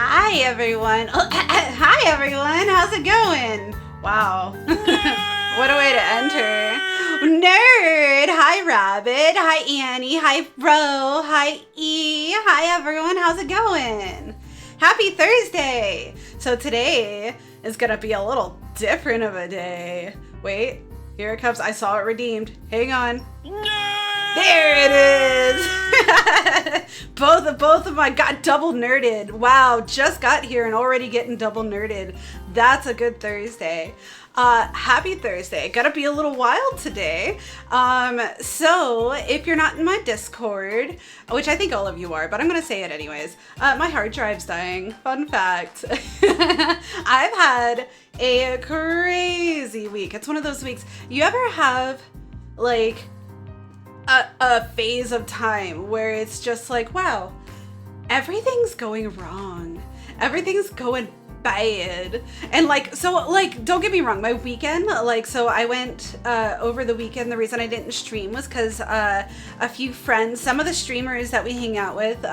Hi everyone. Hi everyone. How's it going? Wow. What a way to enter. Nerd. Hi Rabbit. Hi Annie. Hi Bro. Hi E. Hi everyone. How's it going? Happy Thursday. So today is gonna be a little different of a day. Wait, here it comes. I saw it redeemed. Hang on. There it is. both of my got double nerded. Wow, just got here and already getting double nerded. That's a good Thursday. Happy Thursday. Gotta be a little wild today. So if you're not in my Discord, which I think all of you are, but I'm gonna say it anyways, my hard drive's dying. Fun fact. I've had a crazy week. It's one of those weeks. You ever have like a phase of time where it's just like, wow, everything's going wrong. Everything's going bad. And don't get me wrong, my weekend, so I went over the weekend. The reason I didn't stream was because a few friends, some of the streamers that we hang out with,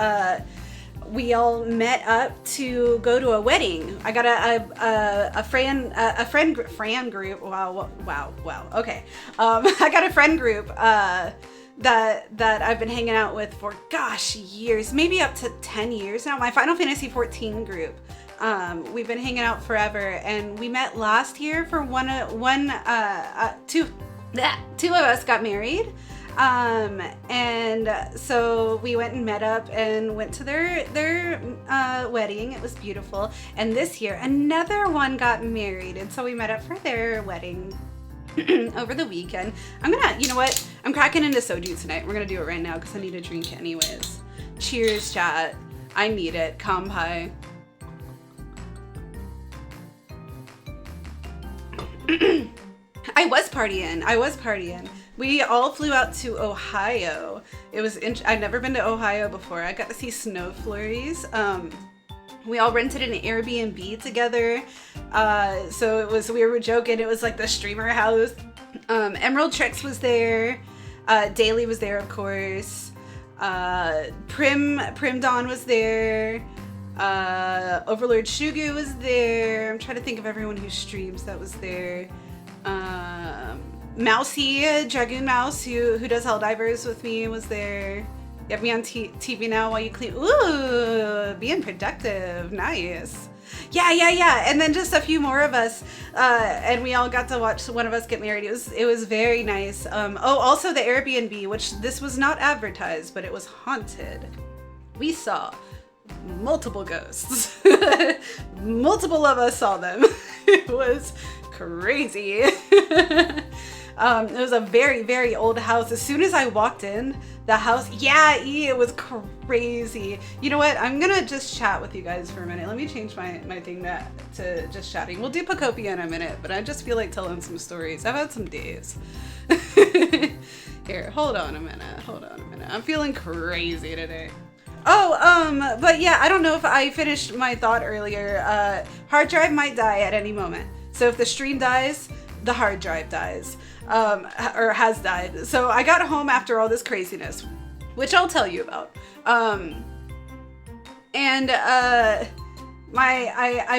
we all met up to go to a wedding. I got a friend group. Wow. Okay. I got a friend group that I've been hanging out with for years, maybe up to 10 years now. My Final Fantasy 14 group. We've been hanging out forever, and we met last year for two of us got married. And so we went and met up and went to their wedding. It was beautiful. And this year, another one got married. And so we met up for their wedding over the weekend. You know what? I'm cracking into soju tonight. We're gonna do it right now because I need a drink anyways. Cheers, chat. I need it. Kampai. I was partying. We all flew out to Ohio. I'd never been to Ohio before. I got to see snow flurries. We all rented an Airbnb together. So we were joking. It was like the streamer house. Emerald Tricks was there. Daily was there, of course. Prim Dawn was there. Overlord Shugu was there. I'm trying to think of everyone who streams that was there. Mousy, Dragoon Mouse, who does Helldivers with me, was there. You have me on TV now while you clean. Ooh, being productive. Nice. Yeah. And then just a few more of us, and we all got to watch one of us get married. It was very nice. Also the Airbnb, which this was not advertised, but it was haunted. We saw multiple ghosts. Multiple of us saw them. It was crazy. It was a very, very old house. As soon as I walked in, the house, it was crazy. You know what? I'm gonna just chat with you guys for a minute. Let me change my thing to just chatting. We'll do Pocopia in a minute, but I just feel like telling some stories. I've had some days. Here, hold on a minute. I'm feeling crazy today. But yeah, I don't know if I finished my thought earlier. Hard drive might die at any moment. So if the stream dies, the hard drive dies, or has died. So I got home after all this craziness, which I'll tell you about. I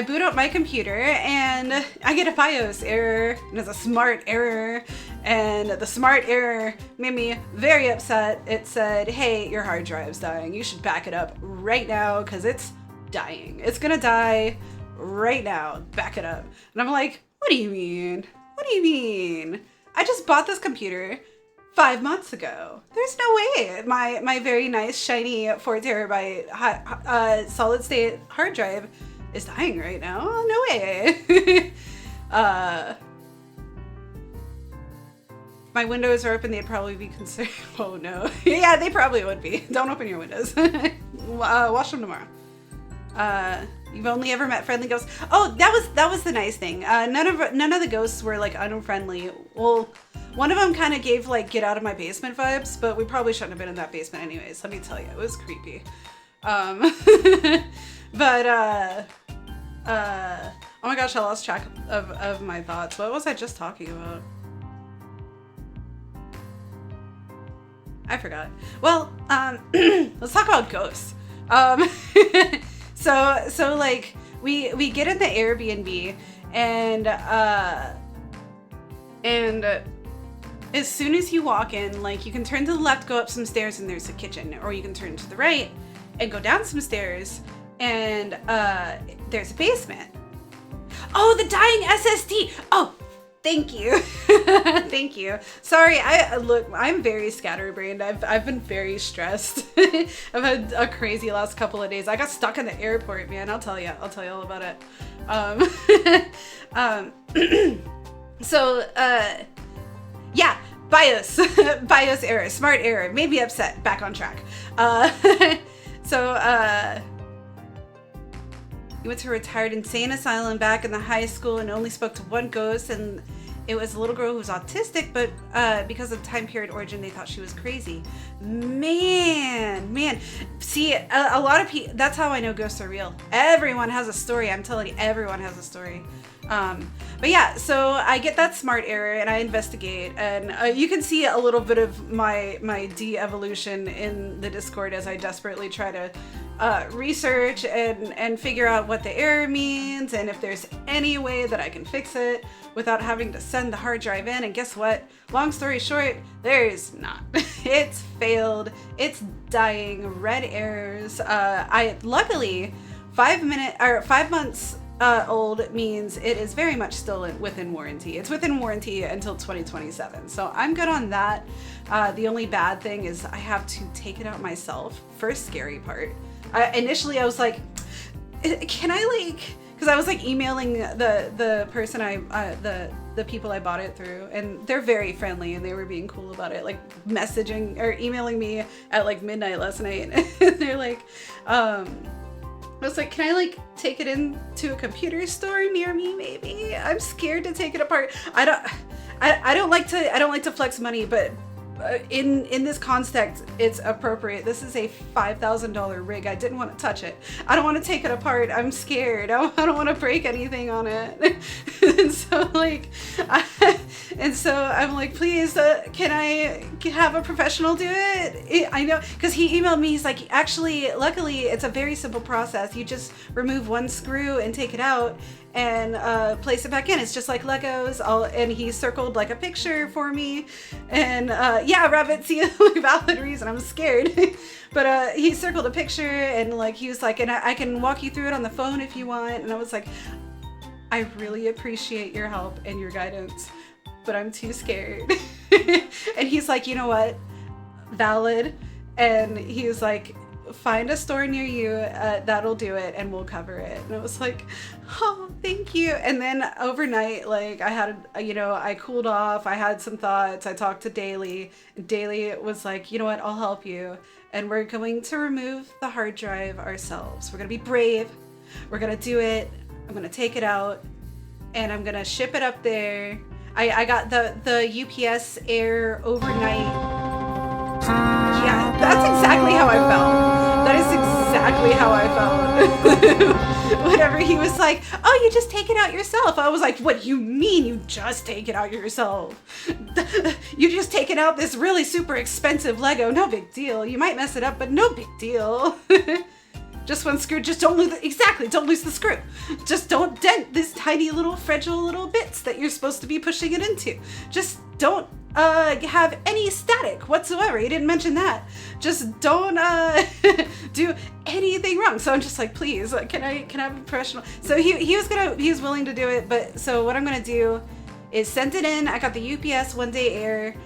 boot up my computer and I get a FiOS error, and it's a smart error, and the smart error made me very upset. It said, hey, your hard drive's dying. You should back it up right now because it's dying. It's gonna die right now. Back it up. And I'm like, what do you mean? I just bought this computer 5 months ago. There's no way my very nice shiny 4 terabyte solid state hard drive is dying right now. No way. My windows are open, they'd probably be concerned. Oh no. Yeah, they probably would be. Don't open your windows. Wash them tomorrow. You've only ever met friendly ghosts. Oh, that was the nice thing. None of the ghosts were like unfriendly. Well, one of them kind of gave like get out of my basement vibes, but we probably shouldn't have been in that basement anyways. Let me tell you, it was creepy. Oh my gosh, I lost track of my thoughts. What was I just talking about? I forgot. Well, let's talk about ghosts. So like we get in the Airbnb, and as soon as you walk in, like, you can turn to the left, go up some stairs, and there's a kitchen, or you can turn to the right and go down some stairs, and there's a basement. Oh, the dying SSD. Oh, thank you. Thank you. Sorry, I'm very scatterbrained. I've been very stressed. I've had a crazy last couple of days. I got stuck in the airport, man. I'll tell you all about it. Yeah, BIOS. BIOS error, smart error, made me upset. Back on track. You went to a retired insane asylum back in the high school and only spoke to one ghost, and it was a little girl who was autistic, but because of time period origin, they thought she was crazy. Man. See, a lot of people, that's how I know ghosts are real. Everyone has a story. I'm telling you, everyone has a story. But yeah, so I get that smart error and I investigate, and you can see a little bit of my de-evolution in the Discord as I desperately try to research and figure out what the error means, and if there's any way that I can fix it without having to send the hard drive in. And guess what? Long story short, there's not. It's failed. It's dying. Red errors. I luckily 5 months old means it is very much still within warranty. It's within warranty until 2027, so I'm good on that. The only bad thing is I have to take it out myself. First scary part. Initially I was like, can I, like, because I was like emailing the person the people I bought it through, and they're very friendly and they were being cool about it, like messaging or emailing me at like midnight last night. And they're like, I was like, can I like take it into a computer store near me? Maybe. I'm scared to take it apart. I don't like to flex money, but in this context, it's appropriate. This is a $5,000 rig. I didn't want to touch it. I don't want to take it apart. I'm scared. I don't want to break anything on it. And so I'm like, please, can I have a professional do it? I know, because he emailed me. He's like, actually, luckily, it's a very simple process. You just remove one screw and take it out and place it back in. It's just like Legos. And he circled like a picture for me. And yeah, Rabbit, see, valid reason. I'm scared. But he circled a picture, and like he was like, and I can walk you through it on the phone if you want. And I was like, I really appreciate your help and your guidance, but I'm too scared. And he's like, you know what? Valid. And he was like, find a store near you that'll do it, and we'll cover it. And I was like, oh, thank you. And then overnight, like, I had, I cooled off. I had some thoughts. I talked to Daily. Daily was like, you know what? I'll help you. And we're going to remove the hard drive ourselves. We're going to be brave. We're going to do it. I'm going to take it out, and I'm going to ship it up there. I got the UPS Air overnight. Yeah, that's exactly how I felt. That is exactly how I felt. Whenever he was like, oh, you just take it out yourself. I was like, what do you mean you just take it out yourself? You just taken out this really super expensive Lego. No big deal. You might mess it up, but no big deal. Just one screw. Just don't lose don't lose the screw. Just don't dent this tiny little fragile little bits that you're supposed to be pushing it into. Just don't have any static whatsoever. He didn't mention that. Just don't do anything wrong. So I'm just like, please, can I have a professional? So he was willing to do it, but so what I'm gonna do is send it in. I got the UPS one day air.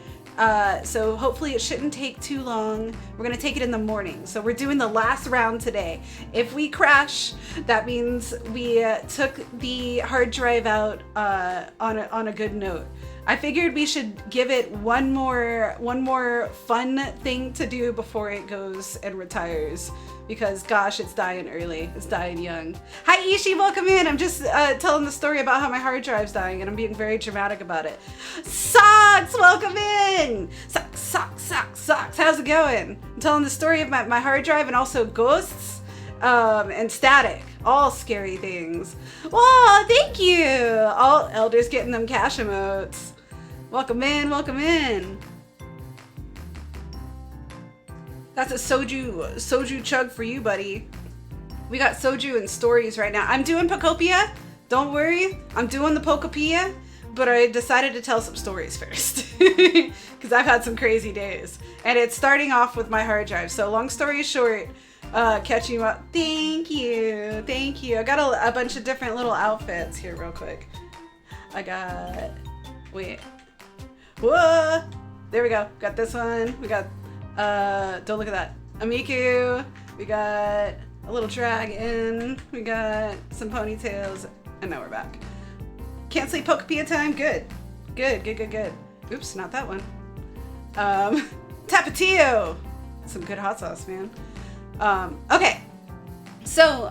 So hopefully it shouldn't take too long. We're gonna take it in the morning. So we're doing the last round today. If we crash, that means we took the hard drive out on a good note. I figured we should give it one more fun thing to do before it goes and retires, because gosh, it's dying early. It's dying young. Hi Ishi, welcome in. I'm just telling the story about how my hard drive's dying, and I'm being very dramatic about it. Socks, welcome in. Socks. How's it going? I'm telling the story of my hard drive, and also ghosts and static. All scary things. Well, thank you. All elders getting them cash emotes. Welcome in. That's a soju chug for you, buddy. We got soju and stories right now. I'm doing Pokopia. Don't worry. I'm doing the Pokopia. But I decided to tell some stories first. Because I've had some crazy days. And it's starting off with my hard drive. So long story short, catching you up. Thank you. Thank you. I got a bunch of different little outfits here real quick. I got... Wait. Whoa! There we go. Got this one. We got... don't look at that. Amiku. We got a little dragon. We got some ponytails. And now we're back. Can't sleep Pokopia time? Good. Good. Oops, not that one. Tapatio! Some good hot sauce, man. Okay. So,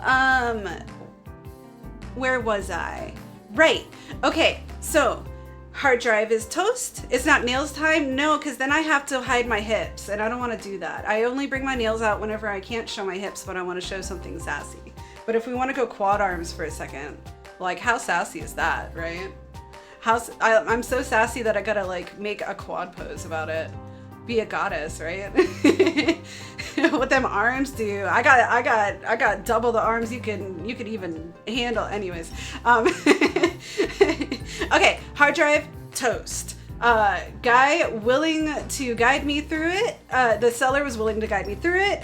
where was I? Right. Okay, so hard drive is toast. It's not nails time? No, because then I have to hide my hips, and I don't want to do that. I only bring my nails out whenever I can't show my hips, but I want to show something sassy. But if we want to go quad arms for a second, like how sassy is that, right? I'm so sassy that I gotta like make a quad pose about it. Be a goddess, right? What them arms do? I got double the arms you could even handle. Anyways, okay, hard drive toast. Guy willing to guide me through it. The seller was willing to guide me through it.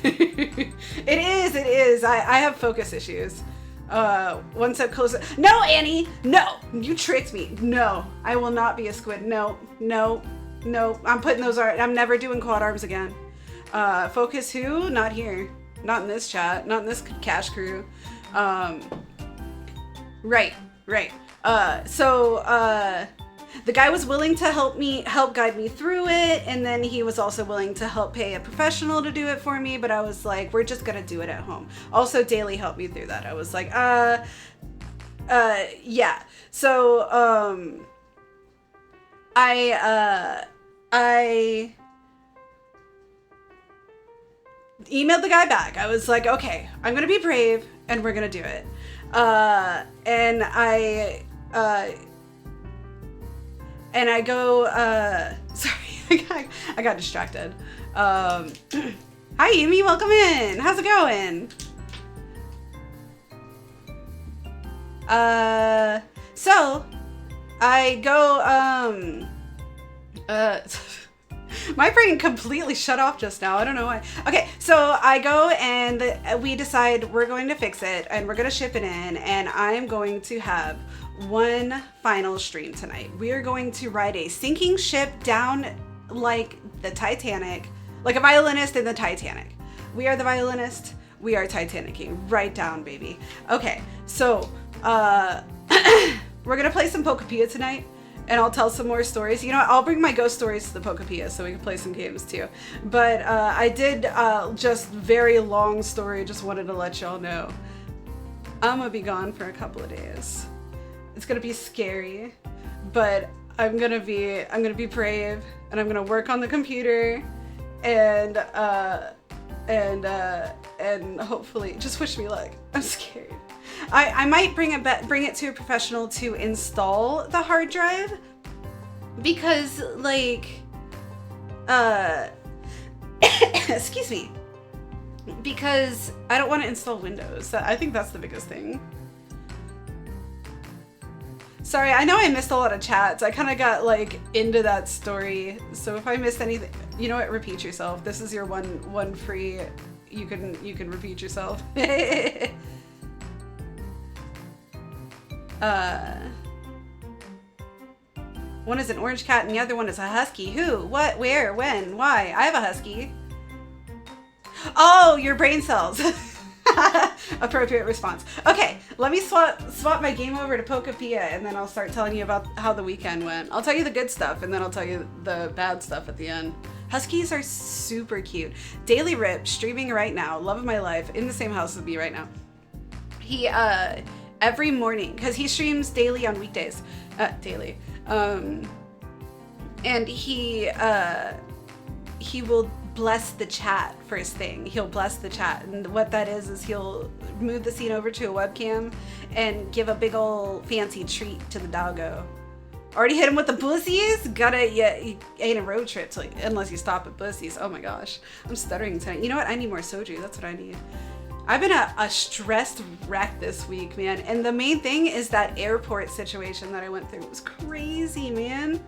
It is. I have focus issues. One step closer. No, Annie! No! You tricked me. No, I will not be a squid. No. I'm putting those I'm never doing quad arms again. Focus who? Not here. Not in this chat. Not in this cash crew. Right. The guy was willing to help guide me through it, and then he was also willing to help pay a professional to do it for me, but I was like, we're just gonna do it at home. Also, Daily helped me through that. I was like, yeah. So, I emailed the guy back. I was like, okay, I'm gonna be brave, and we're gonna do it. And I go, sorry, I got distracted. Hi, Amy, welcome in. How's it going? So, I go, my brain completely shut off just now. I don't know why. Okay, so I go and we decide we're going to fix it and we're going to ship it in, and I'm going to have one final stream tonight. We are going to ride a sinking ship down like the Titanic, like a violinist in the Titanic. We are the violinist. We are Titanicing right down, baby. Okay, so we're gonna play some Pokopia tonight, and I'll tell some more stories. You know what? I'll bring my ghost stories to the Pokopia so we can play some games too. But I did just very long story. Just wanted to let y'all know. I'm gonna be gone for a couple of days. It's gonna be scary, but I'm gonna be brave, and I'm gonna work on the computer, and hopefully just wish me luck. I'm scared. I might bring it to a professional to install the hard drive, because like excuse me, because I don't want to install Windows. I think that's the biggest thing. Sorry, I know I missed a lot of chats. I kind of got like into that story. So if I missed anything, you know what? Repeat yourself. This is your one free. You can repeat yourself. One is an orange cat and the other one is a husky. Who? What? Where? When? Why? I have a husky. Oh, your brain cells. Appropriate response. Okay, let me swap my game over to Pokopia, and then I'll start telling you about how the weekend went. I'll tell you the good stuff, and then I'll tell you the bad stuff at the end. Huskies are super cute. Daily Rip, streaming right now, love of my life, in the same house with me right now. He, every morning, because he streams daily on weekdays, daily, and he will bless the chat first thing. He'll bless the chat, and what that is he'll move the scene over to a webcam and give a big old fancy treat to the doggo. Already hit him with the bussies? He ain't a road trip unless you stop at bussies. Oh my gosh, I'm stuttering tonight. You know what? I need more soju. That's what I need. I've been a stressed wreck this week, man. And the main thing is that airport situation that I went through. It was crazy, man.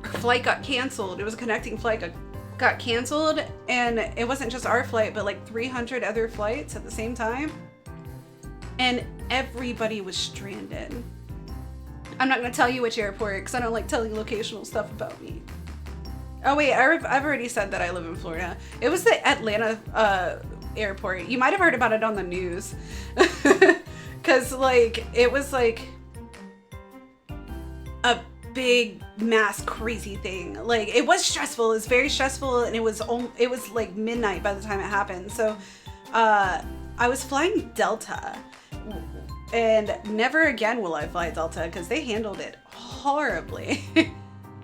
Our flight got canceled. It was a connecting flight got canceled, and it wasn't just our flight, but like 300 other flights at the same time. And everybody was stranded. I'm not gonna tell you which airport because I don't like telling locational stuff about me. Oh wait, I've already said that I live in Florida. It was the Atlanta airport. You might have heard about it on the news. Cause like, it was like a big mass crazy thing. Like, it was stressful. It was very stressful, and it was like midnight by the time it happened. So I was flying Delta, and never again will I fly Delta because they handled it horribly.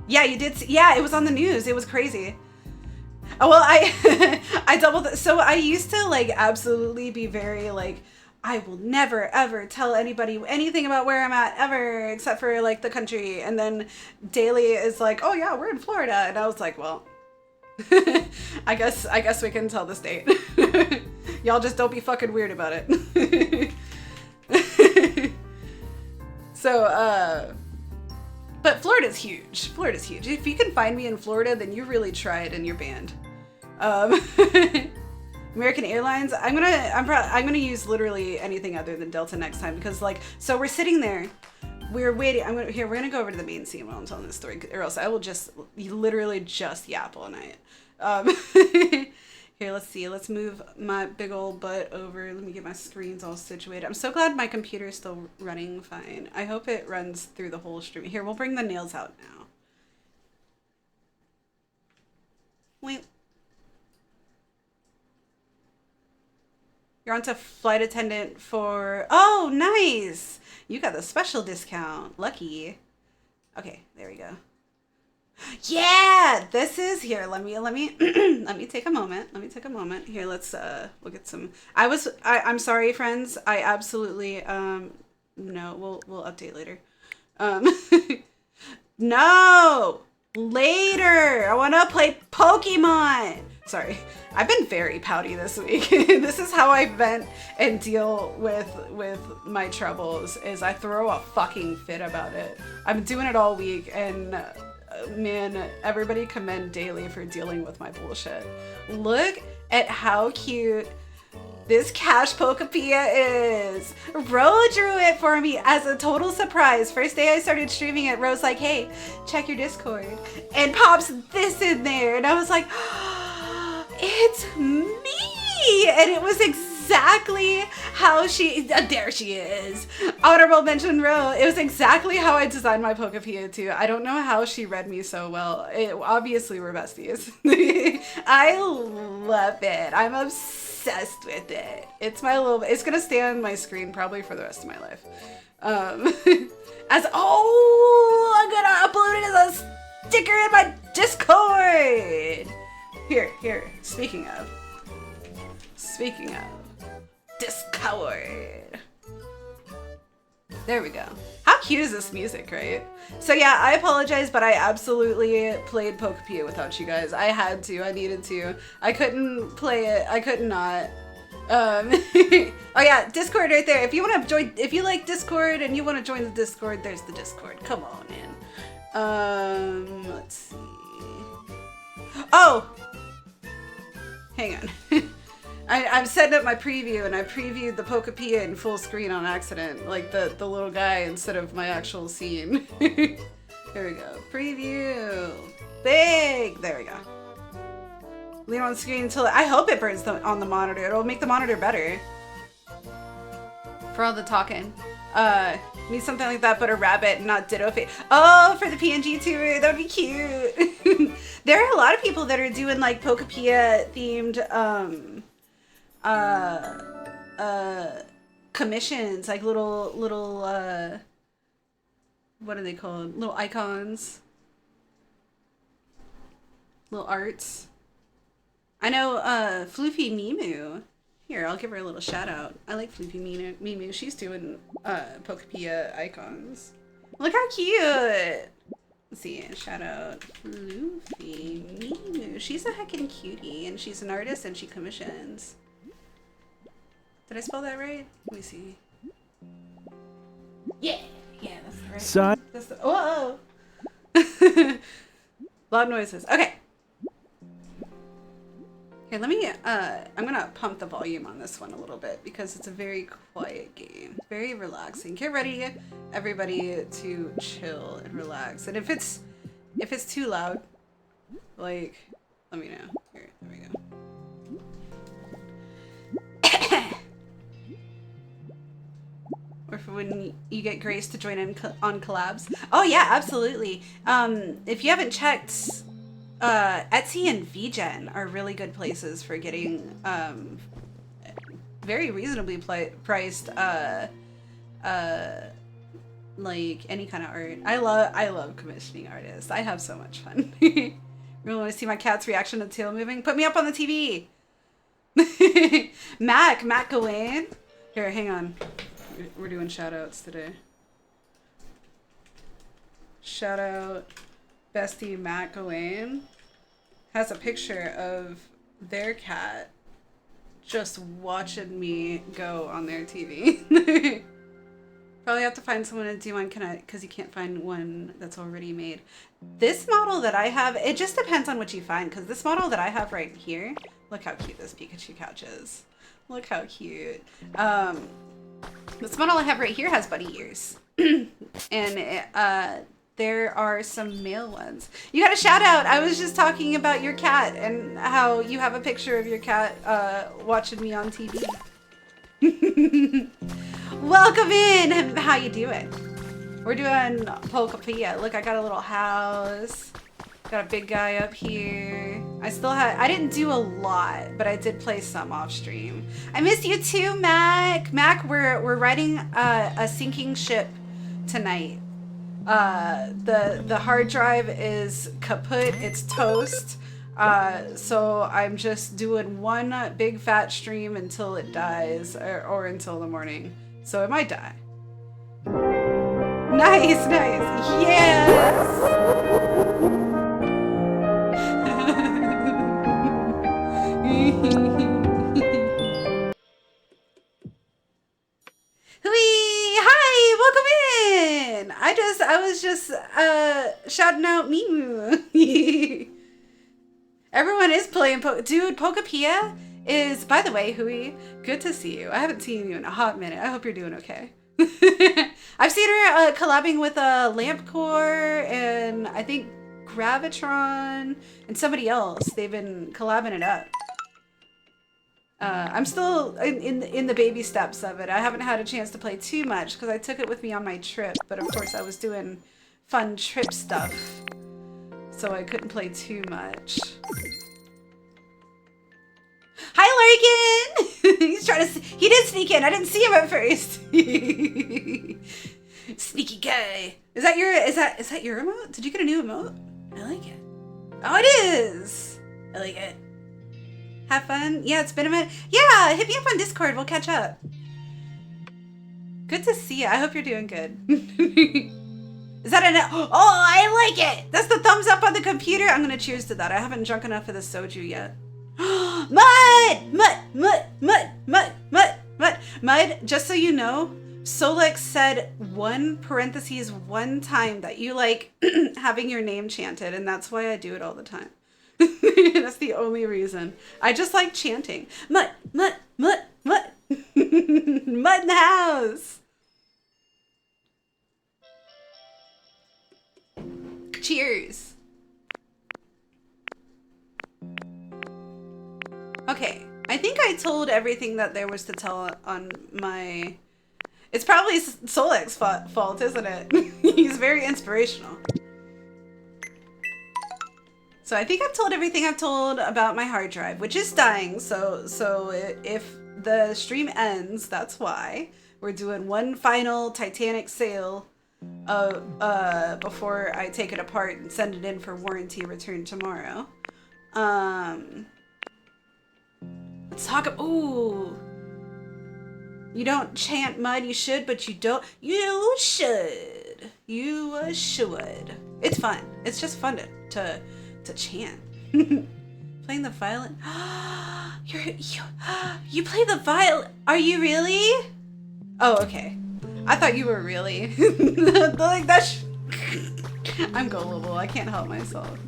Yeah, you did. Yeah, it was on the news. It was crazy. Oh, well, I doubled. So I used to like absolutely be very like, I will never ever tell anybody anything about where I'm at ever, except for like the country. And then Daily is like, oh yeah, we're in Florida. And I was like, well, I guess we can tell the state. Y'all just don't be fucking weird about it. So, but Florida's huge. Florida's huge. If you can find me in Florida, then you really tried and you're banned. American Airlines. I'm gonna use literally anything other than Delta next time because like, so we're sitting there, we're waiting. We're gonna go over to the main scene while I'm telling this story, or else I will just literally just yap all night. Here, let's see. Let's move my big old butt over. Let me get my screens all situated. I'm so glad my computer is still running fine. I hope it runs through the whole stream. Here, we'll bring the nails out now. Wait. You're on to flight attendant for... Oh, nice! You got the special discount. Lucky. Okay, there we go. Yeah, this is here. Let me let me take a moment. Let me take a moment. Here, let's we'll get some. I'm sorry, friends. I absolutely no, we'll update later. No, later. I want to play Pokemon. Sorry. I've been very pouty this week. This is how I vent and deal with my troubles, is I throw a fucking fit about it. I'm doing it all week, and man, everybody commend Daily for dealing with my bullshit. Look at how cute this Cash Pokepia is. Ro drew it for me as a total surprise. First day I started streaming it, Ro's like, hey, check your Discord. And pops this in there. And I was like, oh, it's me. And it was exactly how there she is. Honorable mention, Ro. It was exactly how I designed my Pokepia too. I don't know how she read me so well. Obviously we're besties. I love it. I'm obsessed with it. It's gonna stay on my screen probably for the rest of my life. I'm gonna upload it as a sticker in my Discord. Here, speaking of Discord. There we go. How cute is this music, right? So yeah, I apologize, but I absolutely played Pokepia without you guys. I had to, I needed to. I couldn't play it, I could not. Oh yeah, Discord right there. If you want to join, if you like Discord and you want to join the Discord, there's the Discord. Come on in. Let's see. Oh! Hang on. I'm setting up my preview, and I previewed the Pokepia in full screen on accident, like the little guy instead of my actual scene. Here we go. Preview. Big. There we go. Leave it on the screen until I hope it burns on the monitor. It'll make the monitor better. For all the talking. Need something like that, but a rabbit, not Ditto face. Oh, for the PNG tour, that would be cute. There are a lot of people that are doing like Pokepia themed commissions, like little what are they called? Little icons, little arts. I know Floofy Mimu. Here, I'll give her a little shout out. I like Floofy Mimu. She's doing Pokepia icons. Look how cute. Let's see, shout out Luffy Mimu. She's a heckin' cutie, and she's an artist, and she commissions. Did I spell that right? Let me see. Yeah, that's the right one. That's the, whoa! Loud noises. Okay. Here, let me, I'm gonna pump the volume on this one a little bit because it's a very quiet game. Very relaxing. Get ready, everybody, to chill and relax. And if it's too loud, like, let me know. Here, there we go. Or for when you get Grace to join in on collabs. Oh yeah, absolutely. If you haven't checked, Etsy and VGen are really good places for getting very reasonably priced like any kind of art. I love commissioning artists. I have so much fun. You really want to see my cat's reaction to the tail moving? Put me up on the TV. Mac Gawain. Here, hang on. We're doing shout outs today. Shout out bestie Matt Gawain has a picture of their cat just watching me go on their TV. Probably have to find someone to do one because you can't find one that's already made. This model that I have, it just depends on what you find, because this model that I have right here, look how cute this Pikachu couch is. Look how cute. This model I have right here has bunny ears. And there are some male ones. You got a shout out. I was just talking about your cat and how you have a picture of your cat watching me on TV. Welcome in. How you doing? We're doing Pokepia. Look, I got a little house. Got a big guy up here. I didn't do a lot, but I did play some off stream. I miss you too, Mac. Mac, we're riding a sinking ship tonight. The hard drive is kaput. It's toast. So I'm just doing one big fat stream until it dies, or until the morning. So it might die. Nice. Yes. Hi, welcome in. I was just shouting out Mimu. Everyone is playing dude, Pokepia is, by the way, Hui, good to see you. I haven't seen you in a hot minute. I hope you're doing okay. I've seen her collabing with Lampcore and I think Gravitron and somebody else. They've been collabing it up. I'm still in the baby steps of it. I haven't had a chance to play too much because I took it with me on my trip, but of course I was doing fun trip stuff, so I couldn't play too much. Hi, Larkin! He's trying to. He did sneak in. I didn't see him at first. Sneaky guy. Is that your emote? Did you get a new emote? I like it. Oh, it is. I like it. Have fun. Yeah, it's been a minute. Yeah, hit me up on Discord. We'll catch up. Good to see you. I hope you're doing good. Is that an? Oh, I like it. That's the thumbs up on the computer. I'm gonna cheers to that. I haven't drunk enough of the soju yet. Mud. Just so you know, Solex said one time that you like having your name chanted, and that's why I do it all the time. That's the only reason. I just like chanting. Mud. Mud in the house. Cheers. Okay, I think I told everything that there was to tell on my... It's probably Solex's fault, isn't it? He's very inspirational. So I think I've told everything I've told about my hard drive, which is dying. So if the stream ends, that's why. We're doing one final Titanic sale before I take it apart and send it in for warranty return tomorrow. Let's talk about, ooh. You don't chant Mud, you should, but you don't. You should. You should. It's fun. It's just fun to chant. Playing the violin. You play the violin? Are you really? Oh, okay. I thought you were really. Like that's. I'm gullible. I can't help myself.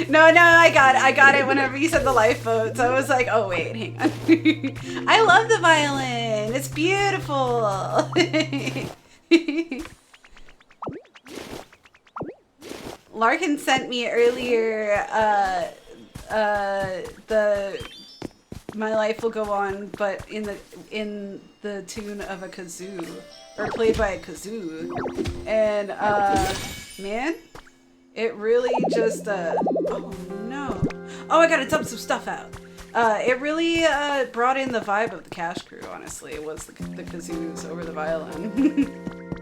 No, I got it whenever you said the lifeboats. I was like, oh wait, hang on. I love the violin. It's beautiful. Larkin sent me earlier the My Life Will Go On, but in the tune of a kazoo, or played by a kazoo. And man, it really just oh no. Oh, I gotta dump some stuff out. It really brought in the vibe of the Cash Crew, honestly. It was the kazoos over the violin.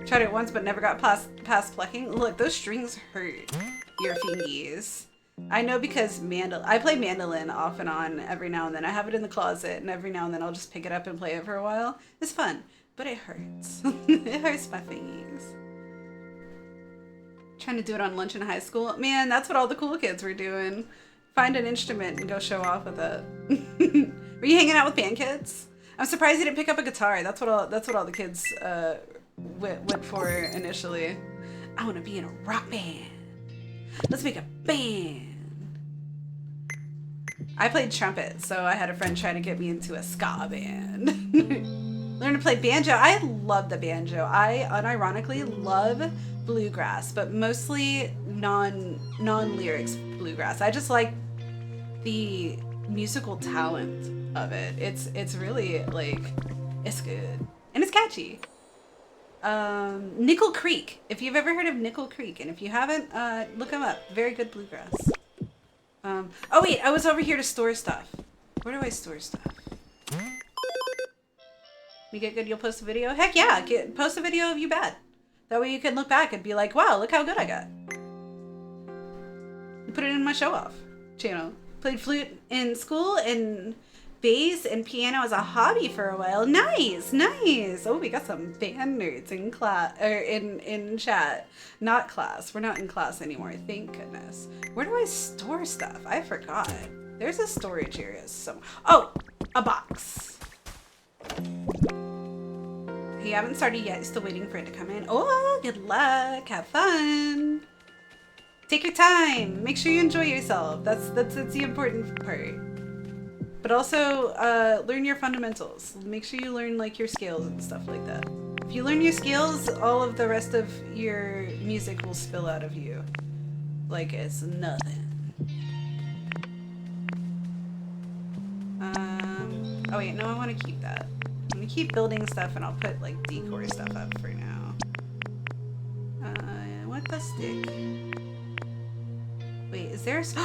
Tried it once but never got past plucking. Look, those strings hurt your fingies. I know because I play mandolin off and on every now and then. I have it in the closet, and every now and then I'll just pick it up and play it for a while. It's fun, but it hurts. It hurts my fingies. Trying to do it on lunch in high school. Man, that's what all the cool kids were doing. Find an instrument and go show off with it. Were you hanging out with band kids? I'm surprised you didn't pick up a guitar. That's what all the kids went for initially. I want to be in a rock band. Let's make a band. I played trumpet, so I had a friend trying to get me into a ska band. Learn to play banjo. I love the banjo. I unironically love bluegrass, but mostly non-lyrics bluegrass. I just like the musical talent of it. It's really like, it's good and it's catchy. Nickel Creek. If you've ever heard of Nickel Creek, and if you haven't, look them up. Very good bluegrass. Oh wait, I was over here to store stuff. Where do I store stuff? You get good, you'll post a video? Heck yeah, post a video of you bad. That way you can look back and be like, wow, look how good I got. Put it in my show off channel. Played flute in school and bass and piano as a hobby for a while. Nice. Oh, we got some band nerds in class, or in chat. Not class. We're not in class anymore. Thank goodness. Where do I store stuff? I forgot. There's a storage area somewhere. Oh, a box. You haven't started yet. Still waiting for it to come in. Oh, good luck. Have fun. Take your time. Make sure you enjoy yourself. That's the important part. But also, learn your fundamentals. Make sure you learn like your scales and stuff like that. If you learn your scales, all of the rest of your music will spill out of you. Like it's nothing. Oh wait, no, I want to keep that. I'm gonna keep building stuff and I'll put like decor stuff up for now. What the stick? Wait, is there sword.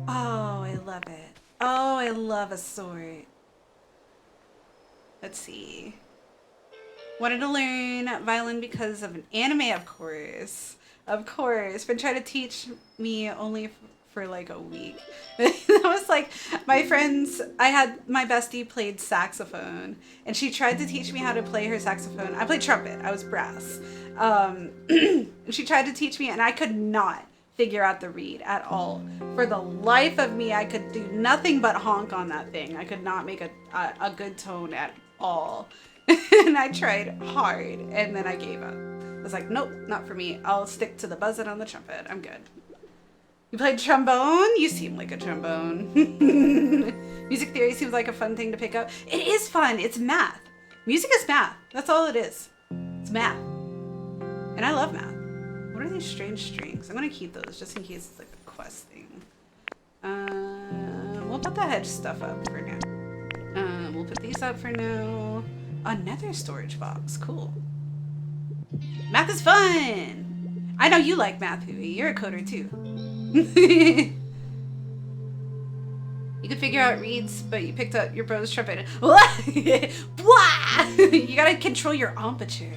Oh, I love it. Oh, I love a sword. Let's see. Wanted to learn violin because of an anime, of course. Of course. Been trying to teach me only for like a week. That was like my friends. I had my bestie played saxophone, and she tried to teach me how to play her saxophone. I played trumpet. I was brass. She tried to teach me, and I could not figure out the reed at all. For the life of me, I could do nothing but honk on that thing. I could not make a good tone at all. And I tried hard, and then I gave up. I was like, nope, not for me. I'll stick to the buzzing on the trumpet. I'm good. You played trombone? You seem like a trombone. Music theory seems like a fun thing to pick up. It is fun. It's math. Music is math. That's all it is. It's math. And I love math. What are these strange strings? I'm going to keep those just in case it's like a quest thing. We'll put the hedge stuff up for now. We'll put these up for now. Another storage box. Cool. Math is fun. I know you like math, Hui. You're a coder too. You could figure out reeds, but you picked up your bro's trumpet. You gotta control your embouchure.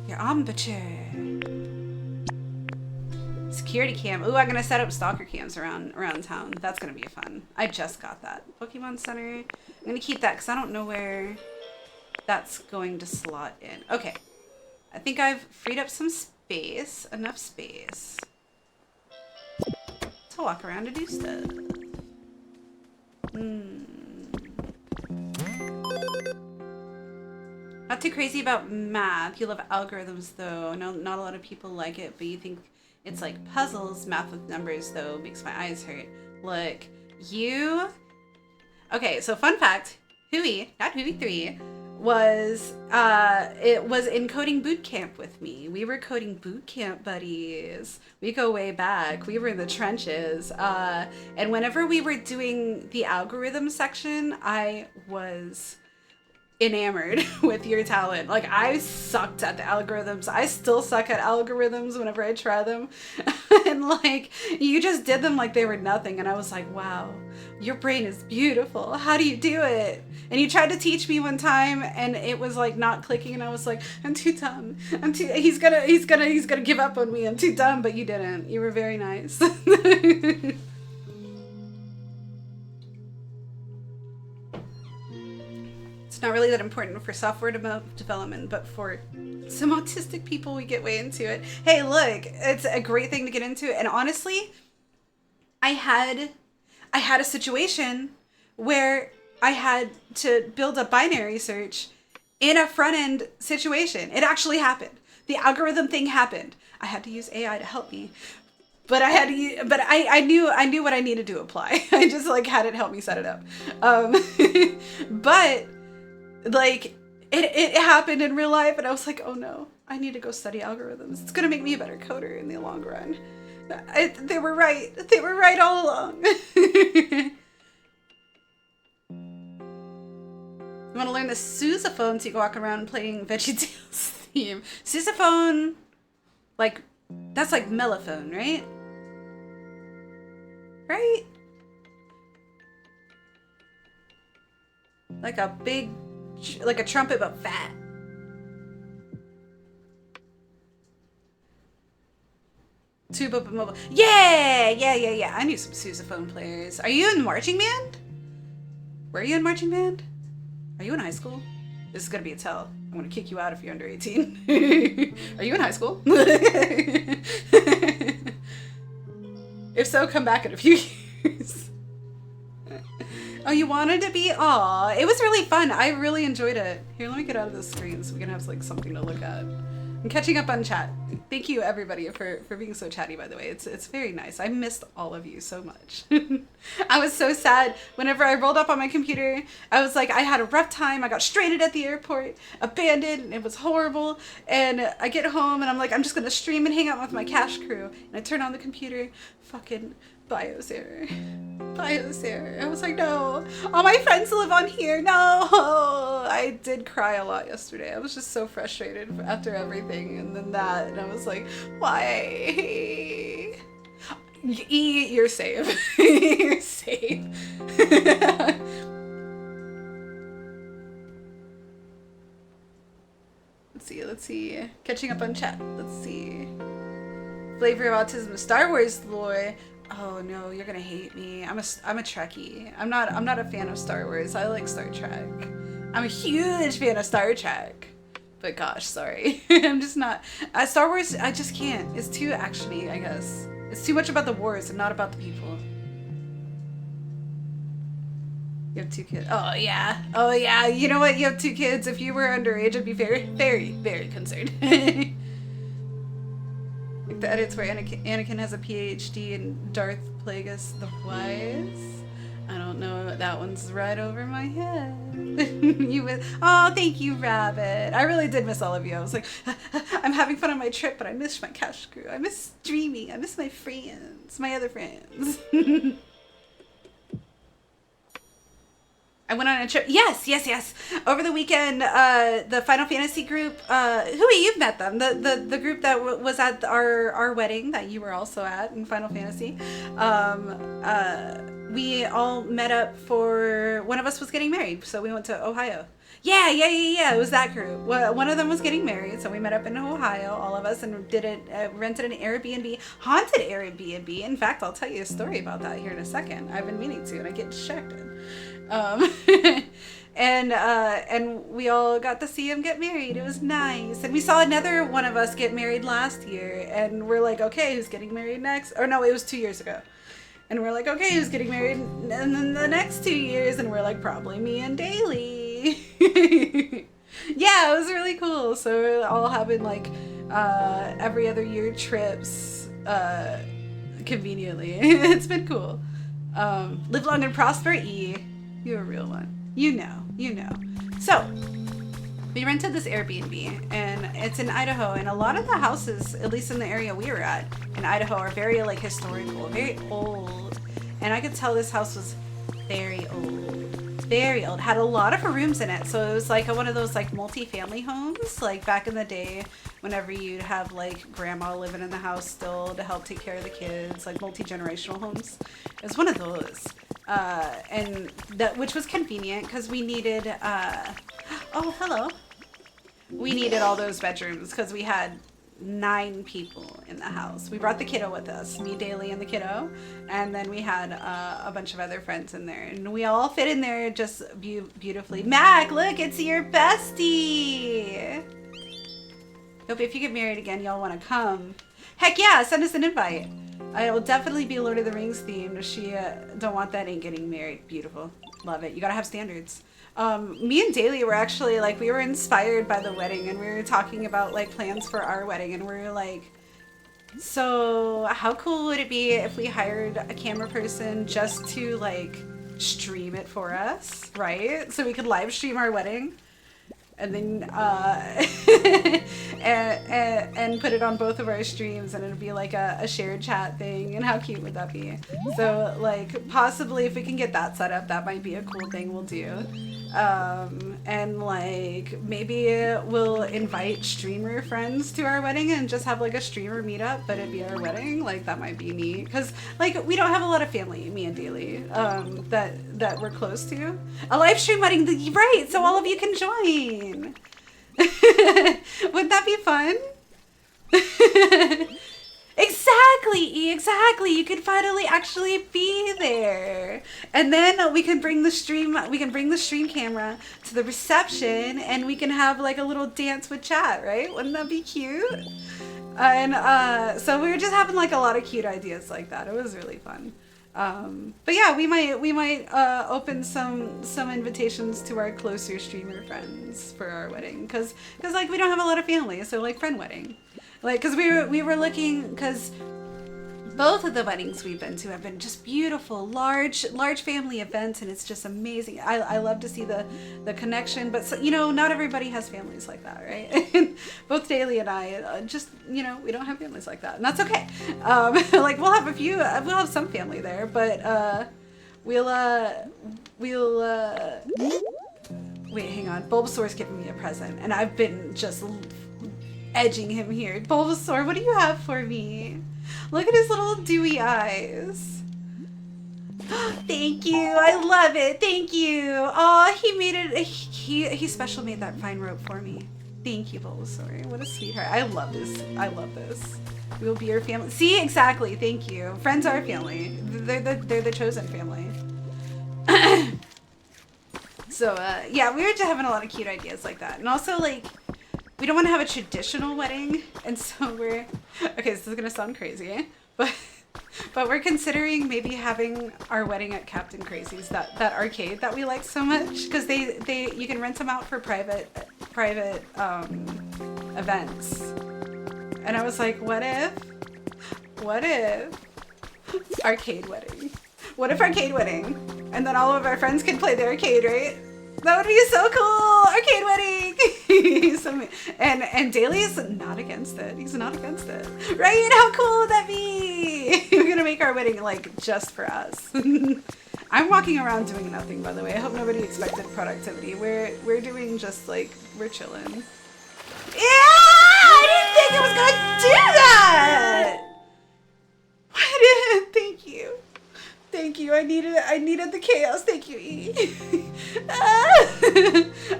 Your embouchure. Security cam. Ooh, I'm gonna set up stalker cams around town. That's gonna be fun. I just got that. Pokemon Center. I'm gonna keep that because I don't know where that's going to slot in. Okay. I think I've freed up some space, enough space to walk around and do stuff. Not too crazy about math. You love algorithms though. No, not a lot of people like it, but you think it's like puzzles. Math with numbers though makes my eyes hurt. Look, you... Okay, so fun fact, Hui, not Hui 3, was in coding boot camp with me. We were coding boot camp buddies. We go way back. We were in the trenches. And whenever we were doing the algorithm section, I was enamored with your talent. Like, I sucked at the algorithms. I still suck at algorithms whenever I try them. And like, you just did them like they were nothing. And I was like, wow, your brain is beautiful. How do you do it? And you tried to teach me one time and it was like not clicking. And I was like, I'm too dumb. He's gonna give up on me. I'm too dumb, but you didn't. You were very nice. It's not really that important for software development, but for some autistic people, we get way into it. Hey, look, it's a great thing to get into. And honestly, I had a situation where I had to build a binary search in a front end situation. It actually happened. The algorithm thing happened. I had to use AI to help me. But I knew what I needed to apply. I just like had it help me set it up. But like it happened in real life and I was like, oh no, I need to go study algorithms. It's gonna make me a better coder in the long run. They were right. They were right all along. You want to learn the sousaphone so you can walk around playing VeggieTales theme. Sousaphone, like, that's like mellophone, right? Right? Like a big, like a trumpet but fat. Tuba but mobile. Yeah. I knew some sousaphone players. Are you in marching band? Were you in marching band? Are you in high school? This is gonna be a tell. I'm gonna kick you out if you're under 18. Are you in high school? If so, come back in a few years. Oh, you wanted to be? Aw, it was really fun. I really enjoyed it. Here, let me get out of the screen so we can have like something to look at. I'm catching up on chat. Thank you everybody for being so chatty, by the way. It's very nice. I missed all of you so much. I was so sad whenever I rolled up on my computer. I was like, I had a rough time. I got stranded at the airport, abandoned. It was horrible. And I get home and I'm like, I'm just gonna stream and hang out with my cash crew. And I turn on the computer, fucking BIOS error. BIOS error. I was like, no, all my friends live on here. No. I did cry a lot yesterday. I was just so frustrated after everything and then that. And I was like, why? You're safe. You're safe. Let's see. Catching up on chat. Let's see. Flavor of autism. Star Wars lore. Oh no, you're gonna hate me. I'm a Trekkie. I'm not a fan of Star Wars. I like Star Trek. I'm a huge fan of Star Trek. But gosh, sorry. I'm just not. Star Wars, I just can't. It's too actiony, I guess. It's too much about the wars and not about the people. You have 2 kids. Oh yeah. Oh yeah. You know what? You have 2 kids. If you were underage, I'd be very, very, very concerned. Like the edits where Anakin has a PhD and Darth Plagueis the Wise. I don't know. That one's right over my head. Oh, thank you, Rabbit. I really did miss all of you. I was like, I'm having fun on my trip, but I miss my cash crew. I miss streaming. I miss my friends, my other friends. I went on a trip. Yes. Over the weekend, the Final Fantasy group, Hui, you've met them. The group that was at our wedding that you were also at in Final Fantasy. We all met up for, one of us was getting married, so we went to Ohio. Yeah. It was that group. One of them was getting married, so we met up in Ohio, all of us, and rented an Airbnb, haunted Airbnb. In fact, I'll tell you a story about that here in a second. I've been meaning to, and I get distracted. And we all got to see him get married. It was nice. And we saw another one of us get married last year, and we're like, okay, who's getting married next? Or no, it was 2 years ago. And we're like, okay, who's getting married in the next 2 years? And we're like, probably me and Daly. Yeah, it was really cool. So we're all having like every other year trips conveniently. It's been cool. Live long and prosper, E. You're a real one. You know. So we rented this Airbnb, and it's in Idaho, and a lot of the houses, at least in the area we were at in Idaho, are very like historical, very old. And I could tell this house was very old, had a lot of rooms in it. So it was like one of those like multi-family homes, like back in the day whenever you'd have like grandma living in the house still to help take care of the kids, like multi-generational homes. It was one of those. And that, which was convenient because we needed, oh, hello. We needed all those bedrooms because we had 9 people in the house. We brought the kiddo with us, me, Daly, and the kiddo, and then we had a bunch of other friends in there, and we all fit in there just beautifully. Mac, look, it's your bestie. Hope if you get married again, y'all want to come. Heck yeah, send us an invite. It'll definitely be Lord of the Rings themed. She don't want that, ain't getting married. Beautiful. Love it. You gotta have standards. Me and Daly were actually like, we were inspired by the wedding, and we were talking about like plans for our wedding, and we were like, so how cool would it be if we hired a camera person just to like stream it for us, right? So we could live stream our wedding. And then and put it on both of our streams, and it'd be like a shared chat thing. And how cute would that be? So like possibly if we can get that set up, that might be a cool thing we'll do. And like maybe we'll invite streamer friends to our wedding and just have like a streamer meetup, but it'd be our wedding. Like that might be neat because like we don't have a lot of family, me and Daly, that we're close to. A live stream wedding, right? So all of you can join. Wouldn't that be fun? Exactly. You could finally actually be there. And then we can bring the stream camera to the reception, and we can have like a little dance with chat, right? Wouldn't that be cute? And so we were just having like a lot of cute ideas like that. It was really fun. But yeah, we might open some invitations to our closer streamer friends for our wedding, cause like we don't have a lot of family, so like friend wedding, like cause we were looking, cause both of the weddings we've been to have been just beautiful, large family events, and it's just amazing. I love to see the connection, but so, you know, not everybody has families like that, right? Both Daly and I just, you know, we don't have families like that, and that's okay. Like we'll have some family there, but we'll wait, hang on. Bulbasaur's giving me a present, and I've been just edging him here. Bulbasaur, what do you have for me? Look at his little dewy eyes. Thank you. I love it. Thank you. Oh, he made it. He special made that fine rope for me. Thank you, Bulbasaur. What a sweetheart. I love this. We will be your family. See, exactly. Thank you. Friends are family. They're the chosen family. So, yeah, we were just having a lot of cute ideas like that. And also, like, we don't want to have a traditional wedding, and so okay, this is gonna sound crazy, but we're considering maybe having our wedding at Captain Crazy's, that arcade that we like so much, because you can rent them out for private events. And I was like, what if arcade wedding? What if arcade wedding? And then all of our friends can play the arcade, right? That would be so cool! Arcade wedding! And Daly's not against it. He's not against it. Right? How cool would that be? We're gonna make our wedding like just for us. I'm walking around doing nothing, by the way. I hope nobody expected productivity. We're doing just like, we're chilling. Yeah! I didn't think I was gonna do that! I didn't. Thank you. Thank you. I needed the chaos. Thank you, E.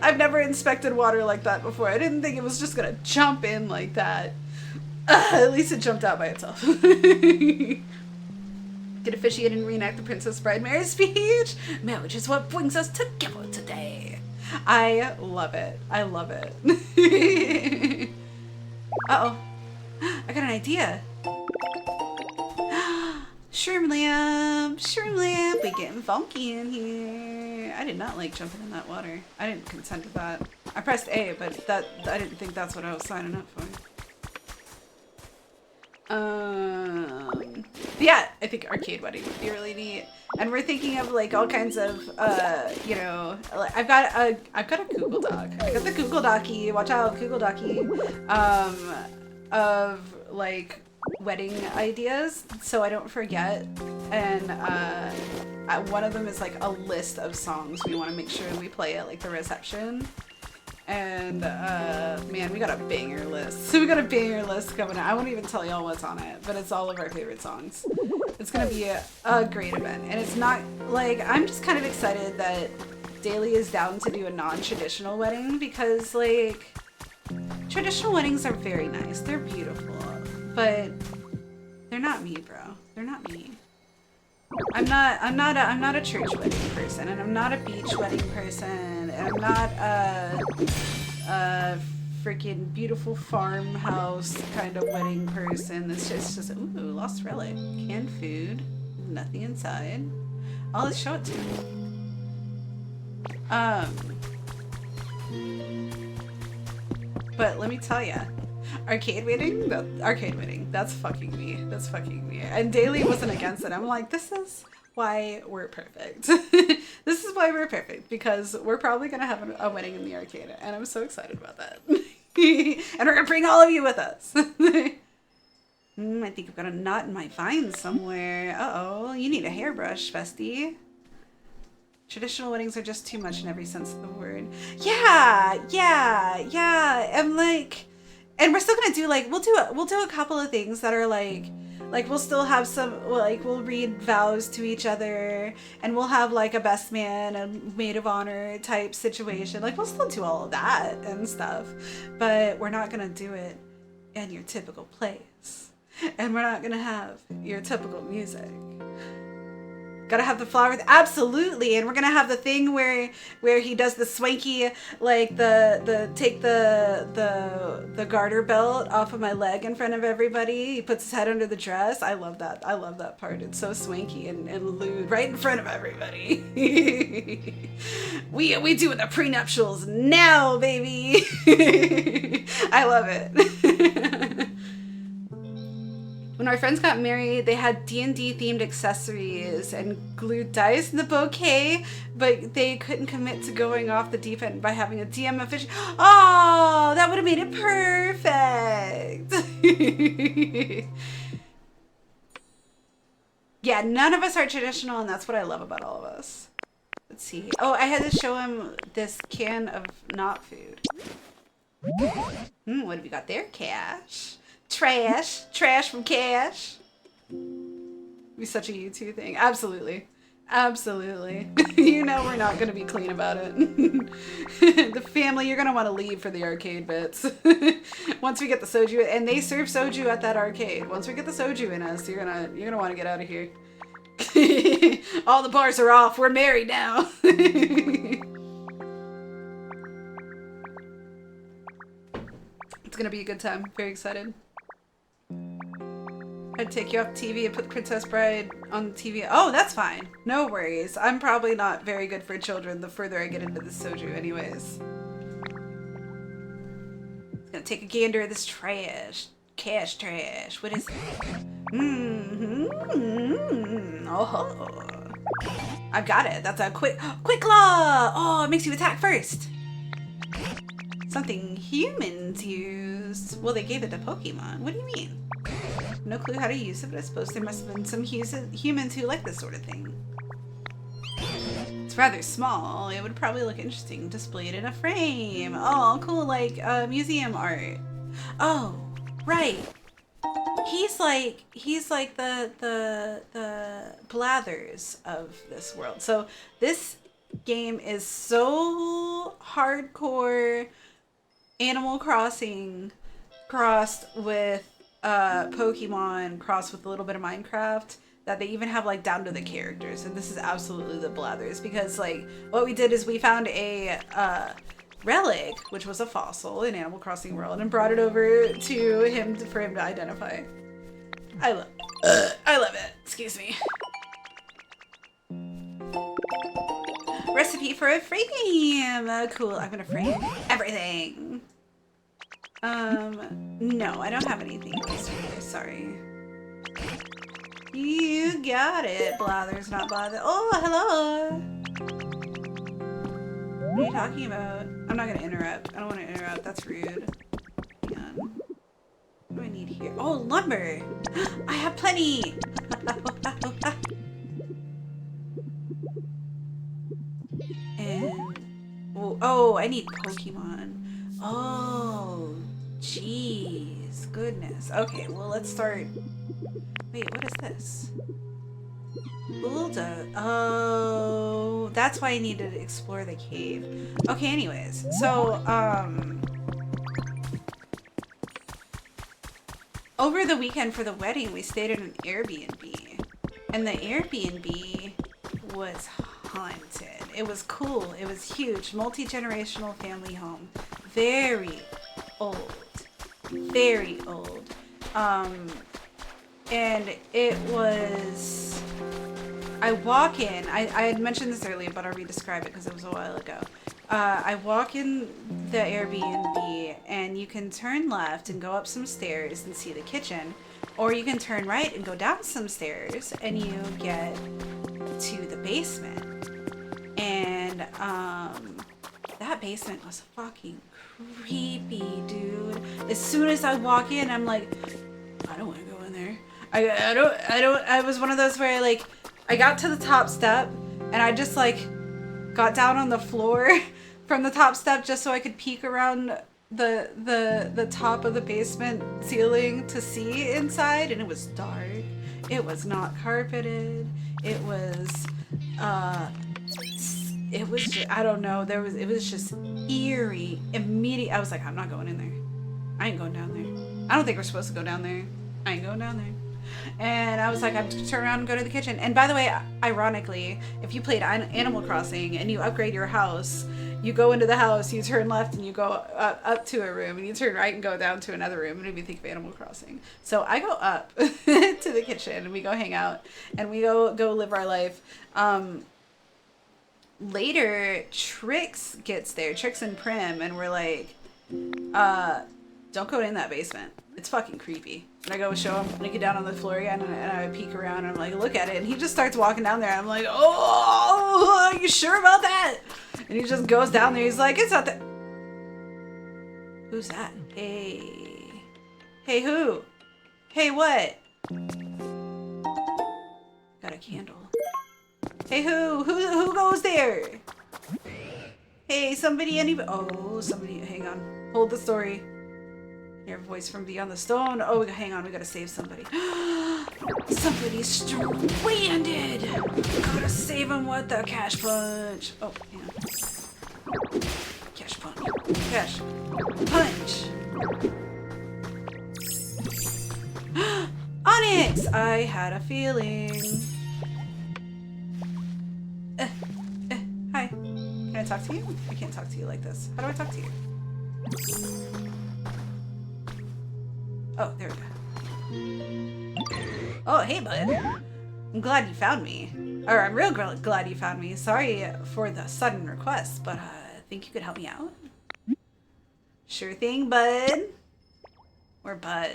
I've never inspected water like that before. I didn't think it was just gonna jump in like that. At least it jumped out by itself. Get officiate and reenact the Princess Bride marriage speech. Marriage is what brings us together today. I love it. I love it. Uh-oh. I got an idea. Shroom lamp, we getting funky in here. I did not like jumping in that water. I didn't consent to that. I pressed A, but I didn't think that's what I was signing up for. Yeah, I think arcade wedding would be really neat. And we're thinking of like all kinds of, you know, I've got a Google Doc. I got the Google Docky. Watch out, Google Docky. Of like wedding ideas, so I don't forget. And one of them is like a list of songs we want to make sure we play at like the reception. And man, we got a banger list. So we got a banger list coming out. I won't even tell y'all what's on it, but it's all of our favorite songs. It's gonna be a great event, and it's not like, I'm just kind of excited that Daly is down to do a non-traditional wedding, because like traditional weddings are very nice. They're beautiful, but they're not me, bro. They're not me. I'm not a church wedding person, and I'm not a beach wedding person, and I'm not a freaking beautiful farmhouse kind of wedding person. It's just ooh, lost relic, canned food, nothing inside. I'll just show it to you. But let me tell ya, arcade wedding, that's fucking me. That's fucking me. And Daly wasn't against it. I'm like, this is why we're perfect. This is why we're perfect, because we're probably gonna have a wedding in the arcade, and I'm so excited about that. And we're gonna bring all of you with us. I think I've got a knot in my vine somewhere. Uh-oh, you need a hairbrush, bestie. Traditional weddings are just too much in every sense of the word. Yeah. And like, and we're still gonna do like, we'll do a couple of things that are like we'll still have some, like we'll read vows to each other, and we'll have like a best man and maid of honor type situation. Like we'll still do all of that and stuff, but we're not gonna do it in your typical place, and we're not gonna have your typical music. Gotta have the flowers, absolutely, and we're gonna have the thing where he does the swanky, like the take the garter belt off of my leg in front of everybody. He puts his head under the dress. I love that. I love that part. It's so swanky and lewd right in front of everybody. we doing the prenuptials now, baby. I love it. When my friends got married, they had D&D themed accessories and glued dice in the bouquet, but they couldn't commit to going off the deep end by having a DM official. Oh, that would have made it perfect. Yeah, none of us are traditional, and that's what I love about all of us. Let's see. Oh, I had to show him this can of not food. What have we got there? Cash. Trash from Cash. Be such a U2 thing. Absolutely. You know we're not going to be clean about it. The family, you're going to want to leave for the arcade bits. Once we get the soju, and they serve soju at that arcade. Once we get the soju in us, you're gonna want to get out of here. All the bars are off. We're married now. It's gonna be a good time. Very excited. I'd take you off TV and put the Princess Bride on the TV. Oh, that's fine. No worries. I'm probably not very good for children the further I get into the soju anyways. It's gonna take a gander at this trash. Cash trash. What is it? Oh. I've got it. That's a quick claw. Oh, it makes you attack first. Something humans use. Well, they gave it to Pokemon. What do you mean? No clue how to use it, but I suppose there must have been some humans who like this sort of thing. It's rather small. It would probably look interesting displayed in a frame. Oh, cool, like museum art. Oh, right. He's like the Blathers of this world. So this game is so hardcore Animal Crossing crossed with Pokemon crossed with a little bit of Minecraft that they even have like down to the characters, and this is absolutely the Blathers, because like what we did is we found a relic, which was a fossil in Animal Crossing World, and brought it over to him for him to identify. I love it. Excuse me. Recipe for a frame. Cool. I'm gonna frame everything. No, I don't have anything else. Sorry. You got it. Blathers, not blather. Oh, hello. What are you talking about? I'm not gonna interrupt. I don't want to interrupt. That's rude. Hang on. What do I need here? Oh, lumber. I have plenty. And oh, I need Pokemon. Oh, jeez, goodness. Okay, well, let's start. Wait, what is this? Bulldoze. Oh, that's why I needed to explore the cave. Okay, anyways, so over the weekend for the wedding, we stayed at an Airbnb, and the Airbnb was haunted. It was cool. It was huge. Multi-generational family home. Very old. Very old. And it was... I walk in. I had mentioned this earlier, but I'll re-describe it because it was a while ago. I walk in the Airbnb, and you can turn left and go up some stairs and see the kitchen. Or you can turn right and go down some stairs, and you get to the basement. And that basement was fucking creepy, dude. As soon as I walk in, I'm like, I don't want to go in there. I was one of those where I got to the top step and I just got down on the floor from the top step just so I could peek around the top of the basement ceiling to see inside, and it was dark. It was not carpeted. It was just, I don't know, it was just eerie. Immediate. I was like, I'm not going in there. I ain't going down there. I don't think we're supposed to go down there. I ain't going down there. And I was like, I'm gonna turn around and go to the kitchen. And by the way, ironically, if you played Animal Crossing and you upgrade your house, you go into the house, you turn left and you go up to a room, and you turn right and go down to another room. And if you think of Animal Crossing. So I go up to the kitchen and we go hang out and we go live our life. Later, Trix gets there, Trix and Prim, and we're like, don't go in that basement. It's fucking creepy. And I go show him, and I get down on the floor again, and I peek around, and I'm like, look at it. And he just starts walking down there, and I'm like, oh, are you sure about that? And he just goes down there. He's like, it's not that. Who's that? Hey. Hey, who? Hey, what? Got a candle. Hey, who goes there? Hey, somebody, anybody? Oh, somebody, hang on. Hold the story. Hear a voice from beyond the stone. Oh, hang on, we gotta save somebody. Somebody's stranded. Gotta save him with the cash punch. Oh, hang on. Cash punch. Cash punch. Onyx! I had a feeling. Hi. Can I talk to you? I can't talk to you like this. How do I talk to you? Oh, there we go. Oh, hey, bud. I'm glad you found me. Or I'm real glad you found me. Sorry for the sudden request, but I think you could help me out? Sure thing, bud. We're buds.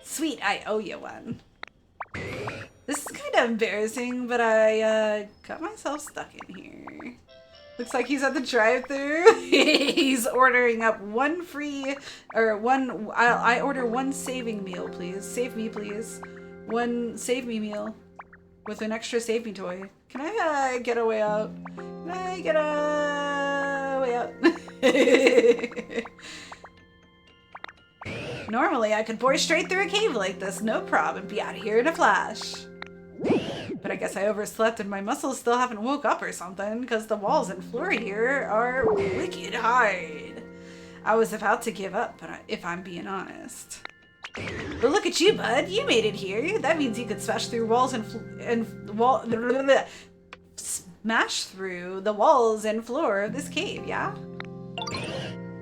Sweet, I owe you one. This is kind of embarrassing, but I got myself stuck in here. Looks like he's at the drive-thru. He's ordering up one free, or one, I order one saving meal, please. Save me, please. One save me meal with an extra save me toy. Can I get a way out? Can I get a way out? Normally, I could bore straight through a cave like this, no problem, and be out of here in a flash. But I guess I overslept and my muscles still haven't woke up or something, because the walls and floor here are wicked hard. I was about to give up, but if I'm being honest. But look at you, bud. You made it here. That means you could smash through walls smash through the walls and floor of this cave, yeah?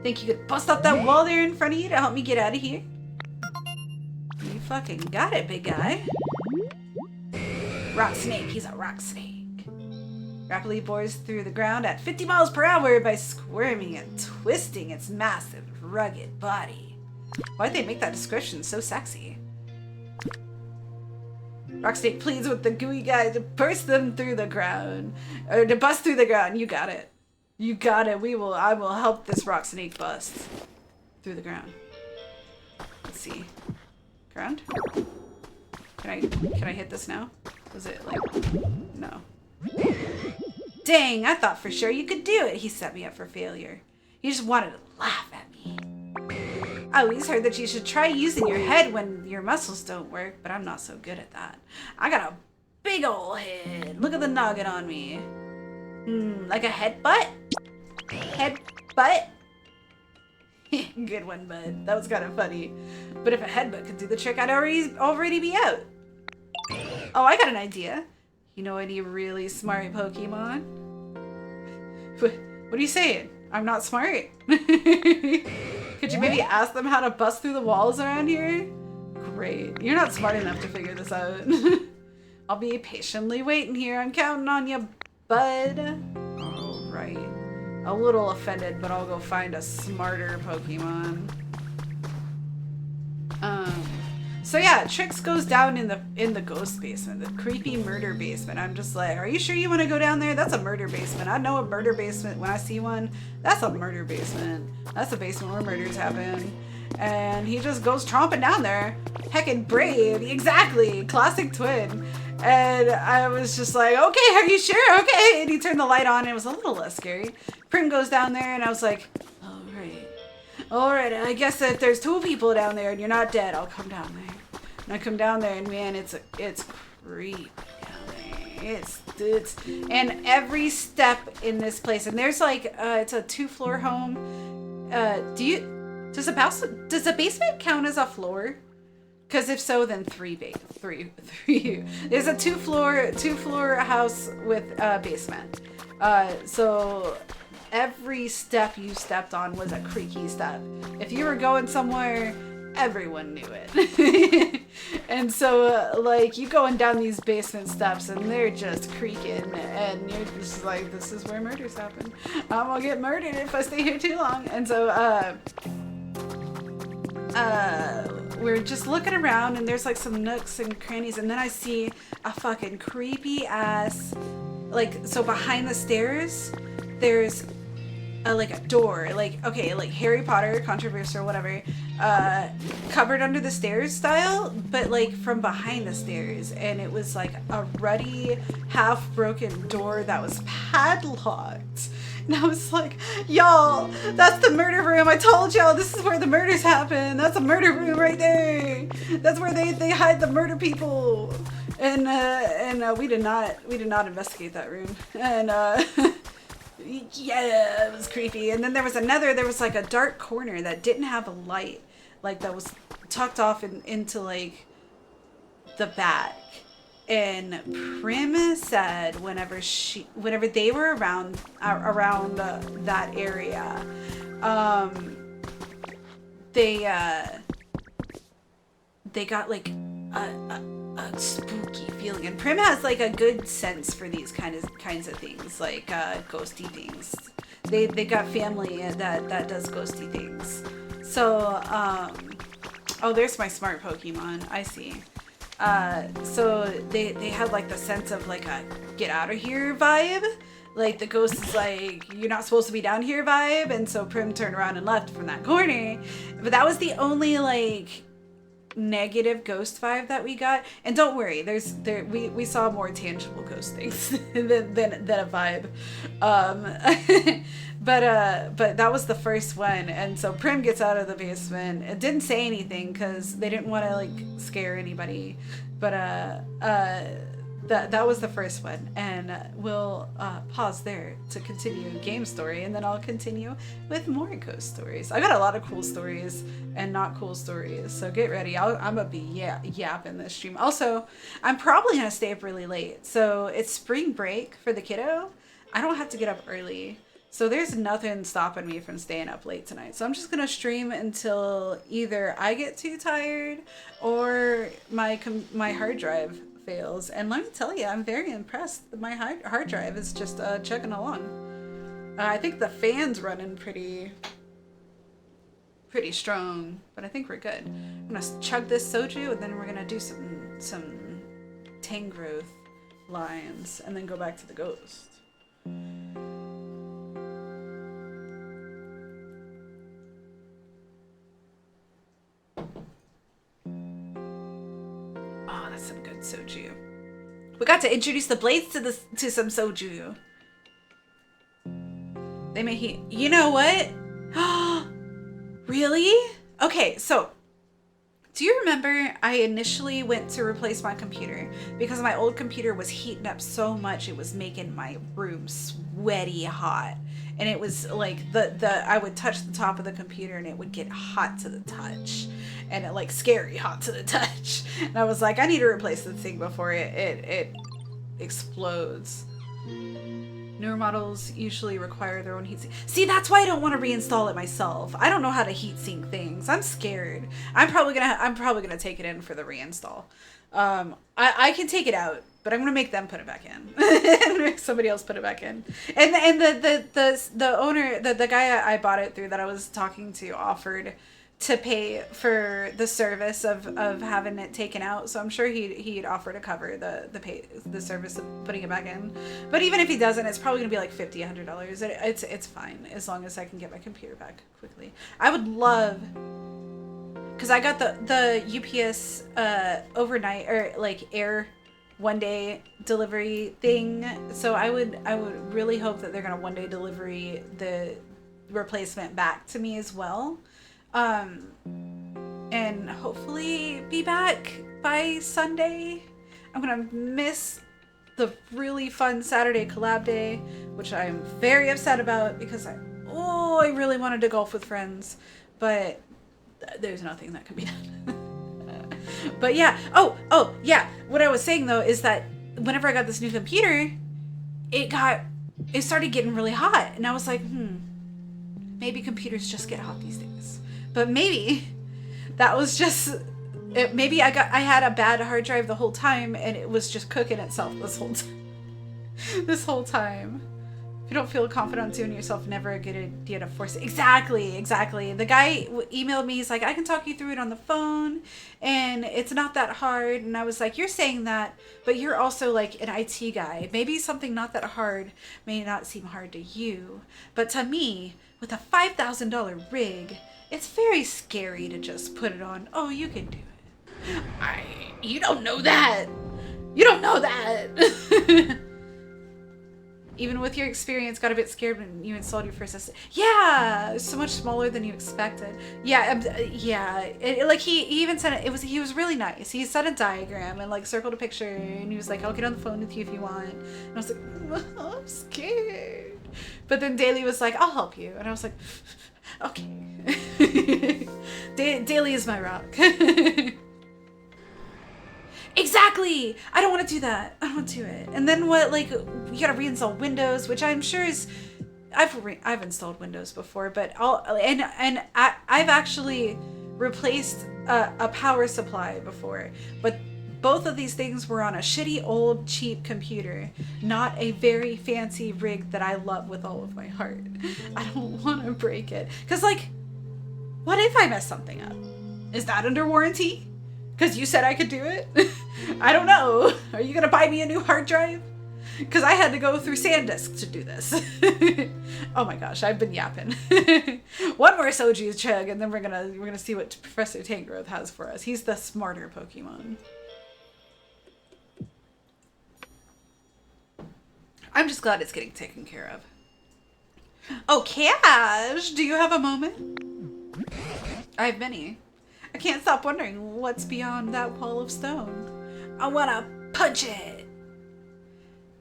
Think you could bust up that wall there in front of you to help me get out of here? You fucking got it, big guy. Rock snake. He's a rock snake. Rapidly bores through the ground at 50 miles per hour by squirming and twisting its massive, rugged body. Why'd they make that description so sexy? Rocksnake pleads with the gooey guy to burst them through the ground. Or to bust through the ground. You got it. You got it. I will help this Rocksnake bust through the ground. Let's see. Ground? Can I hit this now? Was it like... No. Dang, I thought for sure you could do it. He set me up for failure. He just wanted to laugh at me. I always heard that you should try using your head when your muscles don't work, but I'm not so good at that. I got a big ol' head. Look at the noggin on me. Like a headbutt? Headbutt? Good one, bud. That was kind of funny. But if a headbutt could do the trick, I'd already be out. Oh, I got an idea. You know any really smart Pokemon? What are you saying? I'm not smart. Could you maybe ask them how to bust through the walls around here? Great. You're not smart enough to figure this out. I'll be patiently waiting here. I'm counting on you, bud. All right. A little offended, but I'll go find a smarter Pokemon. So yeah, Trix goes down in the ghost basement, the creepy murder basement. I'm just like, are you sure you want to go down there? That's a murder basement. I know a murder basement when I see one. That's a murder basement. That's a basement where murders happen. And he just goes tromping down there. Heckin' brave. Exactly. Classic twin. And I was just like, okay, are you sure? Okay. And he turned the light on and it was a little less scary. Prim goes down there and I was like, all right, I guess that there's two people down there and you're not dead. I'll come down there. And I come down there and man, it's creepy down there. It's and every step in this place, and there's like it's a 2-floor home. Does a basement count as a floor? Because if so, then three. There's a 2-floor house with a basement. So every step you stepped on was a creaky step. If you were going somewhere, everyone knew it. And so, like, you going down these basement steps and they're just creaking and you're just like, this is where murders happen. I'm gonna get murdered if I stay here too long. And so, we're just looking around and there's like some nooks and crannies and then I see a fucking creepy ass, like, so behind the stairs, there's like a door, like, okay, like Harry Potter, controversial, whatever, cupboard under the stairs style, but like from behind the stairs, and it was like a ruddy, half-broken door that was padlocked. And I was like, y'all, that's the murder room. I told y'all this is where the murders happen. That's a murder room right there. That's where they hide the murder people. And we did not investigate that room. And yeah, it was creepy. And then there was like a dark corner that didn't have a light, like that was tucked off into like the back. And Prim said whenever they were around that area, they got like a spooky feeling. And Prim has like a good sense for these kinds of things, like ghosty things. They got family that does ghosty things. So oh, there's my smart Pokemon. I see. So they had like the sense of like a get out of here vibe. Like the ghost is like, you're not supposed to be down here vibe. And so Prim turned around and left from that corner. But that was the only like negative ghost vibe that we got. And don't worry, we saw more tangible ghost things than a vibe. But that was the first one. And so Prim gets out of the basement. It didn't say that was the first one, and we'll pause there to continue game story, and then I'll continue with more ghost stories. I got a lot of cool stories and not cool stories, so get ready. I'm gonna be yapping this stream. Also, I'm probably gonna stay up really late, so it's spring break for the kiddo. I don't have to get up early, so there's nothing stopping me from staying up late tonight. So I'm just gonna stream until either I get too tired or my hard drive fails. And let me tell you, I'm very impressed. My hard drive is just chugging along. I think the fan's running pretty strong, but I think we're good. I'm gonna chug this soju, and then we're gonna do some Tangrowth lines, and then go back to the ghost. Oh, that's some good soju. We got to introduce the blades to some soju. They may heat. You know what? Really? Okay, so do you remember I initially went to replace my computer because my old computer was heating up so much it was making my room sweaty hot, and it was like I would touch the top of the computer and it would get hot to the touch, and it like scary hot to the touch, and I was like, I need to replace this thing before it explodes. Newer models usually require their own heatsink. See, that's why I don't want to reinstall it myself. I don't know how to heatsink things. I'm scared. I'm probably gonna take it in for the reinstall. I can take it out, but I'm gonna make them put it back in. Make somebody else put it back in. And the owner, the guy I bought it through that I was talking to offered to pay for the service of having it taken out, so I'm sure he'd offer to cover the service of putting it back in. But even if he doesn't, it's probably gonna be like $50-$100. It's fine as long as I can get my computer back quickly. I would love, because I got the UPS overnight or like air one day delivery thing, so I would really hope that they're gonna one day delivery the replacement back to me as well. And hopefully be back by Sunday. I'm gonna miss the really fun Saturday collab day, which I'm very upset about because I really wanted to golf with friends, but there's nothing that can be done. But yeah, oh yeah, what I was saying though is that whenever I got this new computer, it started getting really hot, and I was like, maybe computers just get hot these days. But maybe that was just maybe I had a bad hard drive the whole time, and it was just cooking itself this whole time. If you don't feel confident doing yourself, never a good idea to force it. Exactly. The guy emailed me. He's like, I can talk you through it on the phone, and it's not that hard. And I was like, you're saying that, but you're also like an IT guy. Maybe something not that hard may not seem hard to you, but to me, with a $5,000 rig, it's very scary to just put it on. Oh, you can do it. You don't know that. You don't know that. Even with your experience, got a bit scared when you installed your first SSD. Yeah, it's so much smaller than you expected. Yeah, like he even said he was really nice. He set a diagram and like circled a picture, and he was like, I'll get on the phone with you if you want. And I was like, I'm scared. But then Daly was like, I'll help you. And I was like, okay. Daly is my rock. Exactly. I don't want to do that. I don't want to do it. And then what? Like, you gotta reinstall Windows, which I'm sure is. I've installed Windows before, but I've actually replaced a power supply before, but both of these things were on a shitty old cheap computer, not a very fancy rig that I love with all of my heart. I don't want to break it. Because, like, what if I mess something up? Is that under warranty? Because you said I could do it? I don't know. Are you going to buy me a new hard drive? Because I had to go through SanDisk to do this. Oh my gosh, I've been yapping. One more soju chug, and then we're gonna see what Professor Tangrowth has for us. He's the smarter Pokemon. I'm just glad it's getting taken care of. Oh, Cash, do you have a moment? I have many. I can't stop wondering what's beyond that wall of stone. I wanna punch it.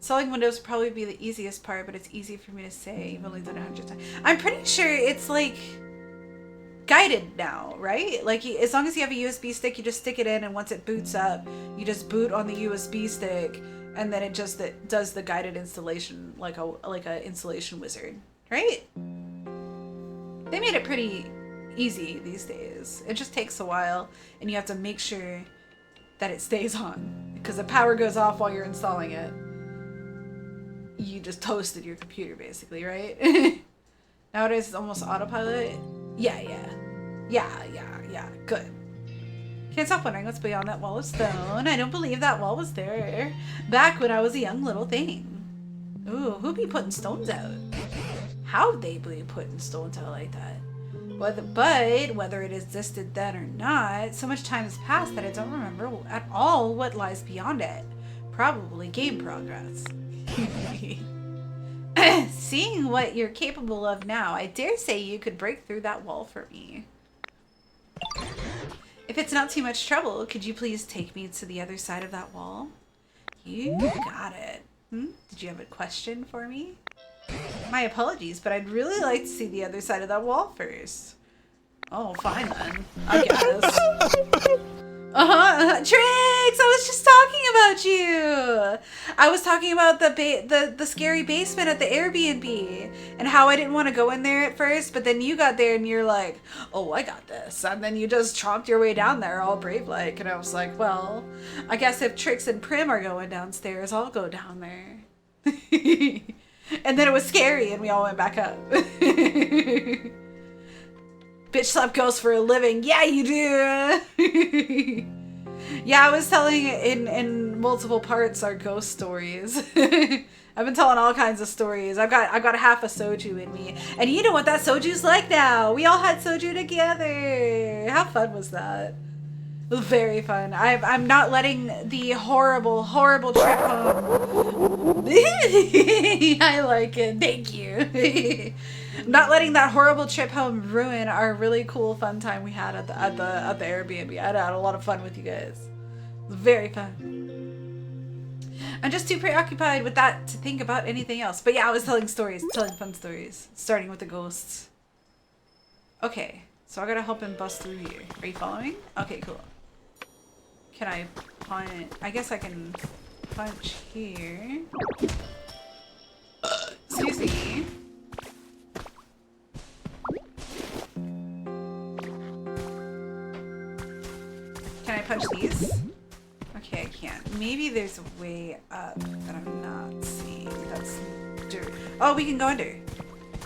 installing Windows would probably be the easiest part, but it's easy for me to say. You've only done it 100 times. I'm pretty sure it's like guided now, right? Like as long as you have a USB stick, you just stick it in, and once it boots up, you just boot on the USB stick, and then it does the guided installation like a installation wizard, right? They made it pretty easy these days. It just takes a while, and you have to make sure that it stays on, because the power goes off while you're installing it. You just toasted your computer basically, right? Nowadays it's almost autopilot. Yeah, good. Can't stop wondering what's beyond that wall of stone. I don't believe that wall was there back when I was a young little thing. Ooh, who be putting stones out? How'd they be putting stones out like that? But whether it existed then or not, so much time has passed that I don't remember at all what lies beyond it. Probably game progress. Seeing what you're capable of now, I dare say you could break through that wall for me. If it's not too much trouble, could you please take me to the other side of that wall? You got it. Did you have a question for me? My apologies, but I'd really like to see the other side of that wall first. Oh, fine then. I guess. Tricks! I was just talking about you! I was talking about the scary basement at the Airbnb, and how I didn't want to go in there at first, but then you got there and you're like, oh, I got this. And then you just chomped your way down there all brave-like, and I was like, well, I guess if Tricks and Prim are going downstairs, I'll go down there. And then it was scary, and we all went back up. Bitch slap ghosts for a living. Yeah, you do. Yeah, I was telling in multiple parts our ghost stories. I've been telling all kinds of stories. I've got a half a soju in me, and you know what that soju's like now. We all had soju together. How fun was that? It was very fun. I'm not letting the horrible trip home. I like it. Thank you. I'm not letting that horrible trip home ruin our really cool fun time we had at the Airbnb. I had a lot of fun with you guys. It was very fun. I'm just too preoccupied with that to think about anything else. But yeah, I was telling fun stories, starting with the ghosts. Okay, so I gotta help him bust through here. Are you following? Okay, cool. Can I punch? I guess I can punch here. Excuse me. Can I punch these? Okay, I can't. Maybe there's a way up that I'm not seeing. That's dirt. Oh, we can go under.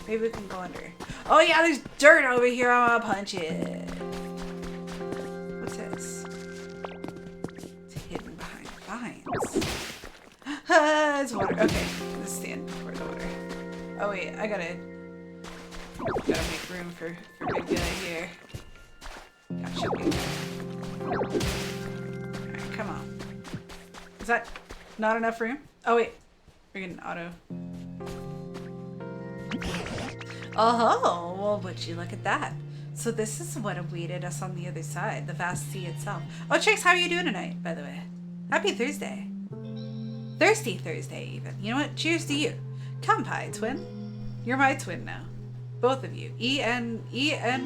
Maybe we can go under. Oh yeah, there's dirt over here. I want to punch it. What's this? It's hidden behind vines. It's water. Okay, let's stand before the water. Oh wait, I gotta make room for big guy here. Gotcha. Alright, come on. Is that not enough room? Oh wait, we're getting auto. Oh, well, would you look at that? So this is what awaited us on the other side, the vast sea itself. Oh, Tricks, how are you doing tonight, by the way? Happy Thursday. Thirsty Thursday, even. You know what? Cheers to you. Come, Pie Twin. You're my twin now. Both of you. E-N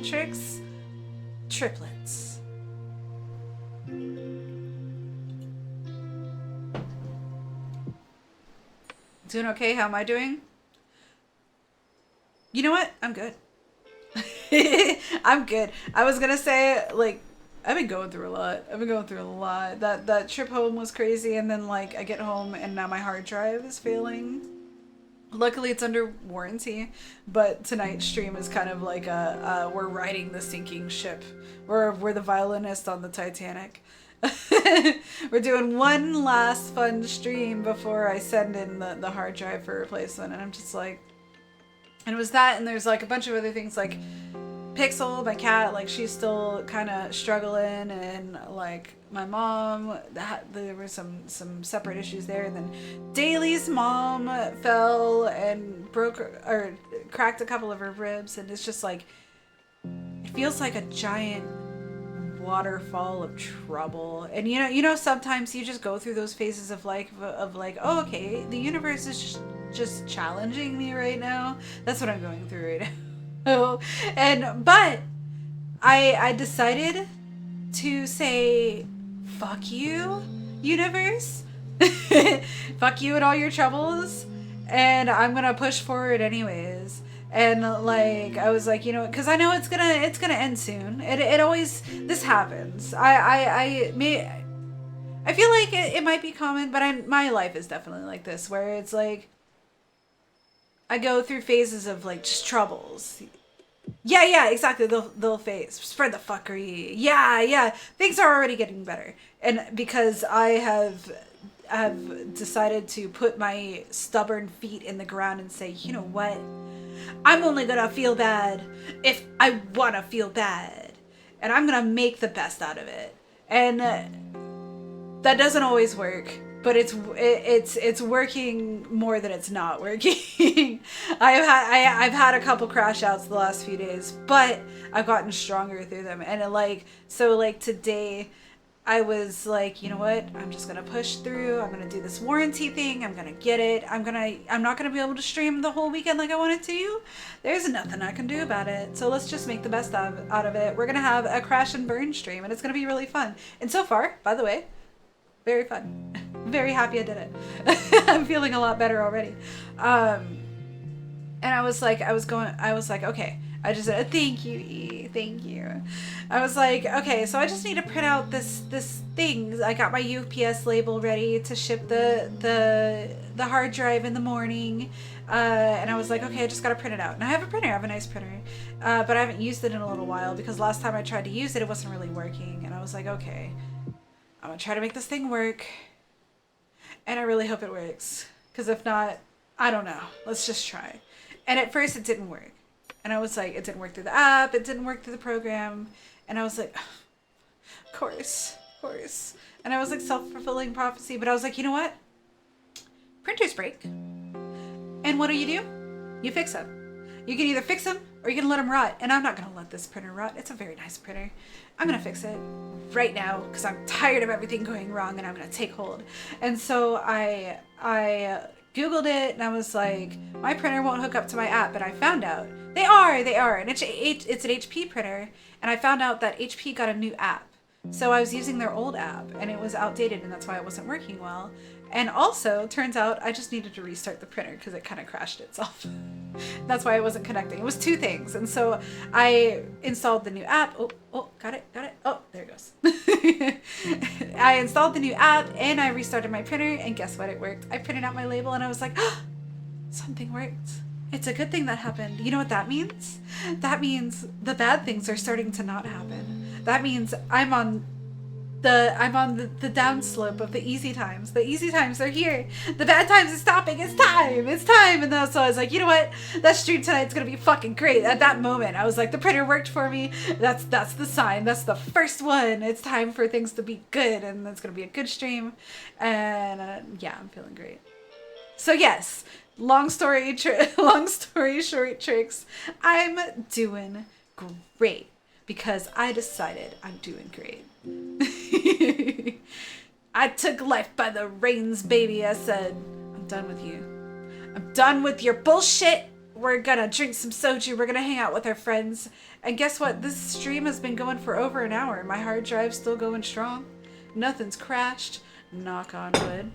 Tricks. Triplets. Doing okay? How am I doing? You know what? I'm good. I'm good. I was gonna say, like, I've been going through a lot. That trip home was crazy, and then, like, I get home and now my hard drive is failing. Luckily, it's under warranty, but tonight's stream is kind of like we're riding the sinking ship. We're the violinist on the Titanic. We're doing one last fun stream before I send in the hard drive for replacement, and I'm just like, and it was that, and there's like a bunch of other things, like Pixel, my cat, like she's still kind of struggling, and like my mom, there were some separate issues there, and then Daly's mom fell and cracked a couple of her ribs, and it's just like, it feels like a giant waterfall of trouble. And you know, sometimes you just go through those phases of like, oh, okay, the universe is just challenging me right now. That's what I'm going through right now. But I decided to say, fuck you, universe. Fuck you and all your troubles. And I'm gonna push forward anyways. And like, I was like, you know, because I know it's gonna end soon. It always, this happens. I feel like it might be common, but my life is definitely like this, where it's like I go through phases of like just troubles. Yeah, exactly. They'll phase. Spread the fuckery. Yeah. Things are already getting better, and because I have decided to put my stubborn feet in the ground and say, you know what? I'm only gonna feel bad if I wanna feel bad, and I'm gonna make the best out of it. And that doesn't always work, but it's working more than it's not working. I've had a couple crash outs the last few days, but I've gotten stronger through them. And like today, I was like, you know what? I'm just gonna push through. I'm gonna do this warranty thing. I'm gonna get it. I'm not gonna be able to stream the whole weekend like I wanted to. There's nothing I can do about it. So let's just make the best out of it. We're gonna have a crash and burn stream, and it's gonna be really fun. And so far, by the way, very fun. Very happy I did it. I'm feeling a lot better already. And I was like, okay. I just said, thank you, E. Thank you. I was like, okay, so I just need to print out this thing. I got my UPS label ready to ship the hard drive in the morning. And I was like, okay, I just got to print it out. And I have a printer. I have a nice printer. But I haven't used it in a little while because last time I tried to use it, it wasn't really working. And I was like, okay, I'm going to try to make this thing work. And I really hope it works. Because if not, I don't know. Let's just try. And at first it didn't work. And I was like, it didn't work through the app. It didn't work through the program. And I was like, of course. And I was like, self-fulfilling prophecy. But I was like, you know what? Printers break. And what do? You fix them. You can either fix them or you can let them rot. And I'm not going to let this printer rot. It's a very nice printer. I'm going to fix it right now because I'm tired of everything going wrong and I'm going to take hold. And so I Googled it and I was like, my printer won't hook up to my app, but I found out they are, and it's an HP printer, and I found out that HP got a new app. So I was using their old app and it was outdated, and that's why it wasn't working well. And also, turns out I just needed to restart the printer because it kind of crashed itself. That's why it wasn't connecting. It was two things. And so I installed the new app. Oh, got it. Oh, there it goes. I installed the new app and I restarted my printer, and guess what? It worked. I printed out my label and I was like, oh, something worked. It's a good thing that happened. You know what that means? That means the bad things are starting to not happen. That means I'm on the downslope of the easy times. The easy times are here. The bad times are stopping. It's time. And so I was like, you know what? That stream tonight's gonna be fucking great. At that moment, I was like, the printer worked for me. That's the sign. That's the first one. It's time for things to be good, and it's gonna be a good stream. And yeah, I'm feeling great. So yes, long story short, tricks. I'm doing great because I decided I'm doing great. I took life by the reins, baby. I said, I'm done with you. I'm done with your bullshit. We're gonna drink some soju. We're gonna hang out with our friends. And guess what? This stream has been going for over an hour. My hard drive's still going strong. Nothing's crashed. Knock on wood.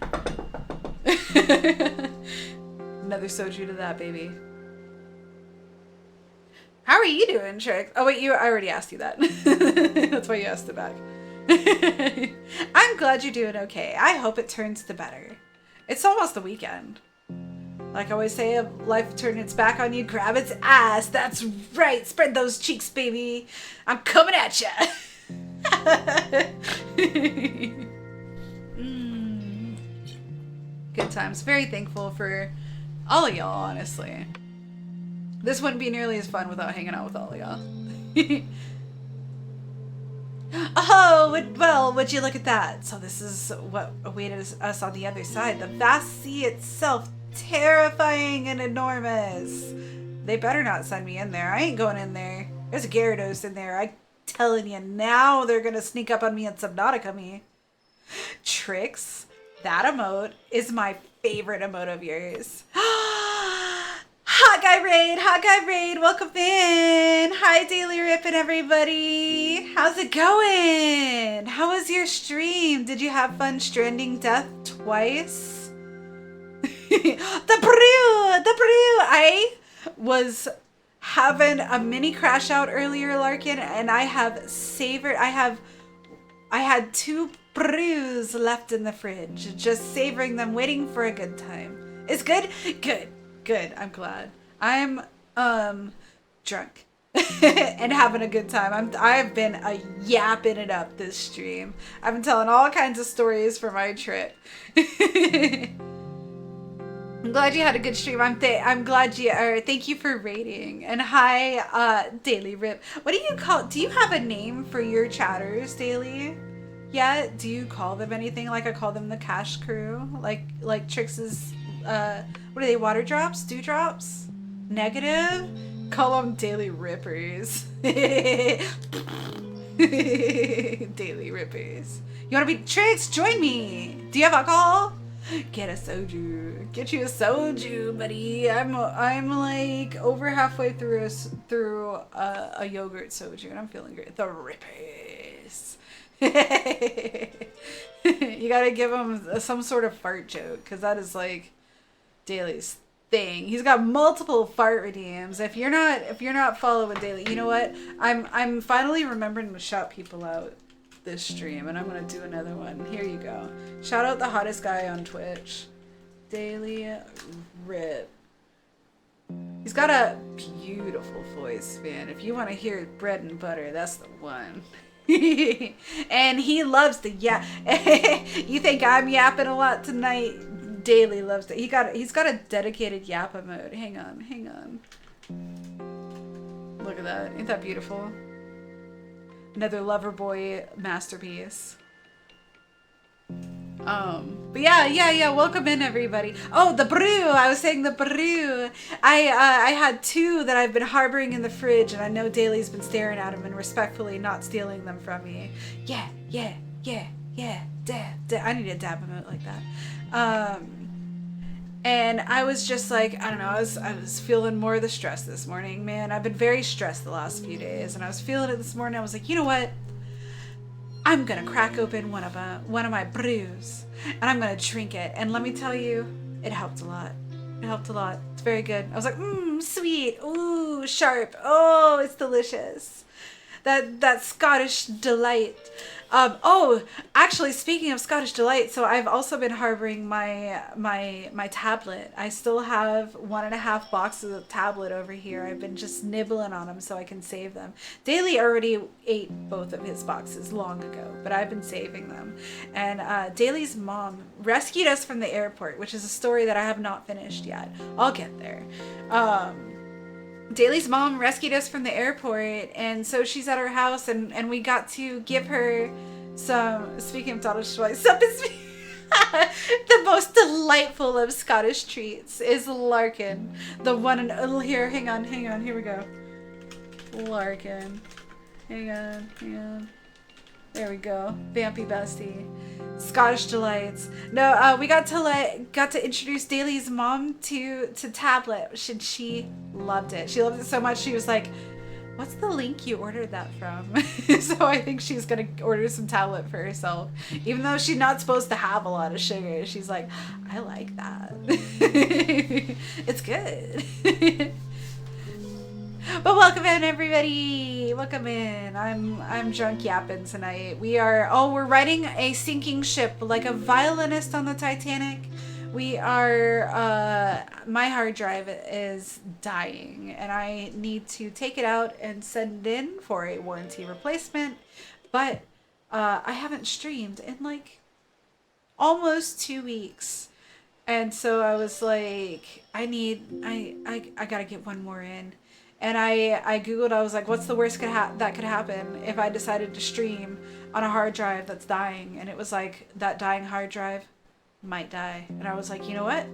Another soju to that, baby. How are you doing, Trick? Oh, wait, I already asked you that. That's why you asked it back. I'm glad you're doing okay. I hope it turns to better. It's almost the weekend. Like I always say, if life turned its back on you, grab its ass. That's right. Spread those cheeks, baby. I'm coming at ya. Good times. Very thankful for all of y'all, honestly. This wouldn't be nearly as fun without hanging out with all of y'all. Oh, well, would you look at that? So this is what awaited us on the other side. The vast sea itself, terrifying and enormous. They better not send me in there. I ain't going in there. There's a Gyarados in there. I telling you, now they're gonna sneak up on me and Subnautica me. Tricks, that emote is my favorite emote of yours. Hot Guy Raid, welcome in. Hi, Daily Rippin', everybody. How's it going? How was your stream? Did you have fun stranding death twice? The brew. I was having a mini crash out earlier, Larkin, and I had 2 brews left in the fridge, just savoring them, waiting for a good time. It's good? Good. I'm glad. I'm drunk and having a good time. I've been yapping it up this stream. I've been telling all kinds of stories for my trip. I'm glad you had a good stream. I'm glad you are. Thank you for rating. And hi, Daily Rip. What do you call? Do you have a name for your chatters, Daily? Yeah. Do you call them anything? Like I call them the Cash Crew. Like Trix's. What are they? Water drops? Dewdrops? Negative? Call them Daily Rippers. Daily Rippers. You want to be Trix? Join me. Do you have alcohol? Get a soju. Get you a soju, buddy. I'm like over halfway through a yogurt soju, and I'm feeling great. The Rippers. You gotta give him some sort of fart joke, because that is like Daily's thing. He's got multiple fart redeems. If you're not following Daily, you know what? I'm finally remembering to shout people out this stream, and I'm gonna do another one. Here you go. Shout out the hottest guy on Twitch, Daily Rip. He's got a beautiful voice, man. If you want to hear bread and butter, that's the one. And he loves to yap. You think I'm yapping a lot tonight? Daily loves it. He's got a dedicated yap mode. Hang on. Look at that. Ain't that beautiful? Another Loverboy masterpiece. But yeah. Welcome in, everybody. Oh, the brew. I was saying the brew. I had 2 that I've been harboring in the fridge, and I know Daily's been staring at them and respectfully not stealing them from me. Yeah. Dab. I need a dab emote like that. And I was just like, I don't know, I was feeling more of the stress this morning, man. I've been very stressed the last few days, and I was feeling it this morning. I was like, you know what? I'm gonna crack open one of my brews, and I'm gonna drink it. And let me tell you, it helped a lot. It's very good. I was like, sweet, ooh, sharp. Oh, it's delicious. That Scottish delight. Actually, speaking of Scottish delight, so I've also been harboring my tablet. I still have 1.5 boxes of tablet over here. I've been just nibbling on them so I can save them. Daily already ate both of his boxes long ago, but I've been saving them. And Daily's mom rescued us from the airport, which is a story that I have not finished yet. I'll get there. Daily's mom rescued us from the airport, and so she's at our house, and we got to give her some, speaking of Scottish delights, the most delightful of Scottish treats is Larkin. The one and here, hang on, here we go. Larkin. Hang on. There we go. Vampy bestie. Scottish delights. No, we got to introduce Daily's mom to Tablet. She loved it. She loved it so much. She was like, "What's the link you ordered that from?" So I think she's gonna order some Tablet for herself, even though she's not supposed to have a lot of sugar. She's like, "I like that. It's good." But welcome in, everybody. Welcome in. I'm drunk yapping tonight. We're riding a sinking ship like a violinist on the Titanic. We are, my hard drive is dying, and I need to take it out and send it in for a warranty replacement. But I haven't streamed in like almost 2 weeks. And so I was like, I gotta get one more in. And I Googled, I was like, what's the worst that could happen if I decided to stream on a hard drive that's dying? And it was like, that dying hard drive might die. And I was like, you know what?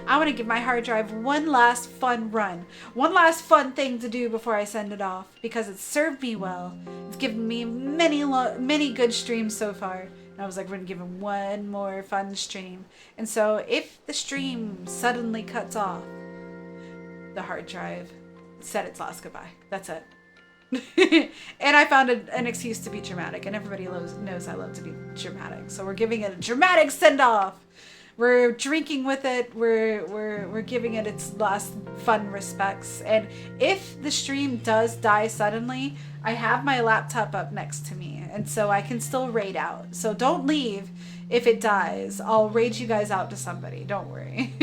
I want to give my hard drive one last fun run. One last fun thing to do before I send it off. Because it's served me well. It's given me many good streams so far. And I was like, we're going to give him one more fun stream. And so if the stream suddenly cuts off, the hard drive said its last goodbye. That's it. And I found an excuse to be dramatic, and everybody knows I love to be dramatic. So we're giving it a dramatic send-off. We're drinking with it. We're giving it its last fun respects. And if the stream does die suddenly, I have my laptop up next to me, and so I can still raid out. So don't leave if it dies. I'll raid you guys out to somebody. Don't worry.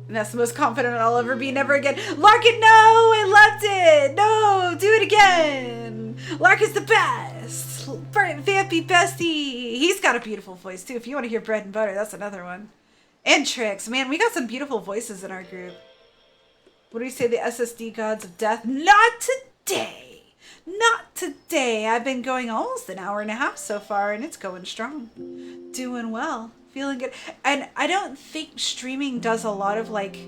And that's the most confident I'll ever be. Never again. Larkin, no! I loved it! No! Do it again! Lark is the best! Vampy bestie! He's got a beautiful voice, too. If you want to hear Bread and Butter, that's another one. And Trix. Man, we got some beautiful voices in our group. What do you say, the SSD gods of death? Not today! Not today! I've been going almost an hour and a half so far, and it's going strong. Doing well. Feeling good. And I don't think streaming does a lot of like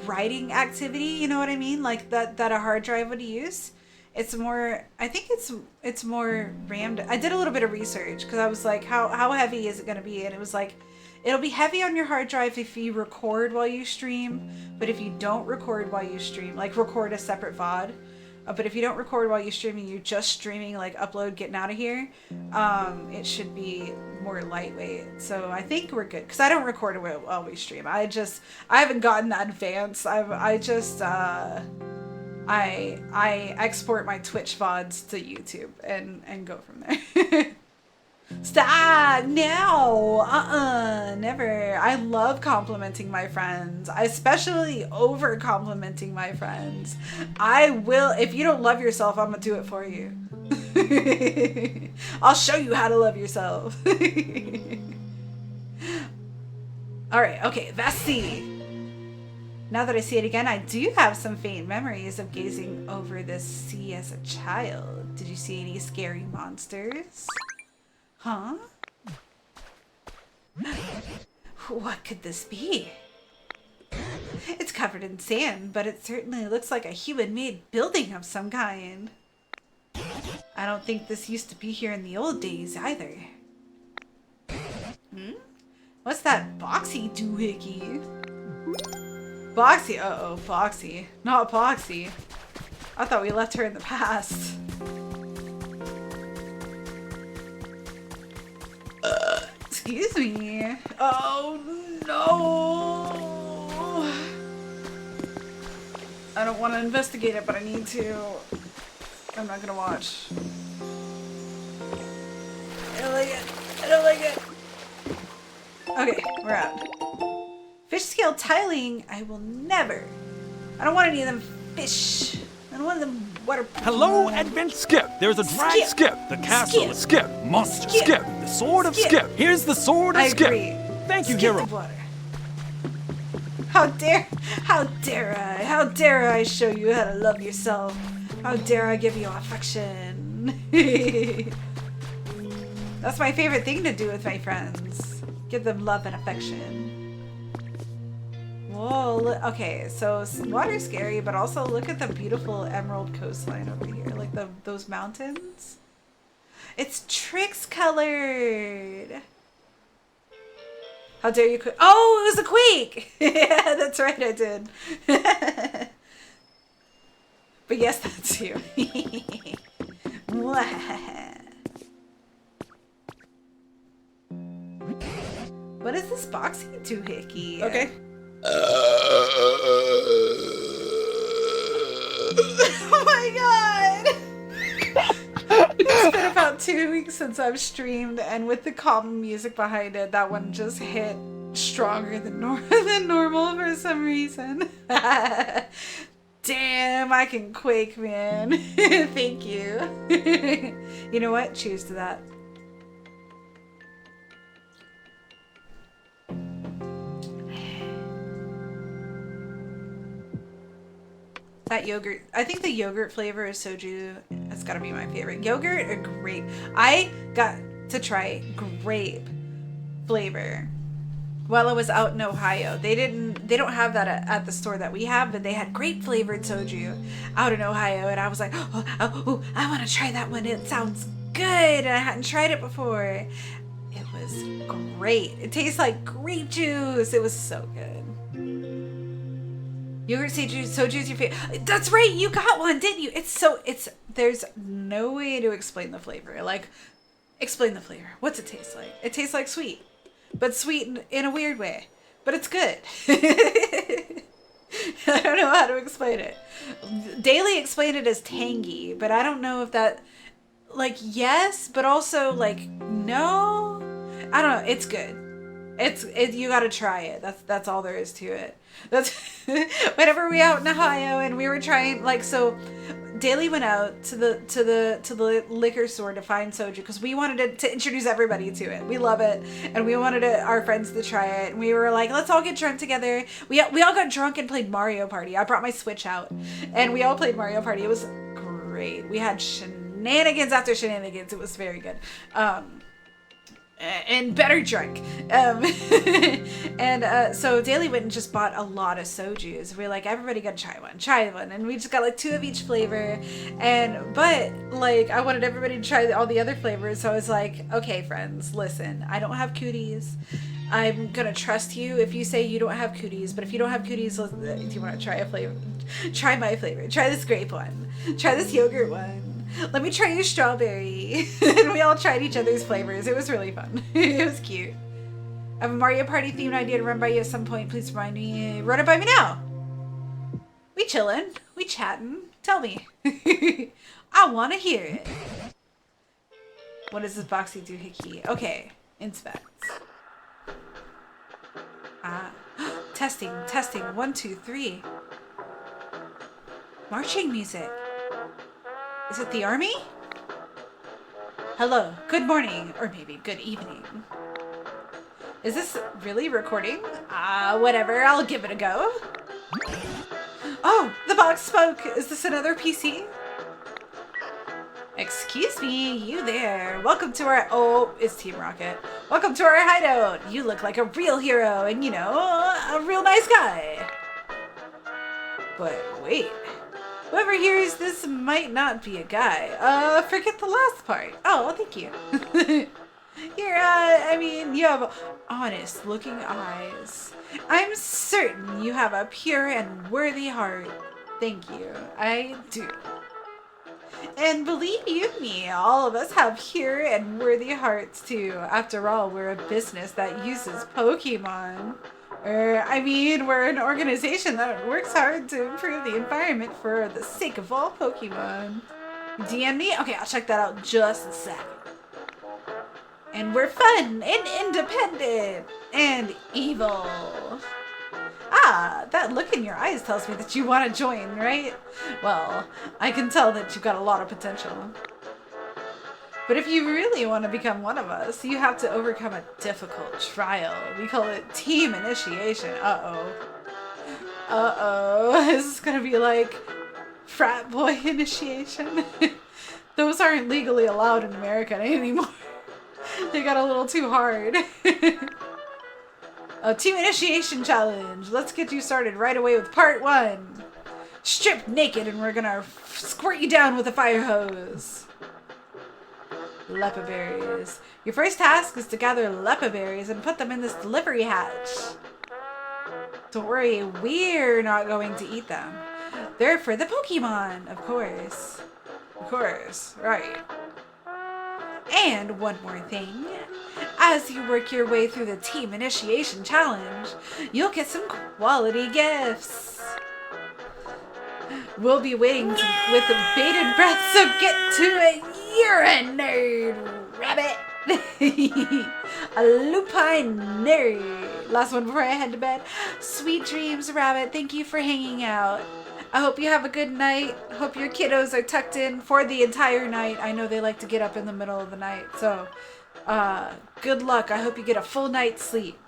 writing activity, you know what I mean? Like that a hard drive would use. It's more, I think it's more rammed. I did a little bit of research because I was like, how heavy is it going to be? And it was like, it'll be heavy on your hard drive if you record while you stream. But if you don't record while you stream, like record a separate VOD. But if you don't record while you're streaming, you're just streaming, like upload, getting out of here, it should be more lightweight. So I think we're good. Because I don't record while we stream. I haven't gotten that advanced. I export my Twitch VODs to YouTube and go from there. Stop! No! Never. I love complimenting my friends. I especially over complimenting my friends. I will, if you don't love yourself, I'm gonna do it for you. I'll show you how to love yourself. Alright, okay, Vasti. Now that I see it again, I do have some faint memories of gazing over this sea as a child. Did you see any scary monsters? Huh? What could this be? It's covered in sand, but it certainly looks like a human-made building of some kind. I don't think this used to be here in the old days either. What's that boxy doohickey? Boxy? Uh-oh, Boxy. Not Boxy. I thought we left her in the past. Excuse me. Oh no! I don't want to investigate it, but I need to. I'm not gonna watch. I don't like it. I don't like it. Okay, we're out. Fish scale tiling. I will never. I don't want any of them fish. I don't want them water. Hello, Advent Skip. There's a drag Skip. The castle of Skip. Monster Skip. The sword of Skip. Here's the sword of Skip. Agree. Thank you, Skip hero. the water. How dare I show you how to love yourself? How dare I give you affection? That's my favorite thing to do with my friends. Give them love and affection. Whoa, okay, so water's scary, but also look at the beautiful emerald coastline over here. Like those mountains. It's Trix colored. How dare you quake? Oh, it was a quake! Yeah, that's right, I did. But yes, that's you. What is this boxy doohickey? Okay. Oh my god! It's been about 2 weeks since I've streamed, and with the calm music behind it, that one just hit stronger than normal for some reason. Damn, I can quake, man. Thank you. You know what? Cheers to that. That yogurt, I think the yogurt flavor of soju has got to be my favorite. Yogurt or grape? I got to try grape flavor while I was out in Ohio. They don't have that at the store that we have, but they had grape flavored soju out in Ohio, and I was like, I want to try that one. It sounds good. And I hadn't tried it before. It was great. It tastes like grape juice. It was so good. Yogurt soju is your favorite. That's right. You got one, didn't you? There's no way to explain the flavor. Like, explain the flavor. What's it taste like? It tastes like sweet, but sweet in a weird way. But it's good. I don't know how to explain it. Daily explained it as tangy, but I don't know if that, like, yes, but also like no. I don't know. It's good. You gotta try it. That's all there is to it. That's whenever we out in Ohio and we were trying, like, so Daily went out to the liquor store to find soju because we wanted to introduce everybody to it. We love it, and we wanted our friends to try it. And we were like, let's all get drunk together. We all got drunk and played Mario Party. I brought my Switch out, and we all played Mario Party. It was great. We had shenanigans after shenanigans. It was very good. And better drunk. So Daily went and just bought a lot of sojus. We were like, everybody gotta try one. And we just got like 2 of each flavor. But like, I wanted everybody to try all the other flavors. So I was like, okay, friends, listen, I don't have cooties. I'm gonna trust you if you say you don't have cooties. But if you don't have cooties, do you want to try a flavor? Try my flavor. Try this grape one. Try this yogurt one. Let me try your strawberry. And we all tried each other's flavors. It was really fun. It was cute. I have a Mario Party themed idea to run by you at some point. Please remind me. Run it by me now. We chillin'. We chatting. Tell me. I want to hear it. What does this boxy doohickey? Okay. Inspect. Testing. 1, 2, 3. Marching music. Is it the army? Hello, good morning, or maybe good evening. Is this really recording? Whatever, I'll give it a go. Oh, the box spoke. Is this another PC? Excuse me, you there. Welcome to our, it's Team Rocket. Welcome to our hideout. You look like a real hero and, a real nice guy. But wait. Whoever hears this might not be a guy. Forget the last part. Oh, thank you. You have honest looking eyes. I'm certain you have a pure and worthy heart. Thank you. I do. And believe you me, all of us have pure and worthy hearts too. After all, we're a business that uses Pokemon. We're an organization that works hard to improve the environment for the sake of all Pokemon. DM me? Okay, I'll check that out just a second. And we're fun and independent and evil. That look in your eyes tells me that you want to join, right? Well, I can tell that you've got a lot of potential. But if you really want to become one of us, you have to overcome a difficult trial. We call it team initiation. This is gonna be like frat boy initiation. Those aren't legally allowed in America anymore. They got a little too hard. A team initiation challenge. Let's get you started right away with part 1. Strip naked and we're gonna squirt you down with a fire hose. Leppa berries. Your first task is to gather Leppa berries and put them in this delivery hatch. Don't worry, we're not going to eat them. They're for the Pokemon, of course. Of course, right. And one more thing. As you work your way through the team initiation challenge, you'll get some quality gifts. We'll be waiting with bated breath, so get to it. You're a nerd, rabbit. A lupine nerd. Last one before I head to bed. Sweet dreams, rabbit. Thank you for hanging out. I hope you have a good night. Hope your kiddos are tucked in for the entire night. I know they like to get up in the middle of the night, so good luck. I hope you get a full night's sleep.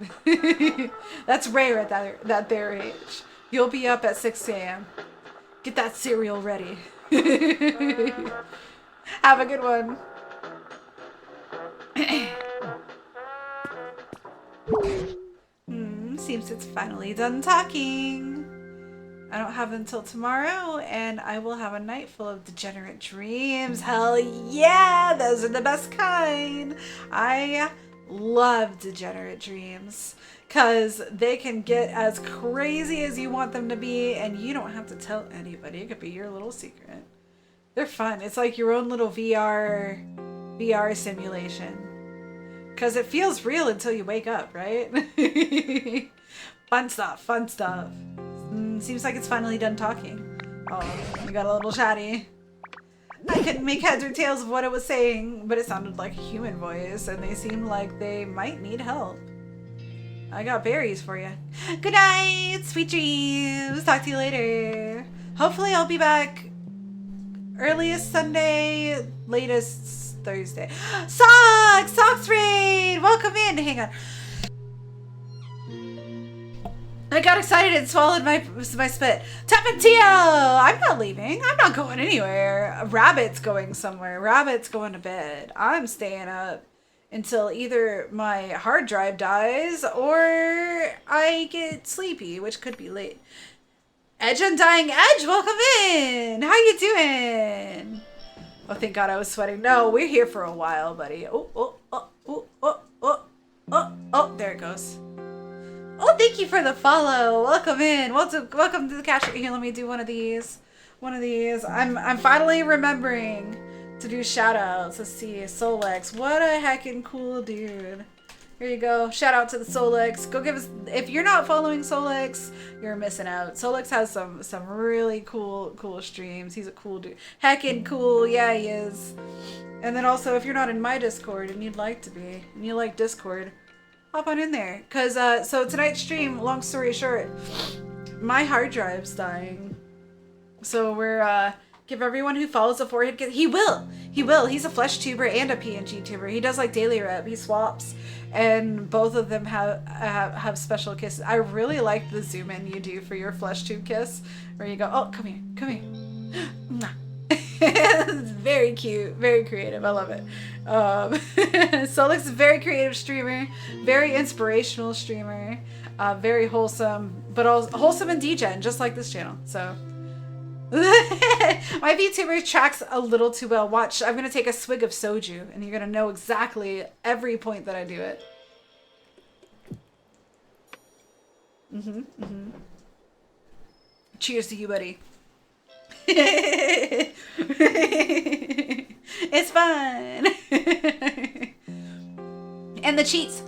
That's rare at their age. You'll be up at 6 a.m. Get that cereal ready. Have a good one. Seems it's finally done talking. I don't have until tomorrow, and I will have a night full of degenerate dreams. Hell yeah, those are the best kind. I love degenerate dreams because they can get as crazy as you want them to be, and you don't have to tell anybody. It could be your little secret. They're fun. It's like your own little VR simulation. Because it feels real until you wake up, right? Fun stuff, fun stuff. Seems like it's finally done talking. Oh, we got a little chatty. I couldn't make heads or tails of what it was saying, but it sounded like a human voice, and they seemed like they might need help. I got berries for you. Good night, sweet dreams. Talk to you later. Hopefully I'll be back earliest Sunday, latest Thursday. Socks raid! Welcome in. Hang on. I got excited and swallowed my spit. Tapatio! I'm not leaving. I'm not going anywhere. Rabbit's going somewhere. Rabbit's going to bed. I'm staying up until either my hard drive dies or I get sleepy, which could be late. Edge Undying Edge, welcome in. How you doing? Oh, thank God I was sweating. No, we're here for a while, buddy. Oh, there it goes. Oh, thank you for the follow. Welcome in. Welcome to the catch. Here, let me do one of these. I'm finally remembering to do shout outs. Let's see. Solex. What a heckin' cool dude. Here you go. Shout out to the Solex. Go give us, if you're not following Solex, you're missing out. Solex has some really cool streams. He's a cool dude. Heckin' cool. Yeah, he is. And then also, if you're not in my Discord and you'd like to be, and you like Discord, hop on in there. Cause so tonight's stream, long story short, my hard drive's dying. So we're give everyone who follows the forehead kiss. He will. He's a flesh tuber and a PNG tuber. He does like daily rep. He swaps, and both of them have special kisses. I really like the zoom in you do for your flesh tube kiss, where you go, oh, come here. It's very cute, very creative. I love it. Solex is a very creative streamer, very inspirational streamer, very wholesome, but also wholesome and degen, just like this channel. So my VTuber tracks a little too well. Watch, I'm gonna take a swig of soju, and you're gonna know exactly every point that I do it. Cheers to you, buddy. It's fun. And the cheats.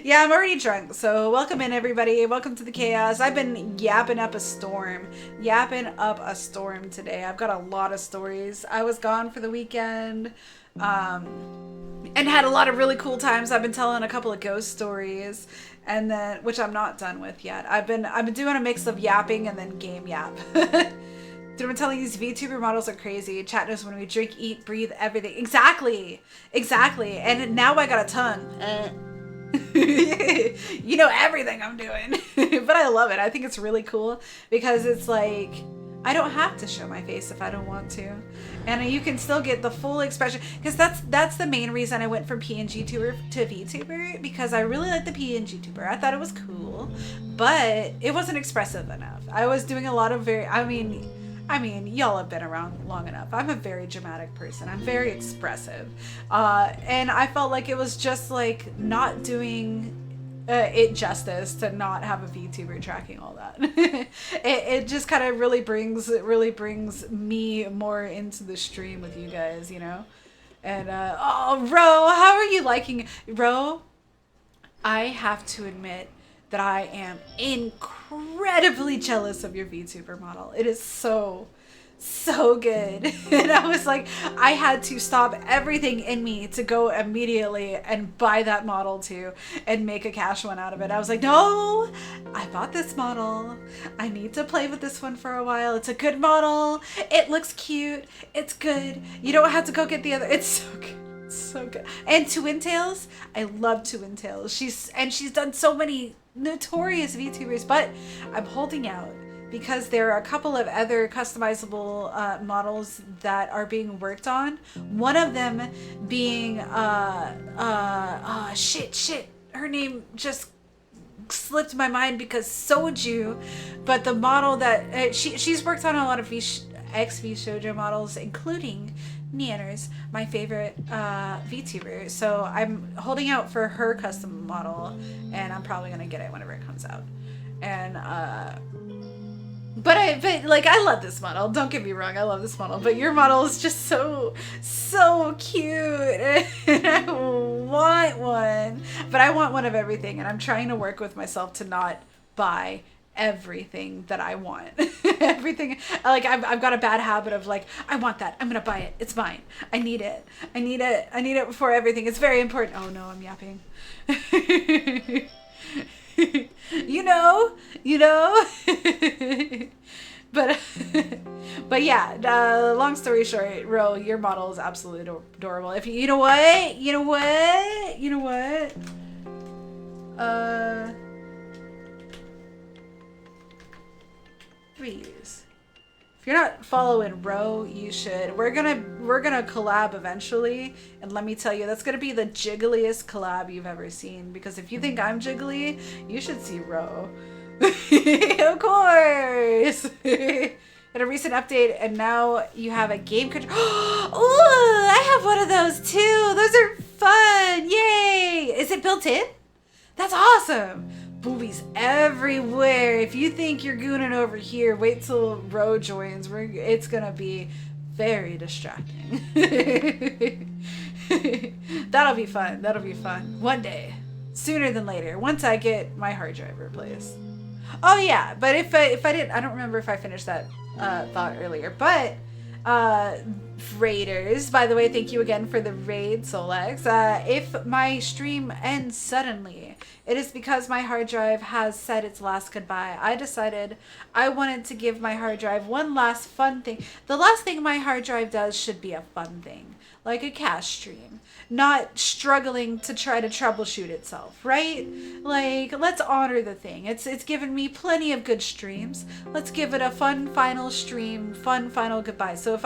Yeah, I'm already drunk, so welcome in, everybody. Welcome to the chaos. I've been yapping up a storm today. I've got a lot of stories. I was gone for the weekend, and had a lot of really cool times. I've been telling a couple of ghost stories, and then, which I'm not done with yet. I've been doing a mix of yapping and then game yap. Dude, I'm telling you, these VTuber models are crazy. Chat knows when we drink, eat, breathe, everything. Exactly. And now I got a tongue. You know everything I'm doing. But I love it. I think it's really cool because it's like, I don't have to show my face if I don't want to. And you can still get the full expression. Because that's the main reason I went from PNG tuber to VTuber. Because I really like the PNG tuber. I thought it was cool. But it wasn't expressive enough. I was doing a lot of I mean, y'all have been around long enough. I'm a very dramatic person. I'm very expressive. And I felt like it was just like not doing it justice to not have a VTuber tracking all that. it just kind of really brings me more into the stream with you guys, you know? And, oh, Ro, how are you liking Ro? I have to admit that I am incredibly jealous of your VTuber model. It is so good. And I was like, I had to stop everything in me to go immediately and buy that model too and make a cash one out of it. I was like, no, I bought this model. I need to play with this one for a while. It's a good model. It looks cute. It's good. You don't have to go get the other. It's so good. So good. And Twin Tails, I love Twin Tails. She's done so many notorious VTubers, but I'm holding out because there are a couple of other customizable models that are being worked on. One of them being shit. Her name just slipped my mind because Soju, but the model that she's worked on a lot of XV Shoujo models, including Neanners, my favorite VTuber. So I'm holding out for her custom model, and I'm probably gonna get it whenever it comes out. And but I love this model. Don't get me wrong, I love this model. But your model is just so cute. And I want one, but I want one of everything, and I'm trying to work with myself to not buy everything that I want. Everything, like I've got a bad habit of like, I want that, I'm gonna buy it, it's mine, I need it before everything. It's very important. Oh no, I'm yapping. you know but yeah, long story short, Ro, your model is absolutely adorable. If you know what please, if you're not following Ro, you should. We're gonna collab eventually, and let me tell you, that's gonna be the jiggliest collab you've ever seen. Because if you think I'm jiggly, you should see Ro. Of course. In a recent update, and now you have a game control. Oh, I have one of those too. Those are fun. Yay! Is it built in? That's awesome. Boobies everywhere. If you think you're gooning over here, wait till Ro joins. It's gonna be very distracting. That'll be fun. One day, sooner than later, once I get my hard drive replaced. Oh yeah, but if I didn't, I don't remember if I finished that thought earlier. But raiders, by the way, thank you again for the raid, Solex. If my stream ends suddenly, it is because my hard drive has said its last goodbye. I decided I wanted to give my hard drive one last fun thing. The last thing my hard drive does should be a fun thing, like a cache stream, not struggling to try to troubleshoot itself, right? Like, let's honor the thing. It's given me plenty of good streams. Let's give it a fun final stream, fun final goodbye. So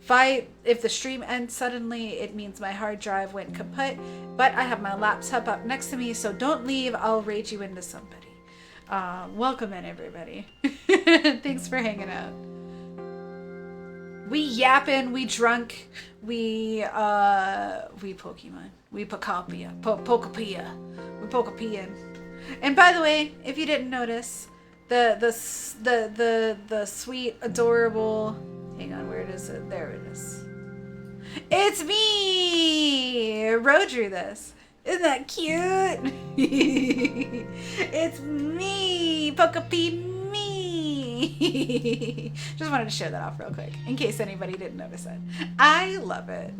if the stream ends suddenly, it means my hard drive went kaput, but I have my laptop up next to me, so don't leave. I'll raid you into somebody. Welcome in, everybody. Thanks for hanging out. We yapping, we drunk, we Pokemon, we Pokapia, Pokapia, we Pokapian. And by the way, if you didn't notice, the sweet, adorable, hang on, where is it? There it is. It's me! Ro drew this. Isn't that cute? It's me, Pokapi me. Just wanted to show that off real quick, in case anybody didn't notice it. I love it.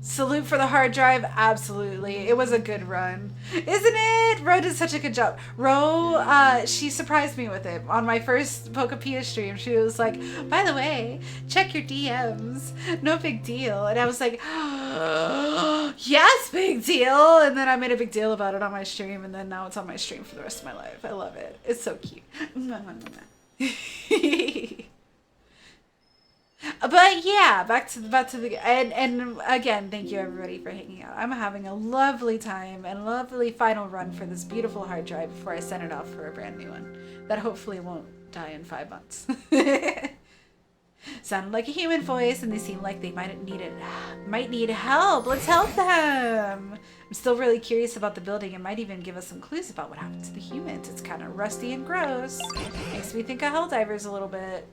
Salute for the hard drive. Absolutely. It was a good run. Isn't it? Ro did such a good job. Ro, she surprised me with it. On my first Pokapia stream, she was like, by the way, check your DMs. No big deal. And I was like, oh, yes, big deal. And then I made a big deal about it on my stream, and then now it's on my stream for the rest of my life. I love it. It's so cute. But yeah, back to the and again, thank you everybody for hanging out. I'm having a lovely time and a lovely final run for this beautiful hard drive before I send it off for a brand new one that hopefully won't die in 5 months. Sounded like a human voice, and they seem like they might need help. Let's help them. I'm still really curious about the building. It might even give us some clues about what happened to the humans. It's kind of rusty and gross. Makes me think of Helldivers a little bit.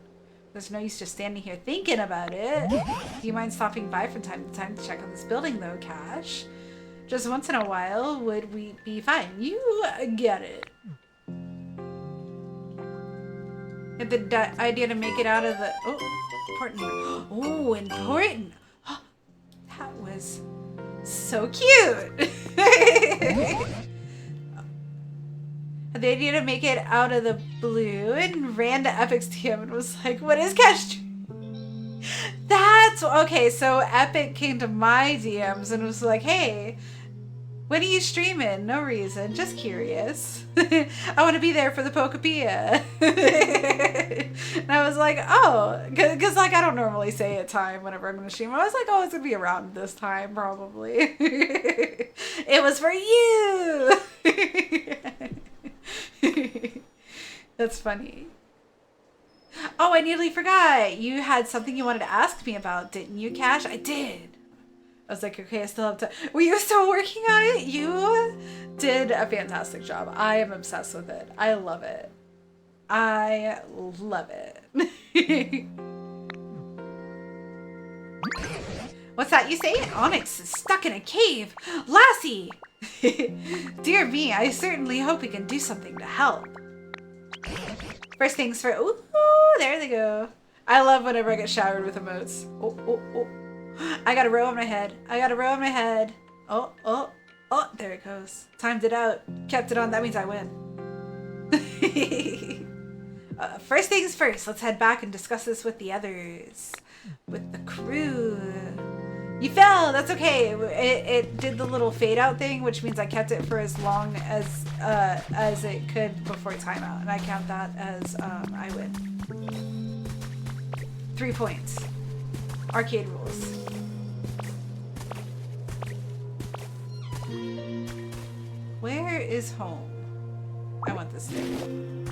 There's no use just standing here thinking about it. Do you mind stopping by from time to time to check on this building, though, Cash? Just once in a while would we be fine. You get it. Had the idea to make it out of the... Oh, important. Oh, important. Oh, that was so cute. The idea to make it out of the blue and ran to Epic's DM and was like, what is Cash? That's okay. So Epic came to my DMs and was like, hey, When are you streaming? No reason. Just curious. I want to be there for the Pokepia. And I was like, oh, because like I don't normally say a time whenever I'm going to stream. I was like, oh, it's going to be around this time probably. It was for you. That's funny. Oh, I nearly forgot. You had something you wanted to ask me about, didn't you, Cash? I did. I was like, okay, I still have time. Were you still working on it? You did a fantastic job. I am obsessed with it. I love it. I love it. What's that you say? Onyx is stuck in a cave. Lassie! Dear me, I certainly hope we can do something to help. First things first. Ooh, there they go. I love whenever I get showered with emotes. Oh, oh, oh. I got a row on my head. I got a row on my head. Oh, oh, oh, there it goes. Timed it out. Kept it on. That means I win. First things first. Let's head back and discuss this with the others. With the crew. You fell. That's okay. It did the little fade out thing, which means I kept it for as long as it could before timeout. And I count that as I win. 3 points. Arcade rules. Where is home? I want this thing.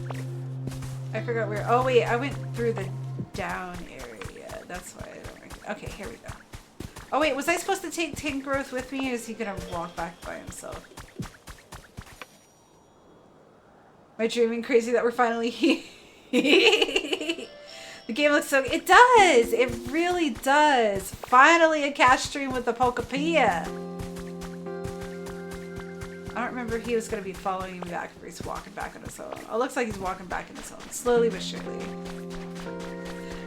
I forgot where. Oh wait, I went through the down area. That's why I don't. Okay, here we go. Oh wait, was I supposed to take Tingrowth with me, or is he gonna walk back by himself? Am I dreaming crazy that we're finally here? The game looks so... It does! It really does! Finally a cash stream with the Pokepia! I don't remember if he was going to be following me back or he's walking back on his own. Oh, it looks like he's walking back on his own. Slowly but surely.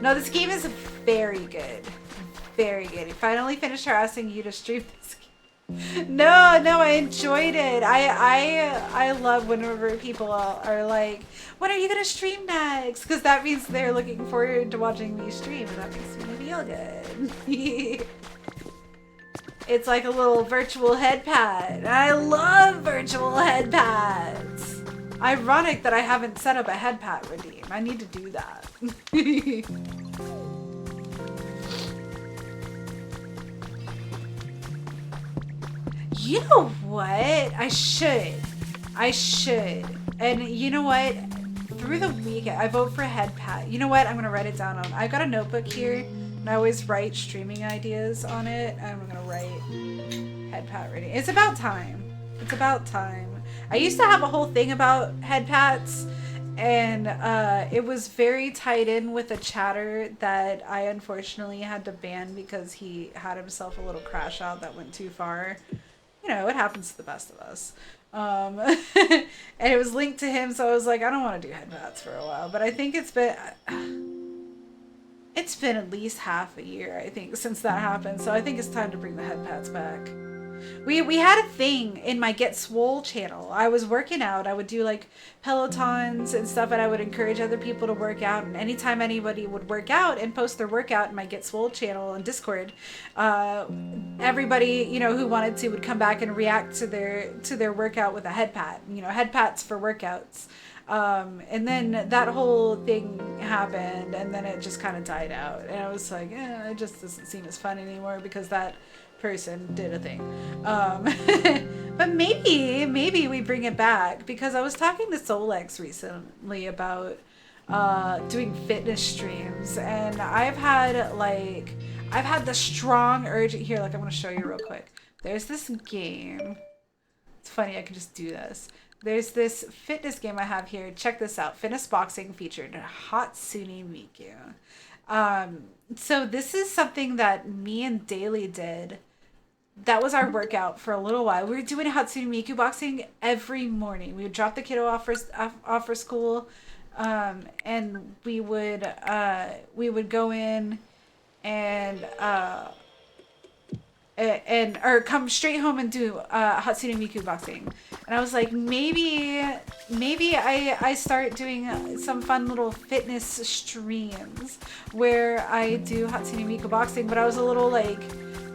No, this game is very good. Very good. He finally finished harassing you to stream this game. No, I enjoyed it. I love whenever people are like, when are you gonna stream next? Because that means they're looking forward to watching me stream, and that makes me feel good. It's like a little virtual head pad. I love virtual head pads. Ironic that I haven't set up a head pad redeem. I need to do that. You know what? I should. And you know what? Through the weekend, I vote for head pat. You know what? I'm going to write it down. I got a notebook here, and I always write streaming ideas on it. I'm going to write head pat ready. It's about time. It's about time. I used to have a whole thing about head pats, and it was very tied in with a chatter that I unfortunately had to ban because he had himself a little crash out that went too far. You know, it happens to the best of us. And it was linked to him, so I was like, I don't want to do head pats for a while. But I think it's been at least half a year, I think, since that happened. So I think it's time to bring the head pats back. We had a thing in my Get Swole channel. I was working out. I would do like Pelotons and stuff, and I would encourage other people to work out. And anytime anybody would work out and post their workout in my Get Swole channel on Discord, everybody, you know, who wanted to would come back and react to their workout with a head pat. You know, head pats for workouts. And then that whole thing happened, and then it just kind of died out. And I was like, it just doesn't seem as fun anymore because that person did a thing. But maybe we bring it back, because I was talking to Solex recently about doing fitness streams, and I've had the strong urge here. Like, I'm gonna show you real quick. There's this game. It's funny, I can just do this. There's this fitness game I have here. Check this out. Fitness boxing featured Hatsune Miku. So this is something that me and Daily did. That was our workout for a little while. We were doing Hatsune Miku boxing every morning. We would drop the kiddo off for school, and we would go in and or come straight home and do Hatsune Miku boxing. And I was like, maybe I start doing some fun little fitness streams where I do Hatsune Miku boxing, but I was a little like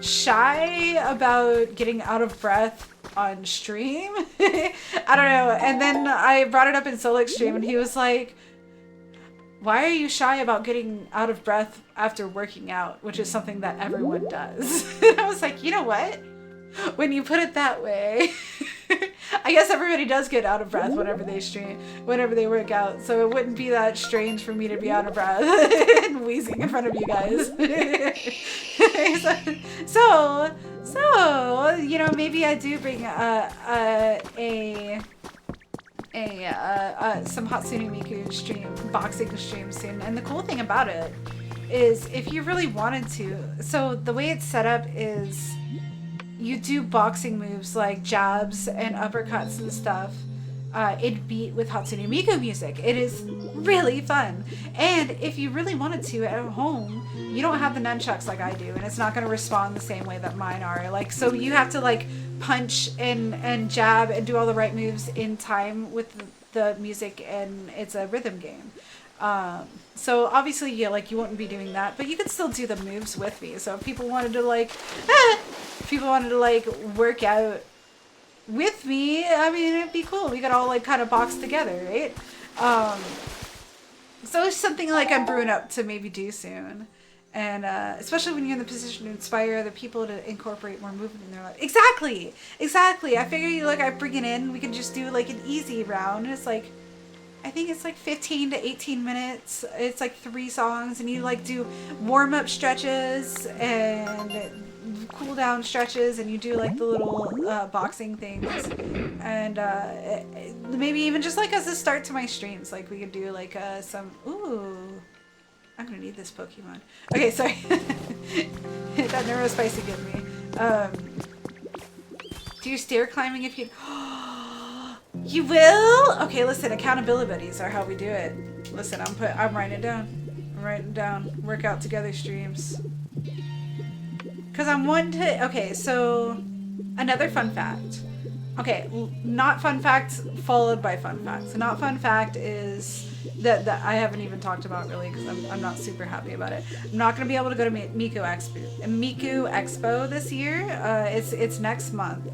shy about getting out of breath on stream. I don't know. And then I brought it up in Solic's stream and he was like, why are you shy about getting out of breath after working out, which is something that everyone does? And I was like, you know what? When you put it that way, I guess everybody does get out of breath whenever they stream, whenever they work out. So it wouldn't be that strange for me to be out of breath and wheezing in front of you guys. so you know, maybe I do bring some Hatsune Miku boxing stream soon. And the cool thing about it is if you really wanted to, so the way it's set up is you do boxing moves like jabs and uppercuts and stuff in beat with Hatsune Miku music. It is really fun. And if you really wanted to at home, you don't have the nunchucks like I do, and it's not going to respond the same way that mine are. Like, so you have to like punch and jab and do all the right moves in time with the music, and it's a rhythm game. So obviously, yeah, like you wouldn't be doing that, but you could still do the moves with me. So if people wanted to work out with me, I mean, it'd be cool. We could all like kind of box together, right? So it's something like I'm brewing up to maybe do soon. And especially when you're in the position to inspire other people to incorporate more movement in their life. Exactly. I figure I bring it in. We can just do like an easy round. It's like, I think it's like 15 to 18 minutes. It's like 3 songs, and you like do warm up stretches and cool down stretches, and you do like the little boxing things, and maybe even just like as a start to my streams, like we could do like some. Ooh, I'm gonna need this Pokemon. Okay, sorry. That Neurospicy gave me. Do you stair climbing if you? You will? Okay, listen, accountability buddies are how we do it. Listen, I'm writing it down. Work out together streams. Cause I'm wanting to, okay, so another fun fact. Okay, not fun fact followed by fun fact. So not fun fact is that I haven't even talked about really because I'm not super happy about it. I'm not gonna be able to go to Miku Expo this year. It's next month,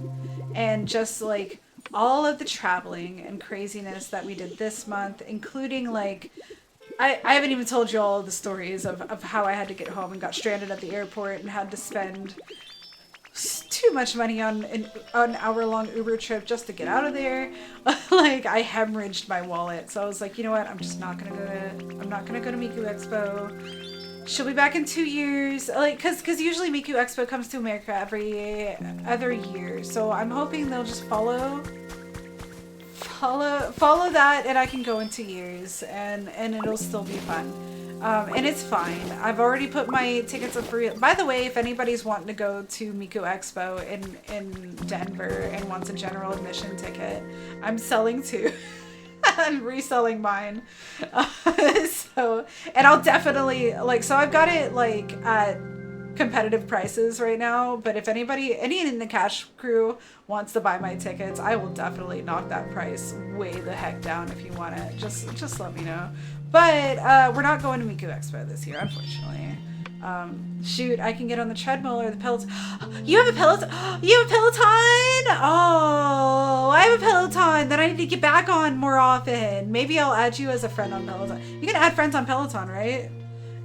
and just like all of the traveling and craziness that we did this month, including like, I haven't even told you all the stories of how I had to get home and got stranded at the airport and had to spend too much money on an hour-long Uber trip just to get out of there. Like, I hemorrhaged my wallet. So I was like, you know what? I'm not gonna go to Miku Expo. She'll be back in 2 years. Like, cause usually Miku Expo comes to America every other year. So I'm hoping they'll just follow that, and I can go in 2 years, and it'll still be fun. And it's fine. I've already put my tickets up for real. By the way, if anybody's wanting to go to Miku Expo in Denver and wants a general admission ticket, I'm selling 2. I'm reselling mine. And I'll definitely so I've got it like at competitive prices right now, but if any in the Cash crew wants to buy my tickets, I will definitely knock that price way the heck down. If you want it, just let me know. But we're not going to Miku Expo this year, unfortunately. Shoot, I can get on the treadmill or the Peloton. You have a Peloton? You have a Peloton? Oh, I have a Peloton that I need to get back on more often. Maybe I'll add you as a friend on Peloton. You can add friends on Peloton, right?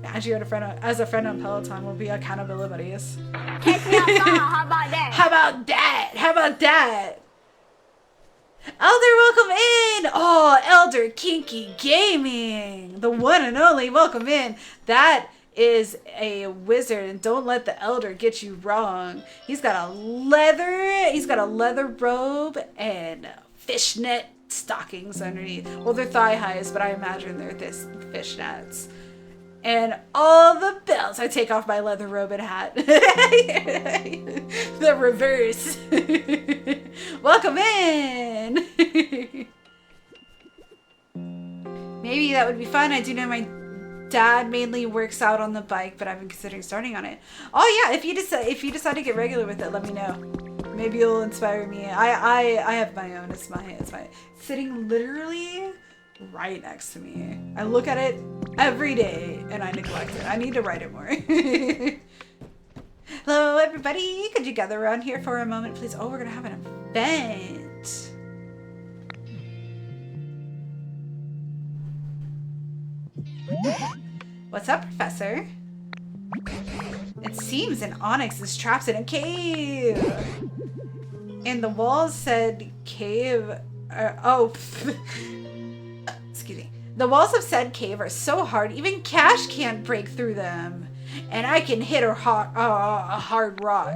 Add you as a friend on Peloton. We'll be accountability buddies. Catch me outside. How about that? How about that? Elder, welcome in! Oh, Elder Kinky Gaming! The one and only, welcome in. That is a wizard, and don't let the Elder get you wrong. He's got a leather robe and fishnet stockings underneath. Well, they're thigh highs, but I imagine they're fishnets. And all the bells. I take off my leather robe and hat. The reverse. Welcome in. Maybe that would be fun. I do know my dad mainly works out on the bike, but I've been considering starting on it. Oh yeah, if you decide to get regular with it, let me know. Maybe it'll inspire me. I have my own. It's my sitting literally right next to me. I look at it every day and I neglect it. I need to write it more. Hello everybody, could you gather around here for a moment please? Oh, we're gonna have vent. What's up, Professor? It seems an onyx is trapped in a cave. And the walls said cave. Excuse me. The walls of said cave are so hard, even Cash can't break through them. And I can hit a hard rock.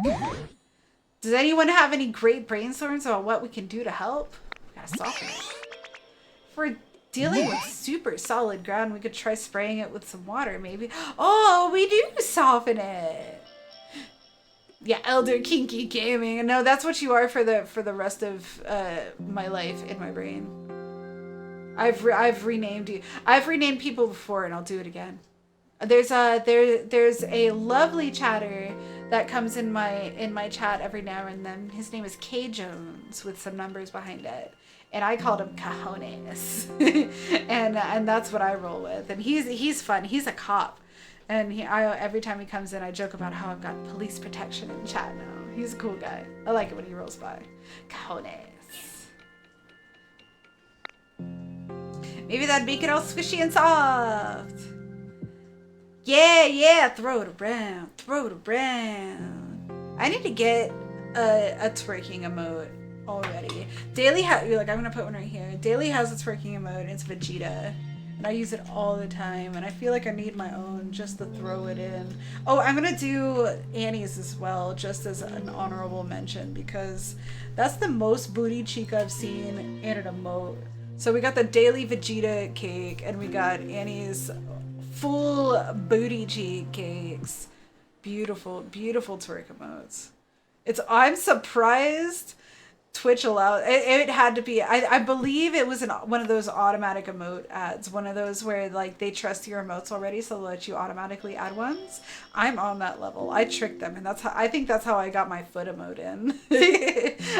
Does anyone have any great brainstorms about what we can do to help? We gotta soften it. If we're dealing with super solid ground, we could try spraying it with some water, maybe. Oh, we do soften it. Yeah, Elder Kinky Gaming. No, that's what you are for the rest of my life in my brain. I've renamed you. I've renamed people before, and I'll do it again. There's a lovely chatter that comes in my chat every now and then. His name is K Jones with some numbers behind it, and I called him Cajones, and that's what I roll with. And he's fun. He's a cop, and every time he comes in, I joke about how I've got police protection in chat now. He's a cool guy. I like it when he rolls by. Cajones. Maybe that'd make it all squishy and soft. Yeah, throw it around. I need to get a twerking emote already. Daily I'm gonna put one right here. Daily has a twerking emote, and it's Vegeta. And I use it all the time, and I feel like I need my own just to throw it in. Oh, I'm gonna do Annie's as well, just as an honorable mention, because that's the most booty cheek I've seen in an emote. So we got the Daily Vegeta cake, and we got Annie's full booty cheek cakes. Beautiful, beautiful twerk emotes. I'm surprised Twitch allowed it. Had to be. I believe it was one of those automatic emote ads. One of those where like they trust your emotes already, so they'll let you automatically add ones. I'm on that level. I tricked them, and I think that's how I got my foot emote in.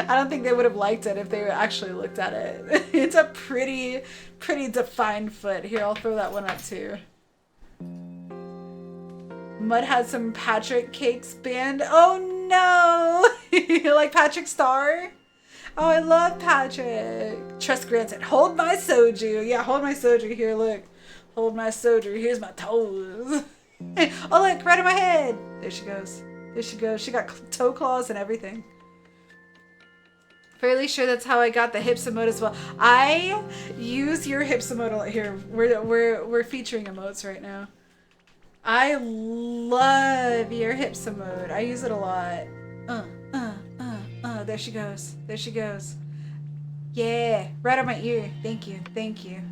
I don't think they would have liked it if they actually looked at it. It's a pretty defined foot. Here, I'll throw that one up too. Mud had some Patrick cakes banned. Oh no! Like Patrick Star? Oh, I love Patrick. Trust granted. Hold my soju. Yeah, hold my soju. Here, look. Hold my soju. Here's my toes. Oh, look, right in my head. There she goes. She got toe claws and everything. Fairly sure that's how I got the hips emote as well. I use your hips emote here. We're featuring emotes right now. I love your hips emote. I use it a lot. There she goes. Yeah, right on my ear. Thank you.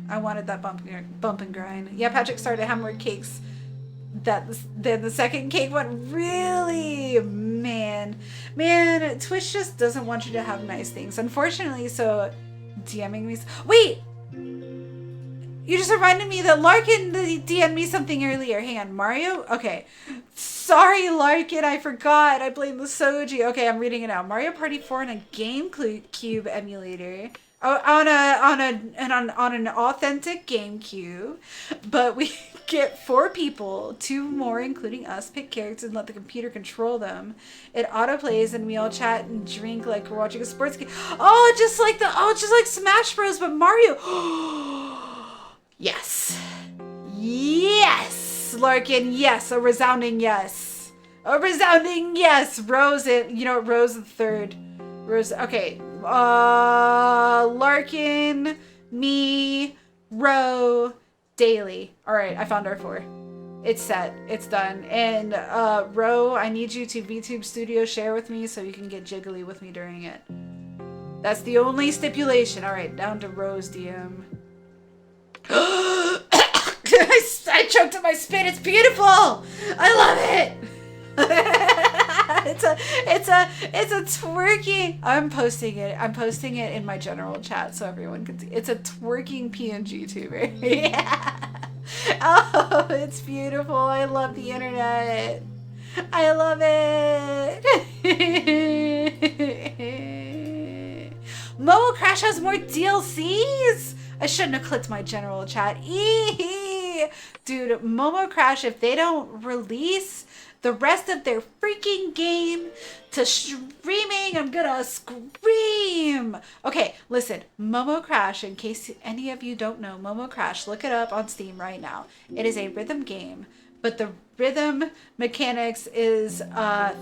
I wanted that bump and grind. Yeah, Patrick started to have more cakes. Then the second cake went really, man, Twitch just doesn't want you to have nice things, unfortunately. So DMing me. Wait, you just reminded me that Larkin DM'd me something earlier. Hang on, Mario? Okay. Sorry, Larkin, I forgot. I blame the Soji. Okay, I'm reading it out. Mario Party 4 on a GameCube emulator. On an authentic GameCube. But we get 4 people, 2 more including us, pick characters and let the computer control them. It autoplays and we all chat and drink like we're watching a sports game. Oh, just like Smash Bros, but Mario. Yes, Larkin, yes, a resounding yes. Rose, Rose the third. Rose, okay. Larkin, me, Ro, Daily. All right, I found our 4. It's set. It's done. And Ro, I need you to VTube Studio share with me so you can get jiggly with me during it. That's the only stipulation. All right, down to Ro's DM. I choked on my spit. It's beautiful. I love it. It's a twerking. I'm posting it in my general chat so everyone can see. It's a twerking PNG tuber. Yeah. Oh, it's beautiful. I love the internet. I love it. Momo Crash has more DLCs. I shouldn't have clicked my general chat. Dude, Momo Crash, if they don't release the rest of their freaking game to streaming, I'm gonna scream. game. Okay, listen, Momo Crash, in case any of you don't know, Momo Crash, look it up on Steam right now. It is a rhythm game, but the rhythm mechanics is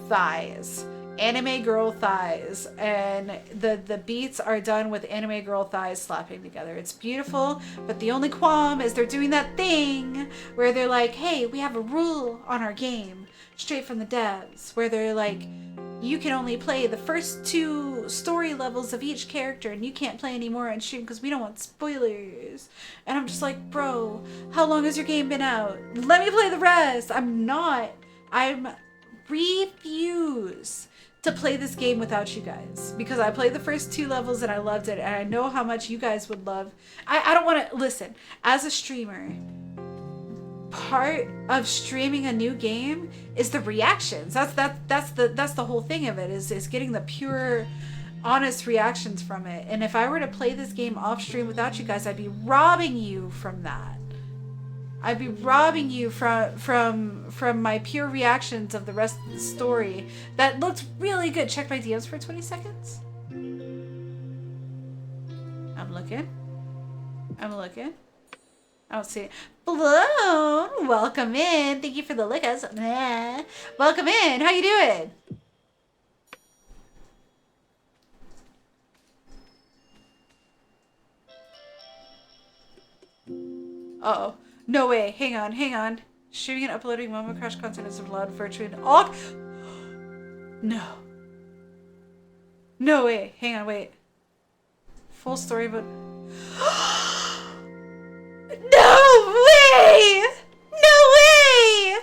thighs. Anime girl thighs, and the beats are done with anime girl thighs slapping together. It's beautiful, but the only qualm is they're doing that thing where they're like, hey, we have a rule on our game straight from the devs, where they're like, you can only play the first 2 story levels of each character and you can't play any more on stream because we don't want spoilers. And I'm just like, bro, how long has your game been out? Let me play the rest. I'm refuse to play this game without you guys, because I played the first 2 levels and I loved it, and I know how much you guys would love. I don't want to listen. As a streamer, part of streaming a new game is the reactions. That's the whole thing of it, is getting the pure, honest reactions from it. And if I were to play this game off stream without you guys, I'd be robbing you from that. I'd be robbing you from my pure reactions of the rest of the story that looked really good. Check my DMs for 20 seconds. I'm looking. I don't see it. Blown, welcome in. Thank you for the lickas. Welcome in. How you doing? Uh-oh. No way. Hang on. Streaming and uploading Momo Crash content is allowed virtually in all... No. No way. Hang on, wait. Full story mode. No way! No way!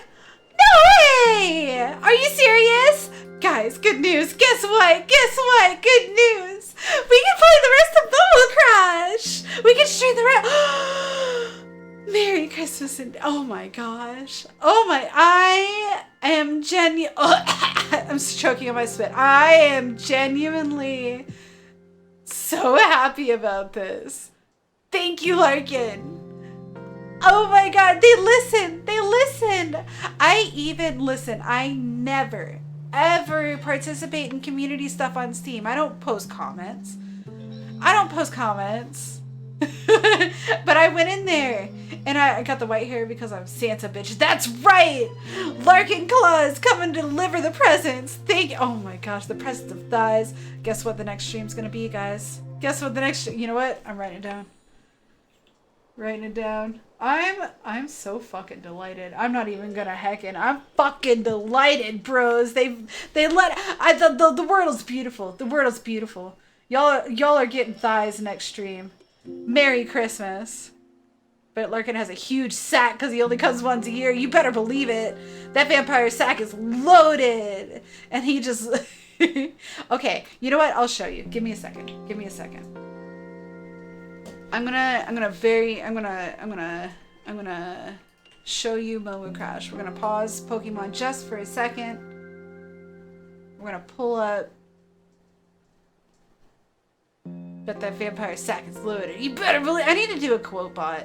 No way! Are you serious? Guys, good news. Guess what? Good news. We can play the rest of Momo Crash. We can stream the rest. Merry Christmas and oh my gosh. I am I'm choking on my spit. I am genuinely so happy about this. Thank you, Larkin. Oh my god, they listened. I never, ever participate in community stuff on Steam. I don't post comments. But I went in there and I got the white hair because I'm Santa, bitch. That's right! Larkin Claus coming to deliver the presents. Oh my gosh, the presents of thighs. Guess what the next stream's gonna be, guys? You know what? I'm writing it down. I'm so fucking delighted. I'm not even gonna heckin'. I'm fucking delighted, bros. The world's beautiful. The world's beautiful. Y'all are getting thighs next stream. Merry Christmas. But Larkin has a huge sack because he only comes once a year. You better believe it. That vampire sack is loaded. And he just... Okay, you know what? I'll show you. Give me a second. I'm gonna show you Momo Crash. We're gonna pause Pokemon just for a second. We're gonna pull up. But that vampire sack is loaded. You better believe. I need to do a quote bot.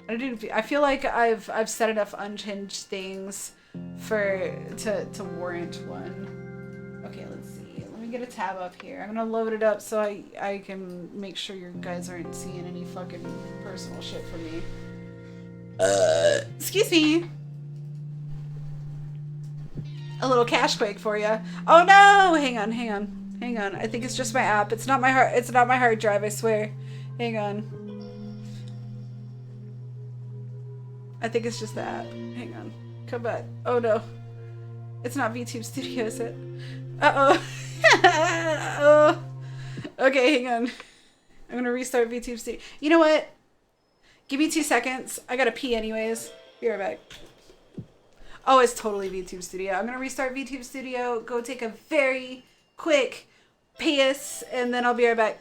I feel like I've said enough unhinged things to warrant one. Okay, let's see. Let me get a tab up here. I'm gonna load it up so I can make sure you guys aren't seeing any fucking personal shit from me. Excuse me. A little cash quake for you. Oh no! Hang on. I think it's just my app. It's not my hard drive, I swear. Hang on. I think it's just the app. Hang on. Come back. Oh no. It's not VTube Studio, is it? Uh-oh. Oh. Okay, hang on. I'm gonna restart VTube Studio. You know what? Give me 2 seconds. I gotta pee anyways. Be right back. Oh, it's totally VTube Studio. I'm gonna restart VTube Studio, go take a very quick piss, and then I'll be right back.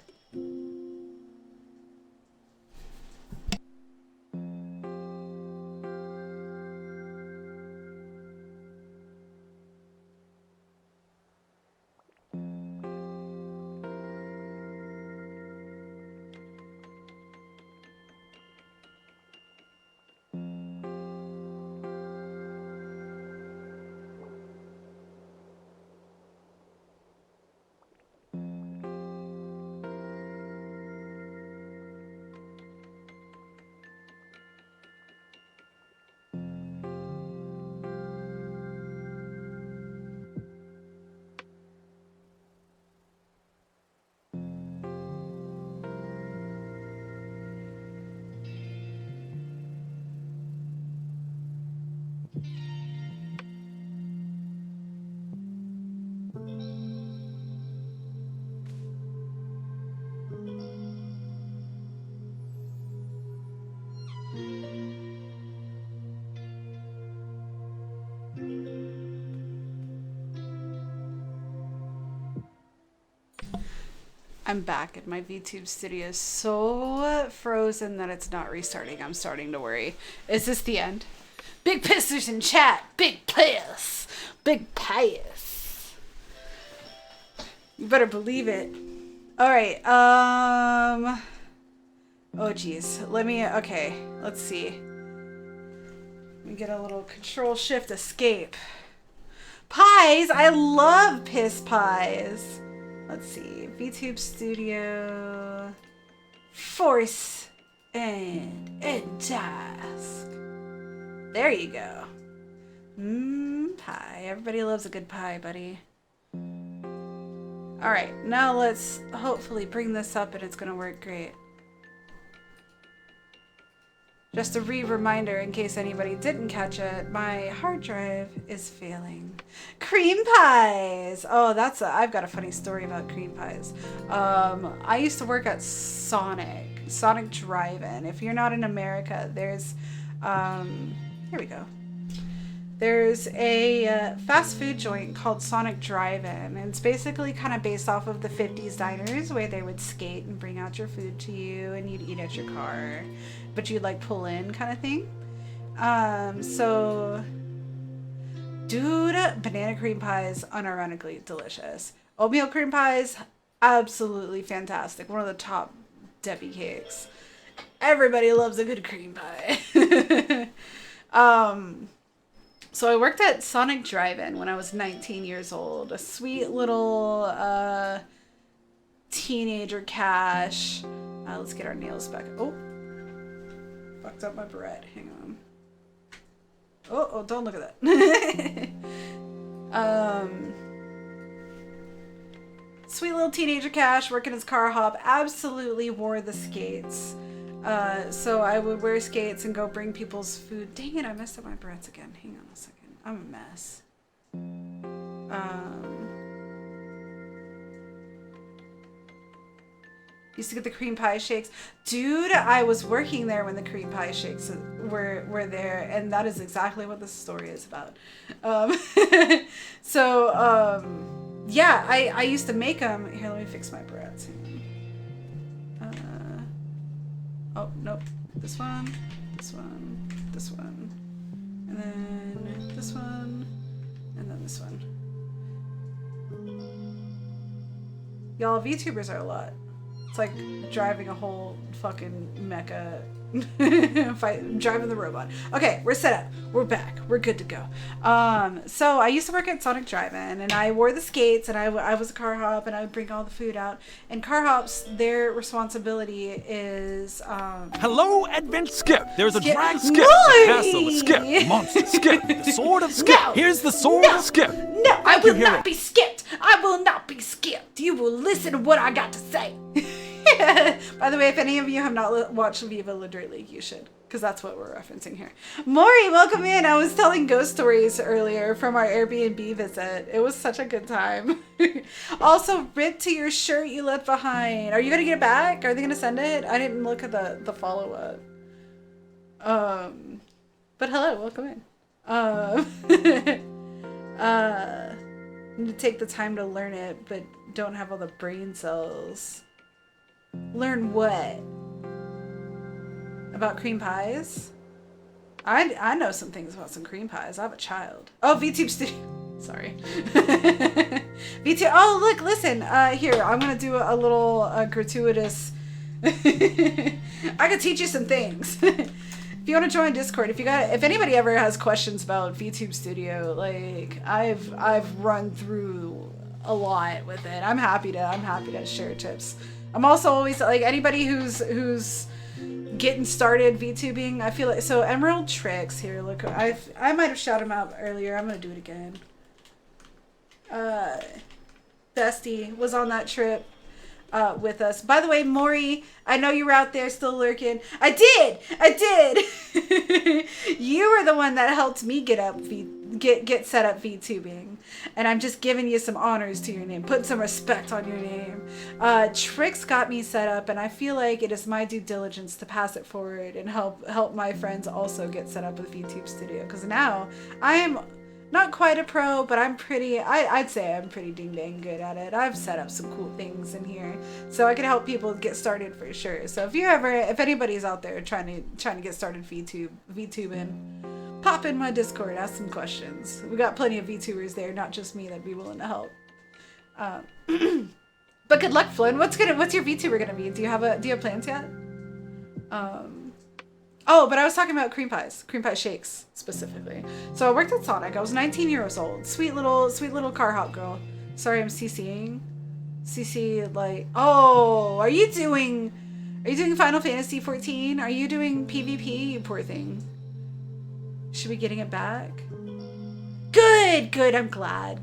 I'm back and my VTube studio is so frozen that it's not restarting. I'm starting to worry. Is this the end? Big pissers in chat. Big piss. Big piss. You better believe it. Alright, oh geez. Okay, let's see. Let me get a little control shift escape. Pies! I love piss pies. Let's see. VTube Studio. Force and task. There you go. Pie. Everybody loves a good pie, buddy. Alright, now let's hopefully bring this up and it's gonna work great. Just a reminder in case anybody didn't catch it, my hard drive is failing. Cream pies! Oh, I've got a funny story about cream pies. I used to work at Sonic Drive-In. If you're not in America, there's, here we go. There's a fast food joint called Sonic Drive-In, and it's basically kind of based off of the 50s diners where they would skate and bring out your food to you and you'd eat at your car, but you'd like pull in kind of thing. So, dude, banana cream pies, unironically delicious. Oatmeal cream pies, absolutely fantastic. One of the top Debbie cakes. Everybody loves a good cream pie. So I worked at Sonic Drive-In when I was 19 years old. A sweet little teenager cash. Let's get our nails back. Oh, fucked up my bread. Hang on. Oh, don't look at that. Sweet little teenager cash working his car hop. Absolutely wore the skates. So I would wear skates and go bring people's food. Dang it, I messed up my breads again. Hang on a second. I'm a mess. Used to get the cream pie shakes. Dude, I was working there when the cream pie shakes were there, and that is exactly what this story is about. Yeah, I used to make them. Here, let me fix my breads. Oh, nope. This one, this one, this one, and then this one, and then this one. Y'all, VTubers are a lot. It's like driving a whole fucking mecha. Driving the robot. Okay, we're set up. We're back. We're good to go. So I used to work at Sonic Drive-In, and I wore the skates, and I was a car hop, and I would bring all the food out. And car hops, their responsibility is Hello, Advent Skip. There's a Skip. drag Skip, No! the castle of Skip, monster Skip, the sword of Skip. No! Here's the sword of Skip. No, I will hear not it. be skipped. I will not be skipped. You will listen to what I got to say. By the way, if any of you have not watched Viva La Dirt League, you should, because that's what we're referencing here. Maury, welcome in. I was telling ghost stories earlier from our Airbnb visit. It was such a good time. Also, rip to your shirt you left behind. Are you going to get it back? Are they going to send it? I didn't look at the follow-up. But hello, welcome in. Need to take the time to learn it, but don't have all the brain cells. Learn what? About cream pies? I know some things about some cream pies. I have a child. Oh, VTube Studio. Sorry. VTube. Oh, look, listen. Here, I'm going to do a little gratuitous. I can teach you some things. If you want to join Discord, if anybody ever has questions about VTube Studio, like I've run through a lot with it. I'm happy to share tips. I'm also always like anybody who's getting started VTubing. I feel like so Emerald Tricks here. Look, I might have shouted him out earlier. I'm gonna do it again. Bestie was on that trip. with us. By the way, Maury, I know you were out there still lurking. I did. You were the one that helped me get set up VTubing, and I'm just giving you some honors to your name, put some respect on your name. Trix got me set up, and I feel like it is my due diligence to pass it forward and help my friends also get set up with VTube Studio, because now I am not quite a pro, but I'd say I'm pretty ding dang good at it. I've set up some cool things in here, so I can help people get started for sure. So if anybody's out there trying to get started VTubing, pop in my Discord, ask some questions. We got plenty of VTubers there, not just me, that'd be willing to help. But good luck, Flynn. What's your VTuber gonna be? Do you have plans yet? Oh, but I was talking about cream pie shakes specifically. So I worked at Sonic. I was 19 years old. Sweet little car hop girl. Sorry, I'm CCing. CC, like, oh, are you doing Final Fantasy 14? Are you doing PvP? You poor thing. Should we getting it back? Good. I'm glad.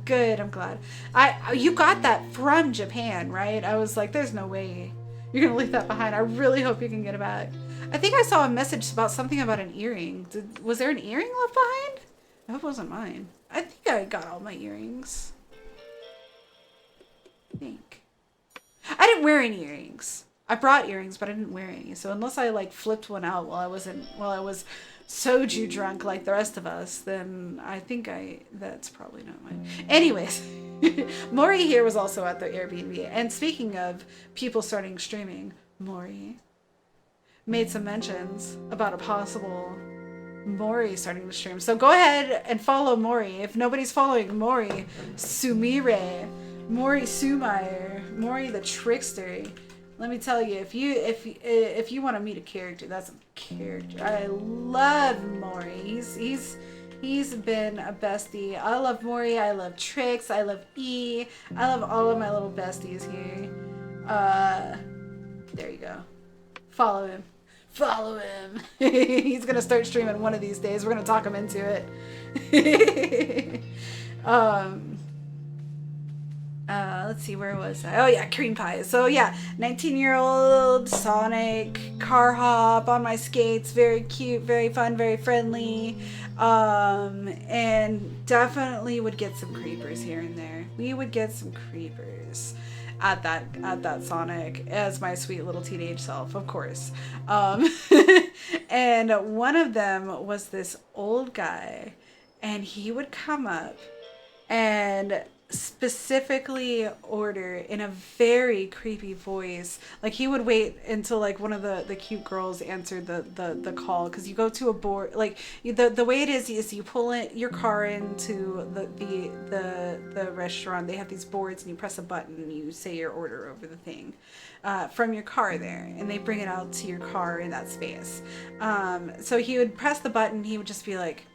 You got that from Japan, right? I was like, there's no way you're gonna leave that behind. I really hope you can get it back. I think I saw a message about something about an earring. Was there an earring left behind? I hope it wasn't mine. I think I got all my earrings. I think. I didn't wear any earrings. I brought earrings, but I didn't wear any. So unless I like flipped one out while I was soju drunk like the rest of us, then I think that's probably not mine. Anyways, Maury here was also at the Airbnb. And speaking of people starting streaming, Maury made some mentions about a possible Maury starting to stream. So go ahead and follow Maury. If nobody's following Maury Sumire, Maury Sumeyer, Maury the Trickster. Let me tell you, if you want to meet a character, that's a character. I love Maury. He's been a bestie. I love Maury. I love Trix. I love E. I love all of my little besties here. There you go. Follow him. He's gonna start streaming one of these days. We're gonna talk him into it. Let's see, where was I? Oh yeah, cream pie. So yeah, 19-year-old Sonic car hop on my skates, very cute, very fun, very friendly, and definitely would get some creepers here and there. We would get some creepers at that Sonic as my sweet little teenage self, of course. And one of them was this old guy, and he would come up and specifically order in a very creepy voice. Like, he would wait until like one of the cute girls answered the call, because you go to a board, like the way it is you pull your car into the restaurant. They have these boards, and you press a button and you say your order over the thing from your car there, and they bring it out to your car in that space. So he would press the button. He would just be like,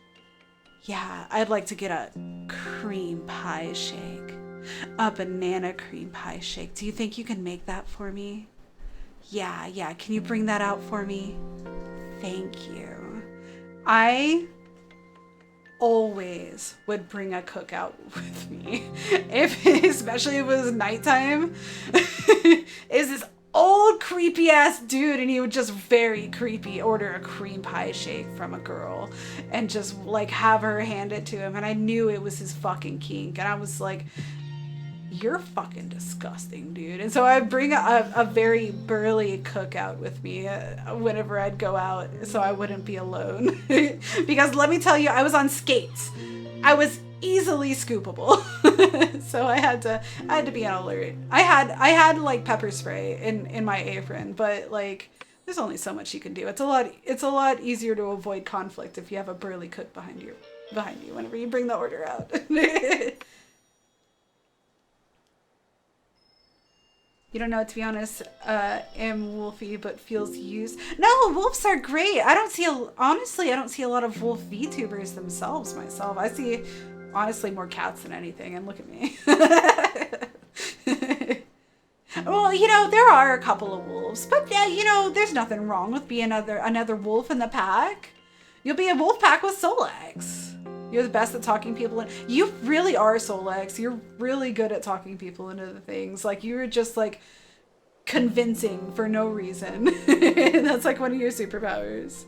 yeah, I'd like to get a cream pie shake. A banana cream pie shake. Do you think you can make that for me? Yeah. Can you bring that out for me? Thank you. I always would bring a cookout with me. Especially if it was nighttime. Is this old creepy ass dude, and he would just very creepy order a cream pie shake from a girl and just like have her hand it to him, and I knew it was his fucking kink, and I was like, you're fucking disgusting, dude. And so I'd bring a very burly cookout with me whenever I'd go out, so I wouldn't be alone. Because let me tell you, I was on skates. I was easily scoopable. So I had to be on alert. I had like pepper spray in my apron, but like there's only so much you can do. It's a lot easier to avoid conflict if you have a burly cook behind you whenever you bring the order out. You don't know, to be honest, am wolfy but feels used. No, wolves are great. I don't see a lot of wolf VTubers themselves myself. I see honestly more cats than anything, and look at me. Well, you know, there are a couple of wolves, but yeah, you know, there's nothing wrong with being another wolf in the pack. You'll be a wolf pack with Solex. You're the best at talking people in. You really are, Solex. You're really good at talking people into the things. Like, you're just like, convincing for no reason. That's like one of your superpowers.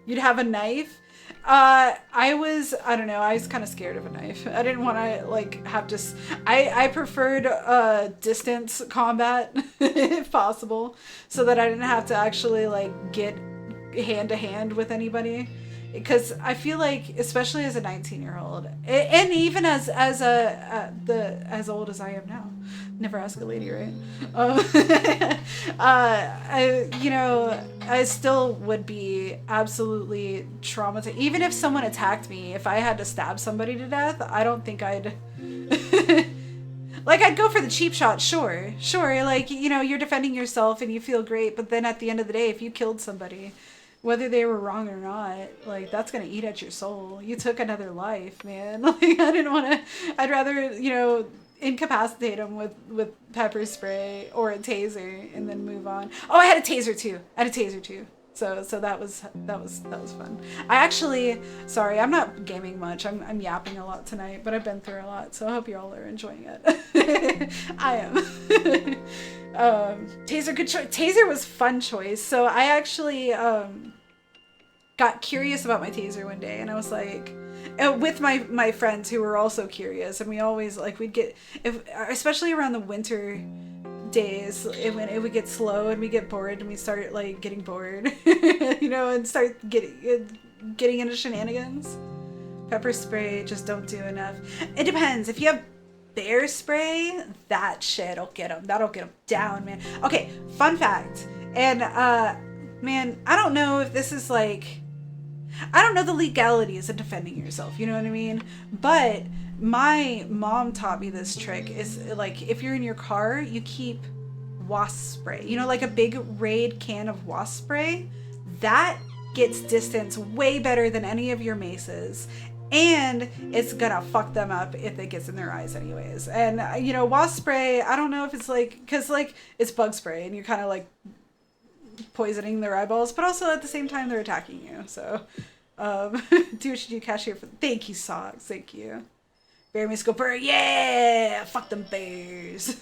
You'd have a knife. I don't know, I was kind of scared of a knife. I didn't want to like have to, I preferred distance combat if possible, so that I didn't have to actually like get hand to hand with anybody. Because I feel like, especially as a 19-year-old, and even as old as I am now, never ask a lady, right? I still would be absolutely traumatized. Even if someone attacked me, if I had to stab somebody to death, I don't think I'd. Like, I'd go for the cheap shot, sure. Like, you're defending yourself and you feel great, but then at the end of the day, if you killed somebody, whether they were wrong or not, like, that's gonna eat at your soul. You took another life, man. Like, I didn't want to. I'd rather, incapacitate them with pepper spray or a taser and then move on. Oh, I had a taser too. So that was fun. I actually, sorry, I'm not gaming much. I'm yapping a lot tonight, but I've been through a lot, so I hope you all are enjoying it. I am. Taser, good choice. Taser was fun choice. So I actually got curious about my taser one day, and I was like, with my friends who were also curious, and we always we'd get, especially around the winter days, when it would get slow and we get bored and we start like getting bored, and start getting into shenanigans. Pepper spray just don't do enough. It depends. If you have bear spray, that shit'll get them. That'll get them down, man. Okay, fun fact. And man, I don't know if this is like, I don't know the legalities of defending yourself, you know what I mean? But my mom taught me this trick. Is like, if you're in your car, you keep wasp spray, like a big Raid can of wasp spray. That gets distance way better than any of your maces, and it's gonna fuck them up if it gets in their eyes anyways. And wasp spray, I don't know if it's like, because like it's bug spray and you're kind of like poisoning their eyeballs, but also at the same time they're attacking you. So do what you do, cashier. Thank you, Socks. Thank you. Bear musical bird, yeah! Fuck them bears.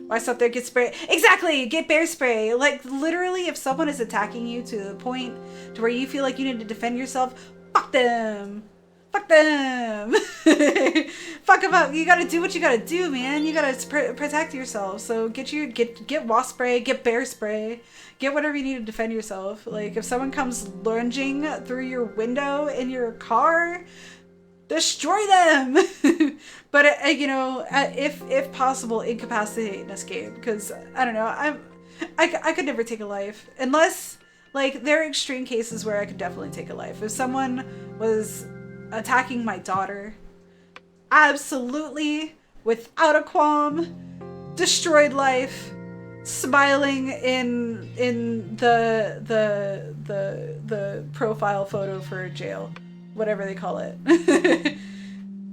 Why stop there? Get spray. Exactly! Get bear spray. Like, literally, if someone is attacking you to the point to where you feel like you need to defend yourself, fuck them. Fuck them. Fuck them up. You gotta do what you gotta do, man. You gotta protect yourself. So get wasp spray, get bear spray, get whatever you need to defend yourself. Like, if someone comes lunging through your window in your car, destroy them. But if possible, incapacitate and escape, because I don't know, I could never take a life unless, like, there are extreme cases where I could definitely take a life. If someone was attacking my daughter, absolutely, without a qualm, destroyed life, smiling in the profile photo for jail, whatever they call it.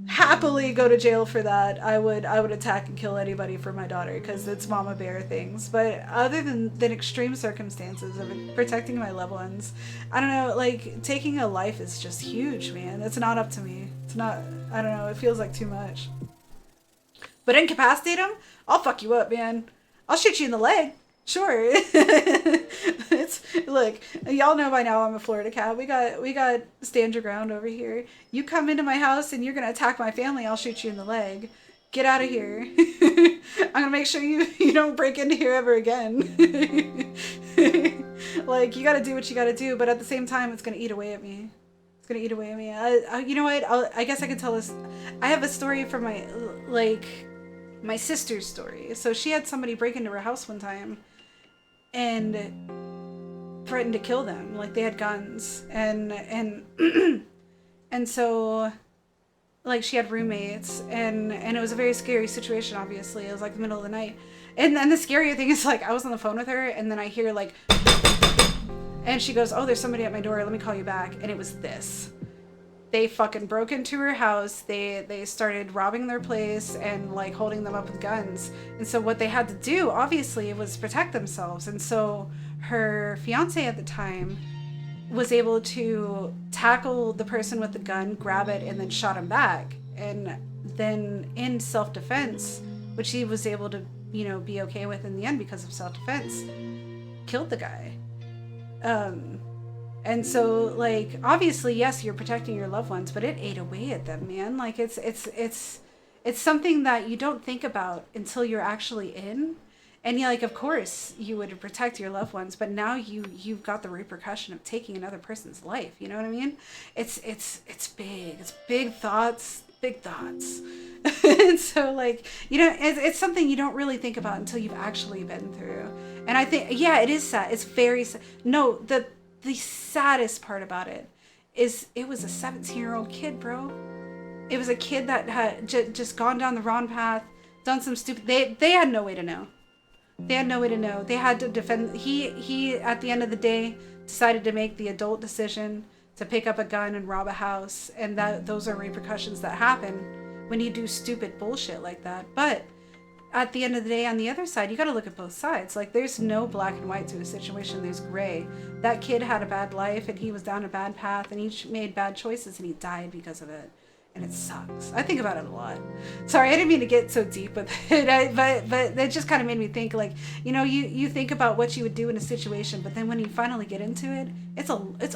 Happily go to jail for that. I would attack and kill anybody for my daughter, because it's mama bear things. But other than extreme circumstances of protecting my loved ones, I don't know, like, taking a life is just huge, man. It's not up to me. It's not, I don't know, it feels like too much. But incapacitate them? I'll fuck you up, man. I'll shoot you in the leg. Sure. Look, y'all know by now I'm a Florida cat. We got stand your ground over here. You come into my house and you're gonna attack my family, I'll shoot you in the leg. Get out of here. I'm gonna make sure you don't break into here ever again. Like, you gotta do what you gotta do, but at the same time, it's gonna eat away at me. It's gonna eat away at me. You know what? I guess I could tell this. I have a story from my sister's story. So she had somebody break into her house one time and threatened to kill them. Like, they had guns, and and so, like, she had roommates, and it was a very scary situation. Obviously, it was like the middle of the night, and then the scarier thing is, like, I was on the phone with her, and then I hear, like, and she goes, "Oh, there's somebody at my door, let me call you back." And it was this. They fucking broke into her house. They started robbing their place and, like, holding them up with guns. And so what they had to do, obviously, was protect themselves. And so her fiance at the time was able to tackle the person with the gun, grab it, and then shot him back. And then in self-defense, which he was able to, be okay with in the end because of self-defense, killed the guy. And so, like, obviously, yes, you're protecting your loved ones, but it ate away at them, man. Like, it's something that you don't think about until you're actually in. And you're like, of course you would protect your loved ones, but now you've got the repercussion of taking another person's life. You know what I mean? It's big. It's big thoughts. And so, like, it's something you don't really think about until you've actually been through. And I think, yeah, it is sad. It's very sad. No, the saddest part about it is it was a 17-year-old kid, bro. It was a kid that had just gone down the wrong path, done some stupid. They had no way to know. They had no way to know. They had to defend. He at the end of the day decided to make the adult decision to pick up a gun and rob a house, and those are repercussions that happen when you do stupid bullshit like that. But at the end of the day, on the other side, you got to look at both sides. Like, there's no black and white to a situation. There's gray. That kid had a bad life, and he was down a bad path, and he made bad choices, and he died because of it. And it sucks. I think about it a lot. Sorry, I didn't mean to get so deep with it, but that just kind of made me think, like, you think about what you would do in a situation, but then when you finally get into it, it's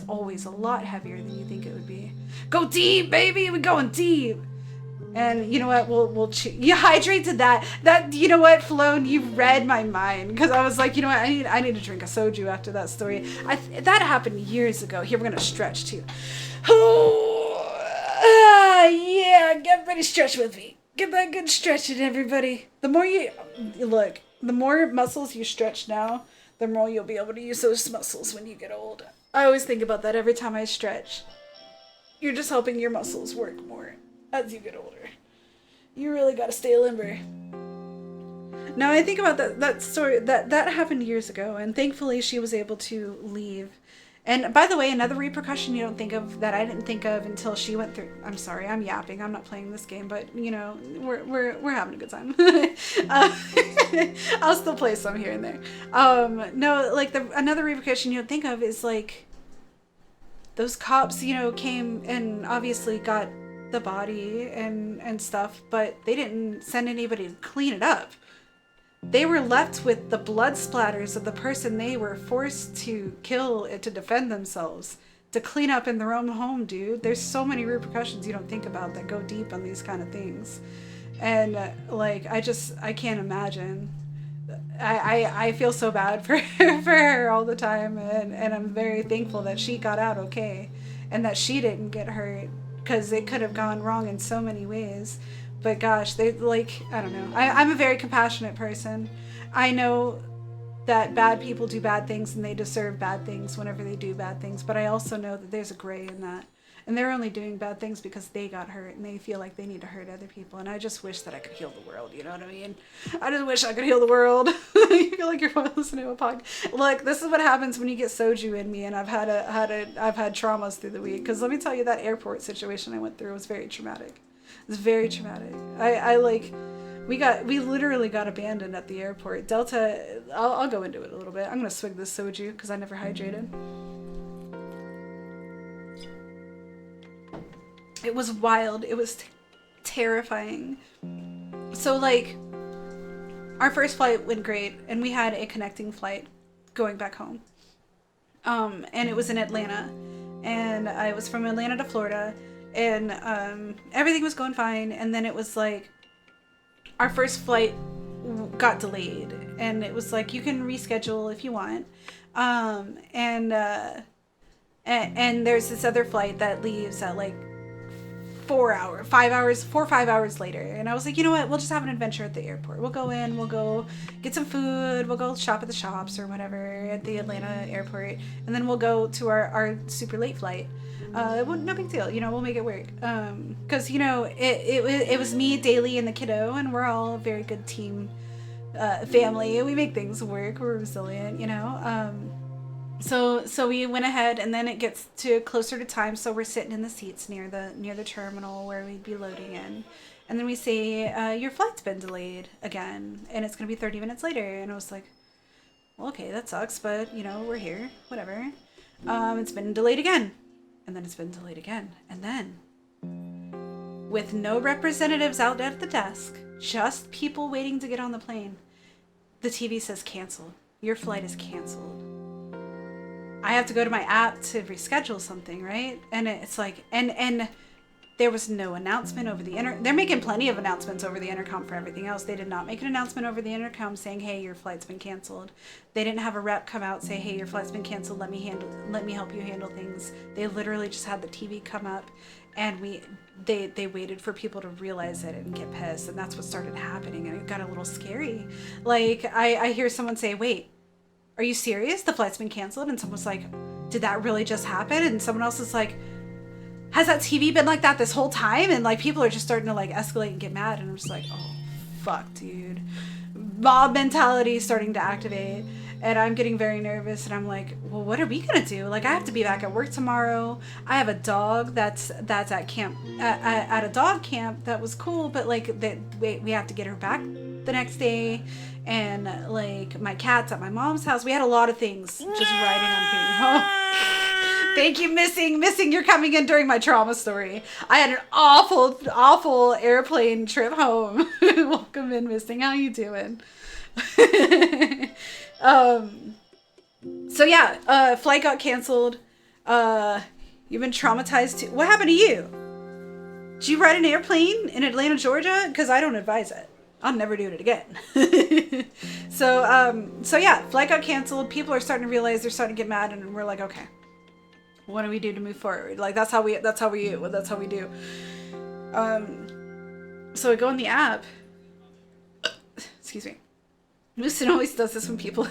always a lot heavier than you think it would be. Go deep, baby. We're going deep. And you know what? You hydrate to that. You know what, Floan? You read my mind, because I was like, you know what? I need to drink a soju after that story. That happened years ago. Here, we're gonna stretch too. Yeah, everybody stretch with me. Get that good stretching, everybody. The more muscles you stretch now, the more you'll be able to use those muscles when you get old. I always think about that every time I stretch. You're just helping your muscles work more as you get older. You really gotta stay limber. Now I think about that story, that happened years ago, and thankfully she was able to leave. And by the way, another repercussion you don't think of, that I didn't think of until she went through. I'm sorry, I'm yapping. I'm not playing this game, but we're having a good time. I'll still play some here and there. No, like another repercussion you don't think of is, like, those cops, came and obviously got the body and stuff, but they didn't send anybody to clean it up. They were left with the blood splatters of the person they were forced to kill to defend themselves, to clean up in their own home, dude. There's so many repercussions you don't think about that go deep on these kind of things. And I can't imagine. I feel so bad for her all the time, and I'm very thankful that she got out okay and that she didn't get hurt, because it could have gone wrong in so many ways. But gosh, I don't know. I'm a very compassionate person. I know that bad people do bad things and they deserve bad things whenever they do bad things. But I also know that there's a gray in that. And they're only doing bad things because they got hurt and they feel like they need to hurt other people. And I just wish that I could heal the world. You know what I mean? I just wish I could heal the world. You feel like you're listening to a podcast. Look, this is what happens when you get soju in me, and I've had traumas through the week. Because let me tell you, that airport situation I went through was very traumatic. It was very traumatic. We literally got abandoned at the airport. Delta, I'll go into it a little bit. I'm gonna swig this soju because I never hydrated. It was wild. It was terrifying. So, like, our first flight went great, and we had a connecting flight going back home. And it was in Atlanta, and I was from Atlanta to Florida. And everything was going fine, and then it was like our first flight got delayed, and it was like, you can reschedule if you want, and there's this other flight that leaves at like 4 or 5 hours later, and I was like, you know what, we'll just have an adventure at the airport. We'll go in, we'll go get some food, we'll go shop at the shops or whatever at the Atlanta airport, and then we'll go to our super late flight. No big deal, we'll make it work. Cause it was me, Daly, and the kiddo, and we're all a very good team, family. We make things work. We're resilient, So we went ahead, and then it gets to closer to time. So we're sitting in the seats near the terminal where we'd be loading in. And then we say, your flight's been delayed again, and it's going to be 30 minutes later. And I was like, well, okay, that sucks, but we're here, whatever. It's been delayed again. And then it's been delayed again. And then, with no representatives out at the desk, just people waiting to get on the plane, the TV says canceled. Your flight is canceled. I have to go to my app to reschedule something, right? And it's like, and there was no announcement over the they're making plenty of announcements over the intercom for everything else. They did not make an announcement over the intercom saying, hey, your flight's been canceled. They didn't have a rep come out say, hey, your flight's been canceled. Let me help you handle things. They literally just had the TV come up, and they waited for people to realize it and get pissed. And that's what started happening. And it got a little scary. Like I hear someone say, wait, are you serious? The flight's been canceled? And someone's like, did that really just happen? And someone else is like, has that TV been like that this whole time? And like people are just starting to like escalate and get mad. And I'm just like, oh, fuck, dude. Mob mentality is starting to activate. And I'm getting very nervous. And I'm like, well, what are we going to do? Like, I have to be back at work tomorrow. I have a dog that's at camp, at a dog camp that was cool. But like, we have to get her back the next day. And like, my cat's at my mom's house. We had a lot of things just riding on being home. Thank you, Missing. You're coming in during my trauma story. I had an awful airplane trip home. Welcome in, Missing. How you doing? So yeah, flight got canceled. You've been traumatized too. What happened to you? Did you ride an airplane in Atlanta, Georgia? Because I don't advise it. I'll never do it again. So yeah, flight got canceled. People are starting to realize, they're starting to get mad, and we're like, okay, what do we do to move forward? Like that's how we do. So we go in the app. Excuse me. Moostin always does this when people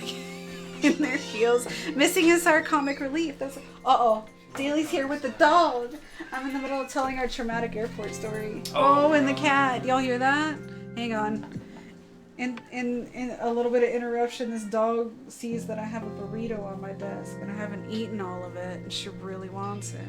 in their heels. Missing is our comic relief. That's Daly's here with the dog. I'm in the middle of telling our traumatic airport story. Oh, and the cat. Y'all hear that? Hang on. In a little bit of interruption, this dog sees that I have a burrito on my desk and I haven't eaten all of it, and she really wants it.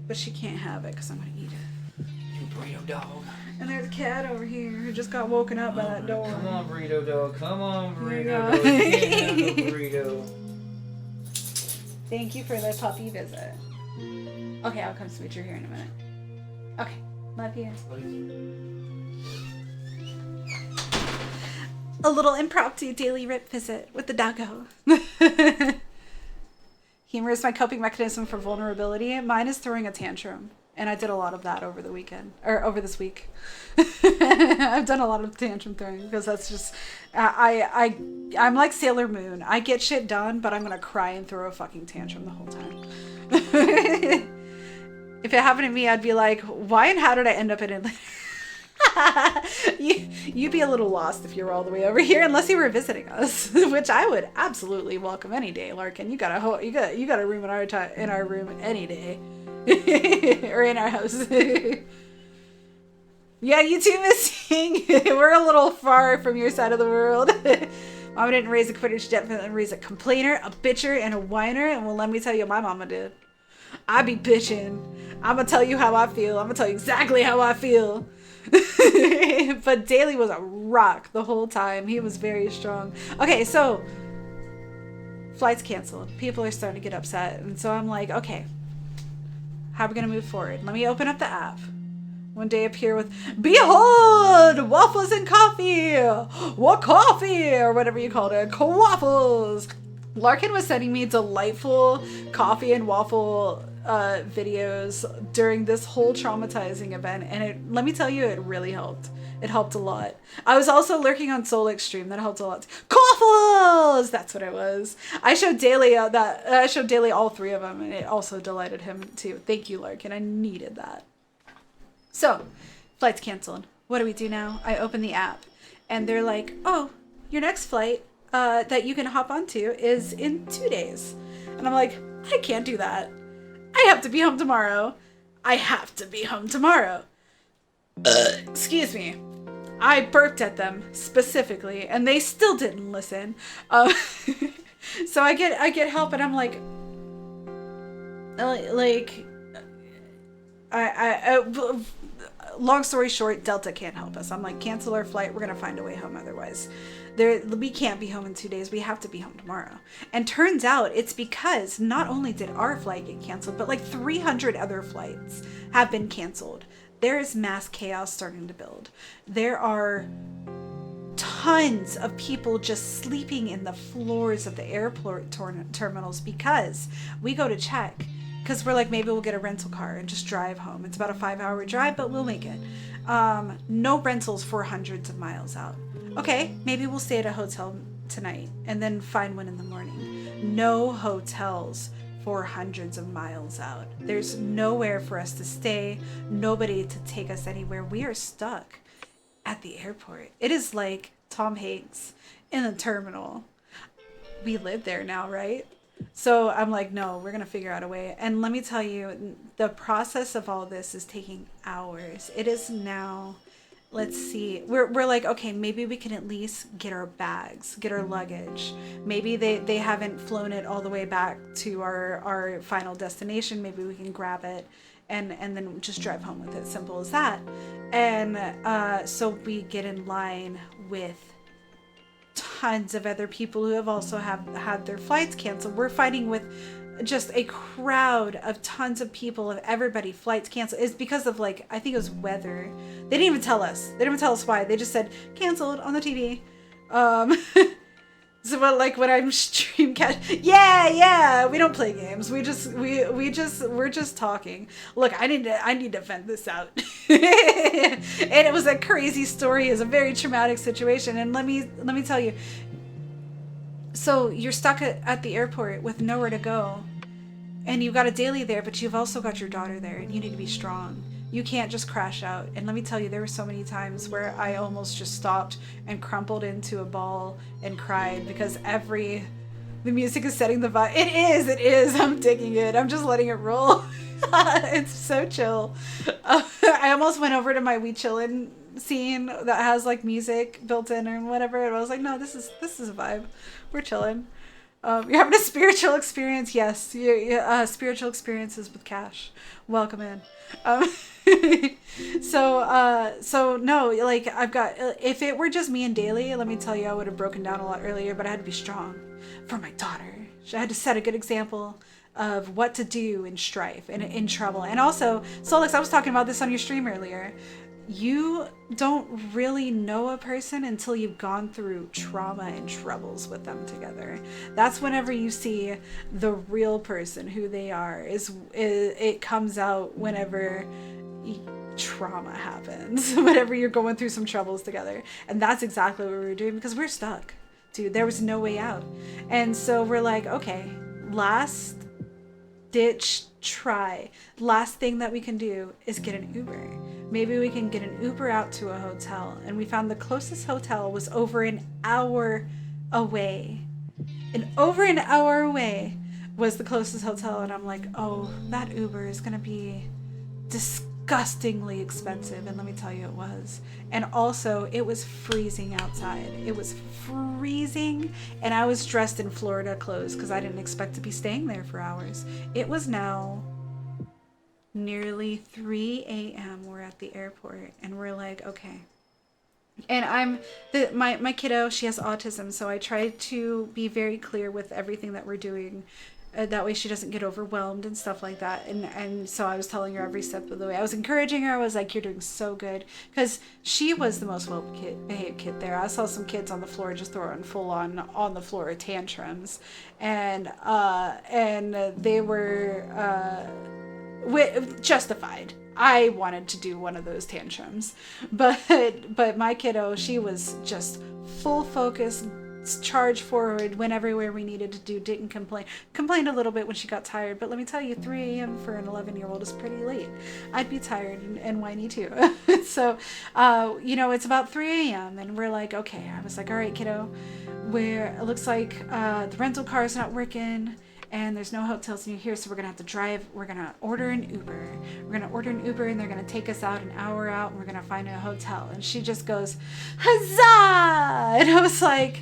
But she can't have it because I'm going to eat it. You burrito dog. And there's a cat over here who just got woken up by that door. Come on, burrito dog. Come on, burrito There dog. you You go. can't have no burrito. Thank you for the puppy visit. Okay, I'll come switch her here in a minute. Okay, love you. A little impromptu daily rip visit with the doggo. Humor is my coping mechanism for vulnerability. Mine is throwing a tantrum. And I did a lot of that over the weekend, or over this week. I've done a lot of tantrum throwing because that's just, I'm like Sailor Moon. I get shit done, but I'm going to cry and throw a fucking tantrum the whole time. If it happened to me, I'd be like, why and how did I end up in Atlanta? You'd be a little lost if you were all the way over here, unless you were visiting us, which I would absolutely welcome any day, Larkin. You got a room in our room any day. Or in our house. Yeah, you too, Missing. We're a little far from your side of the world. Mama didn't raise a quitter, she definitely raised a complainer, a bitcher, and a whiner. And well, let me tell you, my mama did. I be bitching. I'm gonna tell you how I feel. I'm gonna tell you exactly how I feel. But Daly was a rock the whole time. He was very strong. Okay, so flight's canceled. People are starting to get upset. And so I'm like, okay, how are we going to move forward? Let me open up the app. One day appear with, behold, waffles and coffee. What coffee? Or whatever you called it. Waffles. Larkin was sending me delightful coffee and waffle videos during this whole traumatizing event. And let me tell you, it really helped. It helped a lot. I was also lurking on Soul Extreme. That helped a lot. Waffles! That's what it was. I showed Daly all three of them, and it also delighted him too. Thank you, Larkin. I needed that. So, flight's canceled. What do we do now? I open the app, and they're like, "Oh, your next flight that you can hop onto is in 2 days." And I'm like, I can't do that. I have to be home tomorrow. Excuse me. I burped at them specifically, and they still didn't listen. So I get help, and I'm like, long story short, Delta can't help us. I'm like, cancel our flight. We're gonna find a way home otherwise. We can't be home in 2 days. We have to be home tomorrow. And turns out it's because not only did our flight get canceled, but like 300 other flights have been canceled. There is mass chaos starting to build. There are tons of people just sleeping in the floors of the airport terminals because we go to check. Because we're like, maybe we'll get a rental car and just drive home. It's about a 5-hour drive, but we'll make it. No rentals for hundreds of miles out. Okay, maybe we'll stay at a hotel tonight and then find one in the morning. No hotels for hundreds of miles out. There's nowhere for us to stay, nobody to take us anywhere. We are stuck at the airport. It is like Tom Hanks in the terminal. We live there now, right? So I'm like, no, we're going to figure out a way. And let me tell you, the process of all this is taking hours. It is now, let's see, we're like, okay, maybe we can at least get our bags, get our luggage. Maybe they haven't flown it all the way back to our final destination. Maybe we can grab it and then just drive home with it. Simple as that. And so we get in line with tons of other people who have also had their flights canceled. We're fighting with just a crowd of tons of people, of everybody, flights canceled. It's because of, like, I think it was weather. They didn't even tell us. They didn't even tell us why. They just said canceled on the TV. So when I'm yeah, we don't play games. We're just talking. Look, I need to vent this out. And it was a crazy story. It's a very traumatic situation. And let me tell you. So you're stuck at the airport with nowhere to go, and you've got a daily there, but you've also got your daughter there, and you need to be strong. You can't just crash out. And let me tell you, there were so many times where I almost just stopped and crumpled into a ball and cried because the music is setting the vibe. It is. I'm digging it. I'm just letting it roll. It's so chill. I almost went over to my We Chillin' scene that has like music built in or whatever, and I was like, no, this is a vibe. We're chilling. You're having a spiritual experience. Yes, spiritual experiences with Cash. Welcome in. So no, like I've got. If it were just me and Daly, let me tell you, I would have broken down a lot earlier. But I had to be strong for my daughter. I had to set a good example of what to do in strife and in trouble. And also, Solix, I was talking about this on your stream earlier. You don't really know a person until you've gone through trauma and troubles with them together. That's whenever you see the real person, who they are. It comes out whenever trauma happens, whenever you're going through some troubles together. And that's exactly what we were doing, because we're stuck, dude. There was no way out. And so we're like, okay, last ditch try. Last thing that we can do is get an Uber. Maybe we can get an Uber out to a hotel. And we found the closest hotel was over an hour away. And over an hour away was the closest hotel. And I'm like, oh, that Uber is going to be disgustingly expensive. And let me tell you, it was. And also, it was freezing outside. It was freezing. And I was dressed in Florida clothes because I didn't expect to be staying there for hours. It was now nearly 3 a.m. We're at the airport. And we're like, okay. And my kiddo, she has autism. So I try to be very clear with everything that we're doing. That way she doesn't get overwhelmed and stuff like that. And so I was telling her every step of the way. I was encouraging her. I was like, you're doing so good. Because she was the most well-behaved kid there. I saw some kids on the floor just throwing full on the floor tantrums. And they were justified. I wanted to do one of those tantrums. But my kiddo, she was just full focus, charge forward, went everywhere we needed to do, didn't complain. Complained a little bit when she got tired, but let me tell you, 3 a.m. for an 11-year-old is pretty late. I'd be tired and whiny too. So, it's about 3 a.m. and we're like, okay. I was like, all right, kiddo, it looks like the rental car is not working and there's no hotels near here, so we're gonna have to drive. We're gonna order an Uber. And they're gonna take us out an hour out and we're gonna find a hotel. And she just goes, huzzah! And I was like,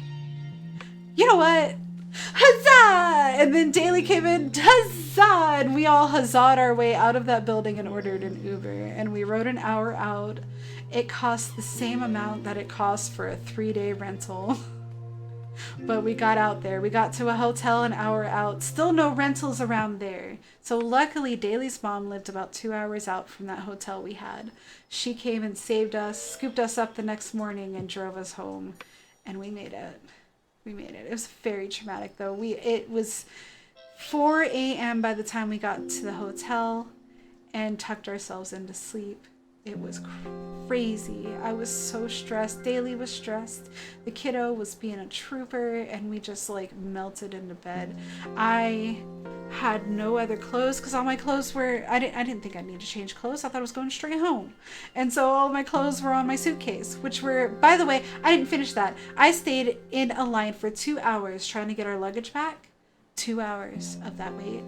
you know what? Huzzah! And then Daly came in, huzzah! And we all huzzahed our way out of that building and ordered an Uber. And we rode an hour out. It cost the same amount that it cost for a 3-day rental. But we got out there. We got to a hotel an hour out. Still no rentals around there. So luckily, Daly's mom lived about 2 hours out from that hotel we had. She came and saved us, scooped us up the next morning and drove us home. and we made it. We made it. It was very traumatic though. It was 4 a.m. by the time we got to the hotel and tucked ourselves into sleep. It was crazy. I was so stressed. Daly was stressed. The kiddo was being a trooper, and we just like melted into bed. I had no other clothes because all my clothes were, I didn't think I'd need to change clothes. I thought I was going straight home. And so all my clothes were on my suitcase, which were, by the way, I didn't finish that. I stayed in a line for 2 hours trying to get our luggage back. 2 hours of that wait.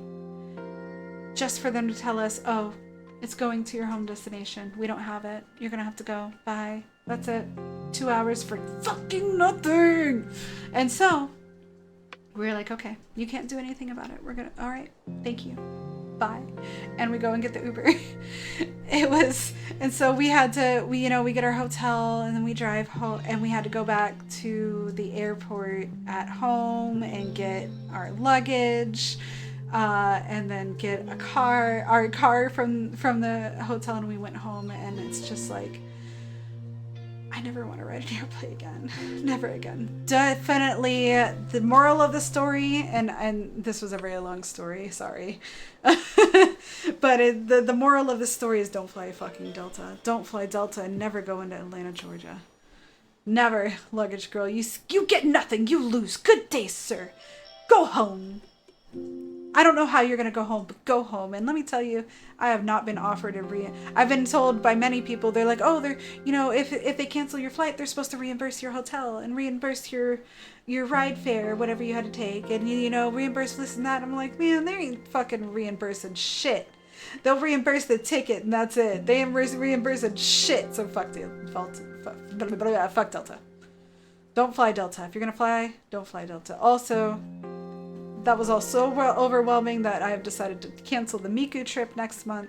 Just for them to tell us, oh, it's going to your home destination. We don't have it. You're gonna have to go. Bye. That's it. 2 hours for fucking nothing. And so we were like, okay, you can't do anything about it. We're gonna, all right, thank you. Bye. And we go and get the Uber. And so we had to, we get our hotel and then we drive home, and we had to go back to the airport at home and get our luggage. And then get our car from the hotel, and we went home. And it's just like, I never want to ride an airplane again. Never again. Definitely the moral of the story, and this was a very long story, sorry. But the moral of the story is don't fly fucking Delta. Don't fly Delta, and never go into Atlanta, Georgia. Never, luggage girl. You get nothing. You lose. Good day, sir. Go home. I don't know how you're going to go home, but go home. And let me tell you, I have not been offered I've been told by many people, they're like, oh, they're, if they cancel your flight, they're supposed to reimburse your hotel and reimburse your ride fare, whatever you had to take, and, reimburse this and that. I'm like, man, they ain't fucking reimbursing shit. They'll reimburse the ticket and that's it. They ain't reimbursing shit. So fuck Delta. Don't fly Delta. If you're going to fly, don't fly Delta. Also, that was all so overwhelming that I have decided to cancel the Miku trip next month.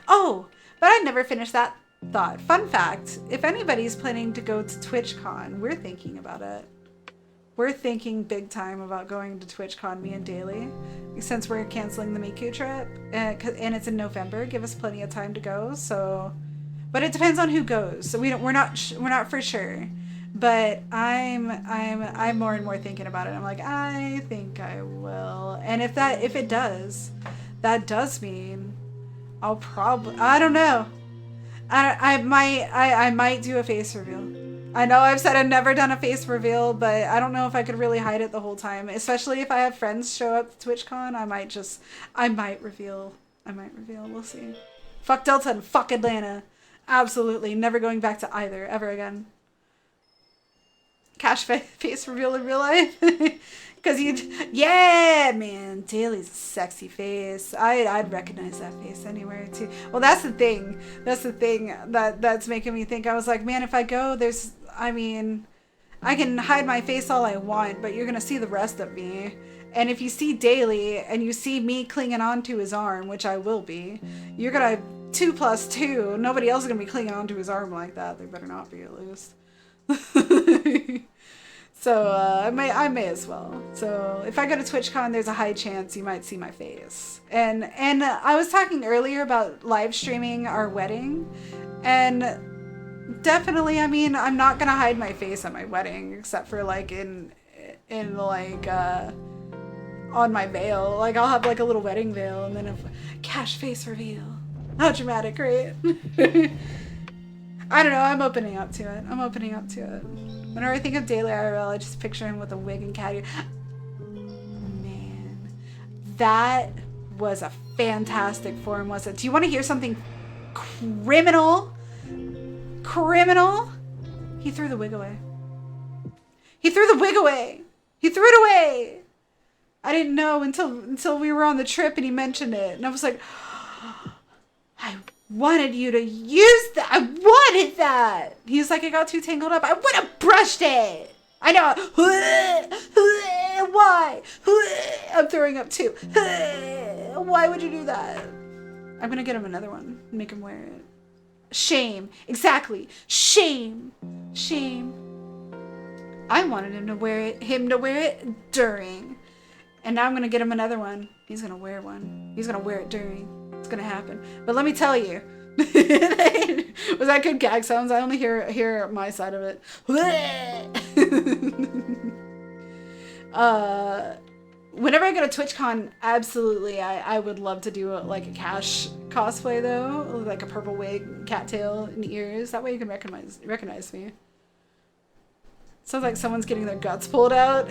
Oh, but I never finished that thought. Fun fact, if anybody's planning to go to TwitchCon, we're thinking about it. We're thinking big time about going to TwitchCon, me and Daly, since we're canceling the Miku trip, and it's in November. Give us plenty of time to go. So, but it depends on who goes. So we're not for sure. But I'm more and more thinking about it. I'm like, I think I will. And if it does, that does mean I'll probably, I don't know. I might do a face reveal. I know I've said I've never done a face reveal, but I don't know if I could really hide it the whole time. Especially if I have friends show up to TwitchCon, I might reveal. We'll see. Fuck Delta and fuck Atlanta. Absolutely. Never going back to either ever again. Cash face reveal in real life. Because yeah, man, Daly's a sexy face. I'd recognize that face anywhere too. Well, that's the thing that's making me think. I was like, man, if I go, I can hide my face all I want, but you're gonna see the rest of me. And if you see Daly and you see me clinging onto his arm, which I will be, you're gonna 2 + 2. Nobody else is gonna be clinging onto his arm like that. They better not be, at least. So I may as well. So if I go to TwitchCon, there's a high chance you might see my face. And I was talking earlier about live streaming our wedding, and definitely, I'm not gonna hide my face at my wedding, except for like in like on my veil. Like I'll have like a little wedding veil, and then a cash face reveal. How dramatic, right? I don't know. I'm opening up to it. Whenever I think of Daly IRL, I just picture him with a wig and cat ear. Man, that was a fantastic form, was it? Do you want to hear something criminal? He threw the wig away. He threw it away. I didn't know until we were on the trip and he mentioned it. And I was like, I wanted you to use that. I wanted that. He was like, it got too tangled up. I would have brushed it. I know. Why? I'm throwing up too. Why would you do that? I'm going to get him another one. Make him wear it. Shame. Exactly. Shame. I wanted him to wear it during. And now I'm going to get him another one. He's going to wear one. He's going to wear it during. It's gonna happen. But let me tell you, Was that good gag sounds? I only hear my side of it. Whenever I go to TwitchCon, absolutely, I would love to do like a Cash cosplay though, like a purple wig, cattail, and ears. That way you can recognize me. Sounds like someone's getting their guts pulled out.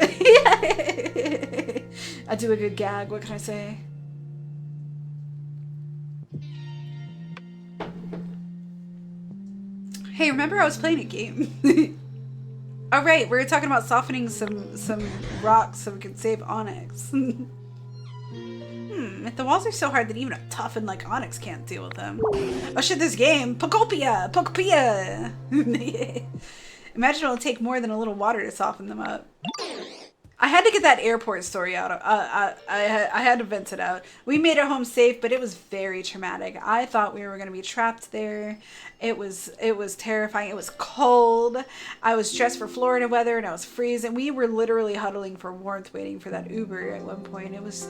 I do a good gag. What can I say? Hey, remember I was playing a game? All right, we're talking about softening some rocks so we can save onyx. If the walls are so hard that even a toughened like onyx can't deal with them. Oh shit, this game! Pokopia! Pokopia! Imagine it'll take more than a little water to soften them up. I had to get that airport story out. I had to vent it out. We made it home safe, but it was very traumatic. I thought we were going to be trapped there. It was terrifying. It was cold. I was dressed for Florida weather and I was freezing. We were literally huddling for warmth, waiting for that Uber at one point. It was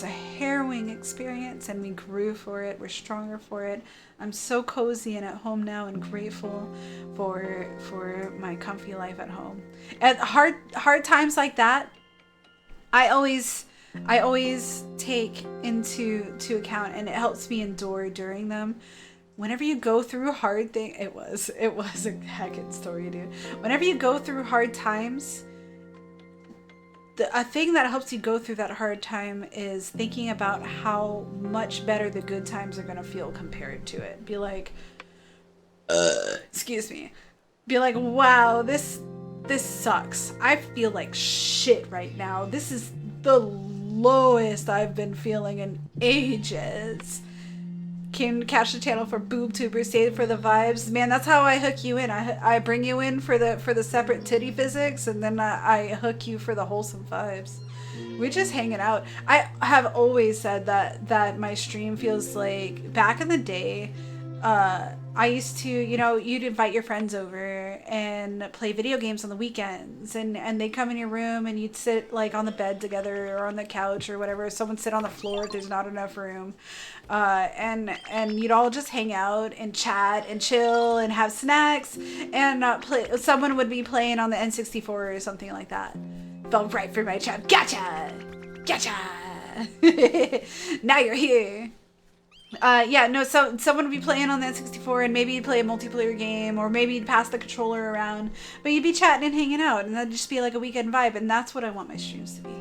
a harrowing experience, and we grew for it. We're stronger for it. I'm so cozy and at home now, and grateful for my comfy life at home. At hard times like that, I always take into account, and it helps me endure during them. Whenever you go through hard things, it was a heckin' story, dude. Whenever you go through hard times, a thing that helps you go through that hard time is thinking about how much better the good times are gonna feel compared to it. Be like, excuse me. Be like, wow, this sucks. I feel like shit right now. This is the lowest I've been feeling in ages. Came to catch the channel for BoobTubers, stayed for the vibes. Man, that's how I hook you in. I bring you in for the separate titty physics, and then I hook you for the wholesome vibes. We're just hanging out. I have always said that my stream feels like back in the day. I used to, you'd invite your friends over and play video games on the weekends, and they'd come in your room and you'd sit like on the bed together or on the couch or whatever. Someone sit on the floor if there's not enough room. And you'd all just hang out and chat and chill and have snacks and play. Someone would be playing on the N64 or something like that. Fell right for my chat. Gotcha! Now you're here. So someone would be playing on the N64 and maybe you'd play a multiplayer game, or maybe you'd pass the controller around, but you'd be chatting and hanging out, and that'd just be like a weekend vibe, and that's what I want my streams to be.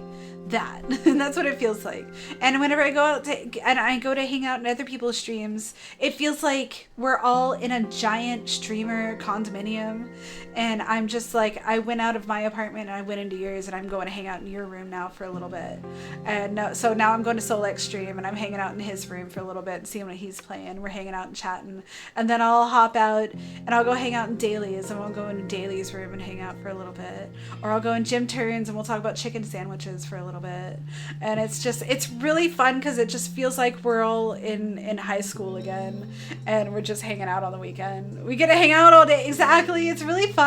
That's what it feels like. And whenever I go out to hang out in other people's streams, it feels like we're all in a giant streamer condominium, and I'm just like, I went out of my apartment and I went into yours, and I'm going to hang out in your room now for a little bit. And so now I'm going to Solek's stream and I'm hanging out in his room for a little bit and seeing what he's playing. We're hanging out and chatting, and then I'll hop out and I'll go hang out in Dailies, and we'll go into Dailies' room and hang out for a little bit, or I'll go in Jim Turns and we'll talk about chicken sandwiches for a little bit. And it's really fun because it just feels like we're all in high school again, and we're just hanging out on the weekend. We get to hang out all day. Exactly. It's really fun.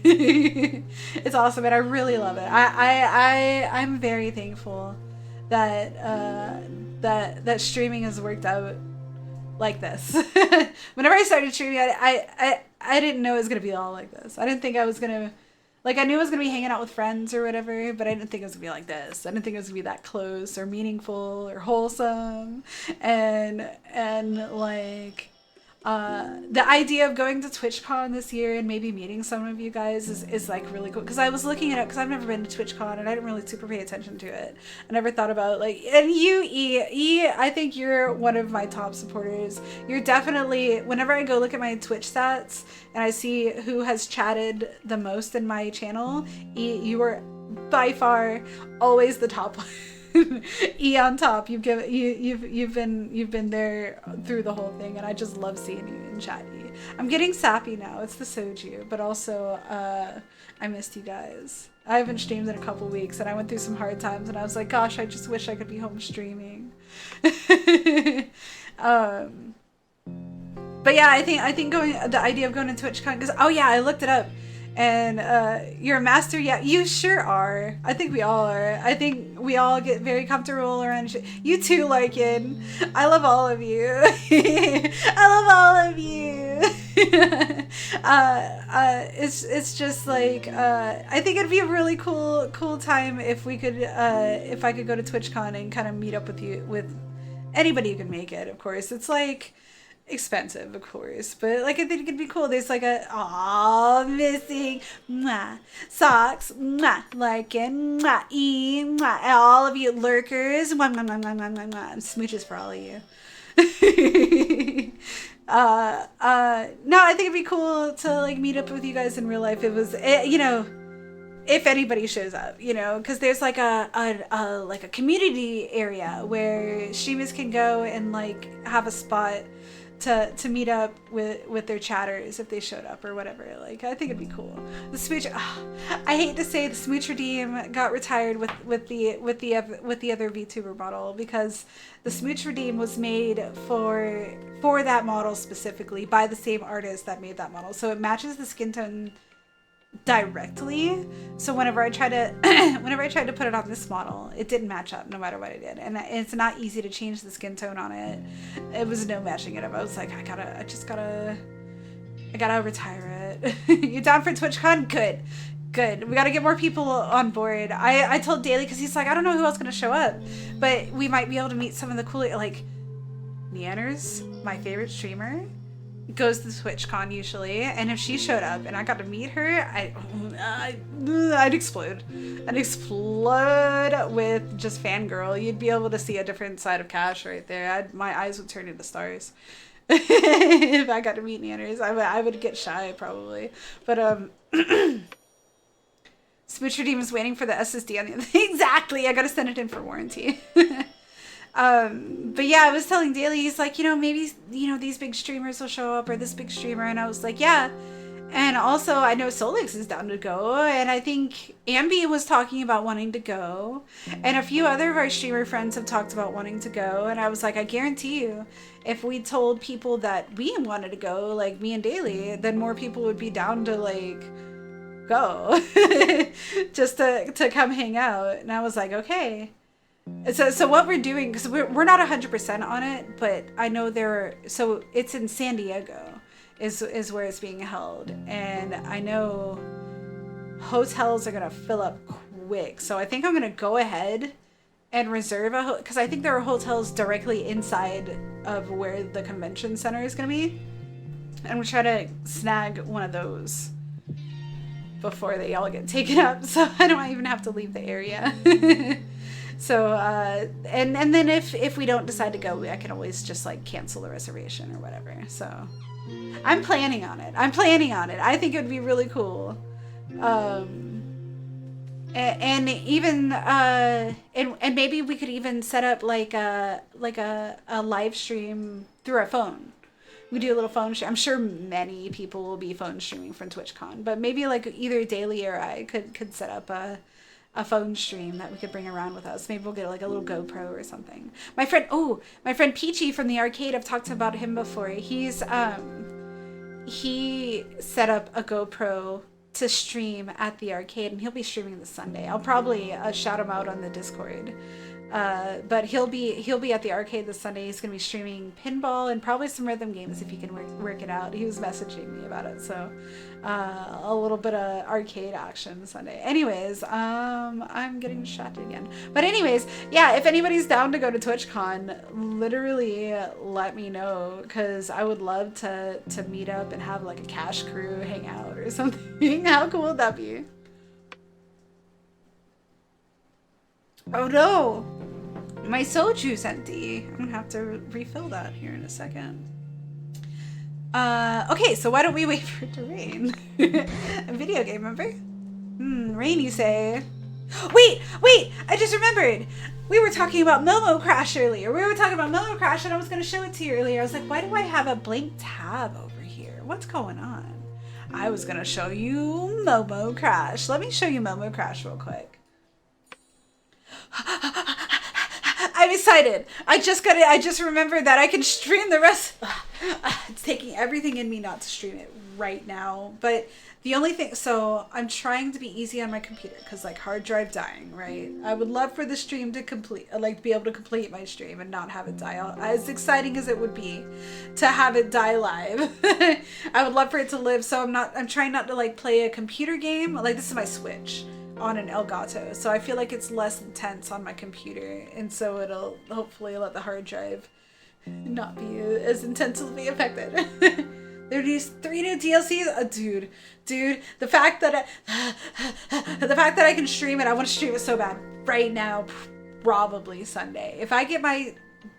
It's awesome, and I really love it. I'm very thankful that streaming has worked out like this. Whenever I started streaming, I didn't know it was gonna be all like this. I didn't think I was gonna. Like, I knew I was going to be hanging out with friends or whatever, but I didn't think it was going to be like this. I didn't think it was going to be that close or meaningful or wholesome. And like, the idea of going to TwitchCon this year and maybe meeting some of you guys is like really cool. Because I was looking at it, because I've never been to TwitchCon and I didn't really super pay attention to it. I never thought about, like, and you, E, I think you're one of my top supporters. You're definitely, whenever I go look at my Twitch stats and I see who has chatted the most in my channel, E, you are by far always the top one. E on top. You've been there through the whole thing, and I just love seeing you in chat. E. I'm getting sappy now. It's the soju, but also I missed you guys. I haven't streamed in a couple weeks, and I went through some hard times, and I was like, gosh, I just wish I could be home streaming. But yeah, I think the idea of going to TwitchCon, because I looked it up. And you're a master. Yeah, you sure are. I think we all are. I think we all get very comfortable around shit. You too, Larkin. I love all of you. I love all of you. It's just like I think it'd be a really cool time if we could if I could go to TwitchCon and kind of meet up with you, with anybody who can make it. Of course, it's like expensive, of course, but like I think it could be cool. There's like missing socks, Larkin, all of you lurkers, smooches for all of you. No, I think it'd be cool to like meet up with you guys in real life. It was, you know, if anybody shows up, you know, because there's like a community area where streamers can go and like have a spot to meet up with their chatters if they showed up or whatever. Like, I think it'd be cool. The smooch, I hate to say the smooch redeem got retired with the other VTuber model, because the smooch redeem was made for that model specifically by the same artist that made that model, so it matches the skin tone directly. So whenever I tried to put it on this model, it didn't match up no matter what I did, and it's not easy to change the skin tone on it. It was no matching it up. I was like, I gotta retire it. You down for TwitchCon? Good. We gotta get more people on board. I told Daily, because he's like, I don't know who else gonna show up, but we might be able to meet some of the cooler, like Neanners, my favorite streamer, goes to TwitchCon usually, and if she showed up and I got to meet her, I'd explode. I'd explode with just fangirl. You'd be able to see a different side of Cash right there. My eyes would turn into stars. If I got to meet Neanners, I would get shy probably. But Smooch Redeem is waiting for the SSD on the other. Exactly, I gotta send it in for warranty. But yeah, I was telling Daily, he's like, you know, maybe, you know, these big streamers will show up, or this big streamer, and I was like, yeah. And also, I know Solix is down to go, and I think Ambi was talking about wanting to go, and a few other of our streamer friends have talked about wanting to go, and I was like, I guarantee you, if we told people that we wanted to go, like me and Daily, then more people would be down to, like, go, just to come hang out. And I was like, okay. So what we're doing, because we're not 100% on it, but I know so it's in San Diego is where it's being held, and I know hotels are gonna fill up quick, so I think I'm gonna go ahead and reserve because I think there are hotels directly inside of where the convention center is gonna be, and we'll try to snag one of those before they all get taken up, so I don't even have to leave the area. So, and then if we don't decide to go, I can always just like cancel the reservation or whatever. So I'm planning on it. I think it would be really cool. And even, and maybe we could even set up like a live stream through our phone. We do a little phone stream. I'm sure many people will be phone streaming from TwitchCon, but maybe like either Daily or I could set up a phone stream that we could bring around with us. Maybe we'll get like a little GoPro or something. My friend Peachy from the arcade, I've talked about him before. He set up a GoPro to stream at the arcade, and he'll be streaming this Sunday. I'll probably shout him out on the Discord. But he'll be at the arcade this Sunday. He's gonna be streaming pinball and probably some rhythm games if he can work it out. He was messaging me about it, so a little bit of arcade action Sunday. Anyways, I'm getting shot again. But anyways, yeah, if anybody's down to go to TwitchCon, literally let me know, because I would love to meet up and have like a Cash crew hang out or something. How cool would that be? Oh no! My soju's empty. I'm gonna have to refill that here in a second. Okay, so why don't we wait for it to rain? A video game, remember? Rain, you say? Wait! I just remembered! We were talking about Momo Crash earlier. And I was gonna show it to you earlier. I was like, why do I have a blank tab over here? What's going on? I was gonna show you Momo Crash. Let me show you Momo Crash real quick. I I'm excited. I just remembered that I can stream the rest. It's taking everything in me not to stream it right now. But the only thing, so I'm trying to be easy on my computer because like hard drive dying, right? I would love for the stream to complete, like be able to complete my stream and not have it die out. As exciting as it would be to have it die live. I would love for it to live. So I'm trying not to like play a computer game. Like this is my Switch on an Elgato, so I feel like it's less intense on my computer, and so it'll hopefully let the hard drive not be as intensely affected. There are these 3 new DLCs, dude. The fact that I can stream it, I want to stream it so bad right now. Probably Sunday. If I get my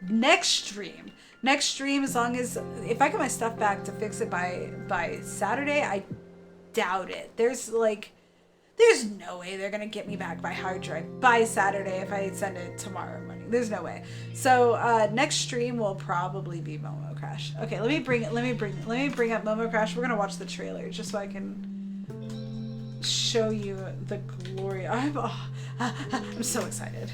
next stream, as long as if I get my stuff back to fix it by Saturday, I doubt it. There's no way they're gonna get me back my hard drive by Saturday if I send it tomorrow morning. There's no way. So next stream will probably be Momo Crash. Okay, let me bring up Momo Crash. We're gonna watch the trailer just so I can show you the glory. I'm so excited.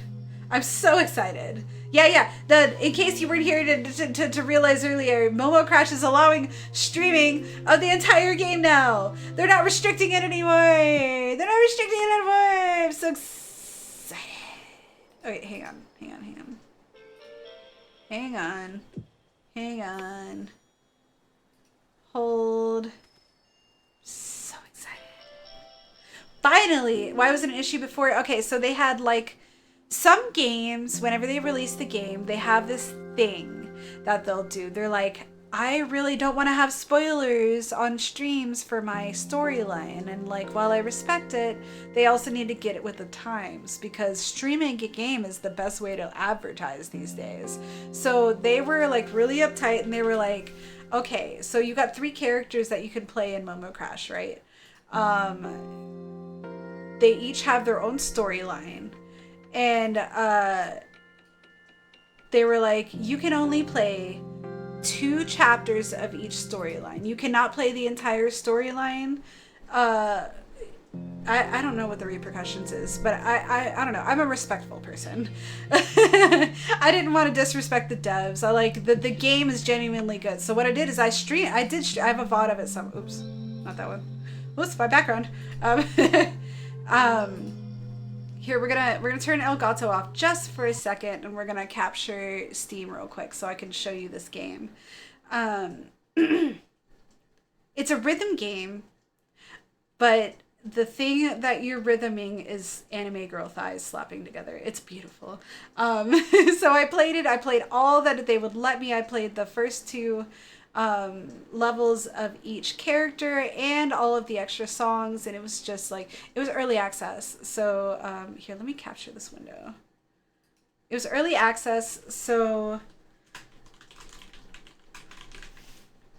I'm so excited. Yeah. In case you weren't here to realize earlier, Momo Crash is allowing streaming of the entire game now. They're not restricting it anymore. I'm so excited. Okay, hang on. Hold. So excited. Finally! Why was it an issue before? Okay, so they had like some games, whenever they release the game, they have this thing that they'll do. They're like, I really don't want to have spoilers on streams for my storyline. And like, while I respect it, they also need to get it with the times because streaming a game is the best way to advertise these days. So they were like really uptight and they were like, okay, so you got 3 characters that you can play in Momo Crash, right? They each have their own storyline. And they were like, you can only play 2 chapters of each storyline. You cannot play the entire storyline. I don't know what the repercussions is, but I don't know. I'm a respectful person. I didn't want to disrespect the devs. I like the game is genuinely good. So what I did is I have a VOD of it. Oops, not that one. Oops, my background. Here, we're gonna turn Elgato off just for a second, and we're gonna capture Steam real quick so I can show you this game. It's a rhythm game, but the thing that you're rhythming is anime girl thighs slapping together. It's beautiful. So I played it. I played all that they would let me. I played the first 2 levels of each character and all of the extra songs, and it was just like, it was early access. So here, let me capture this window. It was early access, so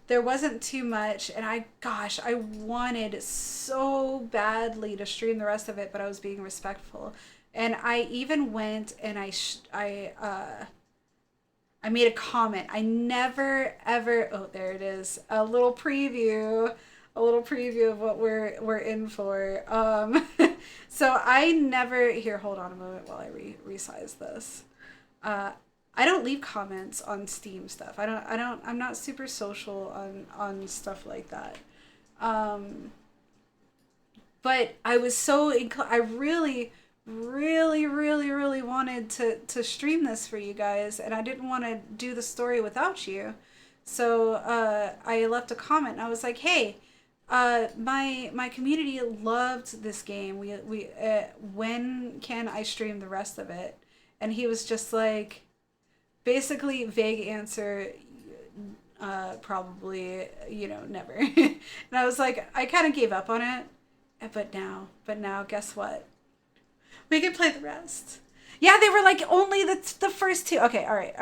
there wasn't too much, and I wanted so badly to stream the rest of it, but I was being respectful. And I even went and I made a comment. I never ever, oh, there it is. A little preview of what we're in for. So I never, here, hold on a moment while I resize this. I don't leave comments on Steam stuff. I'm not super social on stuff like that. But I was so, I really wanted to stream this for you guys, and I didn't want to do the story without you. So I left a comment and I was like, hey, my community loved this game. We when can I stream the rest of it? And he was just like, basically vague answer, probably, never. And I was like, I kind of gave up on it, but now guess what? We can play the rest. Yeah, they were like only the first 2. Okay, all right.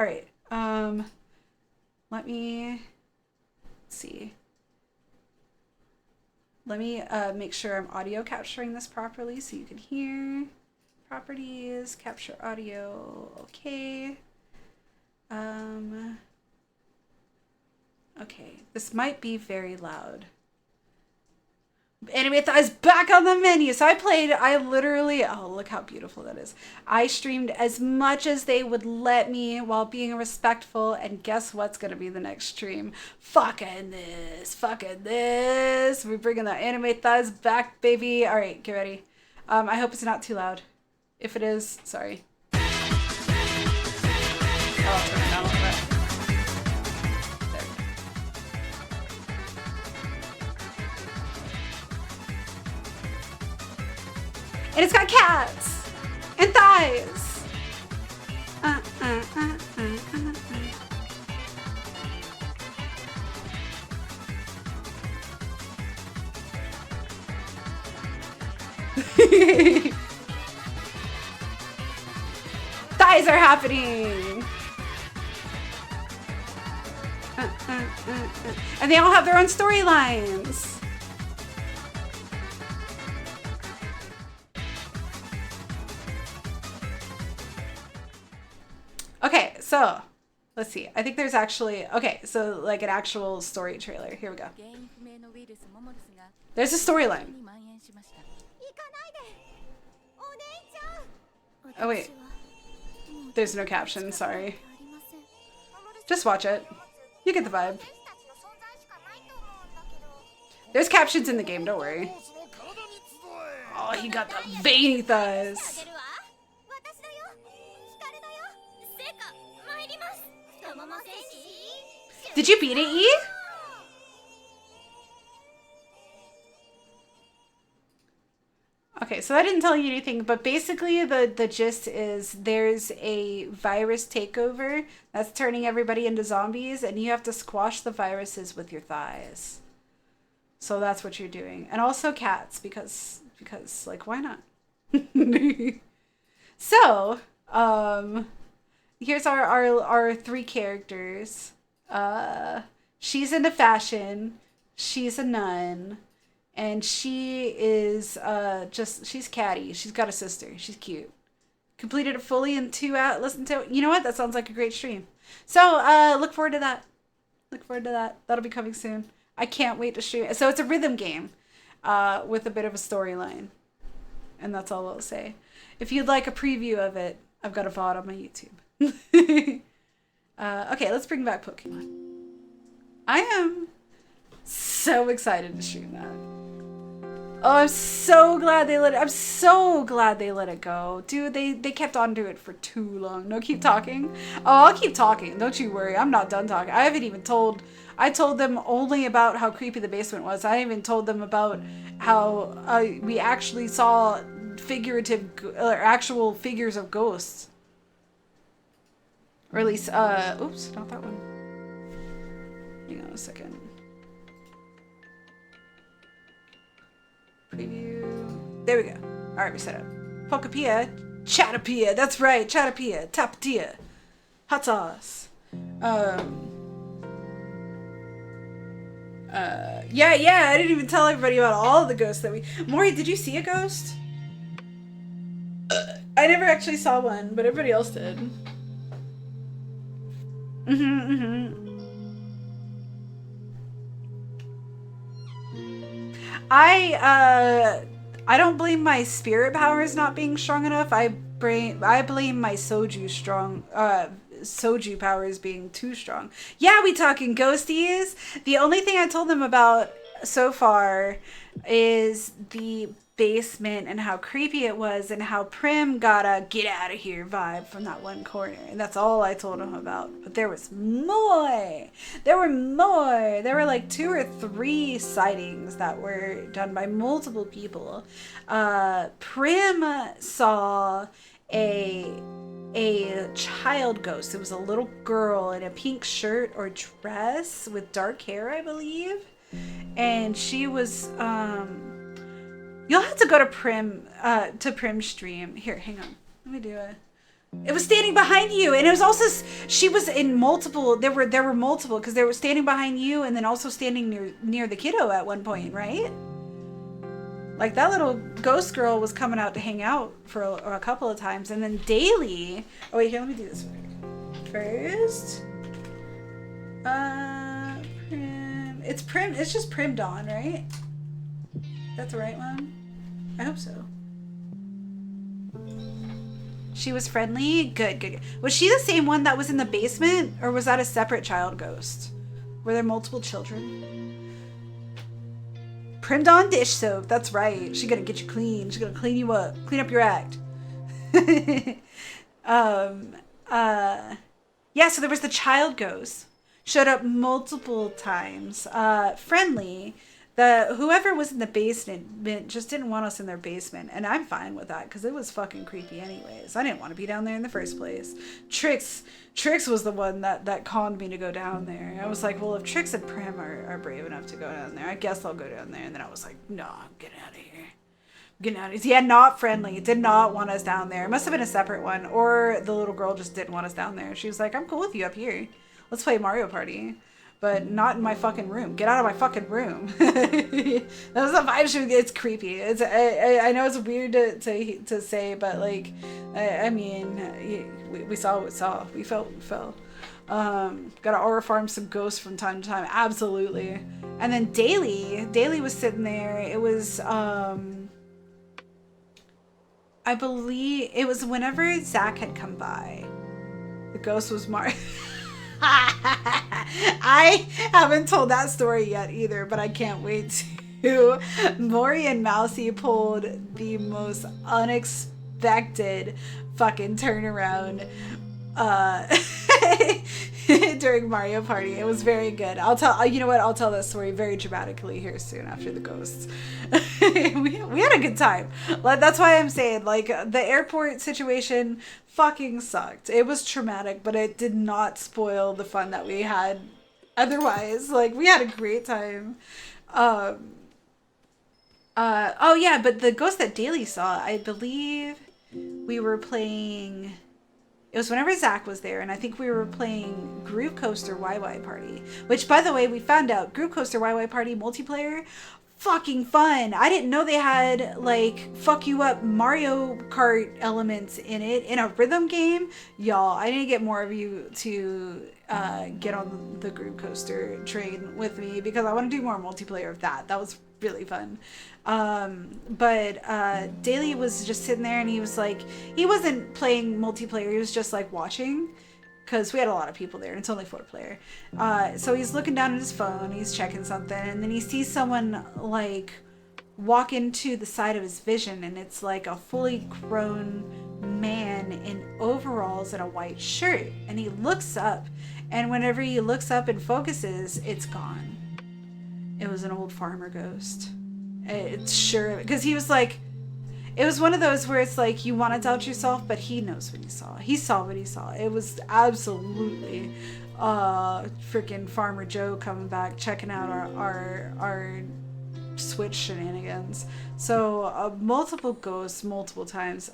Let me see. Let me make sure I'm audio capturing this properly so you can hear. Properties, capture audio. Okay. Okay, this might be very loud. Anime Thighs back on the menu. So I literally, oh, look how beautiful that is. I streamed as much as they would let me while being respectful. And guess what's going to be the next stream? Fucking this. We're bringing the Anime Thighs back, baby. All right, get ready. I hope it's not too loud. If it is, sorry. I'll turn it down a little bit. And it's got cats and thighs. Thighs are happening. And they all have their own storylines. Okay, so let's see. I think there's actually, okay, so like an actual story trailer. Here we go. There's a storyline. Oh wait, there's no caption, sorry. Just watch it. You get the vibe. There's captions in the game, don't worry. Oh, he got the veiny thighs. Did you beat it, E? Okay, so that didn't tell you anything, but basically the gist is there's a virus takeover that's turning everybody into zombies, and you have to squash the viruses with your thighs. So that's what you're doing. And also cats, because like, why not? So, here's our three characters. She's into fashion, she's a nun, and she is she's catty. She's got a sister. She's cute. Completed it fully in 2 hours. Listen to it. You know what? That sounds like a great stream. So look forward to that. That'll be coming soon. I can't wait to stream it. So it's a rhythm game with a bit of a storyline. And that's all I'll say. If you'd like a preview of it, I've got a VOD on my YouTube. Okay, let's bring back Pokemon. I am so excited to stream that. Oh, I'm so glad they let it go. Dude, they kept on to it for too long. No, keep talking. Oh, I'll keep talking. Don't you worry. I'm not done talking. I haven't even told... I told them only about how creepy the basement was. I even told them about how we actually saw actual figures of ghosts. Or at least, oops, not that one. Hang on a second. Preview. There we go. Alright, we set up. Pokepia. Chatapia. That's right. Chatapia. Tapatia. Hot sauce. Yeah, I didn't even tell everybody about all of the ghosts that we... Maury, did you see a ghost? I never actually saw one, but everybody else did. I don't blame my spirit powers not being strong enough. I blame my soju powers being too strong. Yeah, we talking ghosties. The only thing I told them about so far is the basement and how creepy it was and how Prim got a get out of here vibe from that one corner. And that's all I told him about. But there was more. There were more. There were like 2 or 3 sightings that were done by multiple people. Prim saw a child ghost. It was a little girl in a pink shirt or dress with dark hair, I believe. And she was you'll have to go to Prim's stream. Here, hang on. Let me do it. It was standing behind you, and it was also she was in multiple. There were multiple because they were standing behind you, and then also standing near the kiddo at one point, right? Like that little ghost girl was coming out to hang out for a couple of times, and then daily. Oh wait, here, let me do this first. Prim. It's Prim. It's just Prim Dawn, right? That's the right one? I hope so. She was friendly? Good, good, good. Was she the same one that was in the basement? Or was that a separate child ghost? Were there multiple children? Prim Dawn dish soap. That's right. She's gonna get you clean. She's gonna clean you up. Clean up your act. Yeah, so there was the child ghost. Showed up multiple times. Friendly. Whoever was in the basement just didn't want us in their basement. And I'm fine with that because it was fucking creepy anyways. I didn't want to be down there in the first place. Trix was the one that conned me to go down there. I was like, well, if Trix and Prim are brave enough to go down there, I guess I'll go down there. And then I was like, no, I'm getting out of here. Getting out of here. Yeah, not friendly. Did not want us down there. It must have been a separate one. Or the little girl just didn't want us down there. She was like, I'm cool with you up here. Let's play Mario Party. But not in my fucking room. Get out of my fucking room. That was the vibe she would get. It's creepy. I know it's weird to say, but like, I mean, we saw what we saw. We felt what we felt. Gotta aura farm some ghosts from time to time. Absolutely. And then Daily was sitting there. It was, I believe it was whenever Zach had come by. The ghost was Mark. I haven't told that story yet either, but I can't wait to. Maury and Mousy pulled the most unexpected fucking turnaround during Mario Party. It was very good. I'll tell that story very dramatically here soon after the ghosts. we had a good time. That's why I'm saying, like, the airport situation fucking sucked. It was traumatic, but it did not spoil the fun that we had otherwise. Like, we had a great time. Oh yeah, but the ghost that Daily saw, I believe we were playing. It was whenever Zach was there, and I think we were playing Groove Coaster YY Party. Which, by the way, we found out Groove Coaster YY Party multiplayer, fucking fun. I didn't know they had, like, fuck you up Mario Kart elements in it, in a rhythm game. Y'all, I need to get more of you to get on the Groove Coaster train with me, because I want to do more multiplayer of that. That was really fun. But Daily was just sitting there, and he was like, he wasn't playing multiplayer, he was just like watching, because we had a lot of people there and it's only 4-player. So he's looking down at his phone, he's checking something, and then he sees someone like walk into the side of his vision, and it's like a fully grown man in overalls and a white shirt. And he looks up, and whenever he looks up and focuses, it's gone. It was an old farmer ghost. It's sure, because he was like, it was one of those where it's like you want to doubt yourself, but he knows what he saw. He saw what he saw. It was absolutely freaking Farmer Joe coming back, checking out our Switch shenanigans. So multiple ghosts, multiple times.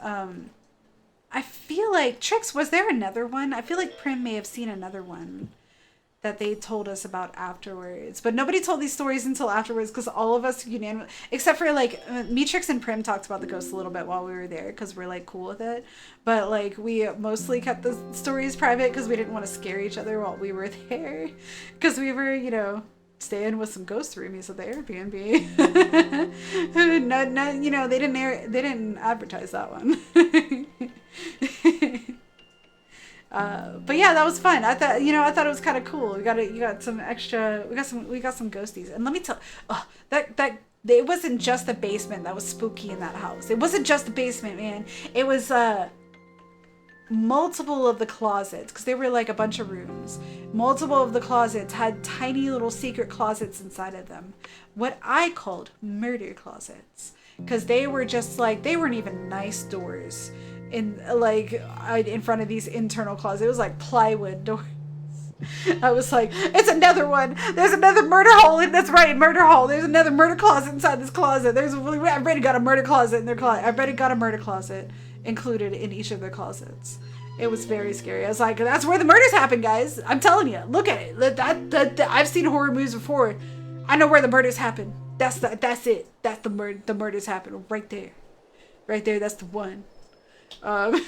I feel like Trix, was there another one? I feel like Prim may have seen another one that they told us about afterwards, but nobody told these stories until afterwards, because all of us unanimously, except for like me, Trix, and Prim talked about the ghosts a little bit while we were there, because we're like cool with it, but like we mostly kept the stories private because we didn't want to scare each other while we were there, because we were, you know, staying with some ghost roomies at the Airbnb. No, you know, they didn't advertise that one. But yeah, that was fun. I thought it was kind of cool. We got some ghosties. And let me tell, that it wasn't just the basement that was spooky in that house. It wasn't just the basement, man. It was multiple of the closets, because they were like a bunch of rooms. Multiple of the closets had tiny little secret closets inside of them, what I called murder closets, because they were just like, they weren't even nice doors in front of these internal closets. It was like plywood doors. I was like, it's another one. There's another murder hole. That's right, murder hole. There's another murder closet inside this closet. I've already got a murder closet in their closet. I've already got a murder closet included in each of their closets. It was very scary. I was like, that's where the murders happen, guys. I'm telling you. Look at it. That I've seen horror movies before. I know where the murders happen. That's it. That's the murders happen right there. Right there. That's the one. Um,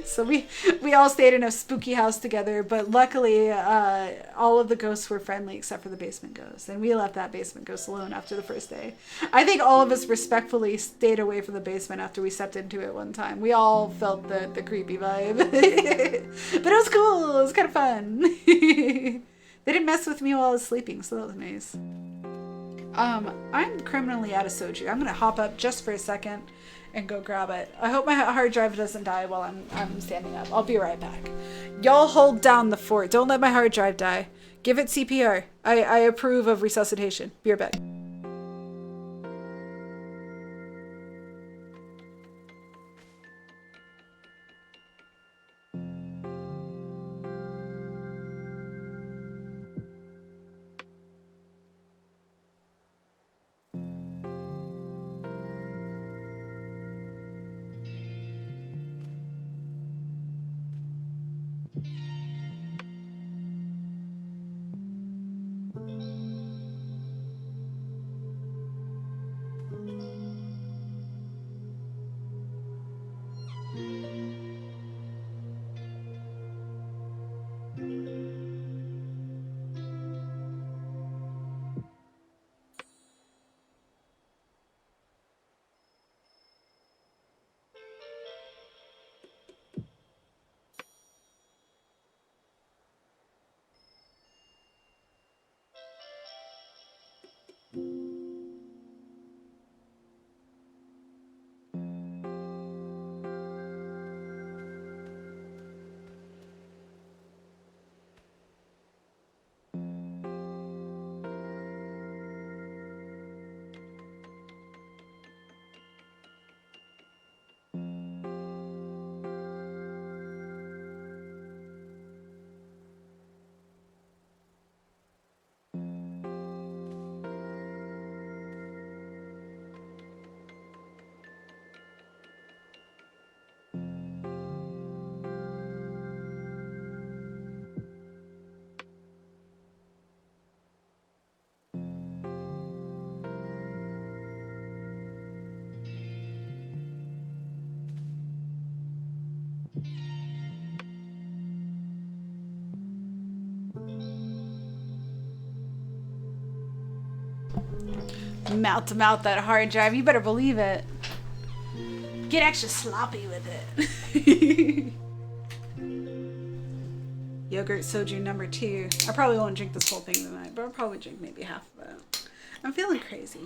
so we all stayed in a spooky house together, but luckily all of the ghosts were friendly except for the basement ghost, and we left that basement ghost alone after the first day. I think all of us respectfully stayed away from the basement after we stepped into it one time. We all felt the creepy vibe. But it was cool. It was kind of fun. They didn't mess with me while I was sleeping, so that was nice. I'm criminally out of soju. I'm gonna hop up just for a second and go grab it. I hope my hard drive doesn't die while I'm standing up. I'll be right back. Y'all hold down the fort. Don't let my hard drive die. Give it CPR. I approve of resuscitation. Be right back. Mouth to mouth that hard drive. You better believe it. Get extra sloppy with it. Yogurt soju number 2. I probably won't drink this whole thing tonight, but I'll probably drink maybe half of it. I'm feeling crazy.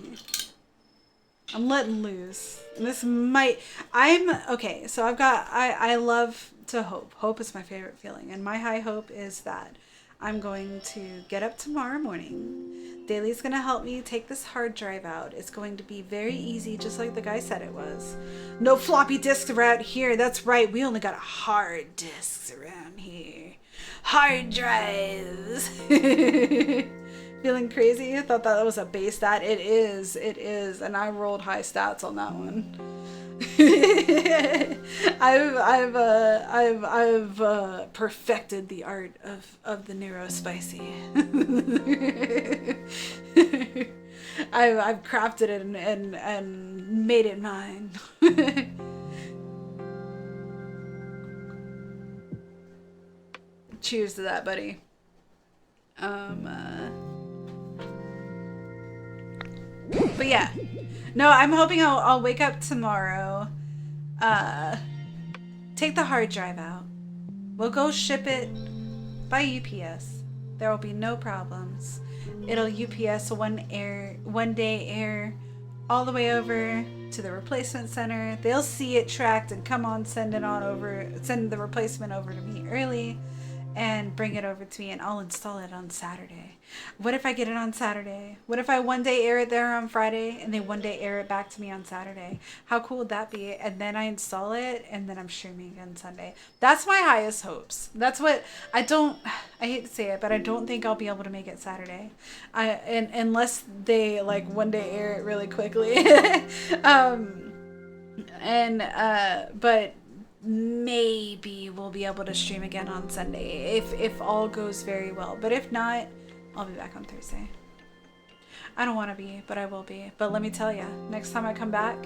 I'm letting loose. This might... Okay, so I love to hope. Hope is my favorite feeling. And my high hope is that I'm going to get up tomorrow morning. Daly's going to help me take this hard drive out. It's going to be very easy, just like the guy said it was. No floppy disks around here. That's right. We only got hard disks around here. Hard drives. Feeling crazy? I thought that was a base stat. It is. And I rolled high stats on that one. I've perfected the art of the neurospicy. I've crafted it and made it mine. Cheers to that, buddy. But yeah. No, I'm hoping I'll wake up tomorrow, take the hard drive out. We'll go ship it by UPS. There will be no problems. It'll UPS one day air all the way over to the replacement center. They'll see it tracked and come on, send the replacement over to me early and bring it over to me, and I'll install it on Saturday. What if I get it on Saturday? What if I one day air it there on Friday and they one day air it back to me on Saturday? How cool would that be? And then I install it and then I'm streaming again Sunday. That's my highest hopes. That's what I hate to say it, but I don't think I'll be able to make it Saturday. Unless they like one day air it really quickly. But maybe we'll be able to stream again on Sunday if all goes very well. But if not, I'll be back on Thursday. I don't want to be, but I will be. But let me tell you, next time I come back,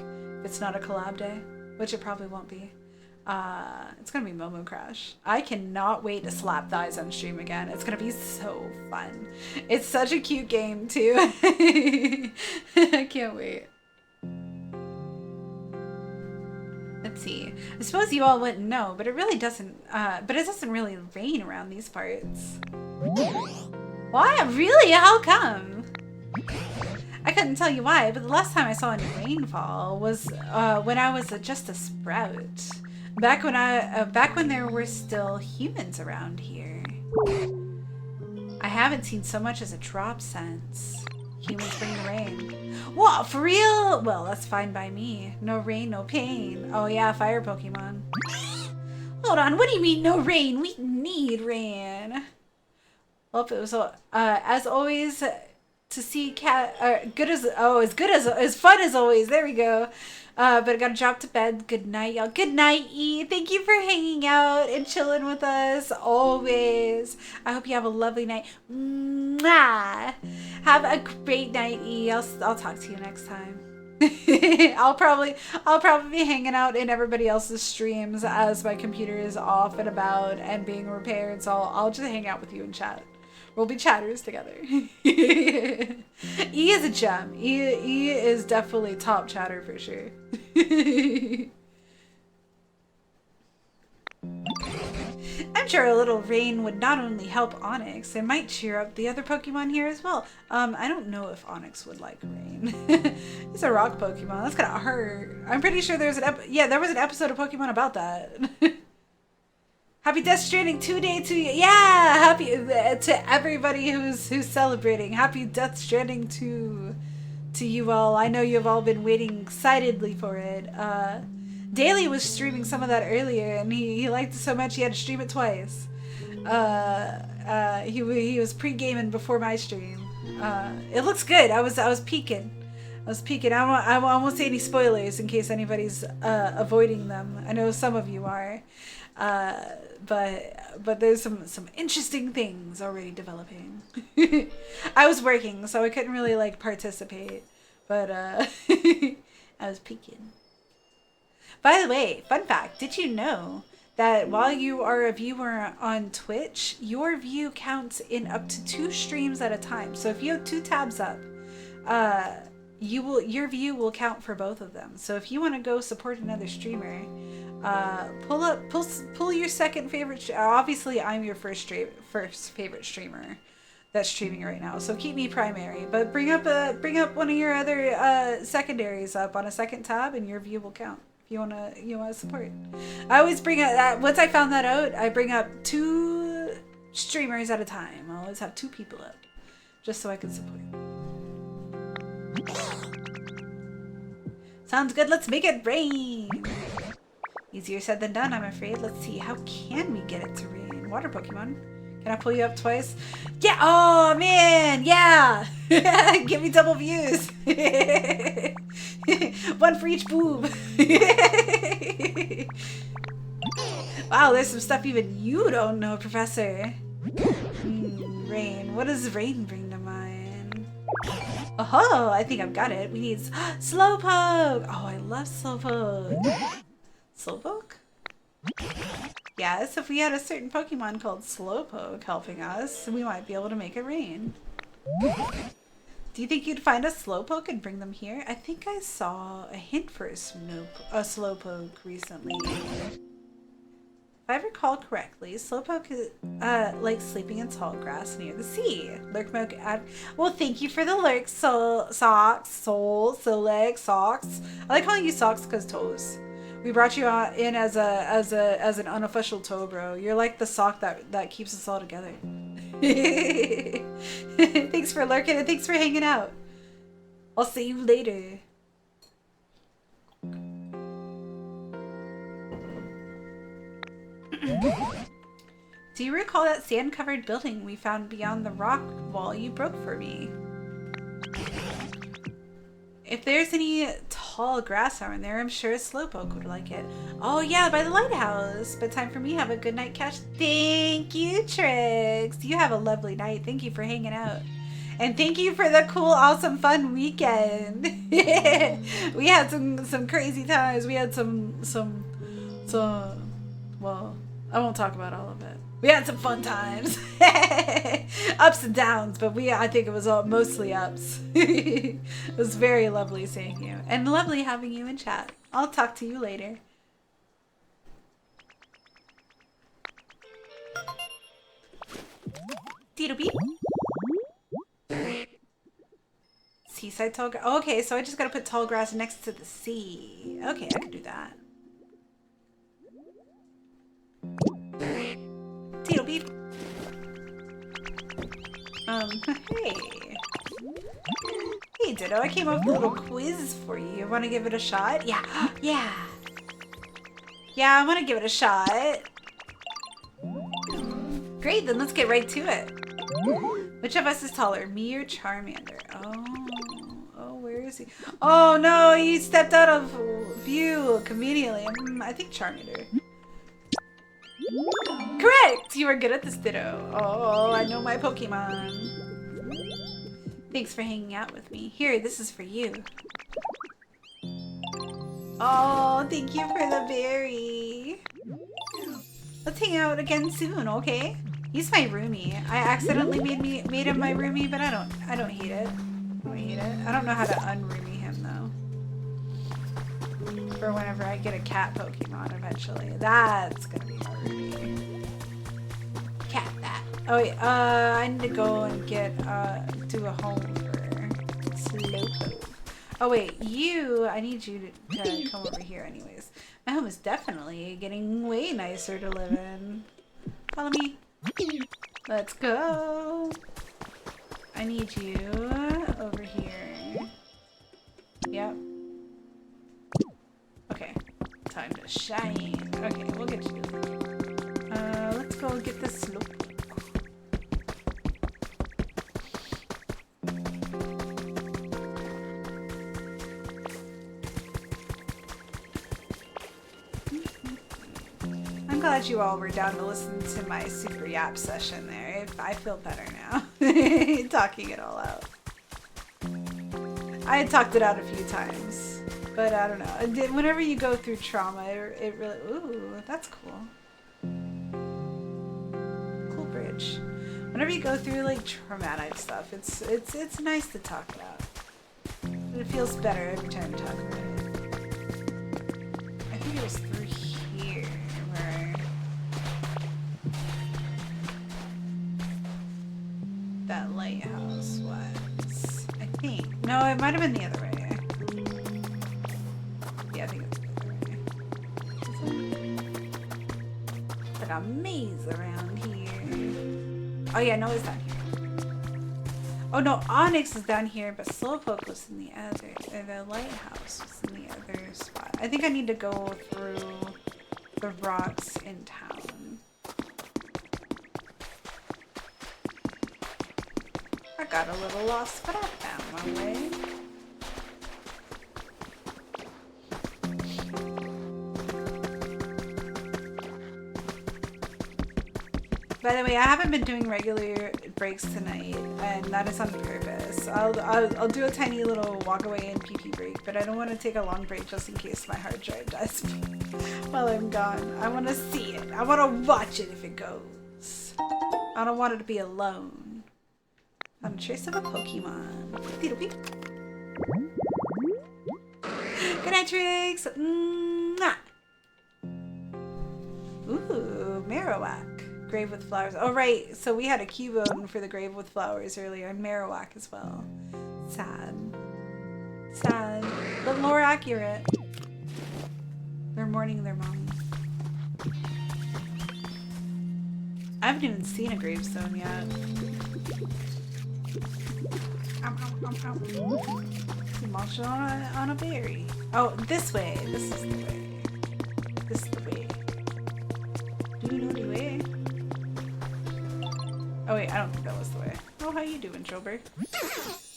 if it's not a collab day, which it probably won't be, It's gonna be Momo Crash. I cannot wait to slap thighs on stream again. It's gonna be so fun. It's such a cute game too. I can't wait. Let's see. I suppose you all wouldn't know, but it really doesn't. But it doesn't really rain around these parts. Why? Really? How come? I couldn't tell you why, but the last time I saw any rainfall was when I was just a sprout. Back when there were still humans around here. I haven't seen so much as a drop since. Humans bring the rain. What? For real? Well, that's fine by me. No rain, no pain. Oh yeah, fire Pokemon. Hold on, what do you mean no rain? We need rain. Well, it was as always to see cat as fun as always. There we go. But I gotta drop to bed. Good night, y'all. Good night, E. Thank you for hanging out and chilling with us always. I hope you have a lovely night. Mwah. Have a great night, E. I'll talk to you next time. I'll probably be hanging out in everybody else's streams as my computer is off and about and being repaired. So I'll just hang out with you and chat. We'll be chatters together. E is a gem. E is definitely top chatter for sure. I'm sure a little rain would not only help Onyx, it might cheer up the other Pokemon here as well. I don't know if Onyx would like rain. He's a rock Pokemon. That's gonna hurt. I'm pretty sure there's there was an episode of Pokemon about that. Happy Death Stranding 2 day to you. Yeah, happy to everybody who's celebrating. Happy Death Stranding to you all. I know you've all been waiting excitedly for it. Daly was streaming some of that earlier, and he liked it so much he had to stream it twice. He was pre-gaming before my stream. It looks good. I was peeking. I won't say any spoilers in case anybody's avoiding them. I know some of you are. But there's some interesting things already developing. I was working, so I couldn't really like participate, but I was peeking. By the way, fun fact, did you know that while you are a viewer on Twitch, your view counts in up to 2 streams at a time? So if you have 2 tabs up, your view will count for both of them. So if you want to go support another streamer, pull your second favorite. Obviously, I'm your first favorite streamer that's streaming right now. So keep me primary, but bring up one of your other secondaries up on a second tab, and your view will count. If you wanna support, I always bring up once I found that out, I bring up 2 streamers at a time. I always have 2 people up, just so I can support. Sounds good. Let's make it rain. Easier said than done, I'm afraid. Let's see. How can we get it to rain? Water Pokemon. Can I pull you up twice? Yeah. Oh, man. Yeah. Give me double views. 1 for each boob. Wow, there's some stuff even you don't know, Professor. Rain. What does rain bring to mind? Oh, I think I've got it. We need Slowpoke. Oh, I love Slowpoke. Slowpoke? Yes, if we had a certain Pokemon called Slowpoke helping us, we might be able to make it rain. Do you think you'd find a Slowpoke and bring them here? I think I saw a hint for a Slowpoke recently. If I recall correctly, Slowpoke likes sleeping in tall grass near the sea. Lurkmoke well, thank you for the lurk, socks. I like calling you socks because toes. We brought you in as an unofficial toe bro. You're like the sock that keeps us all together. Thanks for lurking and thanks for hanging out. I'll see you later. Do you recall that sand-covered building we found beyond the rock wall you broke for me? If there's any tall grass around there, I'm sure a Slowpoke would like it. Oh yeah, by the lighthouse. But time for me. Have a good night, Cash. Thank you, Trix. You have a lovely night. Thank you for hanging out. And thank you for the cool, awesome, fun weekend. We had some crazy times. We had some So, well, I won't talk about all of it. We had some fun times. Ups and downs, but I think it was all mostly ups. It was very lovely seeing you. And lovely having you in chat. I'll talk to you later. Tito beep. Seaside tall grass. Oh, okay, so I just gotta put tall grass next to the sea. Okay, I can do that. Tito beep. Hey. Hey, Ditto, I came up with a little quiz for you. You wanna give it a shot? Yeah, yeah. Yeah, I wanna give it a shot. Great, then let's get right to it. Which of us is taller, me or Charmander? Oh, where is he? Oh no, he stepped out of view conveniently. I think Charmander. Correct! You are good at this, Ditto. Oh, I know my Pokemon. Thanks for hanging out with me. Here, this is for you. Oh, thank you for the berry. Let's hang out again soon, okay? He's my roomie. I accidentally made him my roomie, but I don't hate it. I don't hate it. I don't know how to unroomie him though. For whenever I get a cat Pokemon eventually. That's gonna be my roomie. Cat that. Oh wait, I need to go and get do a home for Slowpoke. Oh wait, I need you to come over here anyways. My home is definitely getting way nicer to live in. Follow me. Let's go. I need you over here. Yep. Okay. Time to shine. Okay, we'll get you. Let's go get this slope. I'm glad you all were down to listen to my super yap session there. I feel better now. Talking it all out. I had talked it out a few times, but I don't know. Whenever you go through trauma, it really... Ooh, that's cool. Cool bridge. Whenever you go through like traumatic stuff, it's nice to talk it out. It feels better every time you talk about it. I think it was through here where that lighthouse was. I think. No, it might have been the other way. Yeah, I think it's the other way. It's like a maze around here. Oh yeah, no, it's down here. Oh no, Onyx is down here, but Slowpoke was in the other. The lighthouse was in the other spot. I think I need to go through the rocks in town. I got a little lost, but I found my way. By the way, I haven't been doing regular breaks tonight, and that is on purpose. I'll do a tiny little walk away and pee break, but I don't want to take a long break just in case my hard drive dies while I'm gone. I want to see it. I want to watch it if it goes. I don't want it to be alone. I'm a trace of a Pokemon. Good night, Trix. Mwah. Ooh, Marowak. Grave with Flowers. Oh, right. So we had a Cubone for the Grave with Flowers earlier, and Marowak as well. Sad. Sad. But more accurate. They're mourning their mom. I haven't even seen a gravestone yet. Ow, ow, ow, ow. Munching on a berry. Oh, this way. This is the way. This is the way. Do you know the way? Oh wait, I don't think that was the way. Oh, how you doing, Jober?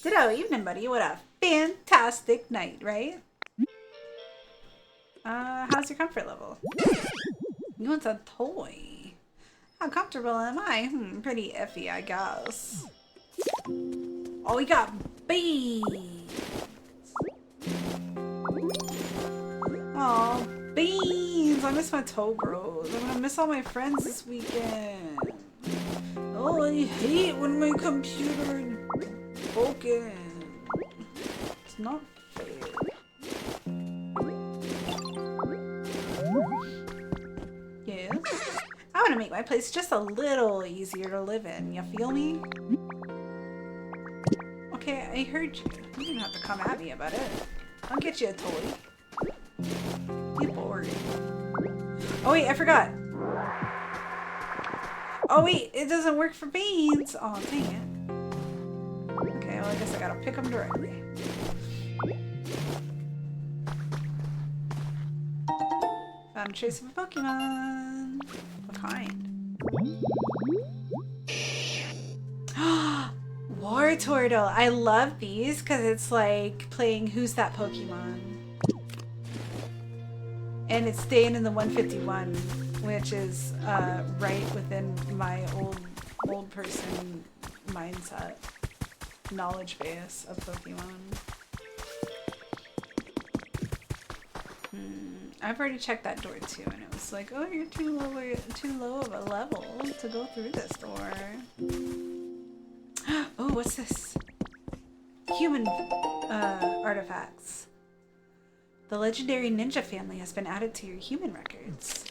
Ditto, evening, buddy. What a fantastic night, right? How's your comfort level? You want a toy? How comfortable am I? Pretty iffy, I guess. Oh, we got beans! Oh, beans! I miss my toe bros. I'm gonna miss all my friends this weekend. Oh, I hate when my computer is broken. It's not fair. Yes. I want to make my place just a little easier to live in. You feel me? Okay, I heard you. You didn't have to come at me about it. I'll get you a toy. You bored. Oh wait, I forgot. Oh wait, it doesn't work for beans. Oh, dang it. Okay, well I guess I gotta pick them directly. Found a trace of a Pokemon. What kind? War Turtle. I love these because it's like playing Who's That Pokemon? And it's staying in the 151, which is right within my old person mindset, knowledge base of Pokemon. I've already checked that door too, and it was like, oh, you're too low of a level to go through this door. Oh, what's this? Human artifacts. The legendary ninja family has been added to your human records.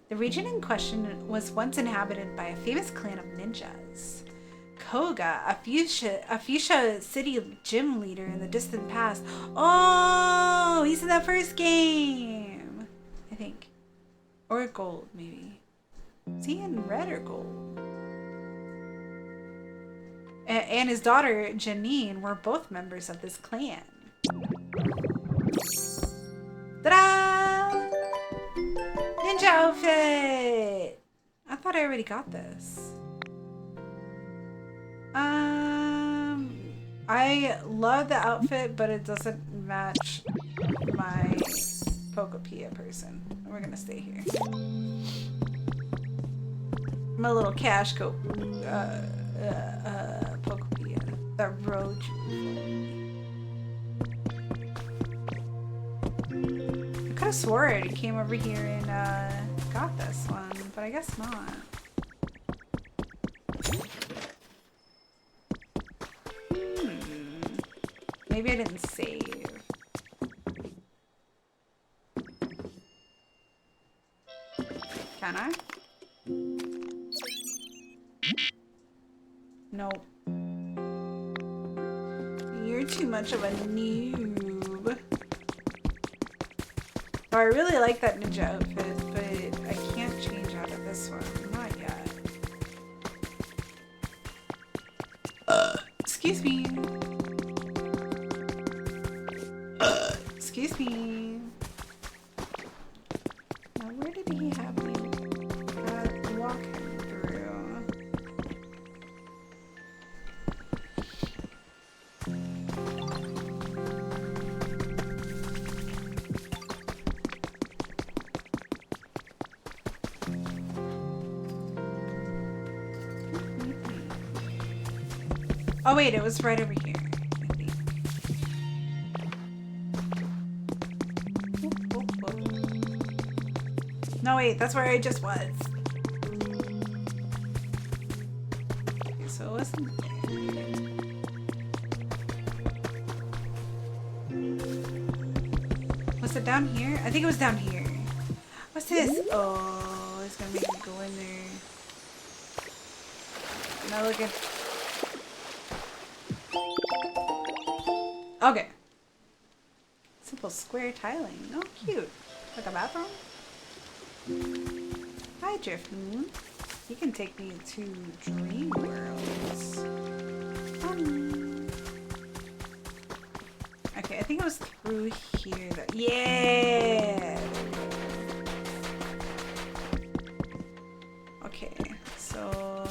The region in question was once inhabited by a famous clan of ninjas. Koga, a fuchsia city gym leader in the distant past. Oh, he's in that first game, I think. Or gold, maybe. Is he in red or gold? And his daughter, Janine, were both members of this clan. Ta-da! Ninja outfit! I thought I already got this. I love the outfit, but it doesn't match my Pokopia person. We're gonna stay here. My little cash coat, Pokopia that rode I could have swore it came over here and got this one, but I guess not. Maybe I didn't save. Can I? Nope. You're too much of a noob. Oh, I really like that ninja outfit, but I can't change out of this one. Not yet. Excuse me. Excuse me. Now, where did he have me walk him through? Oh wait, it was right over here. No, wait, that's where I just was. Okay, so it wasn't there. Was it down here? I think it was down here. What's this? Oh, it's gonna make me go in there. Now look at... Okay. Simple square tiling. Oh, cute. Like a bathroom? Hi, Driftmoon. You can take me to Dream Worlds. Okay, I think it was through here that... Yeah! Okay, so...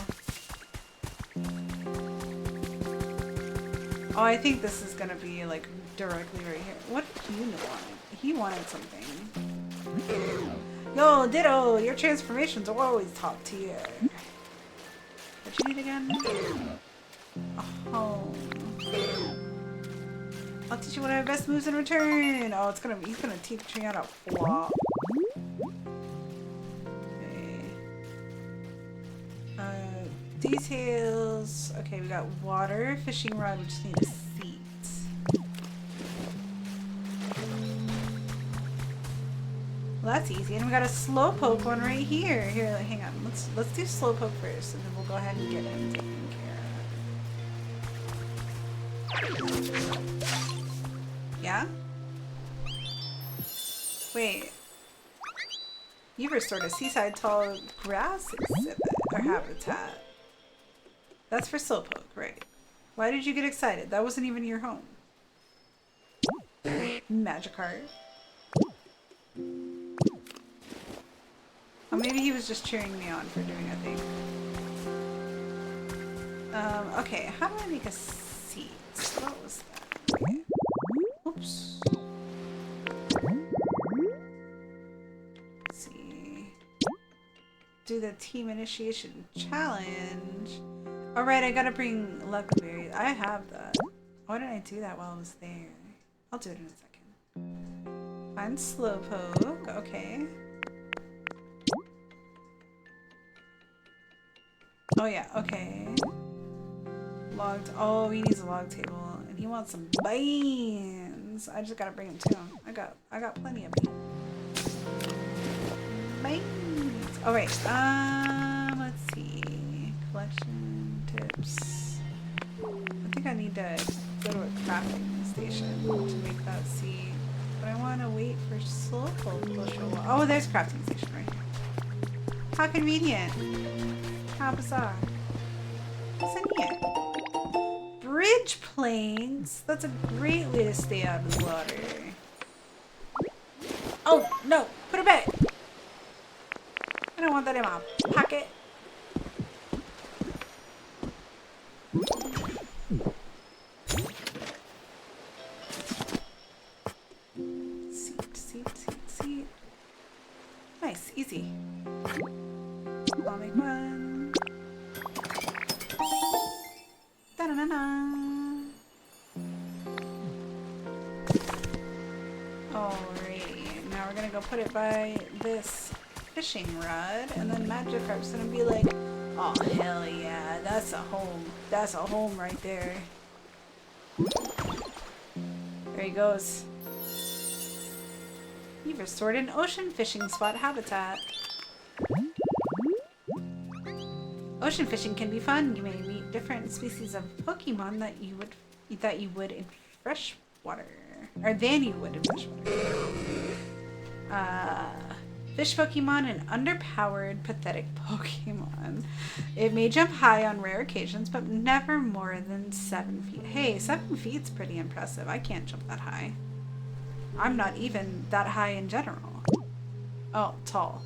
Oh, I think this is gonna be like directly right here. What did he want? He wanted something. Yo, Ditto, your transformations are always top tier. What you need again? Oh. I'll teach you one of my best moves in return. Oh, he's gonna teach me how to flop. Details. Okay, we got water, fishing rod, we just need a seat. Well, that's easy. And we got a slowpoke one right here. Here, hang on. Let's do slowpoke first, and then we'll go ahead and get him taken care of. Yeah? Wait. You've restored a seaside tall grass exhibit or habitat. That's for slowpoke, right? Why did you get excited? That wasn't even your home. Magikarp. Oh, maybe he was just cheering me on for doing a thing. Okay, how do I make a seat? What was that? Okay. Oops. Let's see. Do the team initiation challenge. Alright, I gotta bring Luckberry. I have that. Why didn't I do that while I was there? I'll do it in a second. Find Slowpoke. Okay. Oh yeah, okay. Logged. Oh, he needs a log table, and he wants some beans. I just gotta bring him to him. I got plenty of beans. Beans. All right. Let's see. Collection tips. I think I need to go to a crafting station to make that seed. But I want to wait for Slowpoke. Oh, there's a crafting station right here. How convenient. How bizarre. What's in here? Bridge planks? That's a great way to stay out of the water. Oh, no. Put it back. I don't want that in my pocket. Seat. Nice. Easy. I'll make one. Da-na-na-na. Alrighty, now we're gonna go put it by this fishing rod, and then Magikarp's gonna be like, oh hell yeah, that's a home. That's a home right there. There he goes. You've restored an ocean fishing spot habitat. Ocean fishing can be fun. You may meet different species of Pokemon that you would in fresh water, or than you would in fresh water. Fish Pokemon and underpowered, pathetic Pokemon. It may jump high on rare occasions, but never more than 7 feet. Hey, 7 feet's pretty impressive. I can't jump that high. I'm not even that high in general. Oh, tall.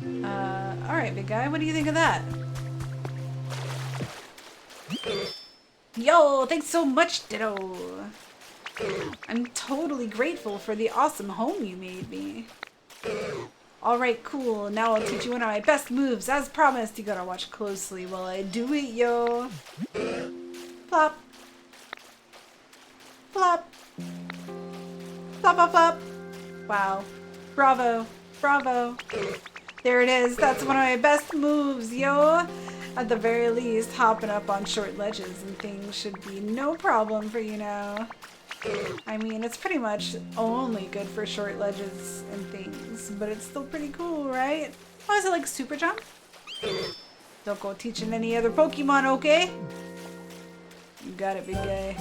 Alright, big guy, what do you think of that? Yo, thanks so much, Ditto. I'm totally grateful for the awesome home you made me. Alright, cool. Now I'll teach you one of my best moves. As promised, you gotta watch closely while I do it, yo. Flop. Flop. Flop, flop, flop. Wow. Bravo. Bravo. There it is. That's one of my best moves, yo. At the very least, hopping up on short ledges and things should be no problem for you now. I mean, it's pretty much only good for short ledges and things, but it's still pretty cool, right? Oh, is it like super jump? Don't go teaching any other Pokemon, okay? You got it, big guy.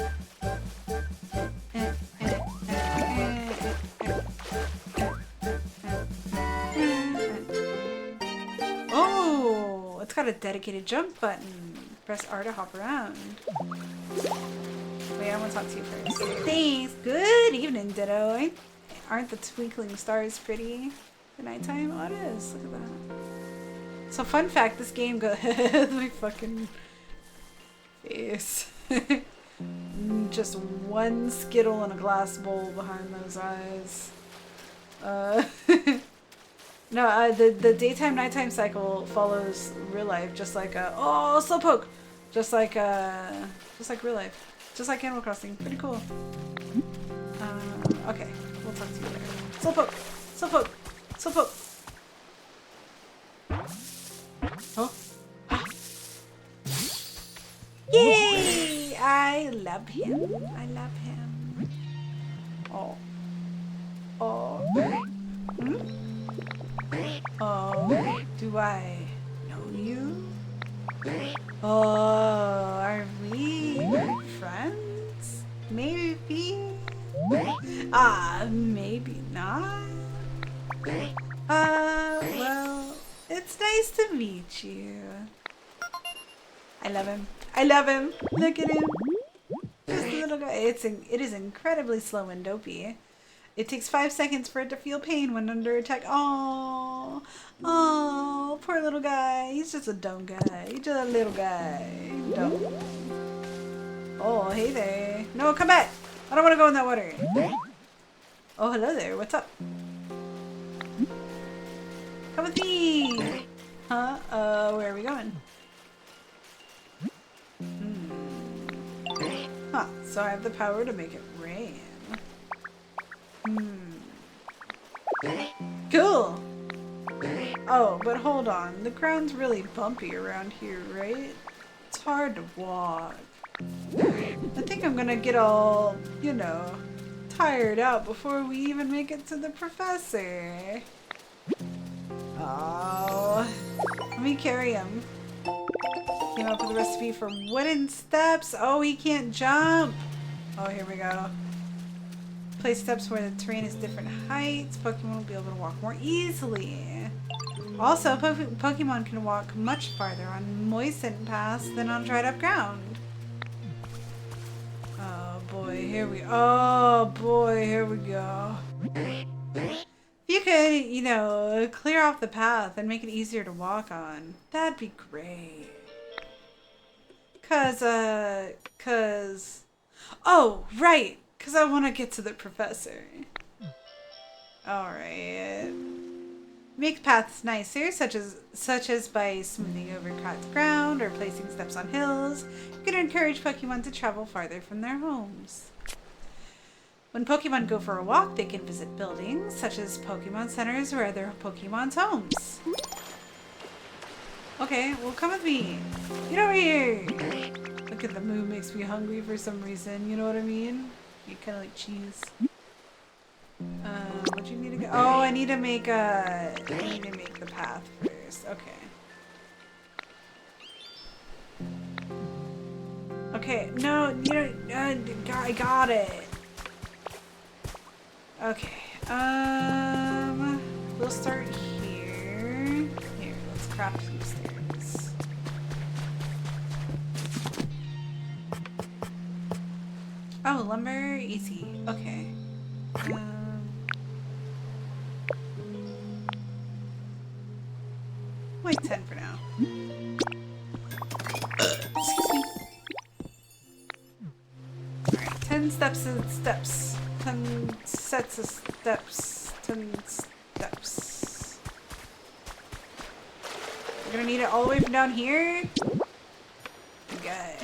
Oh, it's got a dedicated jump button. Press R to hop around. Wait, I want to talk to you first. Thanks. Good evening, Ditto. Aren't the twinkling stars pretty at nighttime? Oh, it is. Look at that. So, fun fact, this game goes... my fucking face. Just one Skittle in a glass bowl behind those eyes. No, the daytime nighttime cycle follows real life, just like oh, Slowpoke, just like real life, just like Animal Crossing. Pretty cool. Okay, we'll talk to you later. Slowpoke, Slowpoke, Slowpoke. love him. I love him. Oh. Oh. Hmm? Oh. Do I know you? Oh, are we friends? Maybe. Maybe not. Well, it's nice to meet you. I love him. I love him. Look at him. Just a little guy. It is incredibly slow and dopey. It takes 5 seconds for it to feel pain when under attack. Oh, poor little guy. He's just a dumb guy. He's just a little guy. Dumb. Oh, hey there. No, come back. I don't want to go in that water. Oh, hello there. What's up? Come with me. Huh? Where are we going? Huh. So I have the power to make it rain. Cool. Oh, but hold on. The ground's really bumpy around here, right? It's hard to walk. I think I'm gonna get all, you know, tired out before we even make it to the professor. Oh, let me carry him. Came up with a recipe for wooden steps. Oh, he can't jump. Oh, here we go. Place steps where the terrain is different heights. Pokemon will be able to walk more easily. Also, Pokemon can walk much farther on moistened paths than on dried up ground. Oh boy, here we go. If you could, you know, clear off the path and make it easier to walk on, that'd be great. Oh, right. Because I want to get to the professor. Alright. Make paths nicer, such as by smoothing over cracked ground or placing steps on hills. You can encourage Pokemon to travel farther from their homes. When Pokemon go for a walk, they can visit buildings, such as Pokemon centers or other Pokemon's homes. Okay, well come with me. Get over here. Look at the moon makes me hungry for some reason, you know what I mean? You kind of like cheese. What do you need to go? Oh, I need to make the path first. Okay. Okay, no, you don't, I got it. Okay, we'll start here. Here, let's craft some stairs. Oh, lumber, easy. Okay. Wait, 10 for now. Excuse me. Alright, 10 steps and steps. 10 sets of steps. 10 steps. We're gonna need it all the way from down here? Okay.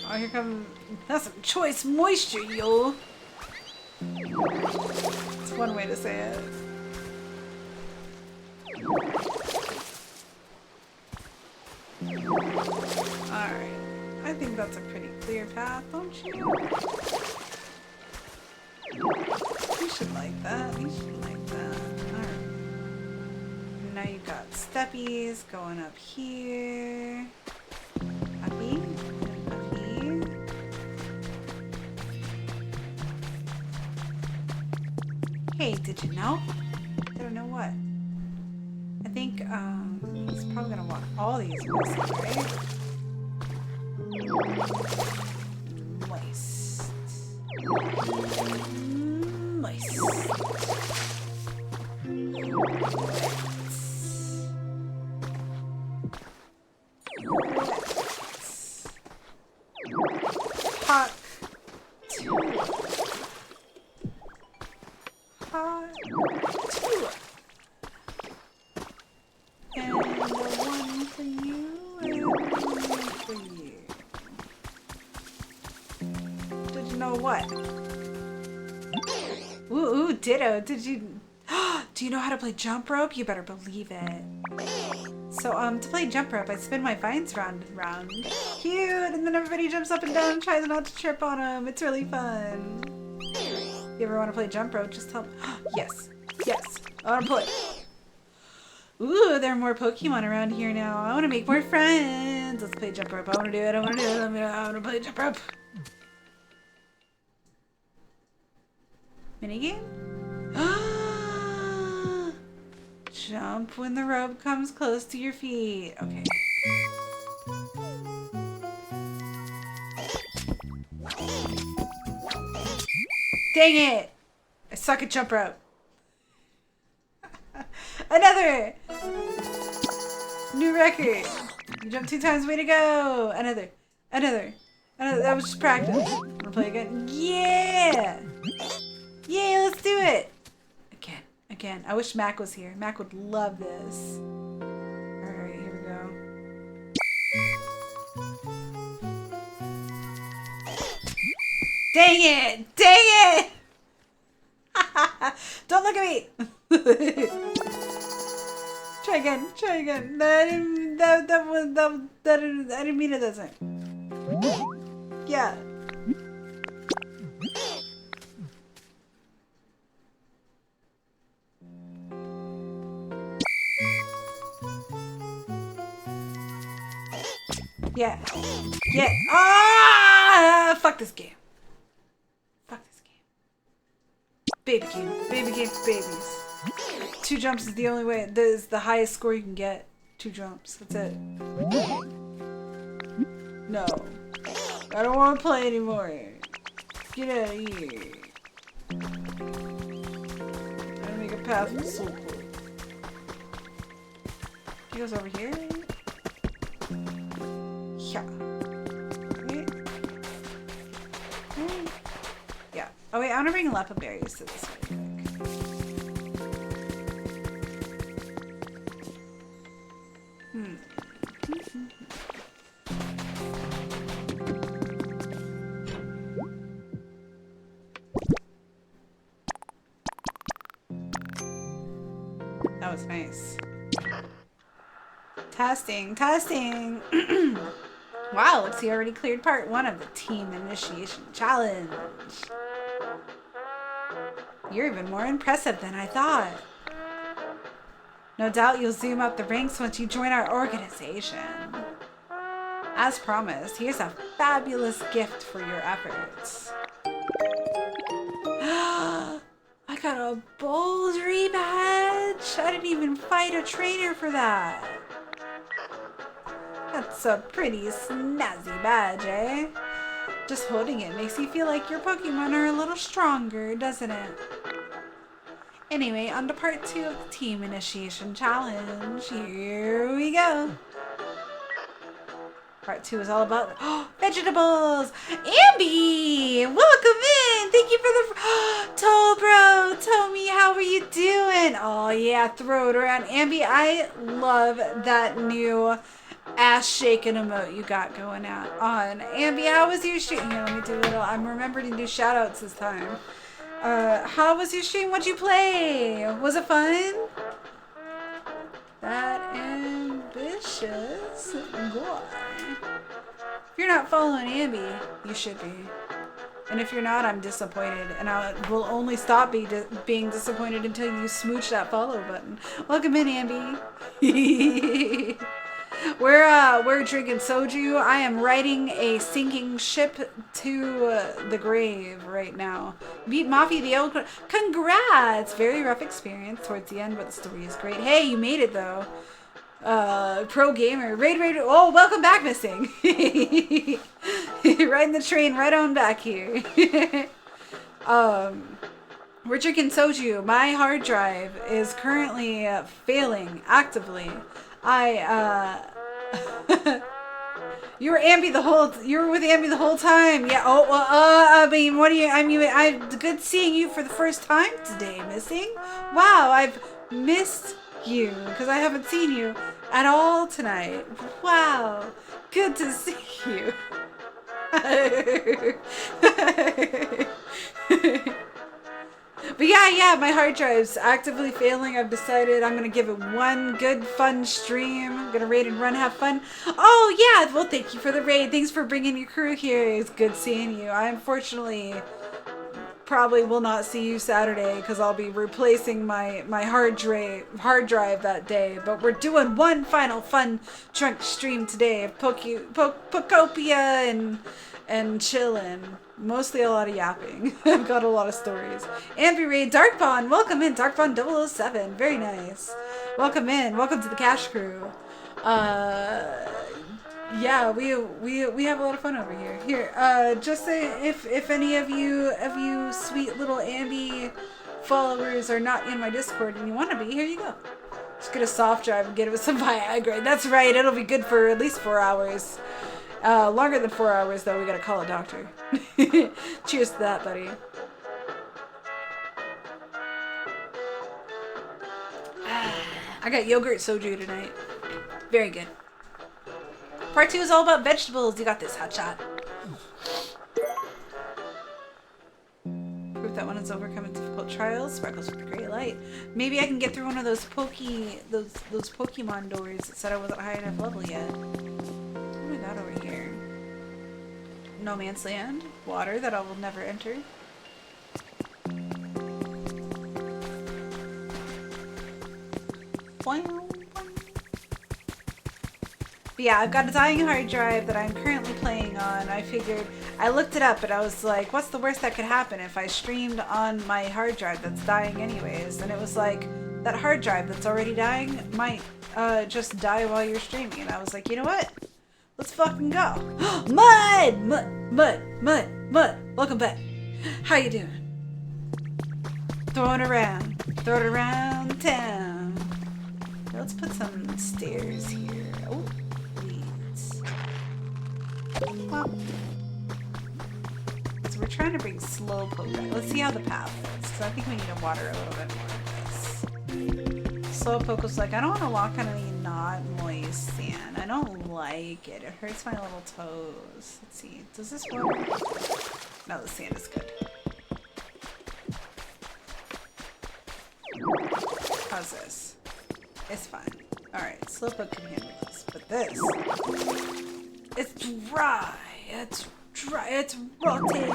Oh, here come... That's some choice moisture, yo! That's one way to say it. Alright. I think that's a pretty clear path, don't you? You should like that. You should like that. Alright. Now you've got steppies going up here. Uppy. Hey, did you know? I don't know what. I think, he's probably gonna want all these moist, right? Moist. Moist. Hot. Hot. And know what. Ooh, ditto. Did you... Do you know how to play jump rope? You better believe it. So, to play jump rope, I spin my vines round and round. Cute! And then everybody jumps up and down and tries not to trip on them. It's really fun. If you ever want to play jump rope, just tell me. Yes. Yes. I want to play. Ooh, there are more Pokemon around here now. I want to make more friends. Let's play jump rope. I want to do it. I want to do it. I want to play jump rope. Minigame? Jump when the rope comes close to your feet. Okay. Dang it! I suck at jump rope. Another! New record. You jumped 2 times, way to go! Another. That was just practice. Wanna play again? Yeah! Yeah, let's do it! Again. I wish Mac was here. Mac would love this. Alright, here we go. Dang it! Don't look at me! Try again. I didn't mean it that time. Yeah. Yeah. Ah! Fuck this game. Baby game for babies. 2 jumps is the only way. That is the highest score you can get. 2 jumps. That's it. No. I don't want to play anymore. Get out of here. I'm gonna make a path with soul core. He goes over here. Yeah. Yeah. Oh wait, I want to bring Lepa berries to this really quick. That was nice. Testing. Wow, looks like you already cleared part 1 of the Team Initiation Challenge. You're even more impressive than I thought. No doubt you'll zoom up the ranks once you join our organization. As promised, here's a fabulous gift for your efforts. I got a Bouldery badge! I didn't even fight a trainer for that. That's a pretty snazzy badge, eh? Just holding it makes you feel like your Pokemon are a little stronger, doesn't it? Anyway, on to part 2 of the Team Initiation Challenge. Here we go. Part 2 is all about vegetables. Ambi, welcome in. Thank you for the Tolbro, Tomi, how are you doing? Oh yeah, throw it around. Ambi, I love that new ass shaking emote you got going out on. Ambi, how was your stream? Here, let me do a little. I'm remembering to do shout outs this time. How was your stream? What'd you play? Was it fun? That ambitious boy. If you're not following Ambi, you should be. And if you're not, I'm disappointed. And I will only stop being disappointed until you smooch that follow button. Welcome in, Ambi. We're drinking soju. I am riding a sinking ship to the grave right now. Beat Mafi the old. Congrats! Very rough experience towards the end, but the story is great. Hey, you made it though. Pro gamer. Raid. Oh, welcome back, Missing. Riding the train right on back here. We're drinking soju. My hard drive is currently failing actively. You were with Ambi the whole time. Yeah. Oh, well, I mean, good seeing you for the first time today, Missing. Wow, I've missed you because I haven't seen you at all tonight. Wow, good to see you. But yeah, my hard drive's actively failing. I've decided I'm gonna give it one good fun stream. I'm gonna raid and run, have fun. Oh yeah, well thank you for the raid. Thanks for bringing your crew here. It's good seeing you. I unfortunately probably will not see you Saturday because I'll be replacing my hard drive that day. But we're doing one final fun drunk stream today of Pokopia and chillin'. Mostly a lot of yapping. I've got a lot of stories. Ambi Raid, Darkbond, welcome in. Darkbond 007, very nice. Welcome in. Welcome to the Cash Crew. Yeah, we have a lot of fun over here. Here, just say if any of you sweet little Ambi followers are not in my Discord and you want to be, here you go. Just get a soft drive and get it with some Viagra. That's right, it'll be good for at least 4 hours. Longer than 4 hours, though, we gotta call a doctor. Cheers to that, buddy. I got yogurt soju tonight. Very good. Part 2 is all about vegetables. You got this, hotshot. Proof that one is overcoming difficult trials. Sparkles with the great light. Maybe I can get through one of those those Pokemon doors that said I wasn't high enough level yet. What do we got over here? No Man's Land. Water that I will never enter. Wow. But yeah, I've got a dying hard drive that I'm currently playing on. I figured, I looked it up and I was like, what's the worst that could happen if I streamed on my hard drive that's dying anyways? And it was like, that hard drive that's already dying might just die while you're streaming. And I was like, you know what? Let's fucking go. Mud! Mud! Mud! Mud! Mud! Welcome back. How you doing? Throw it around town. Let's put some stairs here. Oh, weeds. Pop. So we're trying to bring Slowpoke back. Let's see how the path is. So I think we need to water a little bit more of this. Slowpoke was like, I don't want to walk on any not moist sand. I don't like it. It hurts my little toes. Let's see. Does this work? No, the sand is good. How's this? It's fine. Alright, Slowpoke can handle this. But this... It's dry. It's dry. It's rotten.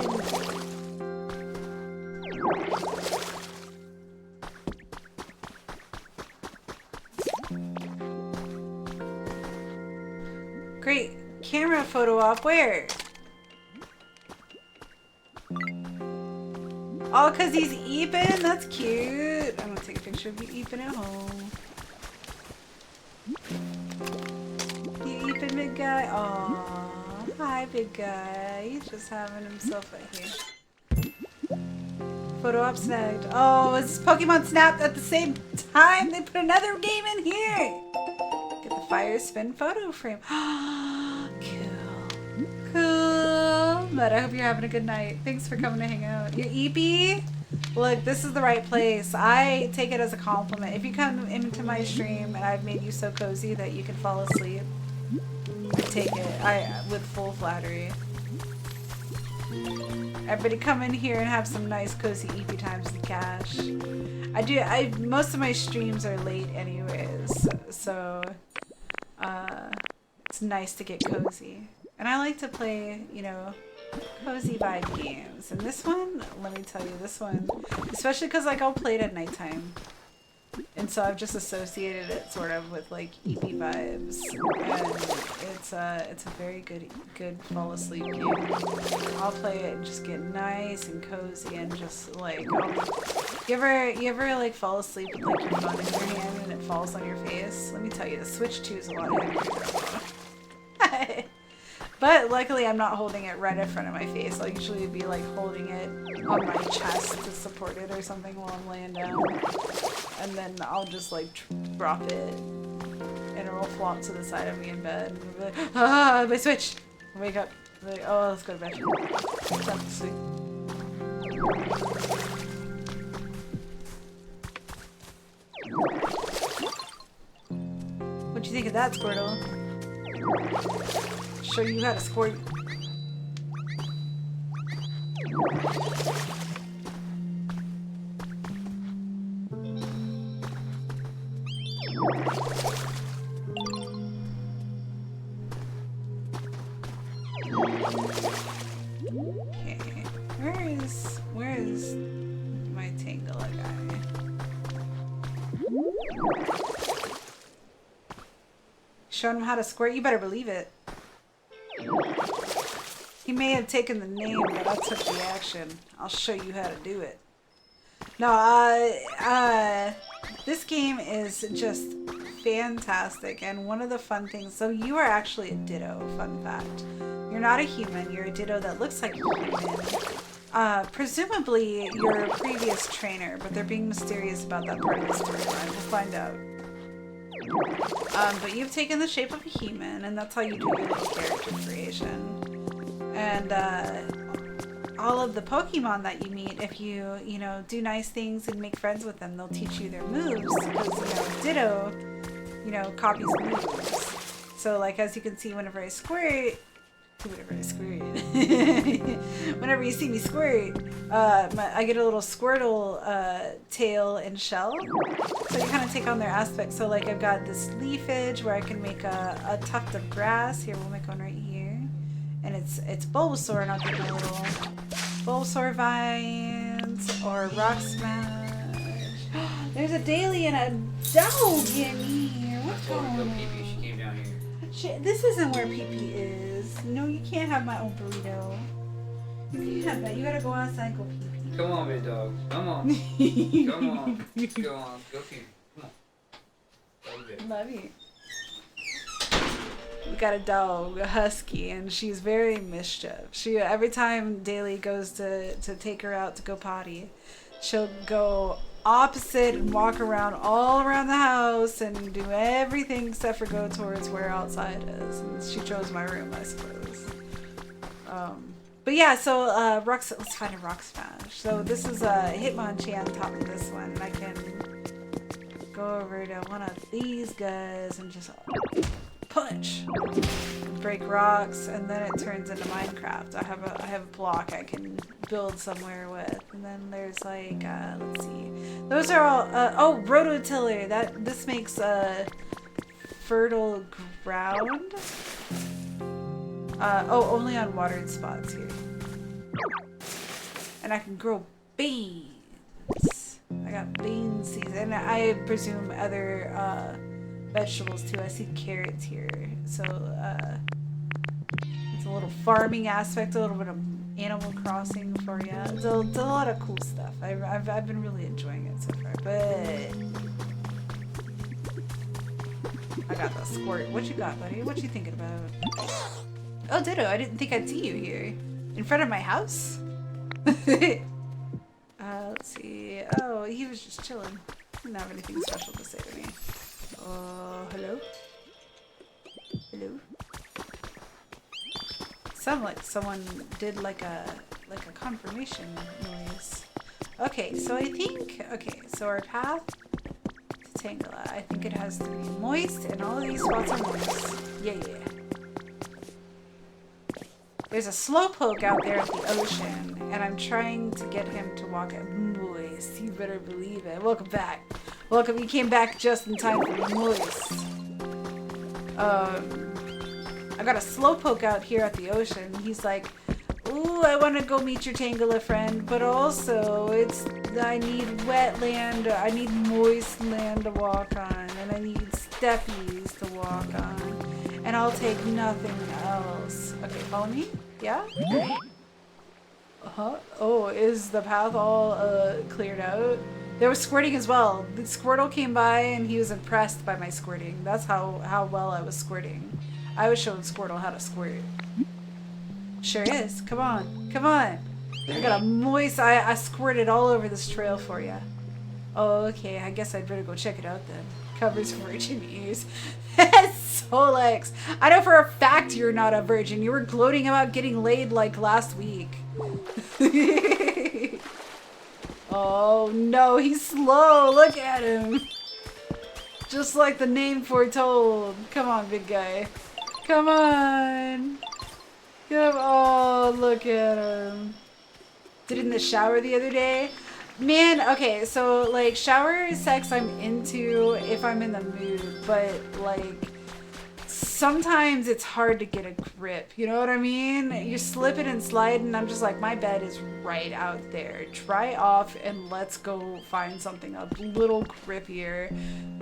Great camera photo op. Where? Oh, because he's eeping? That's cute. I'm going to take a picture of you eeping at home. You eeping, big guy? Aww. Hi, big guy. He's just having himself right here. Photo op snagged. Oh, is this Pokemon Snap at the same time? They put another game in here. Get the fire spin photo frame. Cool. But I hope you're having a good night. Thanks for coming to hang out. You're eepy? Look, this is the right place. I take it as a compliment. If you come into my stream and I've made you so cozy that you can fall asleep, I take it with full flattery. Everybody come in here and have some nice cozy eepy times with Cash. Most of my streams are late anyways, so it's nice to get cozy. And I like to play, you know, cozy vibe games. And this one, let me tell you, this one, especially because like I'll play it at nighttime. And so I've just associated it sort of with like eepy vibes. And it's a very good fall asleep game. I'll play it and just get nice and cozy and just like, you ever like fall asleep with like your phone in your hand and it falls on your face? Let me tell you, the Switch 2 is a lot heavier. But luckily I'm not holding it right in front of my face. I'll usually be like holding it on my chest to support it or something while I'm laying down. And then I'll just like drop it and it'll flop to the side of me in bed. And I'll be like, ah, my Switch! I'll wake up. I'll be like, oh, let's go to bed. Time to sleep. What'd you think of that, Squirtle? Show you how to squirt. Okay, where is my Tangela guy? Showing him how to squirt? You better believe it. He may have taken the name, but I took the action. I'll show you how to do it. No, this game is just fantastic, and one of the fun things, so you are actually a Ditto, fun fact. You're not a human, you're a Ditto that looks like a human. Presumably your previous trainer, but they're being mysterious about that part of the storyline. We'll find out. But you've taken the shape of a human, and that's how you do your little character creation. And all of the Pokemon that you meet, if you do nice things and make friends with them, they'll teach you their moves. Because Ditto, copies moves. So like as you can see, whenever I squirt, whenever you see me squirt, I get a little Squirtle tail and shell. So you kind of take on their aspects. So like I've got this leafage where I can make a tuft of grass. Here, we'll make one right here. And it's Bulbasaur, and I'll get my little Bulbasaur vines or Rock Smash. There's a daily and a dog in here. What's going on? She came down here. Shit, this isn't where PP is. No, you can't have my own burrito. You can't have that. You gotta go outside and go PP. Come on, big dog. Come on. Come on. Go on. Go pee. Come on. Love you. We got a dog, a husky, and she's very mischief. Every time Daily goes to take her out to go potty, she'll go opposite and walk around all around the house and do everything except for go towards where outside is. And she chose my room, I suppose. But yeah, so let's find a Rock Smash. So this is a Hitmonchan on top of this one, and I can go over to one of these guys and just punch, break rocks, and then it turns into Minecraft. I have a block I can build somewhere with, and then there's like let's see, those are all Rototiller. This makes fertile ground. Only on watered spots here, and I can grow beans. I got bean seeds, and I presume other vegetables too. I see carrots here, so it's a little farming aspect, a little bit of Animal Crossing for you. It's a lot of cool stuff. I've been really enjoying it so far. But I got the squirt. What you got, buddy? What you thinking about? Oh, Ditto! I didn't think I'd see you here in front of my house. Let's see. Oh, he was just chilling. Didn't have anything special to say to me. Hello? Hello? Sounded like someone did like a confirmation noise. Okay, so our path to Tangela, I think it has to be moist, and all of these spots are moist. Yeah. There's a Slowpoke out there at the ocean, and I'm trying to get him to walk at moist. You better believe it. Welcome back. Welcome, you came back just in time for moist. I got a Slowpoke out here at the ocean. He's like, ooh, I want to go meet your Tangela friend, but also I need wetland, I need moist land to walk on, and I need steppies to walk on, and I'll take nothing else. Okay, follow me? Yeah? Oh, is the path all cleared out? There was squirting as well. The Squirtle came by and he was impressed by my squirting. That's how well I was squirting. I was showing Squirtle how to squirt. Sure is. Come on. Come on. I got a moist... I squirted all over this trail for you. Oh, okay. I guess I'd better go check it out then. Covers virgin ears. Solex. I know for a fact you're not a virgin. You were gloating about getting laid like last week. Oh no, he's slow. Look at him. Just like the name foretold. Come on, big guy. Come on. Oh, look at him. did in the shower the other day. Man, okay, so like shower sex I'm into if I'm in the mood, but like sometimes it's hard to get a grip, you know what I mean? You're slipping and sliding, I'm just like, my bed is right out there. Dry off and let's go find something a little grippier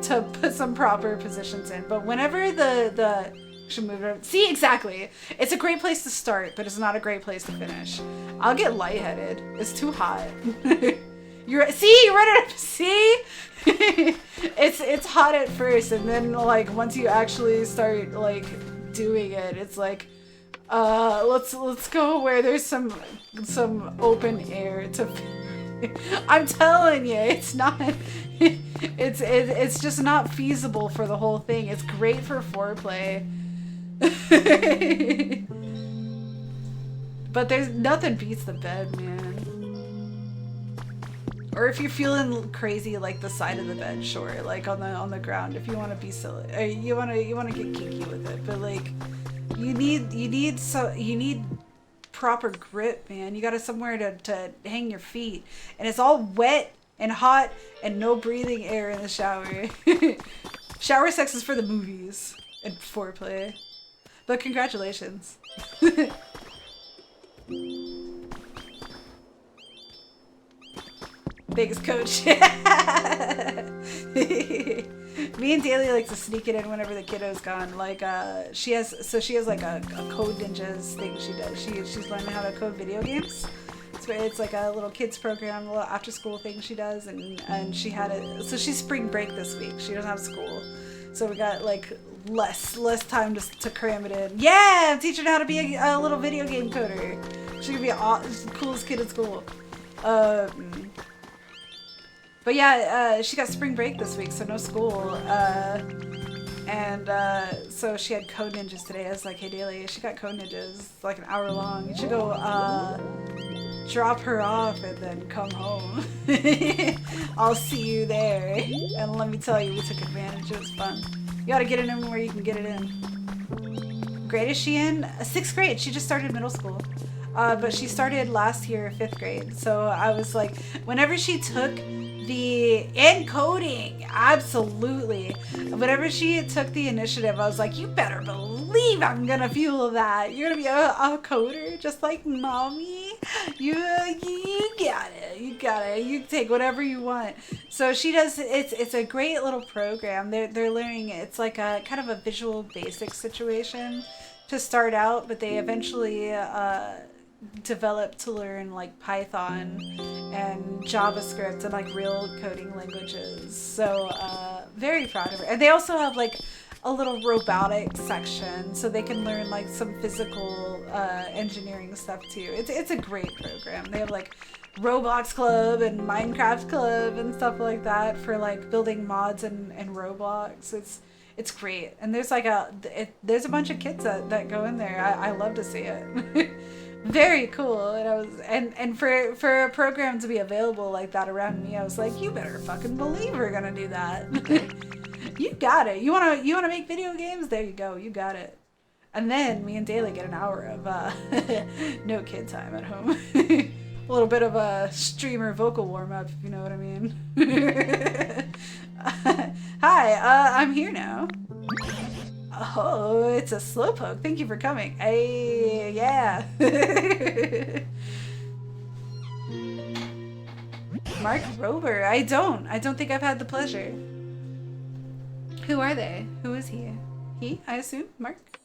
to put some proper positions in. But whenever the should move it. See, exactly. It's a great place to start, but it's not a great place to finish. I'll get lightheaded. It's too hot. You're ready to see? It's hot at first, and then like once you actually start like doing it, it's like let's go where there's some open air to I'm telling you, it's not it's just not feasible for the whole thing. It's great for foreplay. But there's nothing beats the bed, man. Or if you're feeling crazy, like the side of the bed, sure, like on the ground. If you want to be silly, or you want to get kinky with it, but like you need proper grip, man. You got somewhere to hang your feet, and it's all wet and hot and no breathing air in the shower. Shower sex is for the movies and foreplay. But congratulations. Biggest coach. Me and Daly like to sneak it in whenever the kiddo's gone. Like she has like a Code Ninjas thing she does. She's learning how to code video games. It's like a little kids program, a little after school thing she does, and she had it. So she's spring break this week. She doesn't have school, so we got like less time to cram it in. Yeah, I'm teaching her how to be a little video game coder. She could be the coolest kid at school. But yeah, she got spring break this week, so no school. And so she had Code Ninjas today. I was like, hey Daly, she got Code Ninjas, like an hour long. You should go drop her off and then come home. I'll see you there. And let me tell you, we took advantage. It was fun. You gotta get it in where you can get it in. Grade is she in? 6th grade. She just started middle school. But she started last year, 5th grade. So I was like, whenever she took the encoding, absolutely. Whenever she took the initiative, I was like, you better believe I'm gonna feel that. You're gonna be a coder just like mommy. You got it. You got it. You take whatever you want. So she does. It's a great little program. They're learning. It's like a kind of a Visual Basic situation to start out, but they eventually develop to learn like Python and JavaScript and like real coding languages. So very proud of her. And they also have like a little robotics section, so they can learn like some physical engineering stuff too. It's a great program. They have like Roblox Club and Minecraft Club and stuff like that for like building mods and Roblox. It's great. And there's like there's a bunch of kids that go in there. I love to see it. Very cool. And I was and for a program to be available like that around me, I was like, you better fucking believe we're gonna do that. You got it. You wanna make video games? There you go. You got it. And then me and Daly get an hour of no kid time at home. A little bit of a streamer vocal warm up, if you know what I mean. Hi, I'm here now. Oh, it's a slowpoke. Thank you for coming. Hey, yeah. Mark Rober. I don't think I've had the pleasure. Who are they? Who is he? He, I assume? Mark?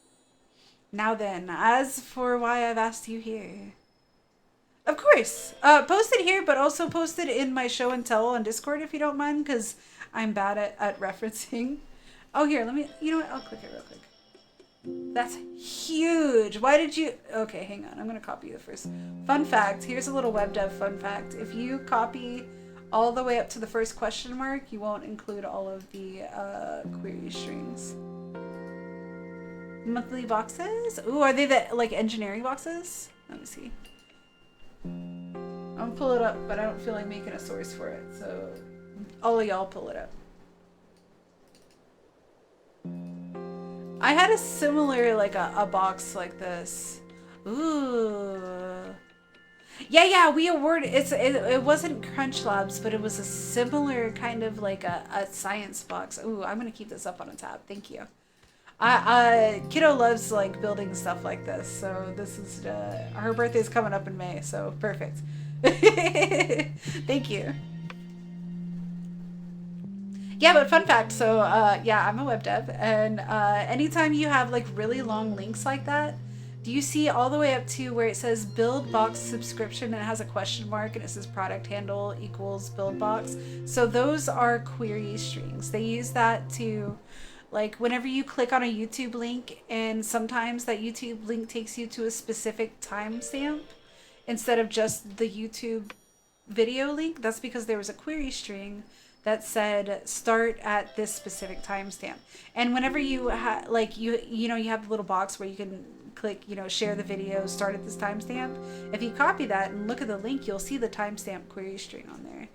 Now then, as for why I've asked you here. Of course. Posted here, but also posted in my show and tell on Discord if you don't mind, because I'm bad at referencing. Oh, here, let me, you know what? I'll click it real quick. That's huge. Why did you, okay, hang on. I'm going to copy the first. Fun fact. Here's a little web dev fun fact. If you copy all the way up to the first question mark, you won't include all of the query strings. Monthly boxes? Ooh, are they the, like, engineering boxes? Let me see. I'm gonna pull it up, but I don't feel like making a source for it, so all of y'all pull it up. I had a similar, like, a box like this. Ooh. Yeah, we awarded it wasn't Crunch Labs, but it was a similar kind of like a science box. Ooh, I'm gonna keep this up on a tab. Thank you. Kiddo loves like building stuff like this, so this is her birthday's coming up in May, so perfect. Thank you. Yeah, but fun fact, so yeah, I'm a web dev, and anytime you have like really long links like that, do you see all the way up to where it says build box subscription and it has a question mark and it says product handle equals build box? So those are query strings. They use that to, like, whenever you click on a YouTube link and sometimes that YouTube link takes you to a specific timestamp instead of just the YouTube video link, that's because there was a query string that said start at this specific timestamp. And whenever you like you know you have the little box where you can click, you know, share the video, start at this timestamp. If you copy that and look at the link, you'll see the timestamp query string on there.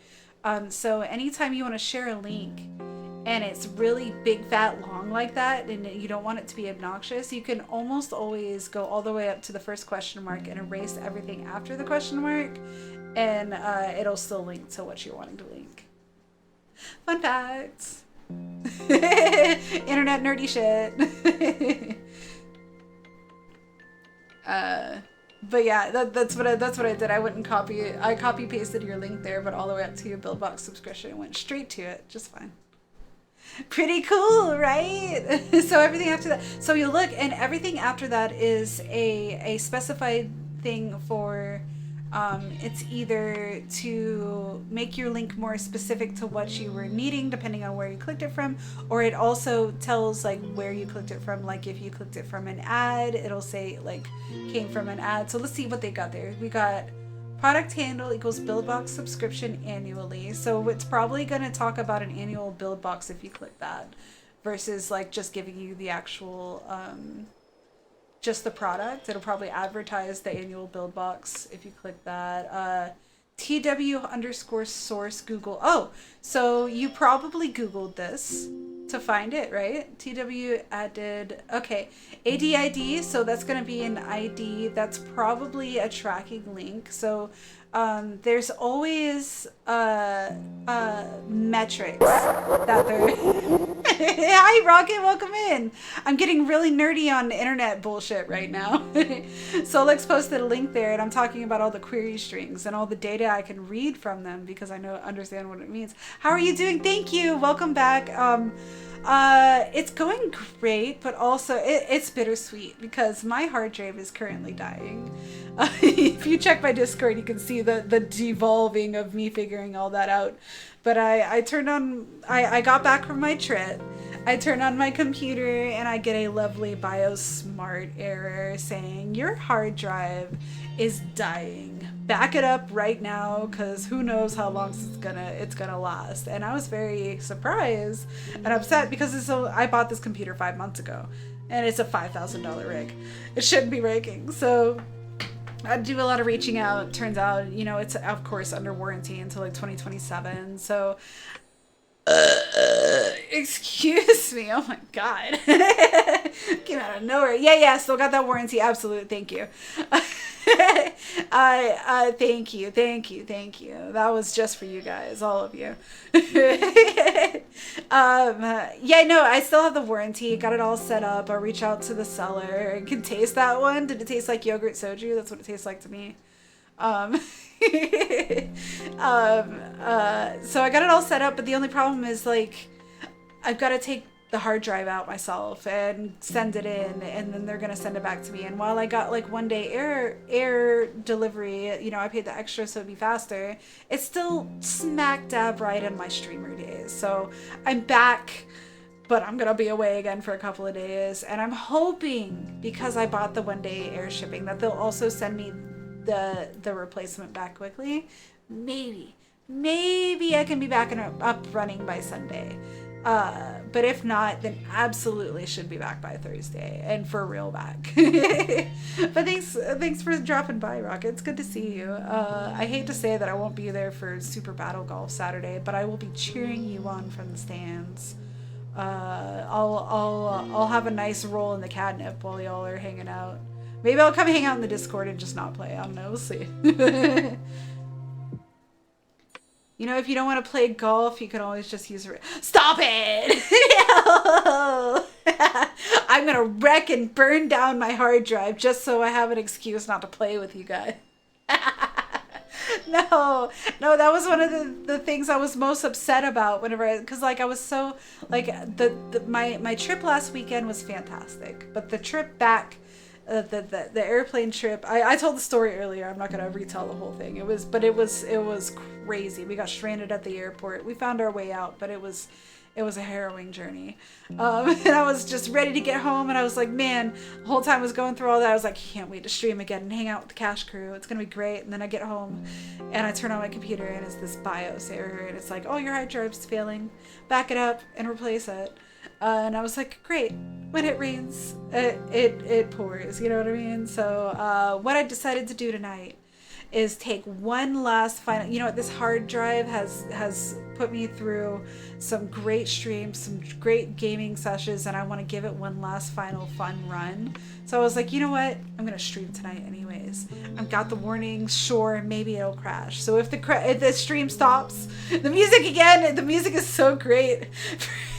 So anytime you want to share a link and it's really big, fat, long like that, and you don't want it to be obnoxious, you can almost always go all the way up to the first question mark and erase everything after the question mark, and it'll still link to what you're wanting to link. Fun facts. Internet nerdy shit. But yeah, that's what I did. I wouldn't copy it. I copy pasted your link there, but all the way up to your BuildBox subscription, went straight to it, just fine. Pretty cool, right? So everything after that, so you look, and everything after that is a specified thing for. It's either to make your link more specific to what you were needing depending on where you clicked it from, or it also tells like where you clicked it from. Like if you clicked it from an ad, it'll say like came from an ad. So let's see what they got there. We got product handle equals BuildBox subscription annually. So it's probably going to talk about an annual BuildBox if you click that versus like just giving you the actual just the product. It'll probably advertise the annual build box if you click that. TW_source Google. Oh, so you probably Googled this to find it, right? TW added, okay, ADID, so that's going to be an ID. That's probably a tracking link. So there's always metrics that they're... Hi, Rocket, welcome in. I'm getting really nerdy on internet bullshit right now. Solex posted a link there, and I'm talking about all the query strings and all the data I can read from them because I understand what it means. How are you doing? Thank you. Welcome back. It's going great, but also it's bittersweet because my hard drive is currently dying. If you check my Discord, you can see the devolving of me figuring all that out. But I got back from my trip. I turn on my computer and I get a lovely BioSmart error saying your hard drive is dying. Back it up right now because who knows how long it's gonna last. And I was very surprised and upset because I bought this computer 5 months ago and it's a $5,000 rig. It shouldn't be breaking. So I do a lot of reaching out. Turns out, it's of course under warranty until like 2027. So, excuse me. Oh my God. Came out of nowhere. Yeah. Still got that warranty. Absolute. Thank you. Thank you. That was just for you guys, all of you. I still have the warranty. Got it all set up. I'll reach out to the seller. I can taste that one. Did it taste like yogurt soju? That's what it tastes like to me. So I got it all set up, but the only problem is like, I've got to take the hard drive out myself and send it in, and then they're gonna send it back to me. And while I got like 1 day air delivery, I paid the extra so it'd be faster, it's still smack dab right in my streamer days. So I'm back, but I'm gonna be away again for a couple of days, and I'm hoping because I bought the 1 day air shipping that they'll also send me the replacement back quickly. Maybe I can be back and up running by Sunday. But if not, then absolutely should be back by Thursday, and for real back. But thanks for dropping by, Rocket. It's good to see you. I hate to say that I won't be there for Super Battle Golf Saturday, but I will be cheering you on from the stands. I'll have a nice roll in the catnip while y'all are hanging out. Maybe I'll come hang out in the Discord and just not play. I don't know. We'll see. You know, if you don't want to play golf, you can always just use it. Stop it! I'm going to wreck and burn down my hard drive just so I have an excuse not to play with you guys. No, that was one of the things I was most upset about whenever because like I was so like my trip last weekend was fantastic, but the trip back, the airplane trip, I told the story earlier. I'm not gonna retell the whole thing. It was crazy. We got stranded at the airport. We found our way out, but it was a harrowing journey. And I was just ready to get home, and I was like, man, the whole time I was going through all that, I was like, can't wait to stream again and hang out with the Cash Crew. It's gonna be great. And then I get home and I turn on my computer and it's this BIOS error, and it's like, oh, your hard drive's failing. Back it up and replace it. And I was like, great. When it rains, it pours. You know what I mean? So what I decided to do tonight is take one last final, you know what, this hard drive has put me through some great streams, some great gaming sessions, and I want to give it one last final fun run. So I was like, you know what, I'm gonna stream tonight anyways. I've got the warnings, sure, maybe it'll crash. So if the stream stops, the music is so great.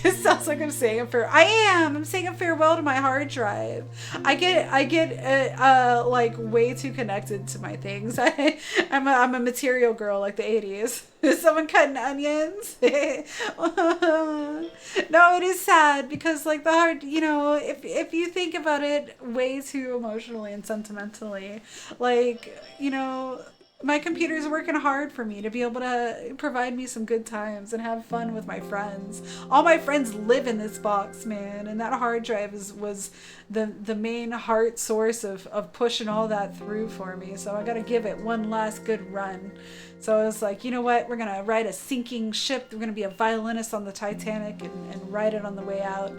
It sounds like I'm saying I'm saying a farewell to my hard drive. I get like way too connected to my things. I'm a material girl like the 80s. Is someone cutting onions? No, it is sad because like the hard, you know, if you think about it way too emotionally and sentimentally, like, you know, my computer's working hard for me to be able to provide me some good times and have fun with my friends. All my friends live in this box, man, and that hard drive was the main heart source of pushing all that through for me. So I gotta give it one last good run. So I was like, you know what, we're gonna ride a sinking ship. We're gonna be a violinist on the Titanic and ride it on the way out.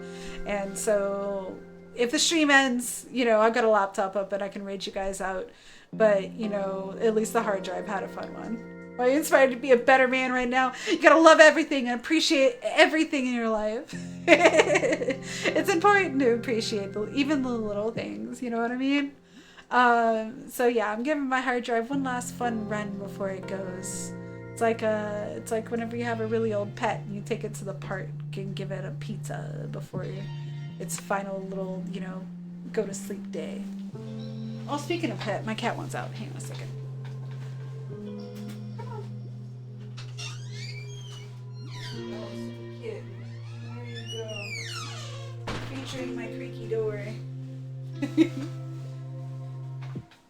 And so if the stream ends, you know, I've got a laptop up and I can raid you guys out. But, you know, at least the hard drive had a fun one. Are you inspired to be a better man right now? You gotta love everything and appreciate everything in your life. It's important to appreciate even the little things, you know what I mean? So yeah, I'm giving my hard drive one last fun run before it goes. It's like whenever you have a really old pet and you take it to the park and give it a pizza before its final little, you know, go to sleep day. Oh, speaking of pet, my cat wants out. Hang on a second. Come on. Kid. There you go. Featuring my creaky door.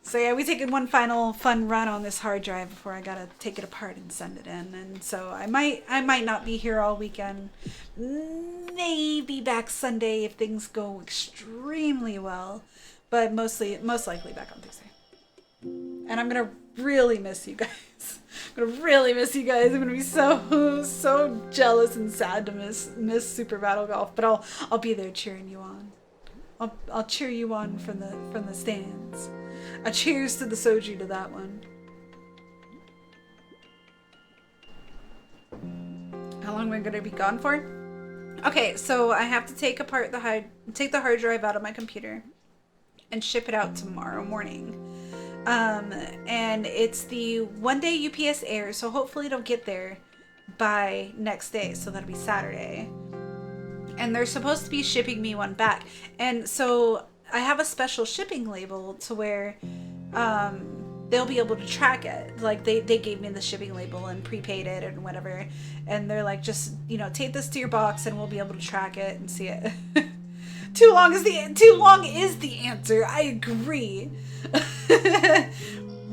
So yeah, we taking one final fun run on this hard drive before I gotta take it apart and send it in. And so I might not be here all weekend. Maybe back Sunday if things go extremely well. But most likely back on Tuesday. And I'm gonna really miss you guys. I'm gonna really miss you guys. I'm gonna be so jealous and sad to miss Super Battle Golf. But I'll be there cheering you on. I'll cheer you on from the stands. A cheers to the soju to that one. How long am I gonna be gone for? Okay, so I have to take the hard drive out of my computer and ship it out tomorrow morning. And it's the one-day UPS Air, so hopefully it'll get there by next day, so that'll be Saturday. And they're supposed to be shipping me one back. And so I have a special shipping label to where they'll be able to track it. Like they gave me the shipping label and prepaid it and whatever. And they're like, just, you know, take this to your box and we'll be able to track it and see it. Too long is the answer. I agree.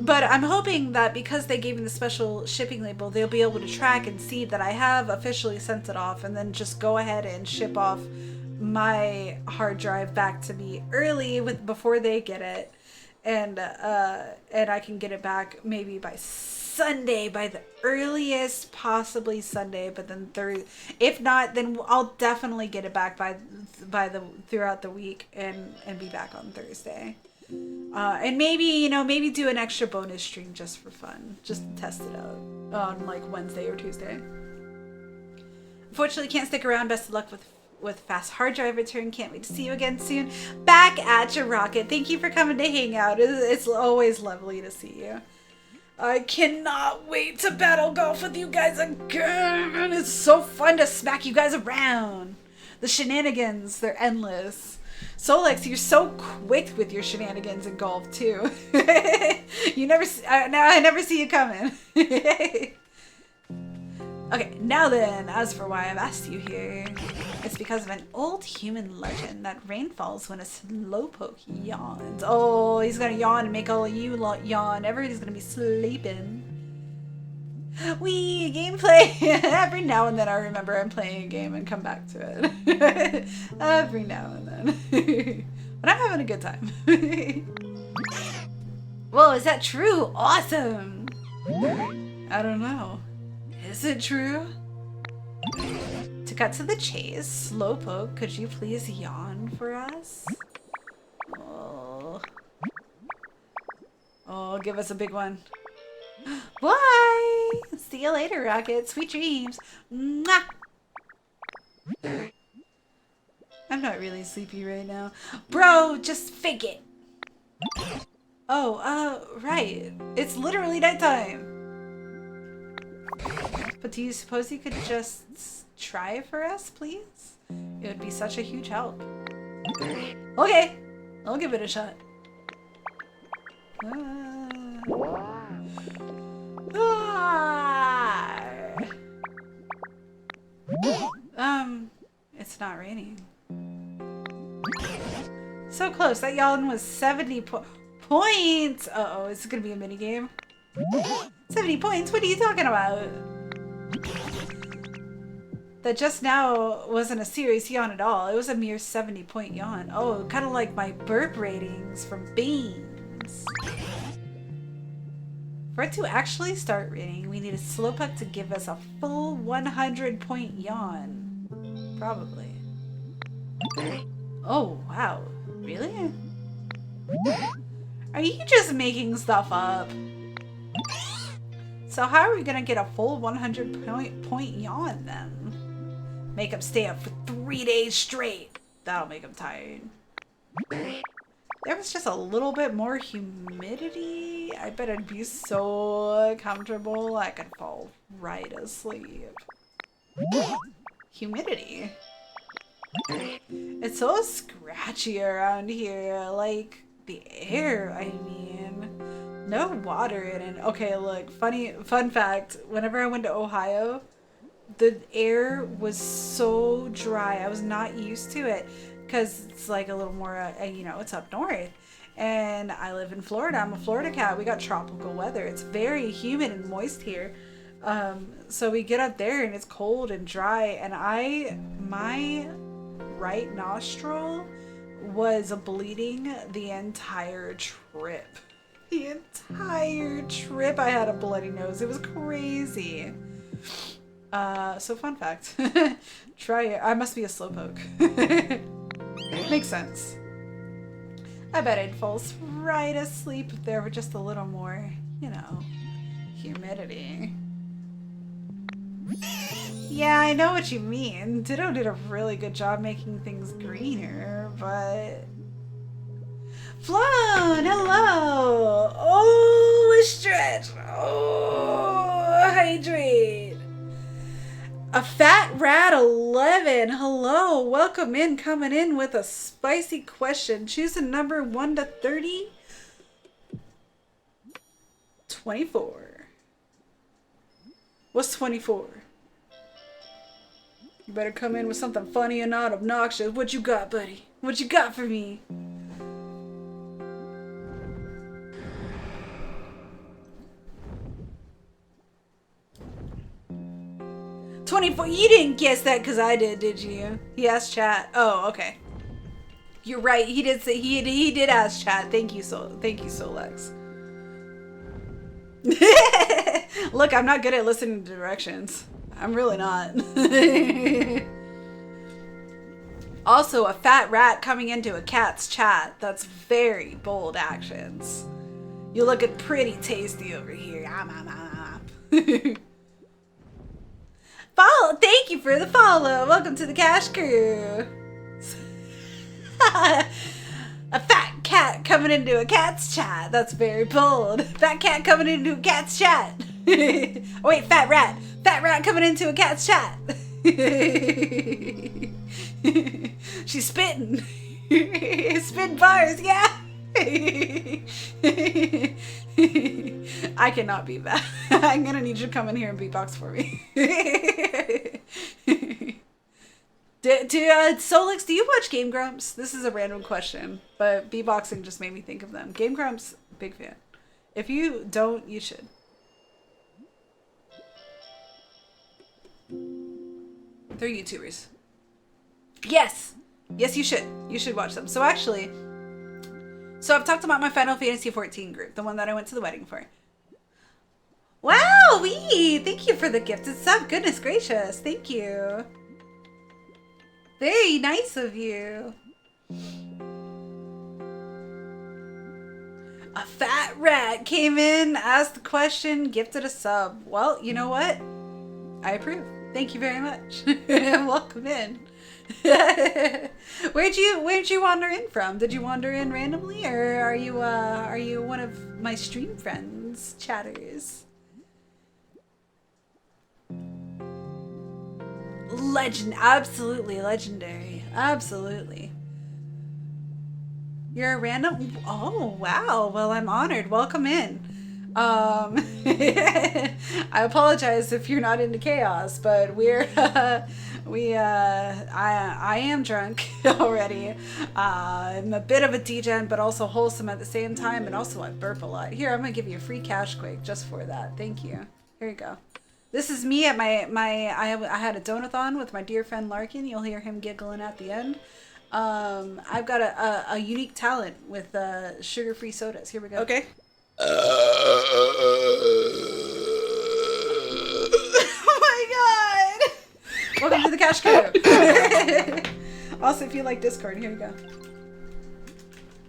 But I'm hoping that because they gave me the special shipping label, they'll be able to track and see that I have officially sent it off, and then just go ahead and ship off my hard drive back to me early before they get it, and I can get it back maybe by Sunday, by the earliest, possibly Sunday, but then Thursday. If not, then I'll definitely get it back throughout the week and be back on Thursday. And maybe do an extra bonus stream just for fun, just to test it out on like Wednesday or Tuesday. Unfortunately, can't stick around. Best of luck with with Fast Hard Drive return. Can't wait to see you again soon. Back at your Rocket. Thank you for coming to hang out. It's always lovely to see you. I cannot wait to battle golf with you guys again. It's so fun to smack you guys around. The shenanigans, they're endless. Solex, you're so quick with your shenanigans in golf too. I never see you coming. Okay, now then, as for why I've asked you here, it's because of an old human legend that rain falls when a slowpoke yawns. Oh, he's gonna yawn and make all of you yawn. Everybody's gonna be sleeping. Wee, gameplay! Every now and then I remember I'm playing a game and come back to it. Every now and then. But I'm having a good time. Whoa, is that true? Awesome! I don't know. Is it true? To cut to the chase, Slowpoke, could you please yawn for us? Oh, give us a big one. Bye! See you later, Rocket. Sweet dreams. Mwah! I'm not really sleepy right now. Bro, just fake it. Oh, right. It's literally nighttime. But do you suppose you could just try for us, please? It would be such a huge help. Okay, I'll give it a shot. It's not raining. So close. That yawn was 70 points. Uh-oh, is it gonna be a mini game? 70 points? What are you talking about? That just now wasn't a serious yawn at all. It was a mere 70-point yawn. Oh, kind of like my burp ratings from Beans. For it to actually start raining, we need a Slowpoke to give us a full 100-point yawn. Probably. Oh, wow. Really? Are you just making stuff up? So how are we gonna get a full 100-point yawn then? Make him stay up for 3 days straight. That'll make him tired. There was just a little bit more humidity. I bet I'd be so comfortable I could fall right asleep. Humidity. It's so scratchy around here. Like the air, I mean. No water in it. Okay, look, fun fact. Whenever I went to Ohio, the air was so dry. I was not used to it because it's like a little more, you know, it's up north. And I live in Florida. I'm a Florida cat. We got tropical weather. It's very humid and moist here. So we get up there and it's cold and dry. And my right nostril was bleeding the entire trip. The entire trip I had a bloody nose. It was crazy. So fun fact. Try it. I must be a slowpoke. Makes sense. I bet I'd fall right asleep if there were just a little more, you know, humidity. Yeah, I know what you mean. Ditto did a really good job making things greener, but... Flown, hello! Oh, stretch! Oh, hydrate! A Fat Rat 11, hello! Welcome in, coming in with a spicy question. Choose a number 1 to 30. 24. What's 24? You better come in with something funny and not obnoxious. What you got, buddy? What you got for me? $24. You didn't guess that because I did you? He asked chat. Oh, okay. You're right. He did say he did ask chat. Thank you, Solex. Look, I'm not good at listening to directions. I'm really not. Also, a fat rat coming into a cat's chat. That's very bold actions. You looking pretty tasty over here. Follow. Thank you for the follow. Welcome to the Cash Crew. A fat cat coming into a cat's chat. That's very bold. Fat cat coming into a cat's chat. Oh, wait, fat rat. Fat rat coming into a cat's chat. She's spitting. Spitting bars, yeah. I cannot be that. I'm gonna need you to come in here and beatbox for me. Solix, do you watch Game Grumps? This is a random question, but beatboxing just made me think of them. Game Grumps, big fan. If you don't, you should. They're YouTubers. Yes! Yes, you should. You should watch them. So actually, I've talked about my Final Fantasy XIV group, the one that I went to the wedding for. Wow, wee! Thank you for the gifted sub. Goodness gracious. Thank you. Very nice of you. A fat rat came in, asked the question, gifted a sub. Well, you know what? I approve. Thank you very much. Welcome in. Where'd you wander in from? Did you wander in randomly, or are you one of my stream friends, chatters? Legend, absolutely legendary, absolutely. You're a random. Oh wow. Well, I'm honored. Welcome in. I apologize if you're not into chaos, but I am drunk already. I'm a bit of a degen, but also wholesome at the same time, and also I burp a lot. Here, I'm gonna give you a free cash quake just for that. Thank you. Here you go. This is me at I had a donathon with my dear friend Larkin. You'll hear him giggling at the end. I've got a unique talent with sugar-free sodas. Here we go. Okay. Oh my god! Welcome to the Cash Crew. Also, if you like Discord, here you go.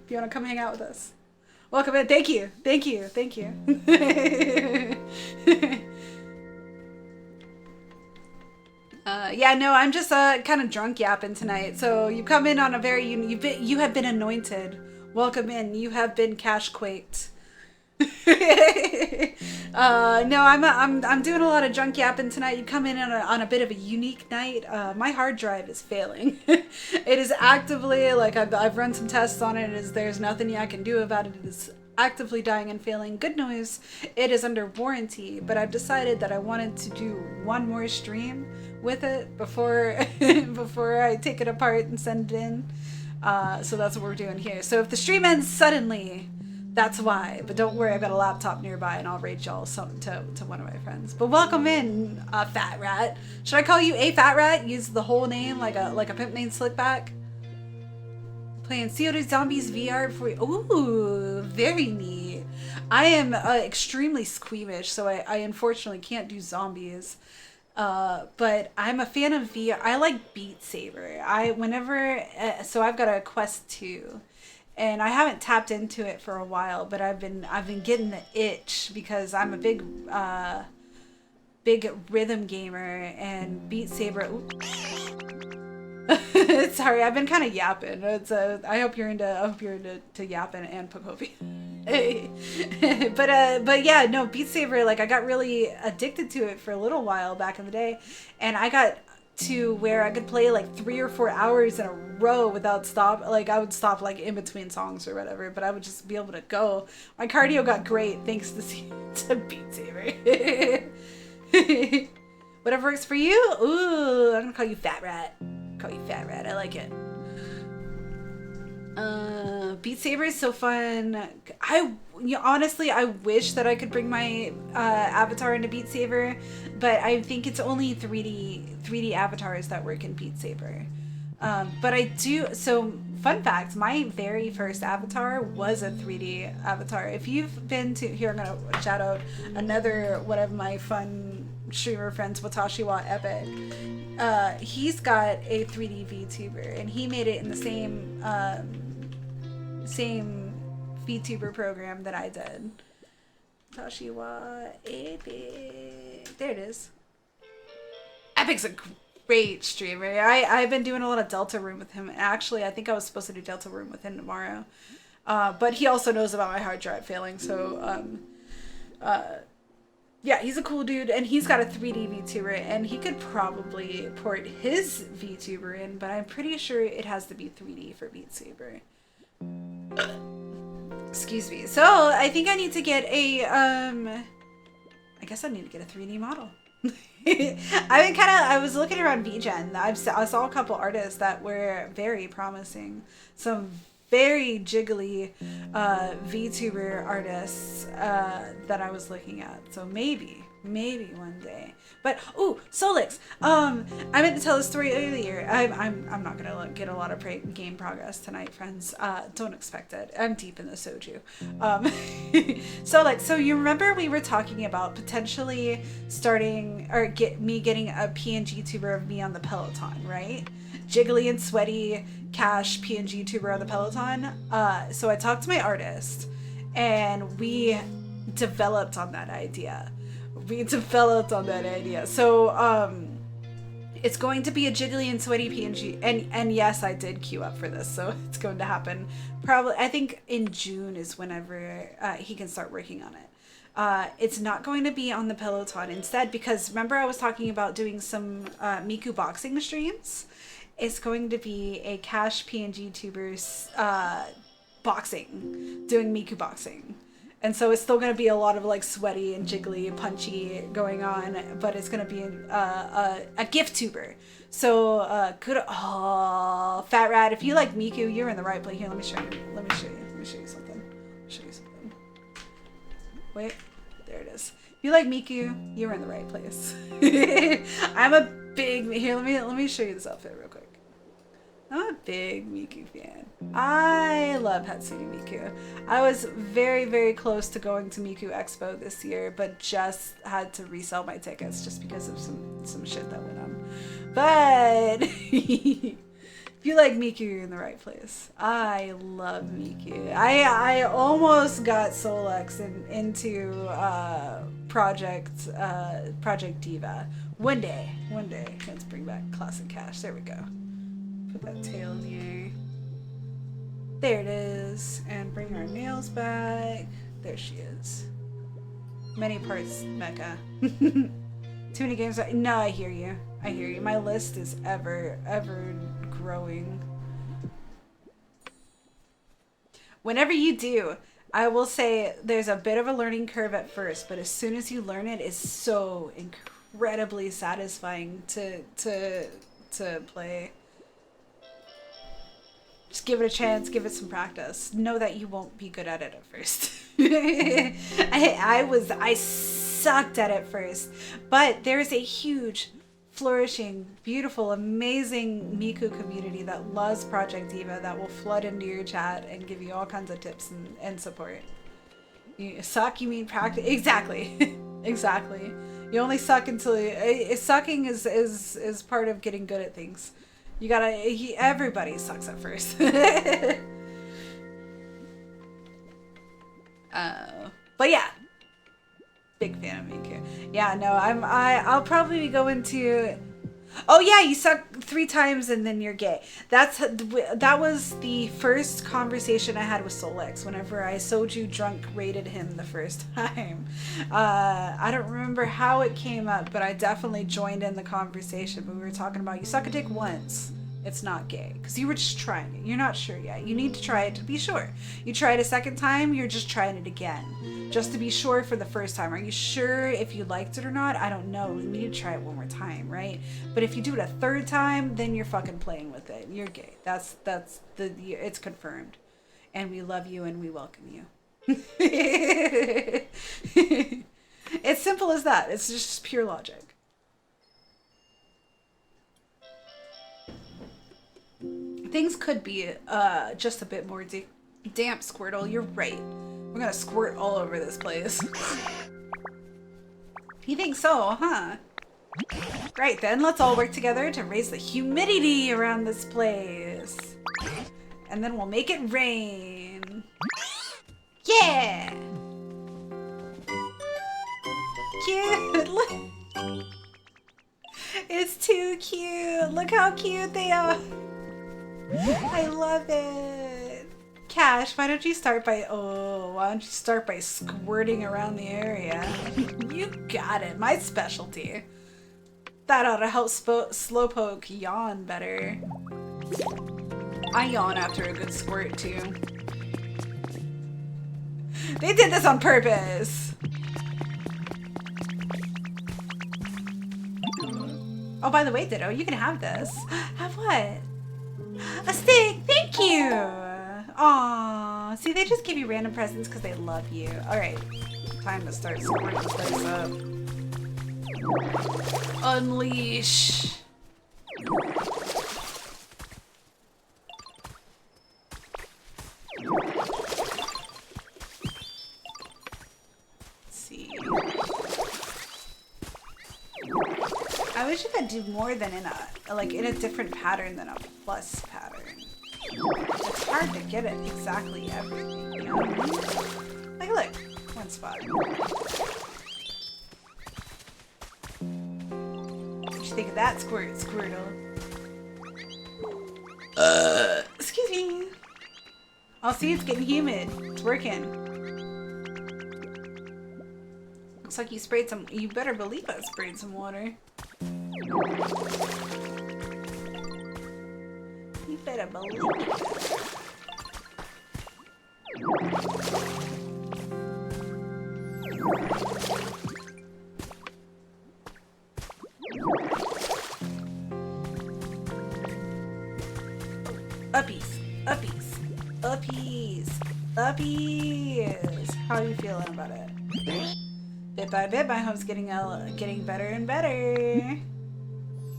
If you want to come hang out with us, welcome in. Thank you. Thank you. Thank you. Yeah, no, I'm just kind of drunk yapping tonight. So you come in on a very you have been anointed. Welcome in. You have been cash quaked. No, I'm doing a lot of drunk yapping tonight. You come in on a bit of a unique night. My hard drive is failing. It is actively, like, I've run some tests on it. There's nothing I can do about it. It is actively dying and failing. Good news, it is under warranty, but I've decided that I wanted to do one more stream with it before I take it apart and send it in. So that's what we're doing here. So if the stream ends suddenly, that's why. But don't worry, I've got a laptop nearby and I'll raid y'all to one of my friends. But welcome in, Fat Rat. Should I call you a Fat Rat? Use the whole name like a pimp named Slickback? Playing Sea of Zombies VR for you. Ooh, very neat. I am extremely squeamish, so I unfortunately can't do zombies. But I'm a fan of VR. I like Beat Saber. So I've got a Quest 2, and I haven't tapped into it for a while, but I've been getting the itch because I'm a big rhythm gamer, and Beat Saber. Sorry, I've been kind of yapping. I hope you're into yapping and Pocovi. But yeah, no, Beat Saber, like, I got really addicted to it for a little while back in the day, and I got to where I could play like 3 or 4 hours in a row without stop. Like, I would stop like in between songs or whatever, but I would just be able to go. My cardio got great thanks to Beat Saber. Whatever works for you. Ooh, I'm gonna call you Fat Rat. Call you Fat Rat. I like it. Beat Saber is so fun. Honestly, I wish that I could bring my avatar into Beat Saber, but I think it's only 3D avatars that work in Beat Saber. But I do. So, fun fact: my very first avatar was a 3D avatar. If you've been to here, I'm gonna shout out another one of my fun streamer friends, Watashiwa Epic. He's got a 3D VTuber, and he made it in the same VTuber program that I did. Watashiwa Epic. There it is. Epic's a great streamer. I've been doing a lot of Delta Room with him. Actually, I think I was supposed to do Delta Room with him tomorrow. But he also knows about my hard drive failing, so yeah, he's a cool dude, and he's got a 3D VTuber, and he could probably port his VTuber in, but I'm pretty sure it has to be 3D for Beat Saber. Excuse me. So I think I need to get a I guess I need to get a 3D model. I was looking around VGen. I saw a couple artists that were very promising. Some very jiggly VTuber artists that I was looking at. So maybe one day. But ooh, Solix. I meant to tell the story earlier. I'm not gonna get a lot of game progress tonight, friends. Don't expect it. I'm deep in the soju. Solix. So you remember we were talking about potentially starting or getting a PNG tuber of me on the Peloton, right? Jiggly and sweaty Cash PNG tuber on the Peloton. So I talked to my artist, and we developed on that idea. So it's going to be a jiggly and sweaty PNG, and yes, I did queue up for this, so it's going to happen probably, I think in June is whenever he can start working on it. It's not going to be on the Peloton instead, because remember I was talking about doing some Miku boxing streams. It's going to be a Cash PNG tubers boxing, doing Miku boxing. And so it's still going to be a lot of like sweaty and jiggly and punchy going on, but it's going to be a gift tuber. So Fat Rat, if you like Miku, you're in the right place. Here, let me show you something. Wait, there it is. If you like Miku, you're in the right place. I'm a big, here, let me show you this outfit real quick. I'm a big Miku fan. I love Hatsune Miku. I was very, very close to going to Miku Expo this year, but just had to resell my tickets just because of some shit that went on. But if you like Miku, you're in the right place. I love Miku. I almost got Solex into Project Diva. One day. Let's bring back Classic Cash. There we go. Put that tail in the air. There it is. And bring our nails back. There she is. Many parts mecha. Too many games. No, I hear you. My list is ever growing. Whenever you do, I will say there's a bit of a learning curve at first, but as soon as you learn it, it's so incredibly satisfying to play. Just give it a chance, give it some practice. Know that you won't be good at it at first. I sucked at it first, but there's a huge, flourishing, beautiful, amazing Miku community that loves Project Diva that will flood into your chat and give you all kinds of tips and support. You suck, you mean practice? Exactly. Exactly. You only suck until sucking is part of getting good at things. You gotta, everybody sucks at first. But yeah, big fan of Miku. Yeah, no, I'll probably go into. Oh yeah, you suck 3 times and then you're gay. That was the first conversation I had with Solex whenever I soju drunk rated him the first time. I don't remember how it came up, but I definitely joined in the conversation. But we were talking about you suck a dick once. It's not gay because you were just trying it. You're not sure yet. You need to try it to be sure. You try it a second time, you're just trying it again. Just to be sure for the first time. Are you sure if you liked it or not? I don't know. We need to try it one more time, right? But if you do it a third time, then you're fucking playing with it. You're gay. It's confirmed. And we love you and we welcome you. It's simple as that. It's just pure logic. Things could be just a bit more damp, Squirtle. You're right. We're gonna squirt all over this place. You think so, huh? Right then, let's all work together to raise the humidity around this place. And then we'll make it rain. Yeah! Cute! It's too cute. Look how cute they are. I love it. Cash, why don't you start by squirting around the area? You got it. My specialty. That ought to help Slowpoke yawn better. I yawn after a good squirt too. They did this on purpose. Oh, by the way, Ditto, you can have this. Have what? A stick. Thank you. Aww. See, they just give you random presents because they love you. All right, time to start squirting this place up. Unleash. I wish you could do more than in a different pattern than a plus pattern. It's hard to get it exactly everything, you know? Like, look, one spot. What you think of that, Squirtle? Excuse me. Oh, see, it's getting humid. It's working. Looks like you sprayed some. You better believe I sprayed some water. You better believe it. Uppies, uppies, uppies, uppies. How are you feeling about it? Bit by bit, my home's getting better and better.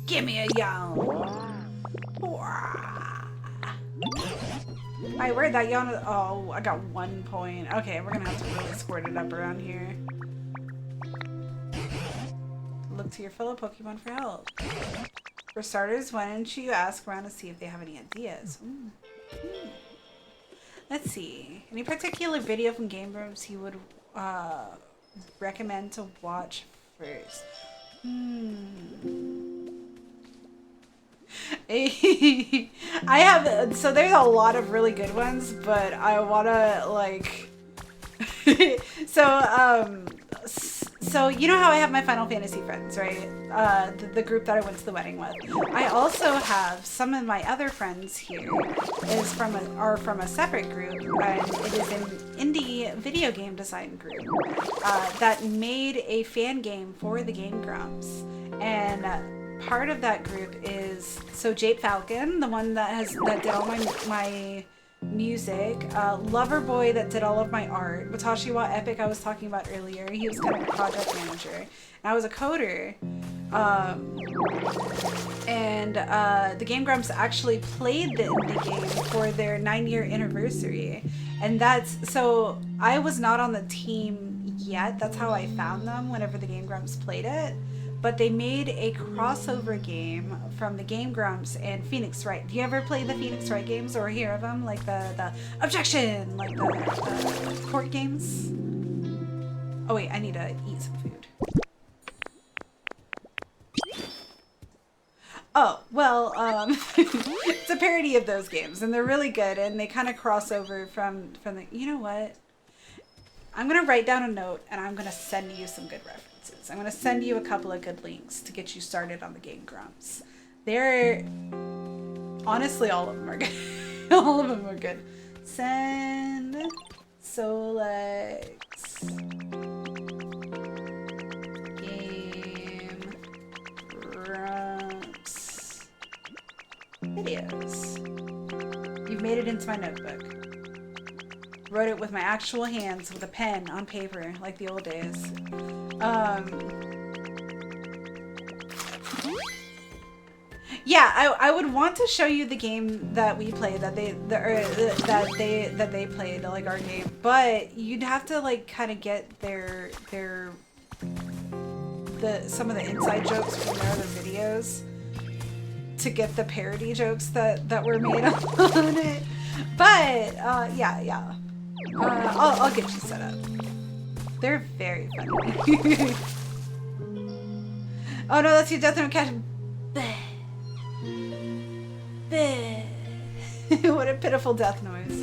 Give me a yawn. Alright, where'd that yawn? Oh, I got 1 point. Okay, we're gonna have to really squirt it up around here. Look to your fellow Pokemon for help. For starters, why don't you ask around to see if they have any ideas? Let's see. Any particular video from Game Grumps you would recommend to watch first? I have, so there's a lot of really good ones, but I wanna like so you know how I have my Final Fantasy friends, right? The group that I went to the wedding with. I also have some of my other friends here are from a separate group, and it is an indie video game design group that made a fan game for the Game Grumps. And part of that group is Jape Falcon, the one that did all my music, Loverboy that did all of my art, Watashiwa Epic I was talking about earlier, he was kind of a project manager, and I was a coder, and the Game Grumps actually played the indie game for their 9-year anniversary, and so I was not on the team yet. That's how I found them whenever the Game Grumps played it. But they made a crossover game from the Game Grumps and Phoenix Wright. Do you ever play the Phoenix Wright games or hear of them? Like the Objection, like the court games? Oh wait, I need to eat some food. Oh, well, it's a parody of those games, and they're really good, and they kind of cross over from the, you know what? I'm going to write down a note, and I'm going to send you some good references. I'm going to send you a couple of good links to get you started on the Game Grumps. They're, honestly, all of them are good. All of them are good. Send Solex Game Grumps videos. You've made it into my notebook. Wrote it with my actual hands with a pen on paper like the old days. Yeah, I would want to show you the game that we played, that they played, like our game, but you'd have to like kind of get some of the inside jokes from their other videos to get the parody jokes that were made on it. But yeah. I'll get you set up. They're very funny. Oh no, that's your Death Note Cash. What a pitiful death noise.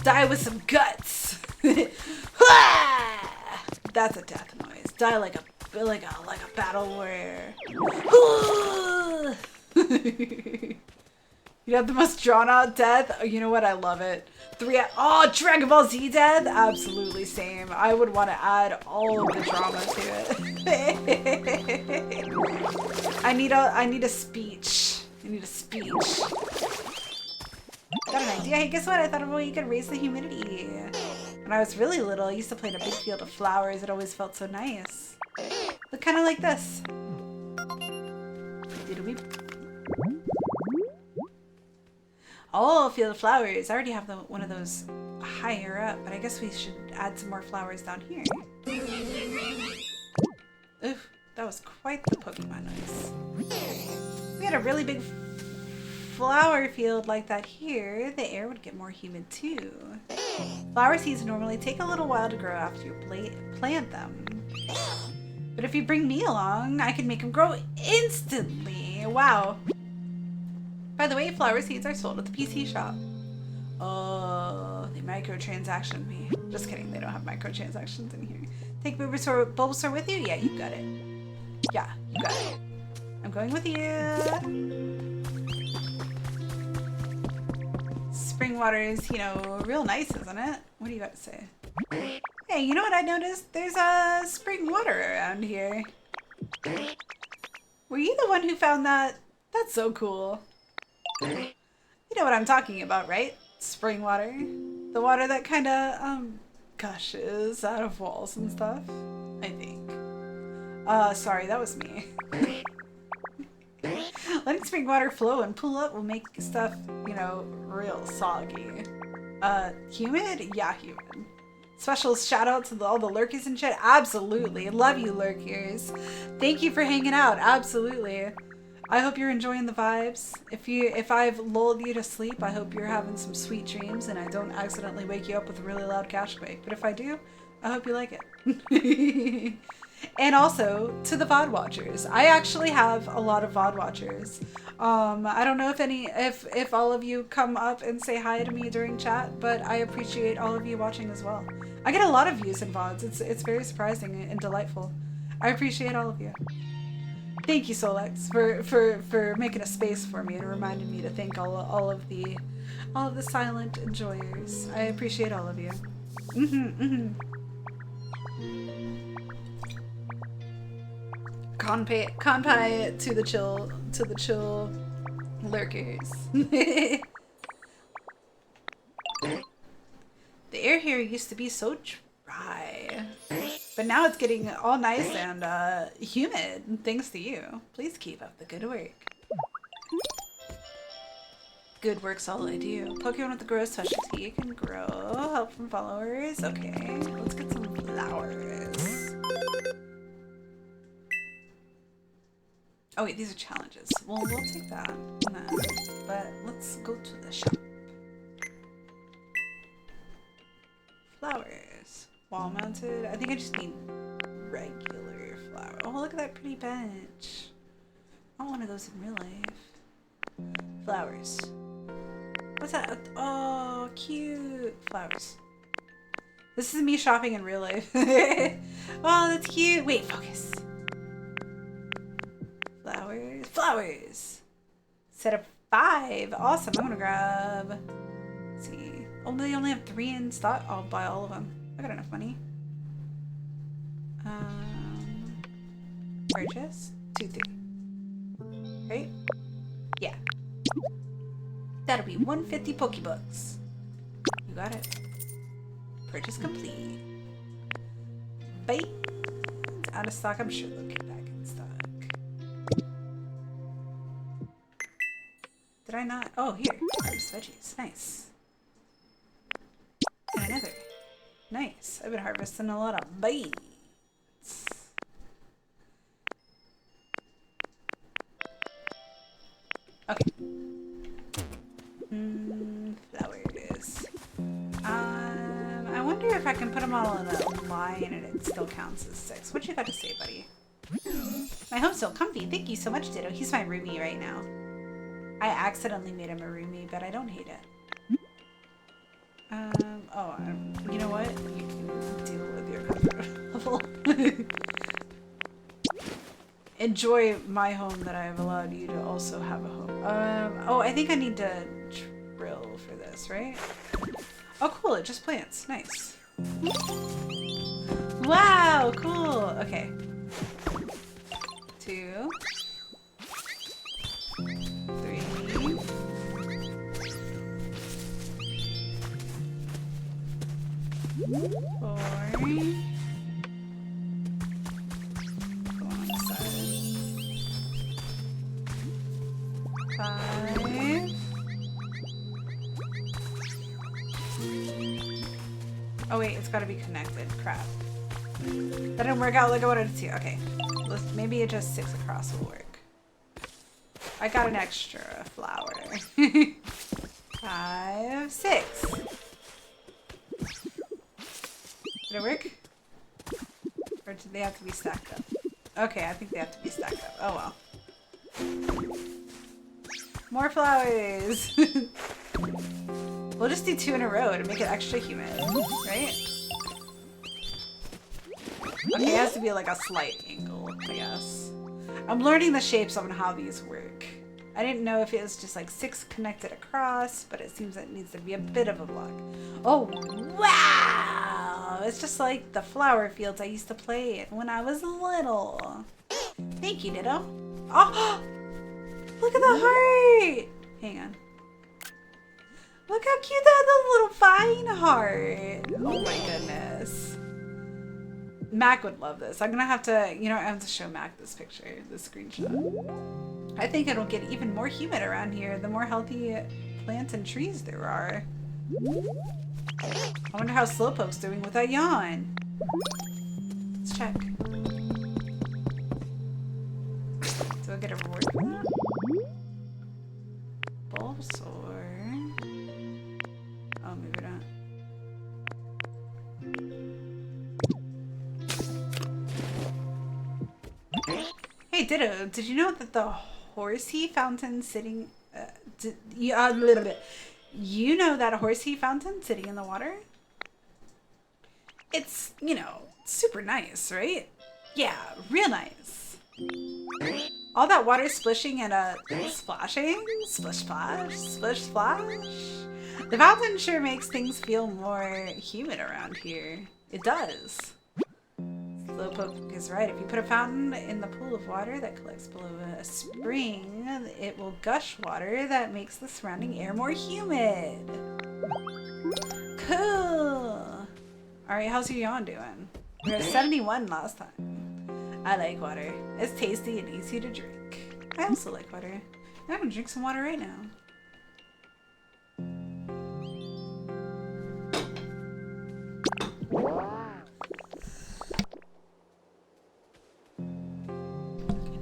Die with some guts. That's a death noise. Die like a battle warrior. You have the most drawn out death. Oh, you know what? I love it. Oh, Dragon Ball Z death? Absolutely same. I would want to add all of the drama to it. I need a speech. I need a speech. Got an idea. Hey, guess what? I thought of a way you could raise the humidity. When I was really little, I used to play in a big field of flowers. It always felt so nice. Look kind of like this. Oh, field of flowers. I already have one of those higher up, but I guess we should add some more flowers down here. Oof, that was quite the Pokemon noise. If we had a really big flower field like that here, the air would get more humid too. Flower seeds normally take a little while to grow after you plant them. But if you bring me along, I can make them grow instantly. Wow. By the way, flower seeds are sold at the PC shop. Oh, they microtransaction me. Just kidding, they don't have microtransactions in here. Take Bulbasaur with you? Yeah, you got it. Yeah, you got it. I'm going with you. Spring water is, you know, real nice, isn't it? What do you got to say? Hey, you know what I noticed? There's spring water around here. Were you the one who found that? That's so cool. You know what I'm talking about, right? Spring water. The water that kind of, gushes out of walls and stuff. I think. Sorry, that was me. Letting spring water flow and pool up will make stuff, you know, real soggy. Humid? Yeah, humid. Special shout out to all the lurkers and shit. Absolutely. Love you, lurkers. Thank you for hanging out. Absolutely. I hope you're enjoying the vibes. If I've lulled you to sleep, I hope you're having some sweet dreams and I don't accidentally wake you up with a really loud cash quake. But if I do, I hope you like it. And also to the VOD watchers. I actually have a lot of VOD watchers. I don't know if all of you come up and say hi to me during chat, but I appreciate all of you watching as well. I get a lot of views in VODs. It's very surprising and delightful. I appreciate all of you. Thank you, Solex, for making a space for me and reminding me to thank all of the silent enjoyers. I appreciate all of you. Kanpai to the chill lurkers. The air here used to be so dry, but now it's getting all nice and humid thanks to you. Please keep up the good work. Good work's all I do. Pokemon with the grow specialty can grow. Help from followers. Okay, let's get some flowers. Oh wait, these are challenges. Well, we'll take that. But let's go to the shop. Flowers. Wall mounted. I think I just need regular flower. Oh, look at that pretty bench. I want one of those in real life. Flowers. What's that? Oh, cute. Flowers. This is me shopping in real life. Oh, that's cute. Wait, focus. Flowers. Flowers. Set up 5. Awesome. I'm gonna grab. Let's see. Oh, they only have 3 in stock. I'll buy all of them. I got enough money. Purchase. 2, 3. Right? Yeah. That'll be 150 Pokebucks. You got it. Purchase complete. Bye. Out of stock. I'm sure they'll get back in stock. Did I not? Oh, here. Harvest veggies. Nice. And another. Nice. I've been harvesting a lot of beans. Okay. Flowers. I wonder if I can put them all in a line and it still counts as 6. What you got to say, buddy? My home's so comfy. Thank you so much, Ditto. He's my roomie right now. I accidentally made him a roomie, but I don't hate it. You know what? You can deal with your comfort level. Enjoy my home that I have allowed you to also have a home. Oh, I think I need to drill for this, right? Oh, cool. It just plants. Nice. Wow, cool. Okay. 2, 3, 4. Go on the side. 5. Oh wait, it's gotta be connected. Crap. That didn't work out like I wanted it to. Okay. Maybe it just 6 across will work. I got an extra flower. 5, 6. Did it work? Or do they have to be stacked up? Okay, I think they have to be stacked up. Oh well. More flowers! We'll just do 2 in a row to make it extra humid, right? Okay, it has to be like a slight angle, I guess. I'm learning the shapes on how these work. I didn't know if it was just like 6 connected across, but it seems it needs to be a bit of a block. Oh, wow! It's just like the flower fields I used to play in when I was little. Thank you, Ditto. Oh, look at the heart! Hang on. Look how cute that little vine heart. Oh my goodness. Mac would love this. I'm gonna have to, you know, I have to show Mac this picture, this screenshot. I think it'll get even more humid around here the more healthy plants and trees there are. I wonder how Slowpoke's doing with that yawn. Let's check. Do I get a reward for that? Bulbasaur. Oh, maybe not. Hey Ditto, did you know that the Horsey fountain sitting you know that Horsey fountain sitting in the water? It's, you know, super nice, right? Yeah, real nice. All that water splishing and splashing, splish splash, splish splash. The fountain sure makes things feel more humid around here. It does. Slowpoke is right. If you put a fountain in the pool of water that collects below a spring, it will gush water that makes the surrounding air more humid. Cool. Alright, how's your yawn doing? We were at 71 last time. I like water. It's tasty and easy to drink. I also like water. I'm gonna drink some water right now.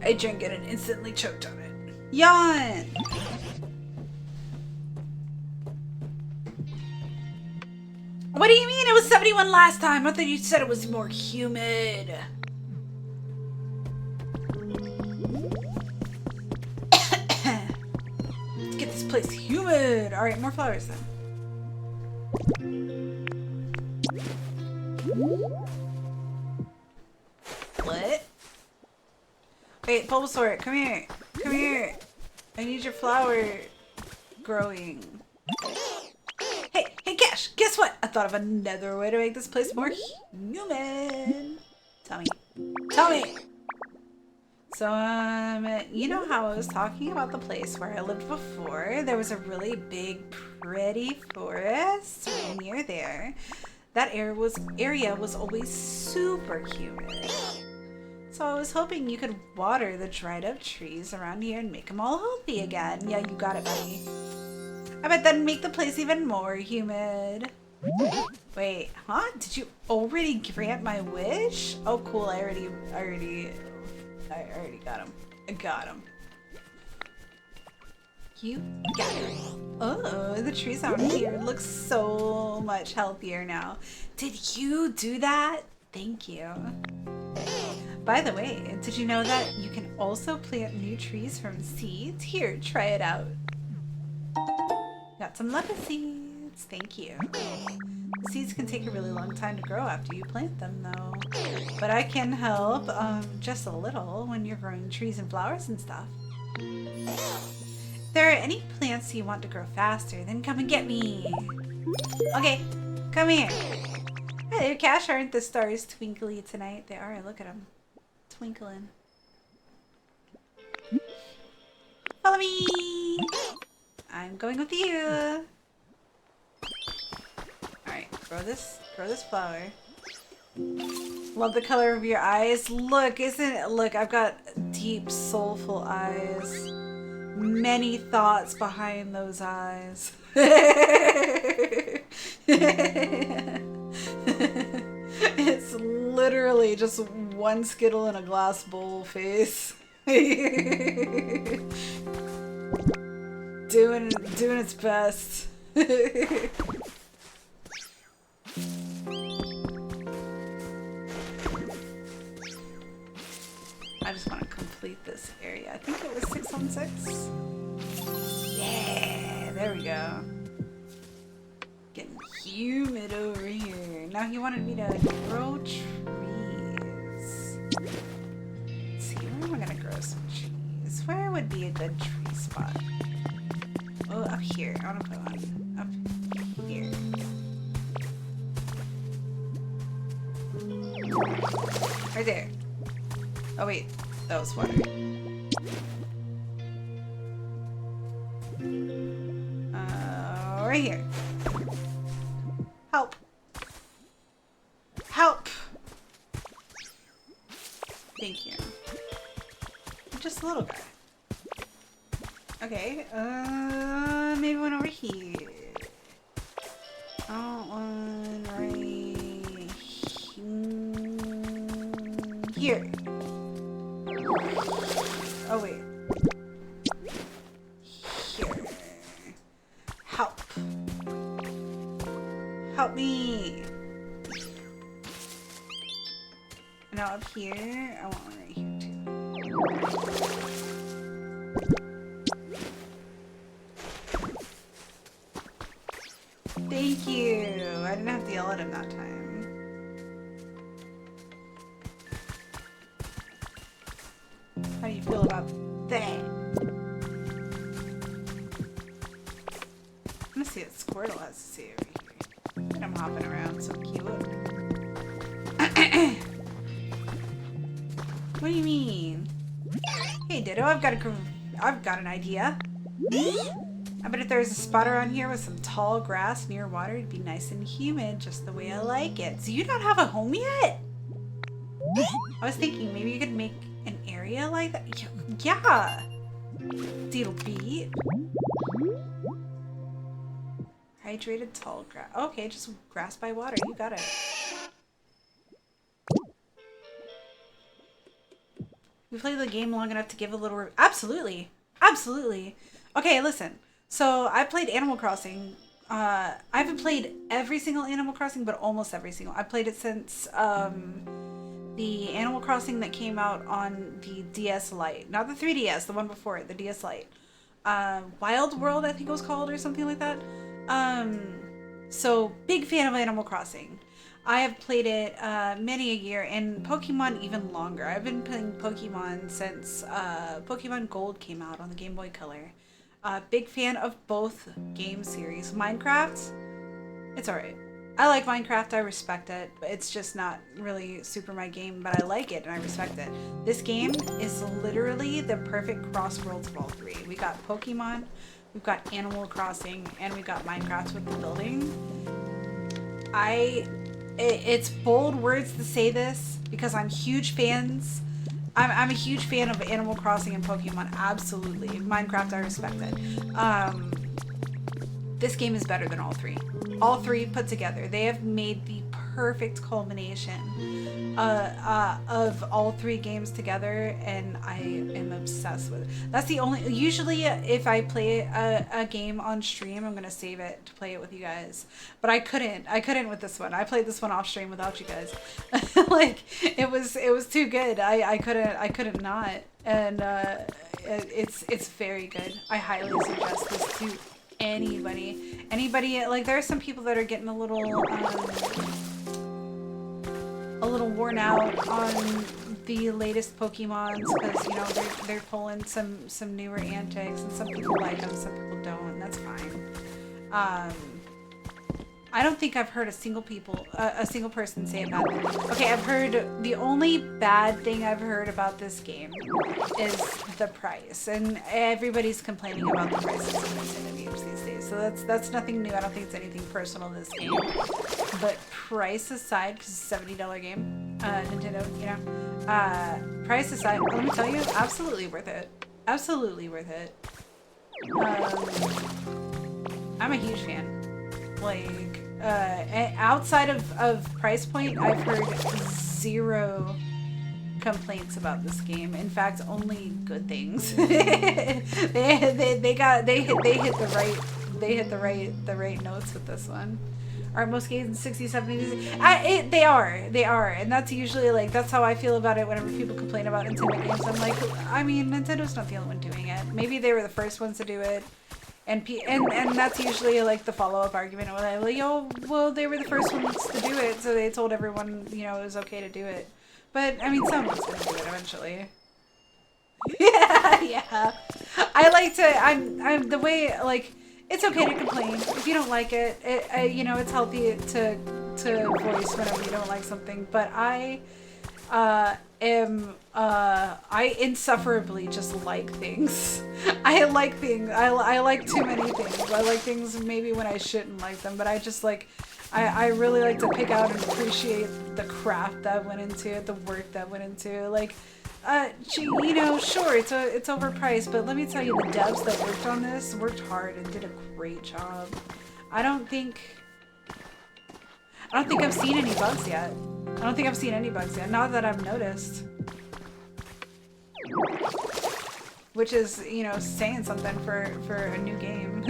I drank it and instantly choked on it. Yawn! What do you mean? It was 71 last time. I thought you said it was more humid. Let's get this place humid. Alright, more flowers then. What? Wait, Bulbasaur, come here. Come here. I need your flower growing. Hey, Cash, guess what? I thought of another way to make this place more human. Tell me. Tell me. So, you know how I was talking about the place where I lived before? There was a really big, pretty forest near there. That area was always super humid. So I was hoping you could water the dried up trees around here and make them all healthy again. Yeah, you got it, buddy. I bet that'd make the place even more humid. Wait, huh? Did you already grant my wish? Oh, cool. I already got him. I got him. You got it. Oh, the trees out here look so much healthier now. Did you do that? Thank you. By the way, did you know that you can also plant new trees from seeds? Here, try it out. Got some lettuce seeds. Thank you. Seeds can take a really long time to grow after you plant them, though. But I can help just a little when you're growing trees and flowers and stuff. If there are any plants you want to grow faster, then come and get me. Okay, come here. Hey there, Cash. Aren't the stars twinkly tonight? They are. Look at them. Twinkling. Follow me. I'm going with you. Alright, grow this flower. Love the color of your eyes. Look, look, I've got deep, soulful eyes. Many thoughts behind those eyes. It's literally just one Skittle in a glass bowl face. Doing its best. I just want to complete this area. I think it was 6 on 6. Yeah, there we go. Getting humid over here. Now he wanted me to grow trees. Let's see, where am I gonna grow some trees? Where would be a good tree spot? Oh, up here. I want to put one up here. Right there. Oh wait, that was water. Right here. Help. Help. Thank you. I'm just a little guy. Okay, maybe one over here. Oh, one right here. Oh wait. Here. Help. Help me. And now up here, I want one right here too. Thank you. I didn't have to yell at him that time. How do you feel about that? I'm gonna see what Squirtle has to say over here. And I'm hopping around, so cute. What do you mean? Hey Ditto, I've got an idea. I bet if there was a spot around here with some tall grass near water, it'd be nice and humid, just the way I like it. So you don't have a home yet? I was thinking maybe you could make an area like that. Yeah. Diddle beat. Hydrated tall grass. Okay, just grass by water. You got it. We played the game long enough to give a little... Absolutely. Absolutely. Okay, listen. So I played Animal Crossing. I haven't played every single Animal Crossing, but almost every single. I played it since the Animal Crossing that came out on the DS Lite. Not the 3DS, the one before it, the DS Lite. Wild World, I think it was called, or something like that. So big fan of Animal Crossing. I have played it many a year, and Pokemon even longer. I've been playing Pokemon since Pokemon Gold came out on the Game Boy Color. Big fan of both game series. Minecraft, it's alright. I like Minecraft, I respect it. It's just not really super my game, but I like it and I respect it. This game is literally the perfect crossroads of all three. We got Pokemon, we've got Animal Crossing, and we've got Minecraft with the building. It's bold words to say this because I'm huge fans. I'm a huge fan of Animal Crossing and Pokemon, absolutely. Minecraft, I respect it. This game is better than all three. All three put together. They have made the perfect culmination of all three games together, and I am obsessed with it. That's the only, usually if I play a game on stream, I'm gonna save it to play it with you guys, but I couldn't with this one. I played this one off stream without you guys. Like it was too good. I couldn't not, and it's very good. I highly suggest this to anybody. Like there are some people that are getting a little worn out on the latest Pokemons because, you know, they're pulling some newer antics, and some people like them, some people don't, and that's fine. I don't think I've heard a single person say a bad thing. Okay, I've heard, the only bad thing I've heard about this game is the price, and everybody's complaining about the prices of Nintendo games these days. So that's nothing new. I don't think it's anything personal to this game. But price aside, because it's a $70 game, Nintendo, you know, price aside, let me tell you, absolutely worth it. Absolutely worth it. I'm a huge fan. Like, outside of price point, I've heard 0 complaints about this game. In fact, only good things. they hit the right notes with this one. Are most games in 60, 70s? They are, and that's usually, like, that's how I feel about it whenever people complain about Nintendo games. I'm like, I mean, Nintendo's not the only one doing it. Maybe they were the first ones to do it. And that's usually like the follow-up argument. Well, they were the first ones to do it, so they told everyone, you know, it was okay to do it. But I mean, someone's gonna do it eventually. Yeah. I like to. I'm the way, like, it's okay to complain if you don't like it. You know, it's healthy to voice whenever you don't like something. But I insufferably just like things. I like things. I like too many things. I like things maybe when I shouldn't like them, but I just like, I really like to pick out and appreciate the craft that went into it, the work that went into it. Like, you know, sure, it's overpriced, but let me tell you, the devs that worked on this worked hard and did a great job. I don't think I've seen any bugs yet. Not that I've noticed. Which is, you know, saying something for a new game.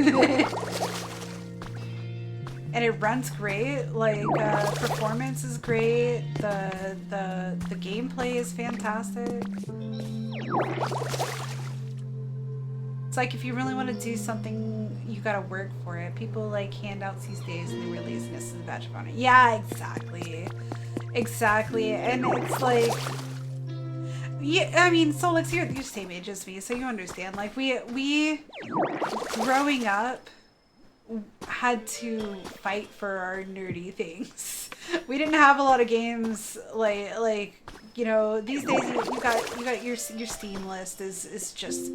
And it runs great. Like, performance is great. The gameplay is fantastic. It's like, if you really want to do something, you gotta work for it. People like handouts these days, and they release this as a badge of honor. Yeah, exactly. And it's like, yeah, I mean, Solix, you're the same age as me, so you understand. Like, we growing up had to fight for our nerdy things. We didn't have a lot of games like you know, these days you got your Steam list is just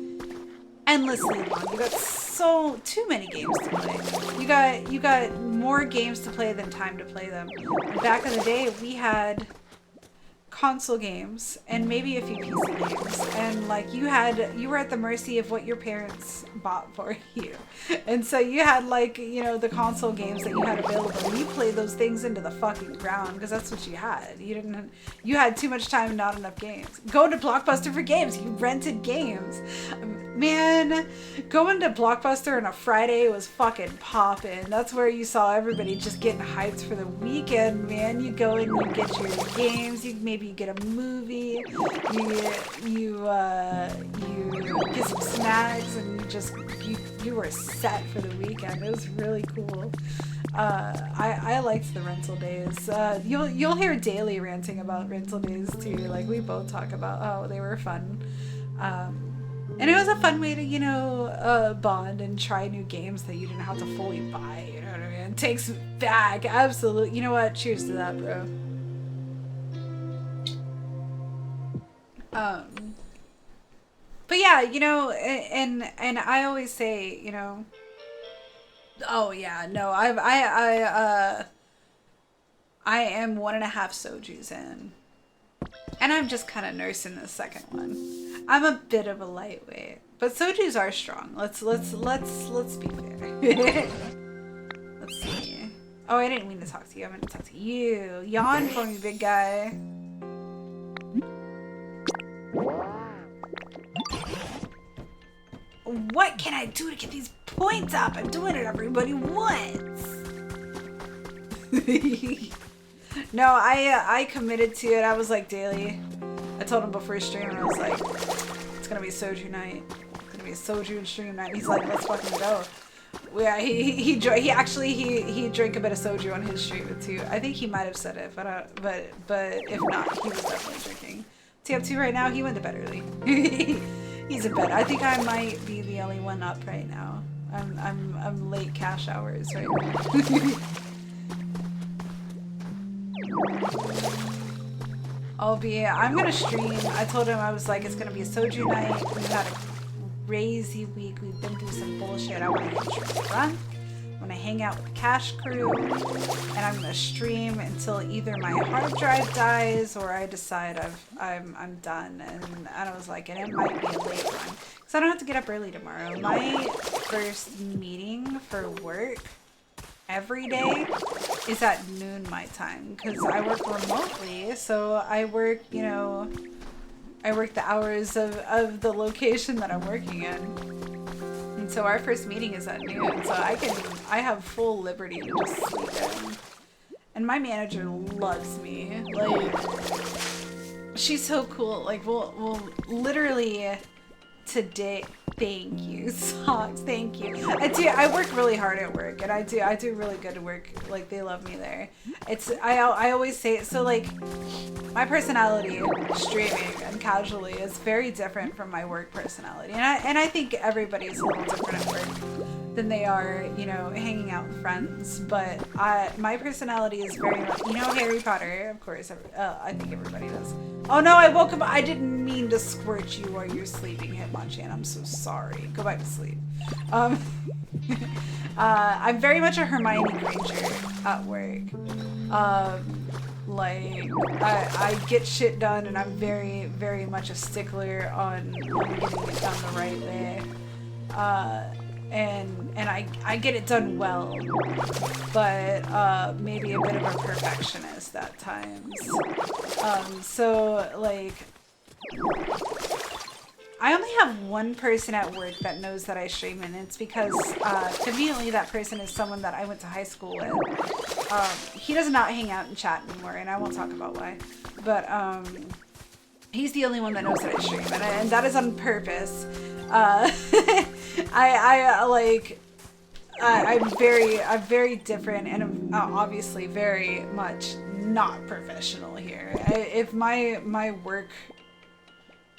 endlessly long. You got too many games to play. You got more games to play than time to play them. Back in the day, we had console games and maybe a few PC games, and like you were at the mercy of what your parents bought for you, and so you had, like, you know, the console games that you had available, and you played those things into the fucking ground because that's what you had. You had too much time and not enough games. Go to Blockbuster for games. You rented games. Man, going to Blockbuster on a Friday was fucking poppin'. That's where you saw everybody just getting hyped for the weekend, man. You go and you get your games, you get a movie, you get some snacks, and you were set for the weekend. It was really cool. I liked the rental days. You'll hear Daily ranting about rental days too. Like, we both talk about how they were fun. And it was a fun way to, you know, bond and try new games that you didn't have to fully buy, you know what I mean? It takes back, absolutely. You know what? Cheers to that, bro. But yeah, you know, and I always say, you know, oh yeah, no, I am 1.5 sojus in, and I'm just kind of nursing the second one. I'm a bit of a lightweight, but sojus are strong. Let's be fair. Let's see. Oh, I didn't mean to talk to you. I meant to talk to you. Yawn for me, big guy. What can I do to get these points up? I'm doing it everybody once. No, I committed to it. I was like daily. I told him before stream, I was like, it's gonna be soju night. It's gonna be a soju and stream night. He's like, let's fucking go. Yeah, he drank a bit of soju on his stream too. I think he might have said it, but if not, he was definitely drinking. What's he up to right now? He went to bed early. He's in bed. I think I might be the only one up right now. I'm late cash hours right now. I'm gonna stream. I told him I was like, it's gonna be a soju night. We've had a crazy week. We've been through some bullshit. I want to get drunk. I'm gonna hang out with the cash crew, and I'm gonna stream until either my hard drive dies or I decide I'm done. And I was like, and it might be a late one, because I don't have to get up early tomorrow. My first meeting for work every day is at noon my time, because I work remotely, so I work, you know, I work the hours of the location that I'm working in. And so our first meeting is at noon, so I have full liberty to just sleep in. And my manager loves me. Like, she's so cool. Like, we'll literally today. Thank you, Socks. Thank you. I work really hard at work, and I do really good work. Like, they love me there. I always say it. So like, my personality streaming and casually is very different from my work personality, and I think everybody's a little different at work than they are, you know, hanging out with friends. But my personality is very much, you know, Harry Potter, of course. I think everybody does. Oh no, I woke up. I didn't mean to squirt you while you're sleeping, Hitmonchan. I'm so sorry. Go back to sleep. I'm very much a Hermione Granger at work. Like, I get shit done, and I'm very, very much a stickler on getting it done the right way. And I get it done well, but maybe a bit of a perfectionist at times. So like, I only have one person at work that knows that I stream, and it's because conveniently that person is someone that I went to high school with. He does not hang out and chat anymore, and I won't talk about why, but he's the only one that knows that I stream, and that is on purpose. I'm very different, and I'm obviously very much not professional here. If my work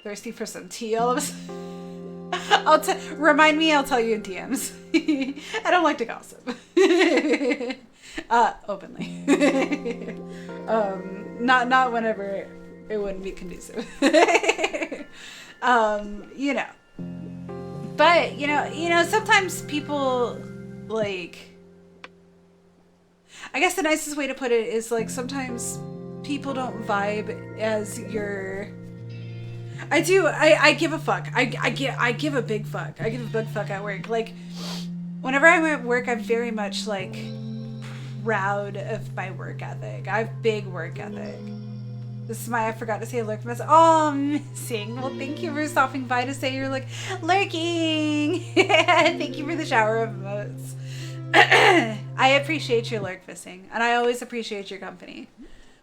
thirsty for some tea all of a sudden, remind me, I'll tell you in DMs. I don't like to gossip. Openly. Not whenever it wouldn't be conducive. You know. But, you know, sometimes people, like, I guess the nicest way to put it is, like, sometimes people don't vibe as your... I give a fuck. I give a big fuck. I give a big fuck at work. Like, whenever I'm at work, I'm very much, like, proud of my work ethic. I have big work ethic. This is I forgot to say lurk message. Oh, I'm missing. Well, thank you for stopping by to say you're like lurking. Thank you for the shower of emotes. I appreciate your lurk missing, and I always appreciate your company.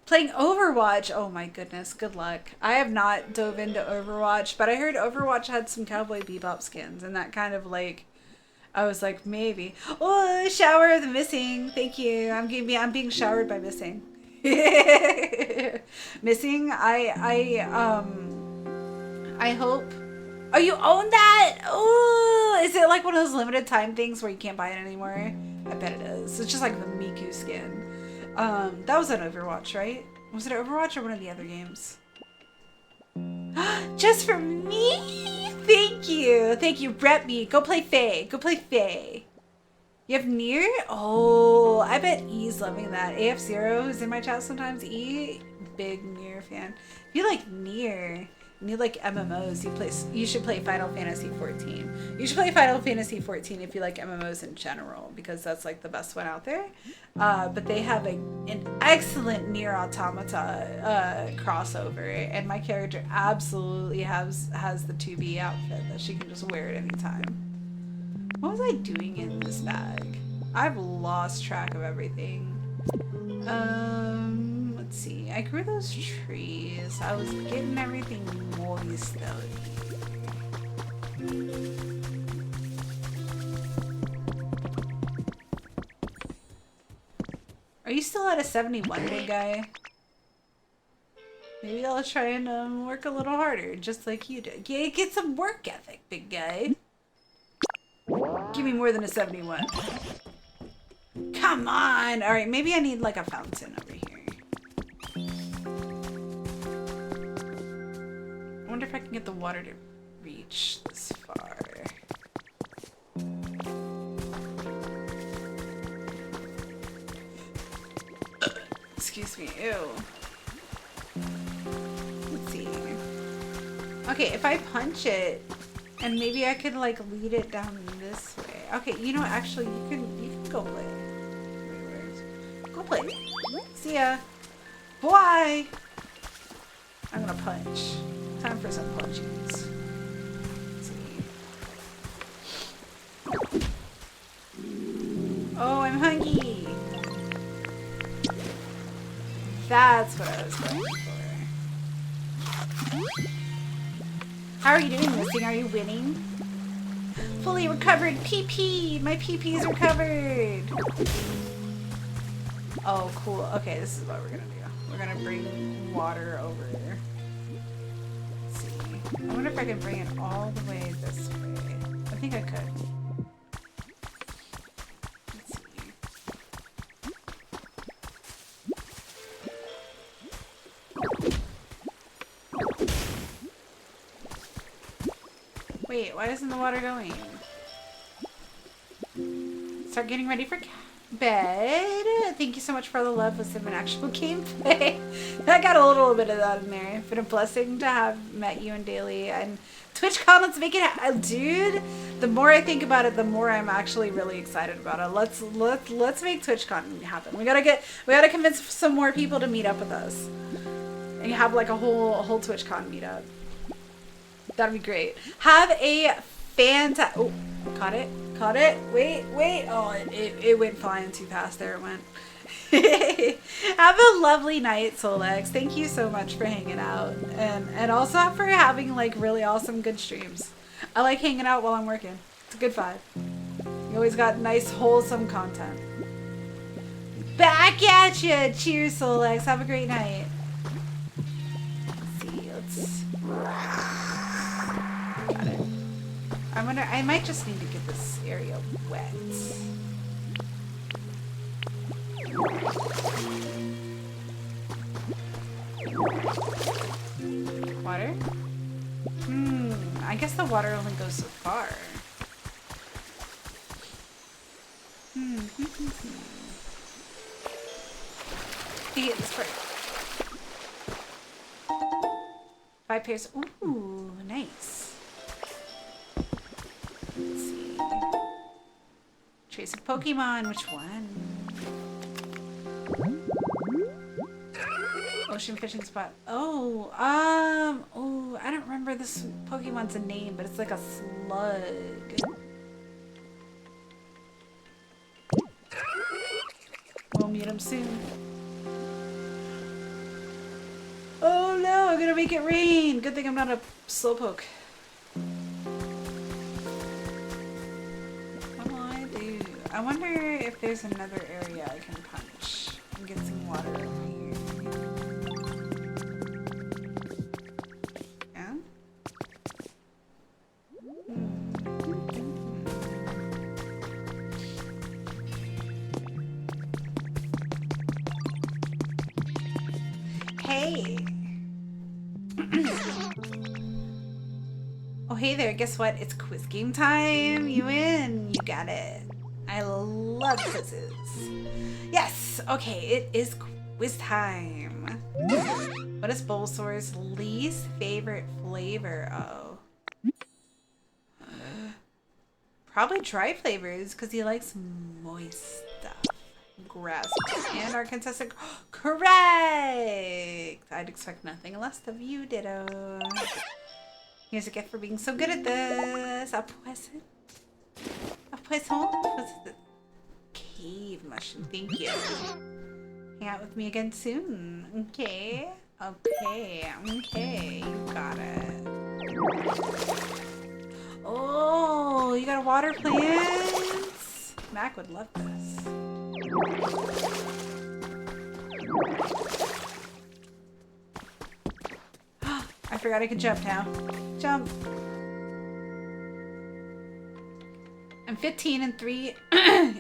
Playing Overwatch. Oh my goodness. Good luck. I have not dove into Overwatch, but I heard Overwatch had some Cowboy Bebop skins, and that kind of like, I was like, maybe. Oh, shower of the missing. Thank you. I'm being showered by missing. Missing. I hope. Oh, you own that? Oh, is it like one of those limited time things where you can't buy it anymore? I bet it is. It's just like the Miku skin. That was an Overwatch, right? Was it Overwatch or one of the other games? Just for me? Thank you. Thank you. Rep me. Go play Faye. Go play Faye. You have Nier? Oh, I bet E's loving that. AF0, who's in my chat sometimes. E, big Nier fan. If you like Nier, And you like MMOs, you should play Final Fantasy 14. You should play Final Fantasy 14 if you like MMOs in general, because that's like the best one out there. But they have an excellent Nier Automata crossover, and my character absolutely has the 2B outfit that she can just wear at any time. What was I doing in this bag? I've lost track of everything. Let's see. I grew those trees. I was getting everything moist though. Are you still at a 71, big guy? Maybe I'll try and work a little harder, just like you did. Yeah, get some work ethic, big guy. Give me more than a 71. Come on! Alright, maybe I need like a fountain over here. I wonder if I can get the water to reach this far. Excuse me, ew. Let's see. Okay, if I punch it, and maybe I could like lead it down this way. Okay, you know what, actually you can go play. Go play. See ya. Bye! I'm gonna punch. Time for some punchies. Let's see. Oh, I'm hungry! That's what I was going for. How are you doing, Listing? Are you winning? Fully recovered PP! My PP's recovered! Oh, cool. Okay, this is what we're gonna do. We're gonna bring water over here. Let's see. I wonder if I can bring it all the way this way. I think I could. Let's see. Wait, why isn't the water going? Start getting ready for bed. Thank you so much for all the love with some actual gameplay. I got a little bit of that in there. It's been a blessing to have met you and Daily and TwitchCon. Let's make it, dude. The more I think about it, the more I'm actually really excited about it. Let's make TwitchCon happen. We gotta convince some more people to meet up with us and have like a whole TwitchCon meetup. That'd be great. Have a fantastic. Oh, caught it. Caught it. Wait. Oh, it went flying too fast. There it went. Have a lovely night, Solex. Thank you so much for hanging out. And also for having like really awesome good streams. I like hanging out while I'm working. It's a good vibe. You always got nice, wholesome content. Back at you. Cheers, Solex. Have a great night. Let's see. Got it. I wonder, I might just need to get this area wet. Water? I guess the water only goes so far. Hey, this part. 5 pairs. Ooh, nice. Let's see. Trace of Pokemon. Which one? Ocean fishing spot. Oh, I don't remember this Pokemon's a name, but it's like a slug. We'll meet him soon. Oh no, I'm gonna make it rain. Good thing I'm not a Slowpoke. What will I do? I wonder if there's another area I can punch and get some water over here. Yeah? Hey! Oh, hey there, guess what? It's quiz game time! You win! You got it. I love quizzes. Yes! Okay, it is quiz time. What What is Bulbasaur's least favorite flavor? Oh. Probably dry flavors, because he likes moist stuff. Grass. And our contestant... Correct! I'd expect nothing less of you, Ditto. Here's a gift for being so good at this. A poison. A poison? What's the cave mushroom? Thank you. Hang out with me again soon. Okay. Okay. Okay. You got it. Oh, you got a water plants? Mac would love this. I forgot I could jump now. Jump. I'm 15 and 3,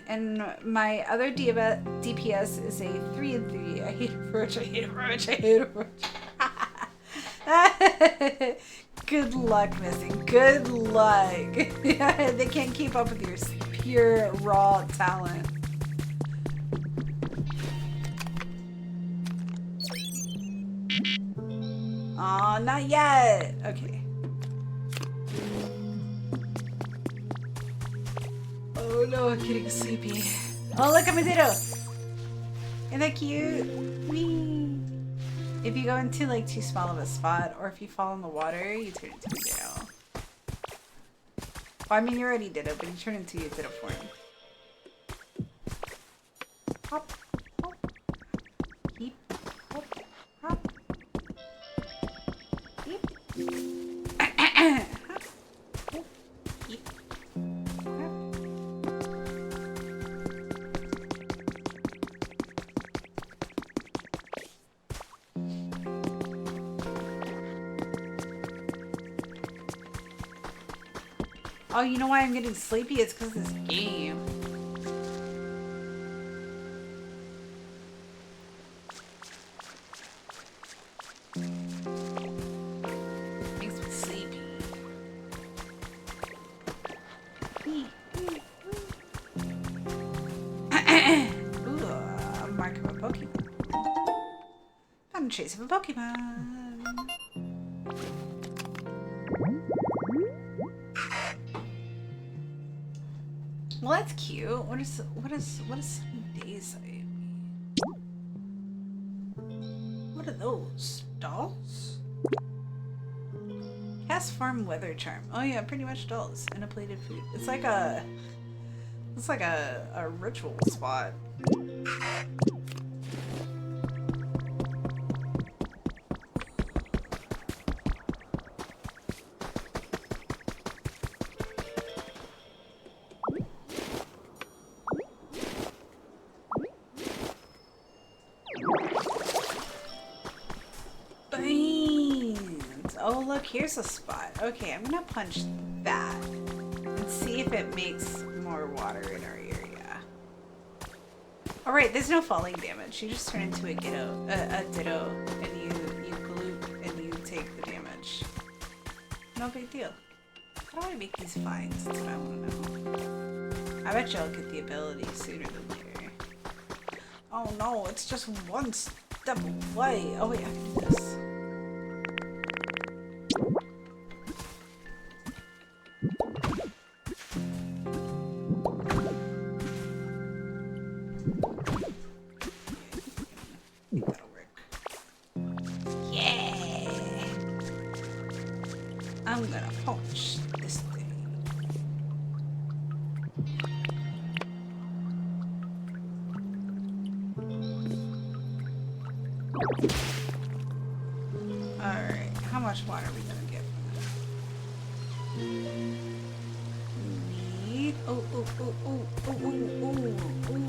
and my other DPS is a 3 and 3. I hate approach. I hate approach. I hate approach. Good luck, Missing. Good luck. They can't keep up with your pure raw talent. Aw, not yet. Okay. Oh no, I'm getting sleepy. Oh, look, I'm a Ditto. Isn't that cute? Whee. If you go into like too small of a spot, or if you fall in the water, you turn into a Ditto. Well, I mean, you already Ditto, but you turn into a Ditto form. Hop, hop, keep, hop, hop, keep, keep. Oh, you know why I'm getting sleepy? It's because of this game. Makes me sleepy. Ooh, a mark of a Pokemon. Found a trace of a Pokemon. Well, that's cute. What is 7 days? What are those? Dolls? Cast Farm Weather Charm. Oh yeah, pretty much dolls. And a plated food. It's like a ritual spot. Oh, look, here's a spot. Okay, I'm gonna punch that and see if it makes more water in our area. Alright, there's no falling damage. You just turn into a Ditto, and you gloop and you take the damage. No big deal. How do I make these fines? That's what I want to know. I bet you I'll get the ability sooner than later. Oh no, it's just one step away. Oh wait, I can do this. That'll work. Yeah! I'm gonna punch this thing. Alright, how much water are we gonna get from that? Need. Oh, oh, oh, oh, oh, oh, oh, oh,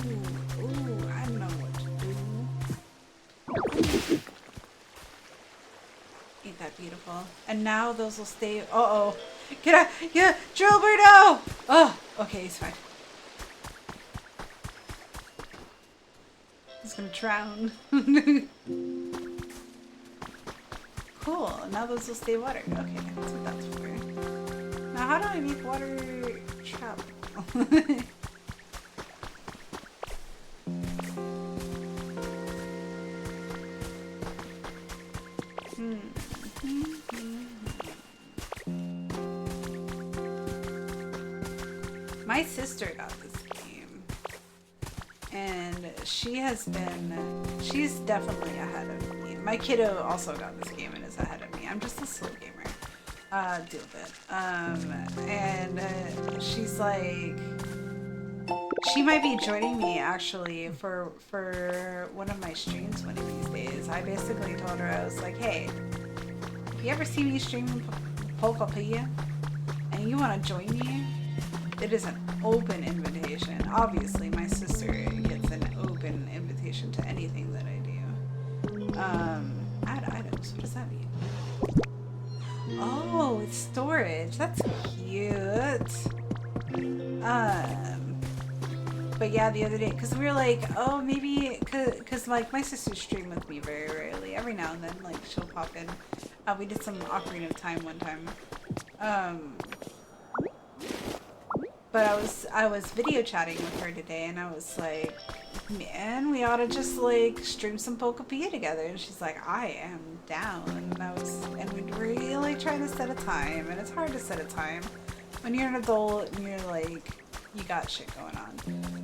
oh, I know what to do. Ain't that beautiful? And now those will stay. Uh-oh. Get out! Yeah! Gilberto! Oh, okay, he's fine. He's gonna drown. Cool. Now those will stay water. Okay, that's what that's for. Now, how do I make water travel? My sister got this game, and she's definitely ahead of me. My kiddo also got this game and is ahead of me. I'm just a slow gamer. Deal with it. And she's like, she might be joining me actually for one of my streams one of these days. I basically told her, I was like, hey, if you ever see me streaming Pokopia and you want to join me, it is an open invitation. Obviously, my sister gets an open invitation to anything that I do. Add items. What does that mean? Oh, it's storage. That's cute. But yeah, the other day, because we were like, oh, maybe, because like my sisters stream with me very rarely. Every now and then, like, she'll pop in. We did some Ocarina of Time one time. But I was video chatting with her today, and I was like, man, we ought to just like stream some Pokopia together. And she's like, I am down. And we'd really like trying to set a time, and it's hard to set a time when you're an adult and you're like, you got shit going on.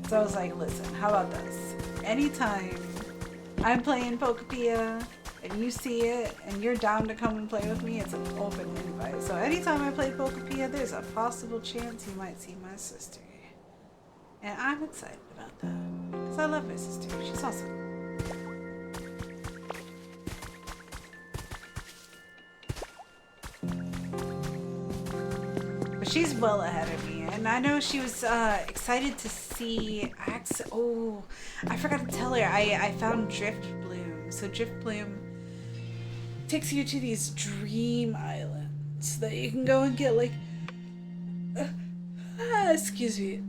So I was like, listen, how about this? Anytime I'm playing Pokopia and you see it and you're down to come and play with me, it's an open invite. So anytime I play Pokopia, there's a possible chance you might see my sister. And I'm excited about that because I love my sister. She's awesome. But she's well ahead of me, and I know she was excited to see Oh, I forgot to tell her. I found Drift Bloom. So Drift Bloom takes you to these dream islands that you can go and get like excuse me.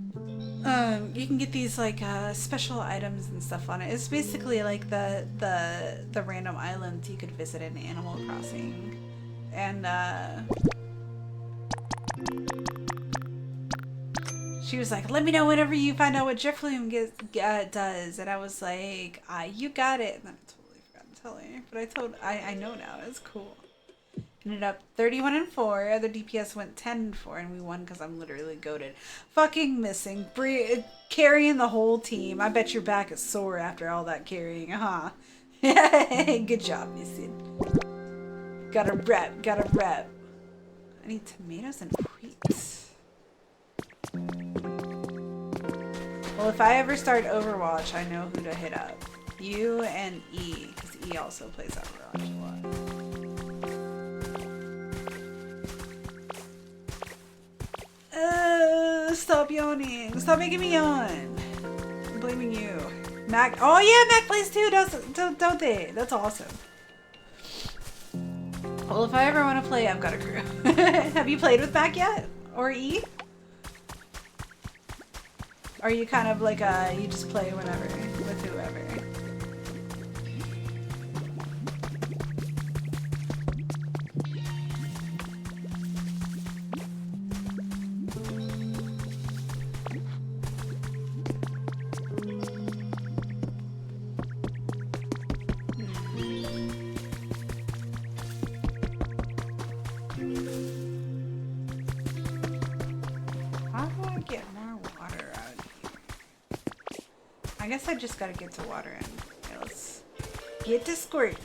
You can get these like special items and stuff on it. It's basically like the random islands you could visit in Animal Crossing. And she was like, let me know whenever you find out what Drift Bloom does. And I was like, you got it. And then I totally forgot to tell her. But I know now. It's cool. Ended up 31-4. Other DPS went 10-4, and we won because I'm literally goated. Fucking missing. Carrying the whole team. I bet your back is sore after all that carrying, huh? Good job, missing. Gotta rep. I need tomatoes and wheat. Well, if I ever start Overwatch, I know who to hit up. You and E, because E also plays Overwatch a lot. Stop yawning. Stop making me yawn. I'm blaming you. Mac. Oh yeah, Mac plays too, don't they? That's awesome. Well, if I ever want to play, I've got a crew. Have you played with Mac yet? Or E? Or are you kind of like you just play whenever, with whoever? I guess I just gotta get to water and okay, let's get to squirt.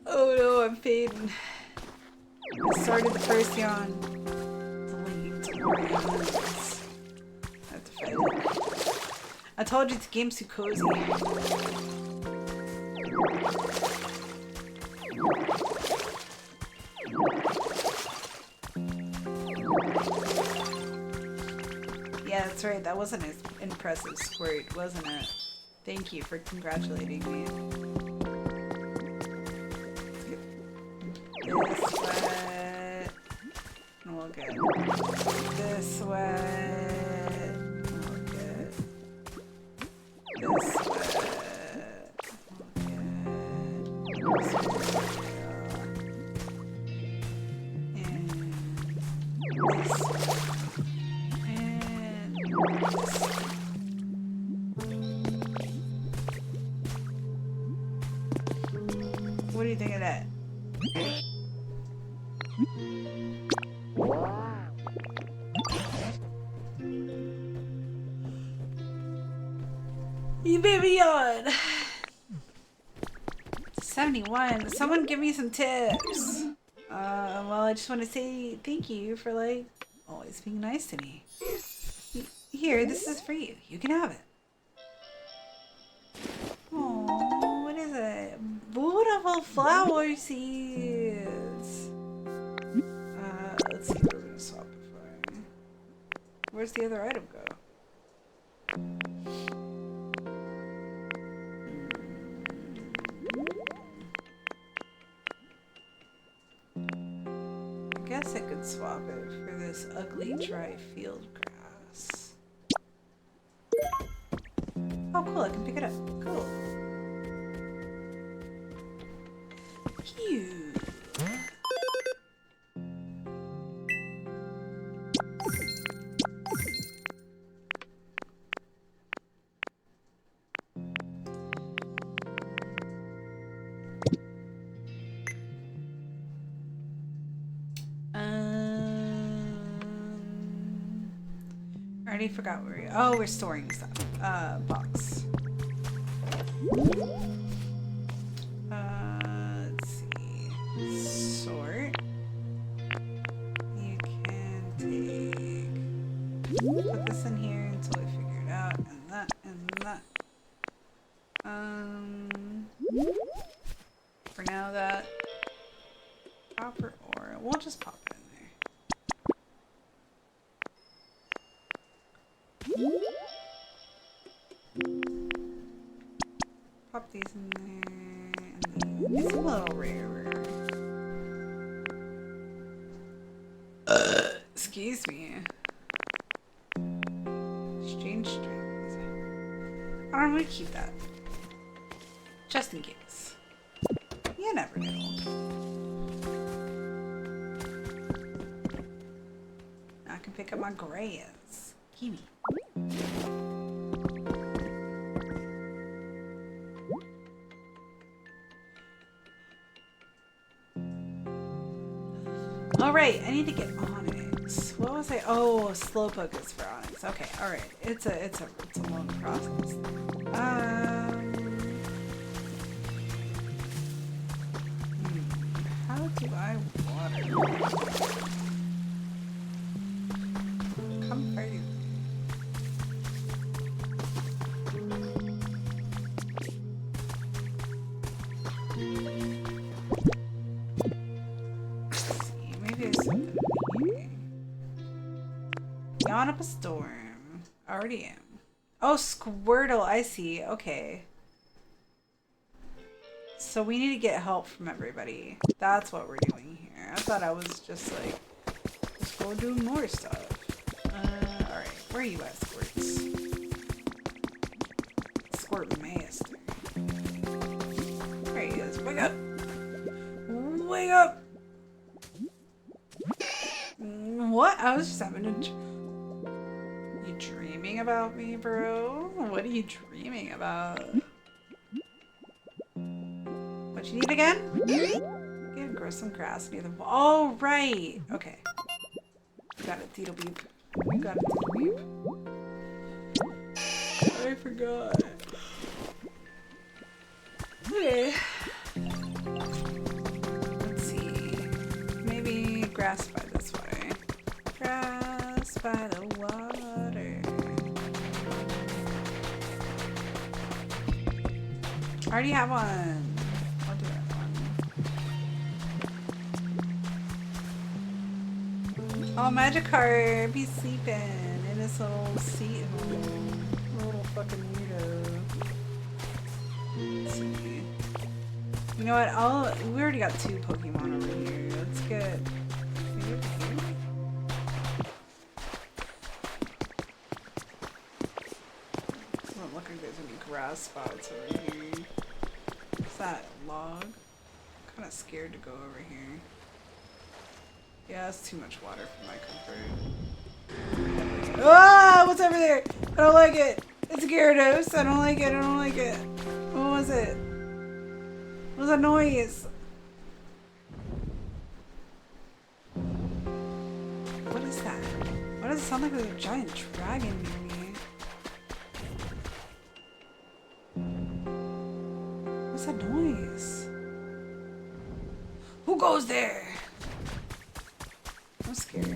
Oh no, I'm fading. I started the first yawn. It's leading to more yawns. I have to fight it. I told you the game's too cozy. Yeah, that's right. That wasn't an impressive squirt, wasn't it? Thank you for congratulating me. This wet. We'll get this wet. We'll get this wet. We'll get this wet. And this. And What do you think of that? You baby yawn. 71. Someone give me some tips. Well, I just want to say thank you for like always being nice to me. Here, this is for you. You can have it. Oh, what is it? Beautiful flower seeds. Let's see what we're gonna swap it for. Where's the other item go? I guess I could swap it for this ugly dry field grass. Oh, cool, I can pick it up. Cool. Cute. I already forgot where we. Oh, we're storing stuff. Box. Let's see. Sort. You can take. Put this in here until we figure it out, and that, and that. For now, that. Copper ore. We'll just pop it in there. Pop these in there. It's a little rarer. Excuse me. Exchange strings. I'm gonna keep that. Just in case. You never know. I can pick up my grays. Gimme. Alright, I need to get onyx. What was I? Oh, slowpoke is for onyx. Okay, alright. It's a long process. How do I water? Come further. Yawn up a storm. Already am. Oh, Squirtle, I see. Okay. So we need to get help from everybody. That's what we're doing here. I thought I was just like, let's go do more stuff. Alright. Where are you at, Squirts? Squirt Master. There he is. Wake up! Wake up! What? I was just having a... You dreaming about me, bro? What are you dreaming about? What you need again? Get grow some grass near the wall. Oh, right. Okay. Got it, Deedle Beep. We got it, Deedle Beep. I forgot. Okay. Let's see. Maybe grass by this way. Grass by the water. I already have one. I'll do that one. Oh, Magikarp, he's sleeping in his little seat home. Little fucking weirdo. Let's see. You know what? We already got 2 Pokemon over here. Let's get. Maybe over here? Doesn't look like there's any grass spots over here. Is that log? I'm kind of scared to go over here. Yeah, that's too much water for my comfort. Ah, what's over there? I don't like it. It's a Gyarados. I don't like it. I don't like it. What was it? What was that noise? What is that? Why does it sound like there's a giant dragon near me? What's that noise? Who goes there? I'm scared.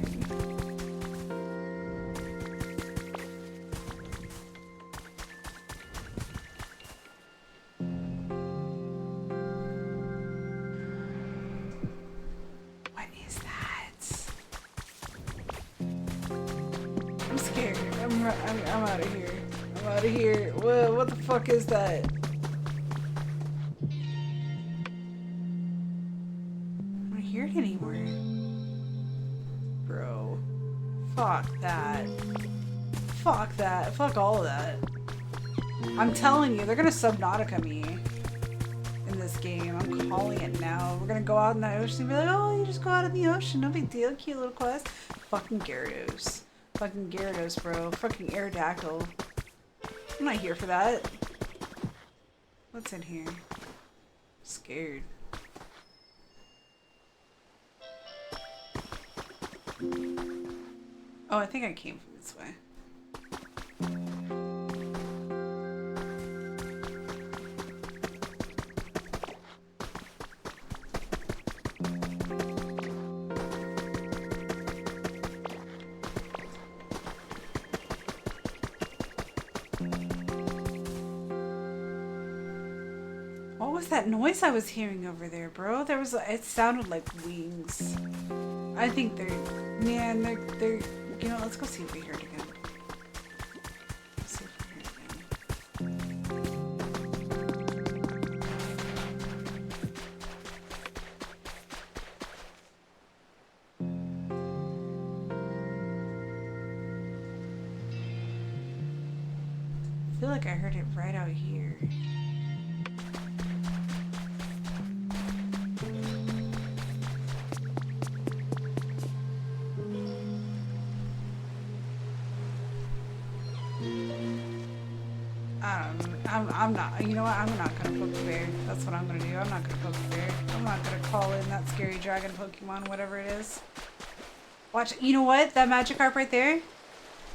What is that? I'm scared. I'm out of here. I'm out of here. What the fuck is that? I don't hear it anymore. Bro. Fuck that. Fuck that. Fuck all of that. I'm telling you, they're gonna Subnautica me in this game. I'm calling it now. We're gonna go out in the ocean and be like, oh, you just go out in the ocean. No big deal. Cute little quest. Fucking Gyarados. Fucking Gyarados, bro. Fucking Aerodactyl. I'm not here for that. What's in here? I'm scared. Oh, I think I came from this way. What was that noise I was hearing over there, bro? There was, it sounded like wings. I think they're, man, they're, you know, let's go see if we hear it again. Let's see if we hear it again. I feel like I heard it right out here. I'm not, you know what, I'm not gonna poke the bear. That's what I'm gonna do. I'm not gonna poke the bear. I'm not gonna call in that scary dragon Pokemon, whatever it is. Watch, you know what? That Magikarp right there,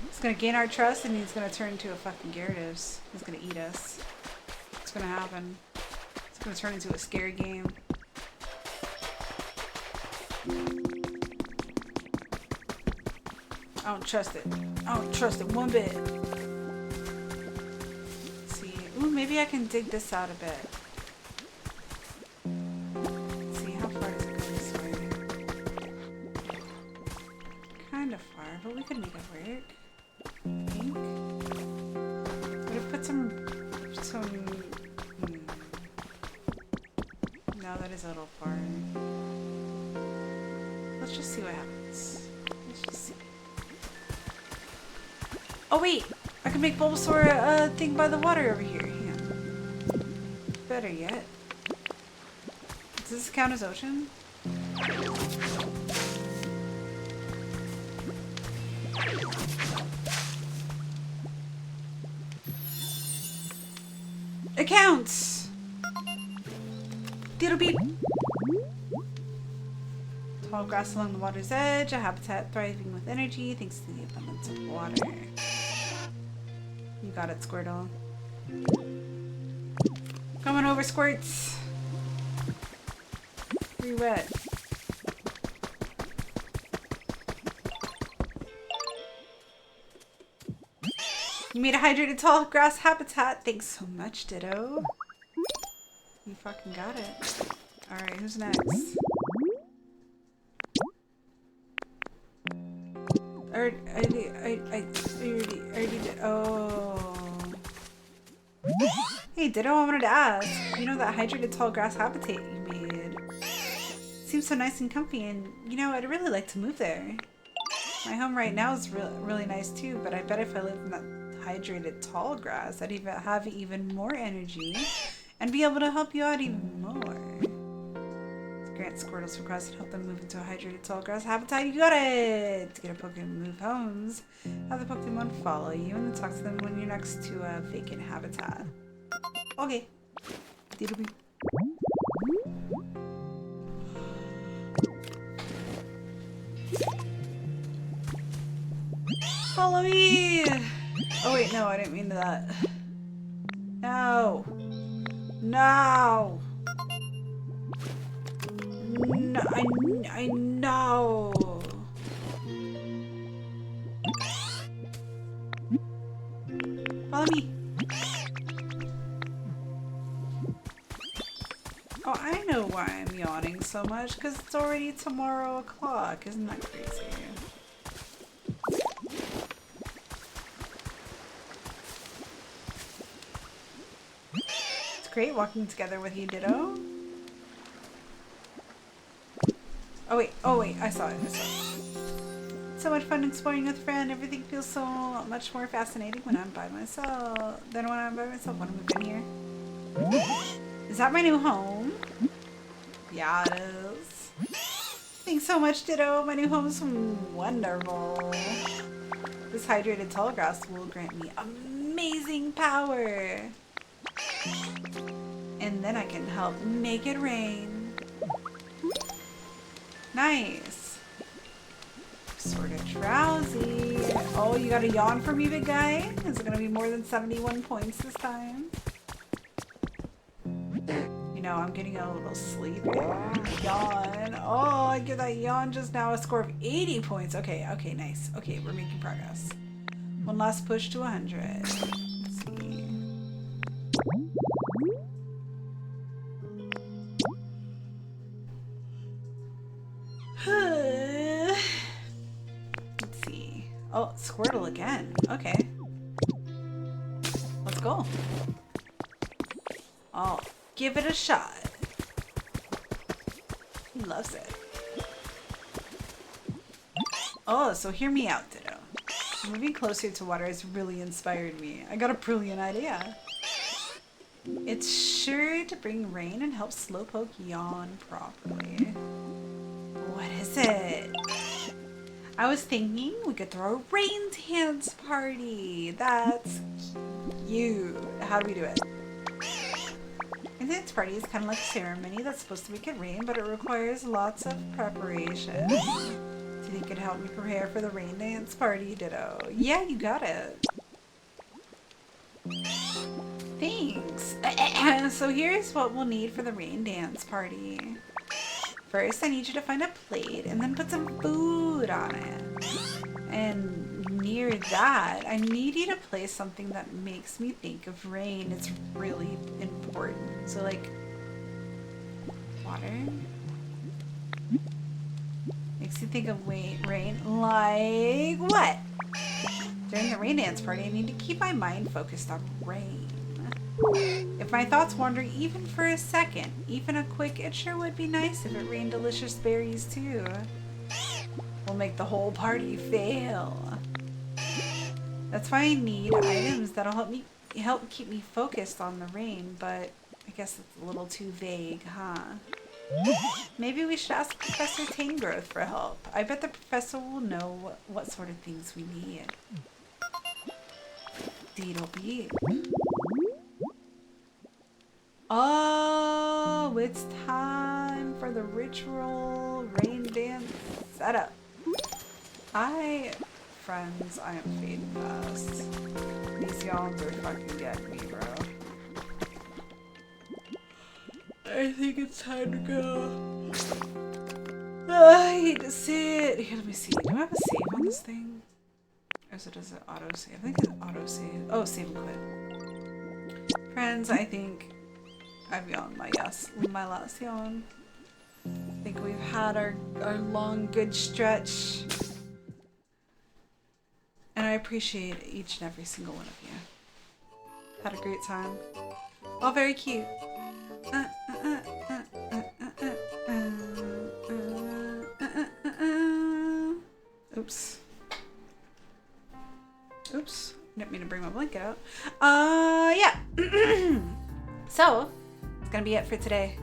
it's gonna gain our trust and he's gonna turn into a fucking Gyarados. He's gonna eat us. It's gonna happen. It's gonna turn into a scary game. I don't trust it. I don't trust it one bit. Ooh, maybe I can dig this out a bit. Let's see, how far does it go this way? Kind of far, but we could make it work. I think. Would it put some... No, that is a little far. Let's just see what happens. Let's just see. Oh wait! I can make Bulbasaur a thing by the water over here. Hang on. Better yet. Does this count as ocean? It counts! Diddle beep! Tall grass along the water's edge, a habitat thriving with energy thanks to the abundance of water. You got it, Squirtle. Coming over, Squirts. Where you at? You made a hydrated tall grass habitat. Thanks so much, Ditto. You fucking got it. Alright, who's next? I already did. Oh. Hey, Ditto, I wanted to ask. You know that hydrated tall grass habitat you made? Seems so nice and comfy, and you know, I'd really like to move there. My home right now is really nice too, but I bet if I lived in that hydrated tall grass, I'd have even more energy and be able to help you out even more. Grant Squirtle's request and help them move into a hydrated tall grass habitat. You got it! To get a Pokemon move homes, have the Pokemon follow you and then talk to them when you're next to a vacant habitat. Okay. Diddle beep. Follow me! Oh wait, no, I didn't mean that. No! No! No, I know! Follow me! Oh, I know why I'm yawning so much, because it's already tomorrow o'clock. Isn't that crazy? It's great walking together with you, Ditto. Oh wait, I saw it. So much fun exploring with a friend. Everything feels so much more fascinating when I'm by myself than when I'm by myself. Want to move in here? Is that my new home? Yeah, it is. Thanks so much, Ditto. My new home's wonderful. This hydrated tall grass will grant me amazing power. And then I can help make it rain. Nice. Sort of drowsy. Oh, you got a yawn for me, big guy? Is it gonna be more than 71 points this time? You know, I'm getting a little sleepy. Yawn. Oh, I give that yawn just now a score of 80 points. Okay, okay, nice. Okay, we're making progress. One last push to 100. Let's see. Let's see. Oh, Squirtle again. Okay. Let's go. I'll give it a shot. He loves it. Oh, so hear me out, Ditto. Moving closer to water has really inspired me. I got a brilliant idea. It's sure to bring rain and help Slowpoke yawn properly. What is it? I was thinking we could throw a rain dance party. That's cute. How do we do it? Rain dance party is kind of like a ceremony that's supposed to make it rain, but it requires lots of preparation. Do you think you could help me prepare for the rain dance party, Ditto? Yeah, you got it. Thanks. So here's what we'll need for the rain dance party. First, I need you to find a plate and then put some food on it. And near that, I need you to place something that makes me think of rain. It's really important. So like, water. Makes you think of rain. Like what? During the rain dance party, I need to keep my mind focused on rain. If my thoughts wander even for a second, even a quick, it sure would be nice if it rained delicious berries too. We'll make the whole party fail. That's why I need items that'll help keep me focused on the rain, but I guess it's a little too vague, huh? Maybe we should ask Professor Tangrowth for help. I bet the professor will know what sort of things we need. Diddle beep. Oh, it's time for the ritual rain dance setup. Friends, I am fading fast. These yawns are fucking getting me, bro. I think it's time to go. I hate to see it. Here, let me see. Do I have a save on this thing? Or does it auto save? I think it's auto save. Oh, save and quit. Friends, I think I've yawned my last yawn. I think we've had our long, good stretch. And I appreciate each and every single one of you. Had a great time. All very cute. Oops. Oops. Didn't mean to bring my blanket out. Yeah. So, it's gonna be it for today.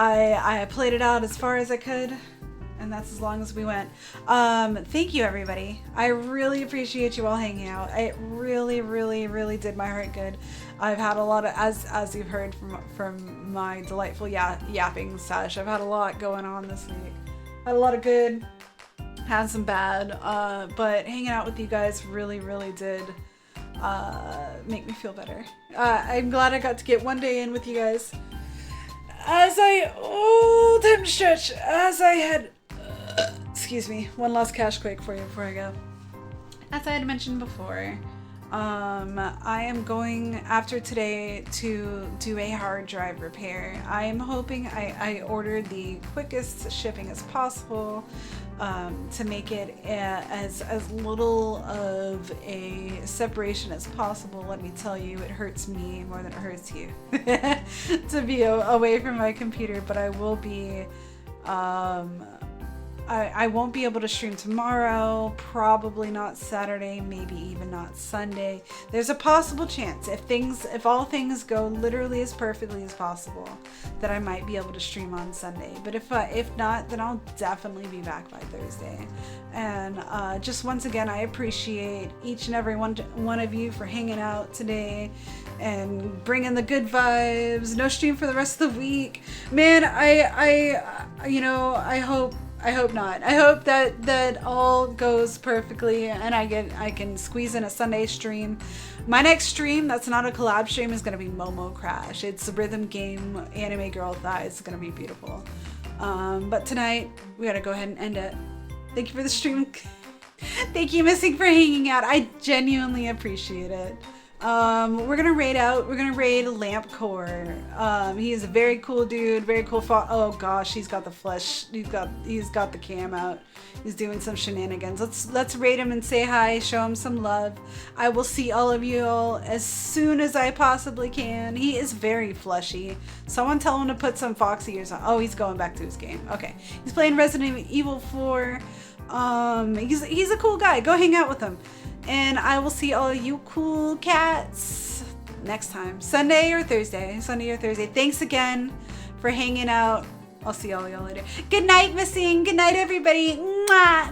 I played it out as far as I could, and that's as long as we went. Thank you, everybody. I really appreciate you all hanging out. It really, really, really did my heart good. I've had a lot of, as you've heard from my delightful yapping sesh, I've had a lot going on this week. Had a lot of good, had some bad, but hanging out with you guys really, really did make me feel better. I'm glad I got to get one day in with you guys. Time to stretch. As I had, excuse me, one last cash quake for you before I go. As I had mentioned before, I am going after today to do a hard drive repair. I am hoping I ordered the quickest shipping as possible to make it as little of a separation as possible. Let me tell you, it hurts me more than it hurts you to be away from my computer, but I will be I won't be able to stream tomorrow, probably not Saturday, maybe even not Sunday. There's a possible chance, if all things go literally as perfectly as possible, that I might be able to stream on Sunday. But if not, then I'll definitely be back by Thursday. And just once again, I appreciate each and every one of you for hanging out today and bringing the good vibes. No stream for the rest of the week, man. I hope not. I hope that all goes perfectly and I can squeeze in a Sunday stream. My next stream, that's not a collab stream, is going to be Momo Crash. It's a rhythm game, anime girl thighs. It's going to be beautiful. But tonight, we got to go ahead and end it. Thank you for the stream. Thank you, Missing, for hanging out. I genuinely appreciate it. We're gonna raid Lampcore. He is a very cool dude, very cool. Oh gosh, he's got the flesh. He's got the cam out. He's doing some shenanigans. Let's raid him and say hi, show him some love. I will see all of you all as soon as I possibly can. He is very fleshy. Someone tell him to put some fox ears on. Oh, he's going back to his game. Okay, he's playing Resident Evil 4. He's a cool guy. Go hang out with him. And I will see all you cool cats next time. Sunday or Thursday. Thanks again for hanging out. I'll see all y'all later. Good night, Missing. Good night, everybody. Mwah,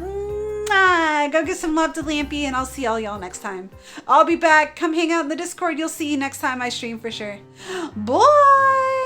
mwah. Go get some love to Lampy, and I'll see all y'all next time. I'll be back. Come hang out in the Discord. You'll see you next time I stream for sure. Bye.